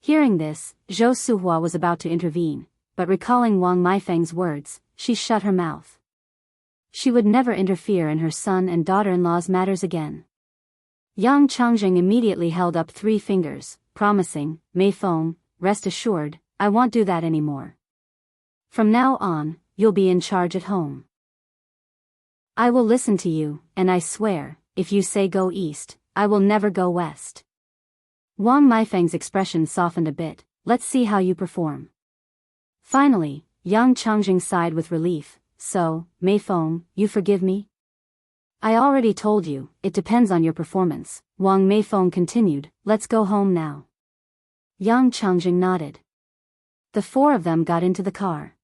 Hearing this, Zhou Suhua was about to intervene, but recalling Wang Meifeng's words, she shut her mouth. She would never interfere in her son and daughter-in-law's matters again. Yang Changjing immediately held up 3 fingers, promising, Mei Feng, rest assured, I won't do that anymore. From now on, you'll be in charge at home. I will listen to you, and I swear, if you say go east, I will never go west. Wang Meifeng's expression softened a bit. Let's see how you perform. Finally, Yang Changjing sighed with relief. So, Mei Feng, you forgive me? I already told you, it depends on your performance, Wang Meifeng continued. Let's go home now. Yang Changjing nodded. The four of them got into the car.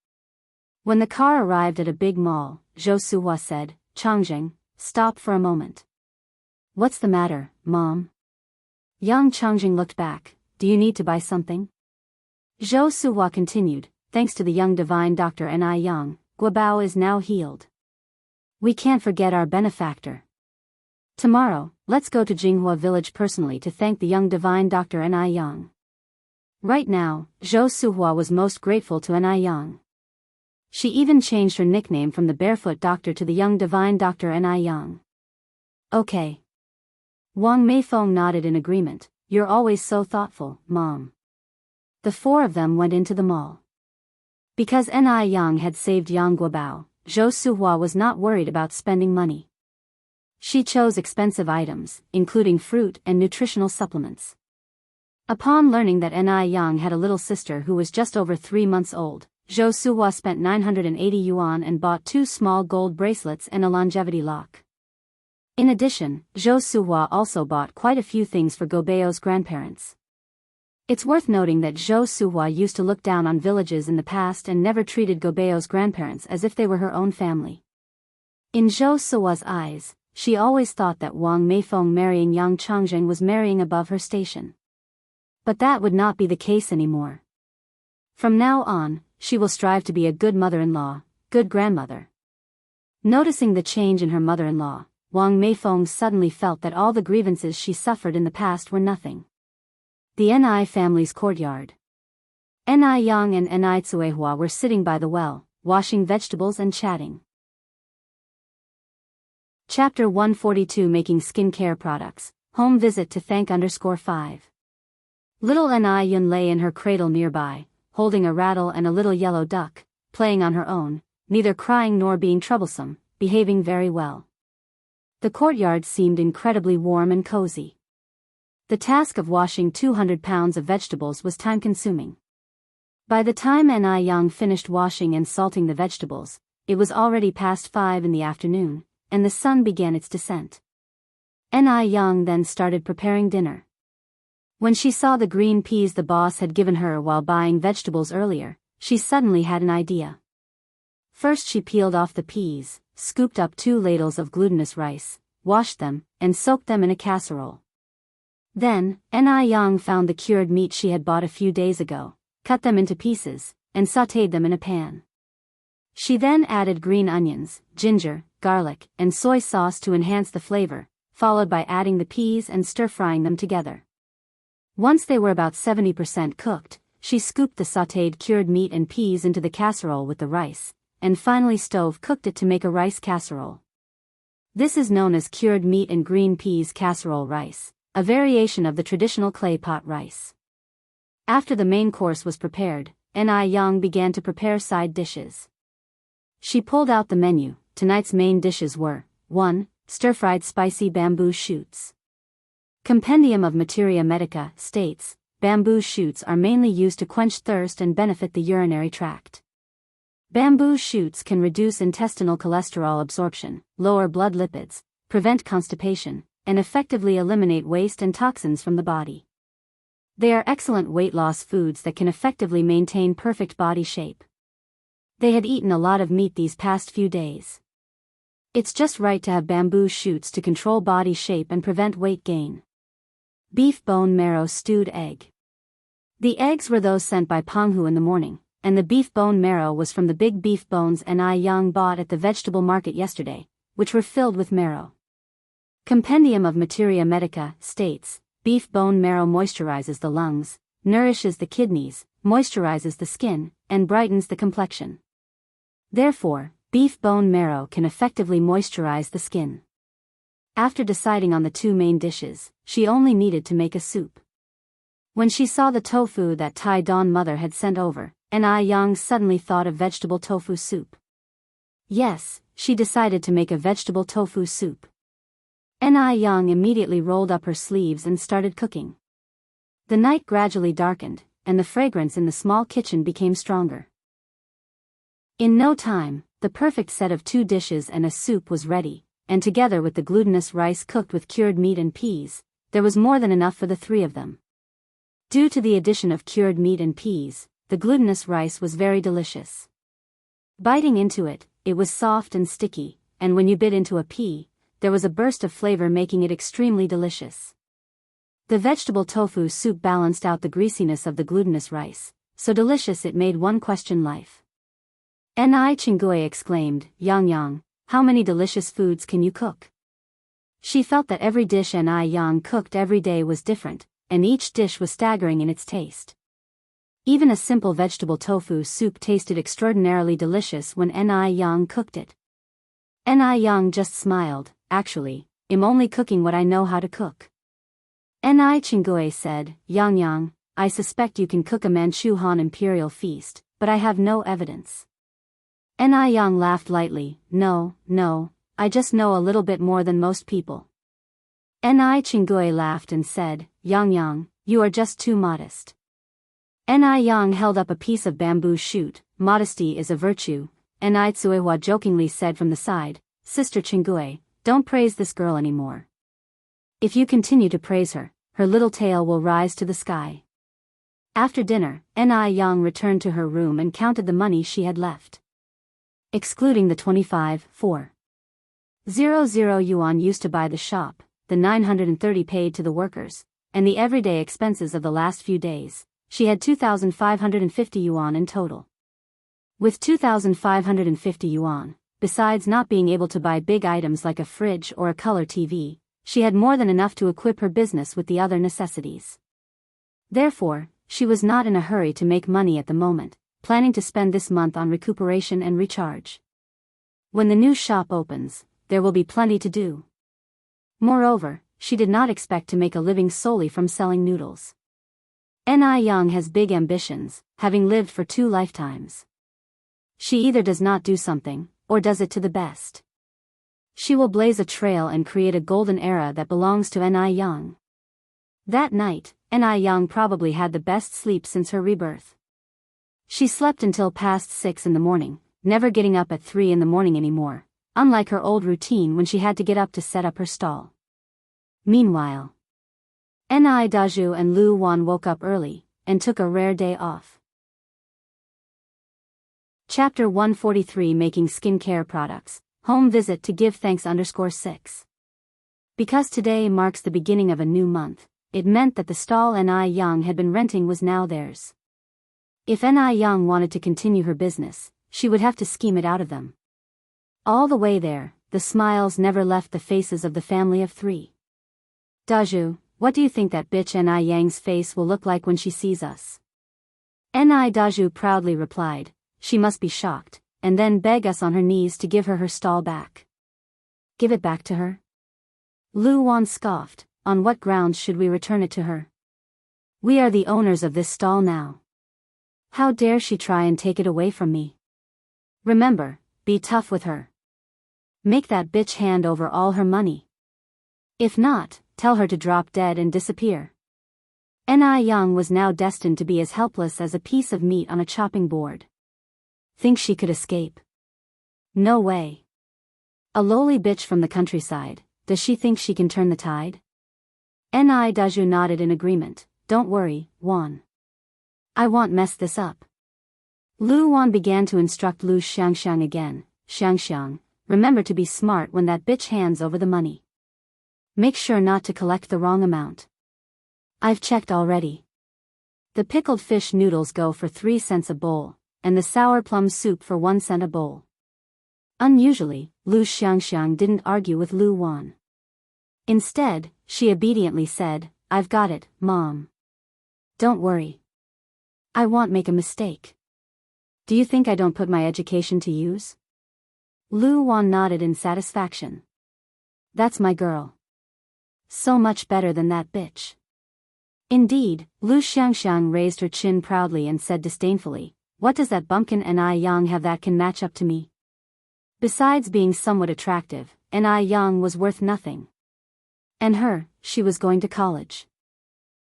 When the car arrived at a big mall, Zhou Suhua said, Changjing, stop for a moment. What's the matter, Mom? Yang Changjing looked back. Do you need to buy something? Zhou Suhua continued, thanks to the young divine Dr. Ni Yang, Guobao is now healed. We can't forget our benefactor. Tomorrow, let's go to Jinghua village personally to thank the young divine Dr. Ni Yang. Right now, Zhou Suhua was most grateful to Ni Yang. She even changed her nickname from the Barefoot Doctor to the young divine Dr. Ni Yang. Okay. Wang Meifeng nodded in agreement. You're always so thoughtful, Mom. The four of them went into the mall. Because Ni Yang had saved Yang Guobao, Zhou Suhua was not worried about spending money. She chose expensive items, including fruit and nutritional supplements. Upon learning that Ni Yang had a little sister who was just over 3 months old, Zhou Suhua spent 980 yuan and bought 2 small gold bracelets and a longevity lock. In addition, Zhou Suhua also bought quite a few things for Guobao's grandparents. It's worth noting that Zhou Suhua used to look down on villages in the past and never treated Guobao's grandparents as if they were her own family. In Zhou Suhua's eyes, she always thought that Wang Meifeng marrying Yang Changjing was marrying above her station. But that would not be the case anymore. From now on, she will strive to be a good mother-in-law, good grandmother. Noticing the change in her mother-in-law, Wang Meifeng suddenly felt that all the grievances she suffered in the past were nothing. The Ni family's courtyard. Ni Yang and Ni Tsuehua were sitting by the well, washing vegetables and chatting. Chapter 142 Making Skincare Products, Home Visit to Thank _5. Little Ni Yun lay in her cradle nearby, holding a rattle and a little yellow duck, playing on her own, neither crying nor being troublesome, behaving very well. The courtyard seemed incredibly warm and cozy. The task of washing 200 pounds of vegetables was time-consuming. By the time Ni Yang finished washing and salting the vegetables, it was already past 5 in the afternoon, and the sun began its descent. Ni Yang then started preparing dinner. When she saw the green peas the boss had given her while buying vegetables earlier, she suddenly had an idea. First she peeled off the peas, scooped up 2 ladles of glutinous rice, washed them, and soaked them in a casserole. Then, Ni Yang found the cured meat she had bought a few days ago, cut them into pieces, and sautéed them in a pan. She then added green onions, ginger, garlic, and soy sauce to enhance the flavor, followed by adding the peas and stir-frying them together. Once they were about 70% cooked, she scooped the sautéed cured meat and peas into the casserole with the rice, and finally stove-cooked it to make a rice casserole. This is known as cured meat and green peas casserole rice, a variation of the traditional clay pot rice. After the main course was prepared, Ni Yang began to prepare side dishes. She pulled out the menu. Tonight's main dishes were 1. Stir-fried spicy bamboo shoots. Compendium of Materia Medica states, bamboo shoots are mainly used to quench thirst and benefit the urinary tract. Bamboo shoots can reduce intestinal cholesterol absorption, lower blood lipids, prevent constipation, and effectively eliminate waste and toxins from the body. They are excellent weight loss foods that can effectively maintain perfect body shape. They had eaten a lot of meat these past few days. It's just right to have bamboo shoots to control body shape and prevent weight gain. Beef bone marrow stewed egg. The eggs were those sent by Penghu in the morning, and the beef bone marrow was from the big beef bones Ni Yang bought at the vegetable market yesterday, which were filled with marrow. Compendium of Materia Medica states, beef bone marrow moisturizes the lungs, nourishes the kidneys, moisturizes the skin, and brightens the complexion. Therefore, beef bone marrow can effectively moisturize the skin. After deciding on the 2 main dishes, she only needed to make a soup. When she saw the tofu that Tai Dawn mother had sent over, Yang suddenly thought of vegetable tofu soup. Yes, she decided to make a vegetable tofu soup. Yang immediately rolled up her sleeves and started cooking. The night gradually darkened, and the fragrance in the small kitchen became stronger. In no time, the perfect set of 2 dishes and a soup was ready, and together with the glutinous rice cooked with cured meat and peas, there was more than enough for the 3 of them. Due to the addition of cured meat and peas, the glutinous rice was very delicious. Biting into it, it was soft and sticky, and when you bit into a pea, there was a burst of flavor making it extremely delicious. The vegetable tofu soup balanced out the greasiness of the glutinous rice, so delicious it made one question life. Chinggui exclaimed, Yang, how many delicious foods can you cook? She felt that every dish Yang cooked every day was different, and each dish was staggering in its taste. Even a simple vegetable tofu soup tasted extraordinarily delicious when Yang cooked it. Yang just smiled, actually, I'm only cooking what I know how to cook. Chinggui said, Yang, I suspect you can cook a Manchu Han imperial feast, but I have no evidence. Yang laughed lightly, no, I just know a little bit more than most people. Chinggui laughed and said, Yang, you are just too modest. Yang held up a piece of bamboo shoot, modesty is a virtue, Tsuehua jokingly said from the side, Sister Chinggui, don't praise this girl anymore. If you continue to praise her, her little tail will rise to the sky. After dinner, Yang returned to her room and counted the money she had left. Excluding the 25,400 yuan used to buy the shop, the 930 paid to the workers, and the everyday expenses of the last few days, she had 2,550 yuan in total. With 2,550 yuan, besides not being able to buy big items like a fridge or a color TV, she had more than enough to equip her business with the other necessities. Therefore, she was not in a hurry to make money at the moment, planning to spend this month on recuperation and recharge. When the new shop opens, there will be plenty to do. Moreover, she did not expect to make a living solely from selling noodles. Yang has big ambitions, having lived for 2 lifetimes. She either does not do something, or does it to the best. She will blaze a trail and create a golden era that belongs to Yang. That night, Yang probably had the best sleep since her rebirth. She slept until past 6 in the morning, never getting up at 3 in the morning anymore, unlike her old routine when she had to get up to set up her stall. Meanwhile, Daju and Lu Wan woke up early, and took a rare day off. Chapter 143 Making Skincare Products, Home Visit to Give Thanks _6. Because today marks the beginning of a new month, it meant that the stall Yang had been renting was now theirs. If Yang wanted to continue her business, she would have to scheme it out of them. All the way there, the smiles never left the faces of the family of 3. Daju, what do you think that bitch Yang's face will look like when she sees us? Daju proudly replied, she must be shocked, and then beg us on her knees to give her her stall back. Give it back to her? Lu Wan scoffed, on what grounds should we return it to her? We are the owners of this stall now. How dare she try and take it away from me? Remember, be tough with her. Make that bitch hand over all her money. If not, tell her to drop dead and disappear. Yang was now destined to be as helpless as a piece of meat on a chopping board. Think she could escape? No way. A lowly bitch from the countryside, does she think she can turn the tide? Daju nodded in agreement, don't worry, Wan. I won't mess this up. Lu Wan began to instruct Lu Xianxiang again, Xianxiang, remember to be smart when that bitch hands over the money. Make sure not to collect the wrong amount. I've checked already. The pickled fish noodles go for 3 cents a bowl, and the sour plum soup for 1 cent a bowl. Unusually, Lu Xianxiang didn't argue with Lu Wan. Instead, she obediently said, I've got it, Mom. Don't worry. I won't make a mistake. Do you think I don't put my education to use? Lu Wan nodded in satisfaction. That's my girl. So much better than that bitch. Indeed, Lu Xiangxiang raised her chin proudly and said disdainfully, "What does that bumpkin Ni Yang have that can match up to me?" Besides being somewhat attractive, Ni Yang was worth nothing. And her, she was going to college.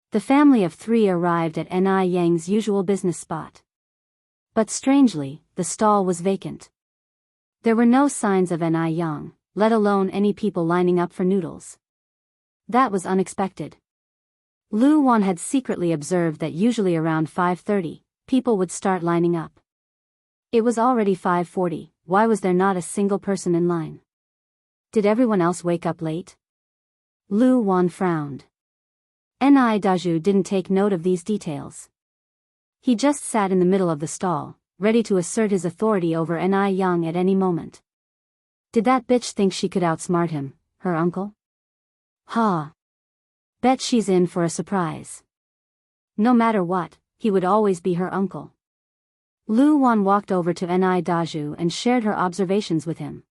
The family of three arrived at Ni Yang's usual business spot. But strangely, the stall was vacant. There were no signs of Ni Yang, let alone any people lining up for noodles. That was unexpected. Lu Wan had secretly observed that usually around 5:30, people would start lining up. It was already 5:40, why was there not a single person in line? Did everyone else wake up late? Lu Wan frowned. Ni Daju didn't take note of these details. He just sat in the middle of the stall, ready to assert his authority over Ni Yang at any moment. Did that bitch think she could outsmart him, her uncle? Ha! Bet she's in for a surprise. No matter what, he would always be her uncle. Lu Wan walked over to Ni Daju and shared her observations with him.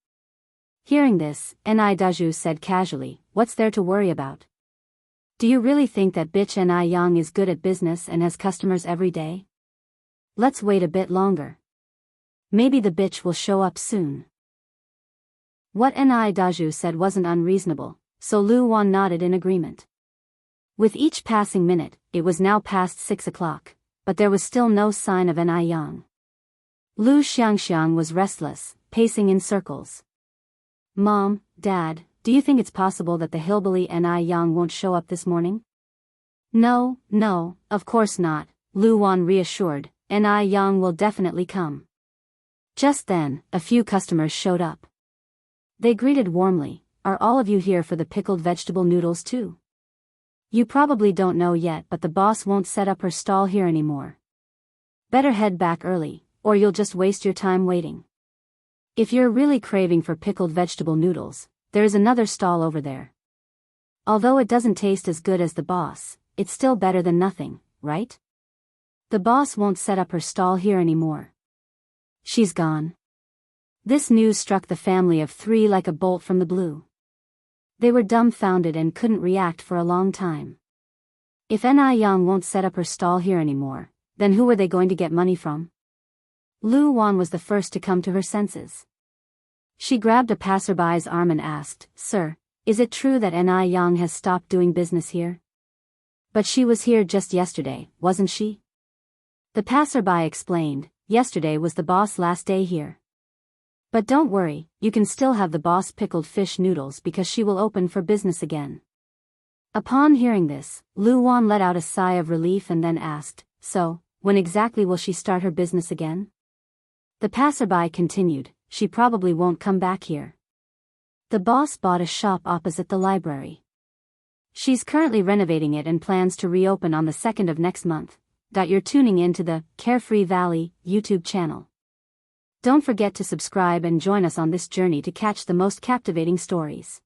Hearing this, Ni Daju said casually, "What's there to worry about? Do you really think that bitch Ni Yang is good at business and has customers every day? Let's wait a bit longer. Maybe the bitch will show up soon." What Ni Daju said wasn't unreasonable, so Lu Wan nodded in agreement. With each passing minute, it was now past 6 o'clock, but there was still no sign of Ni Yang. Lu Xiangxiang was restless, pacing in circles. "Mom, Dad, do you think it's possible that the hillbilly Ni Yang won't show up this morning?" No, of course not," Lu Wan reassured, "Ni Yang will definitely come." Just then, a few customers showed up. They greeted warmly, "Are all of you here for the pickled vegetable noodles too? You probably don't know yet, but the boss won't set up her stall here anymore. Better head back early, or you'll just waste your time waiting. If you're really craving for pickled vegetable noodles, there is another stall over there. Although it doesn't taste as good as the boss, it's still better than nothing, right? The boss won't set up her stall here anymore. She's gone." This news struck the family of three like a bolt from the blue. They were dumbfounded and couldn't react for a long time. If Ni Yang won't set up her stall here anymore, then who were they going to get money from? Lu Wan was the first to come to her senses. She grabbed a passerby's arm and asked, "Sir, is it true that Ni Yang has stopped doing business here?" "But she was here just yesterday, wasn't she?" The passerby explained, "Yesterday was the boss' last day here. But don't worry, you can still have the boss pickled fish noodles because she will open for business again." Upon hearing this, Lu Wan let out a sigh of relief and then asked, "So, when exactly will she start her business again?" The passerby continued, "She probably won't come back here. The boss bought a shop opposite the library. She's currently renovating it and plans to reopen on the 2nd of next month. You're tuning into the Carefree Valley YouTube channel. Don't forget to subscribe and join us on this journey to catch the most captivating stories.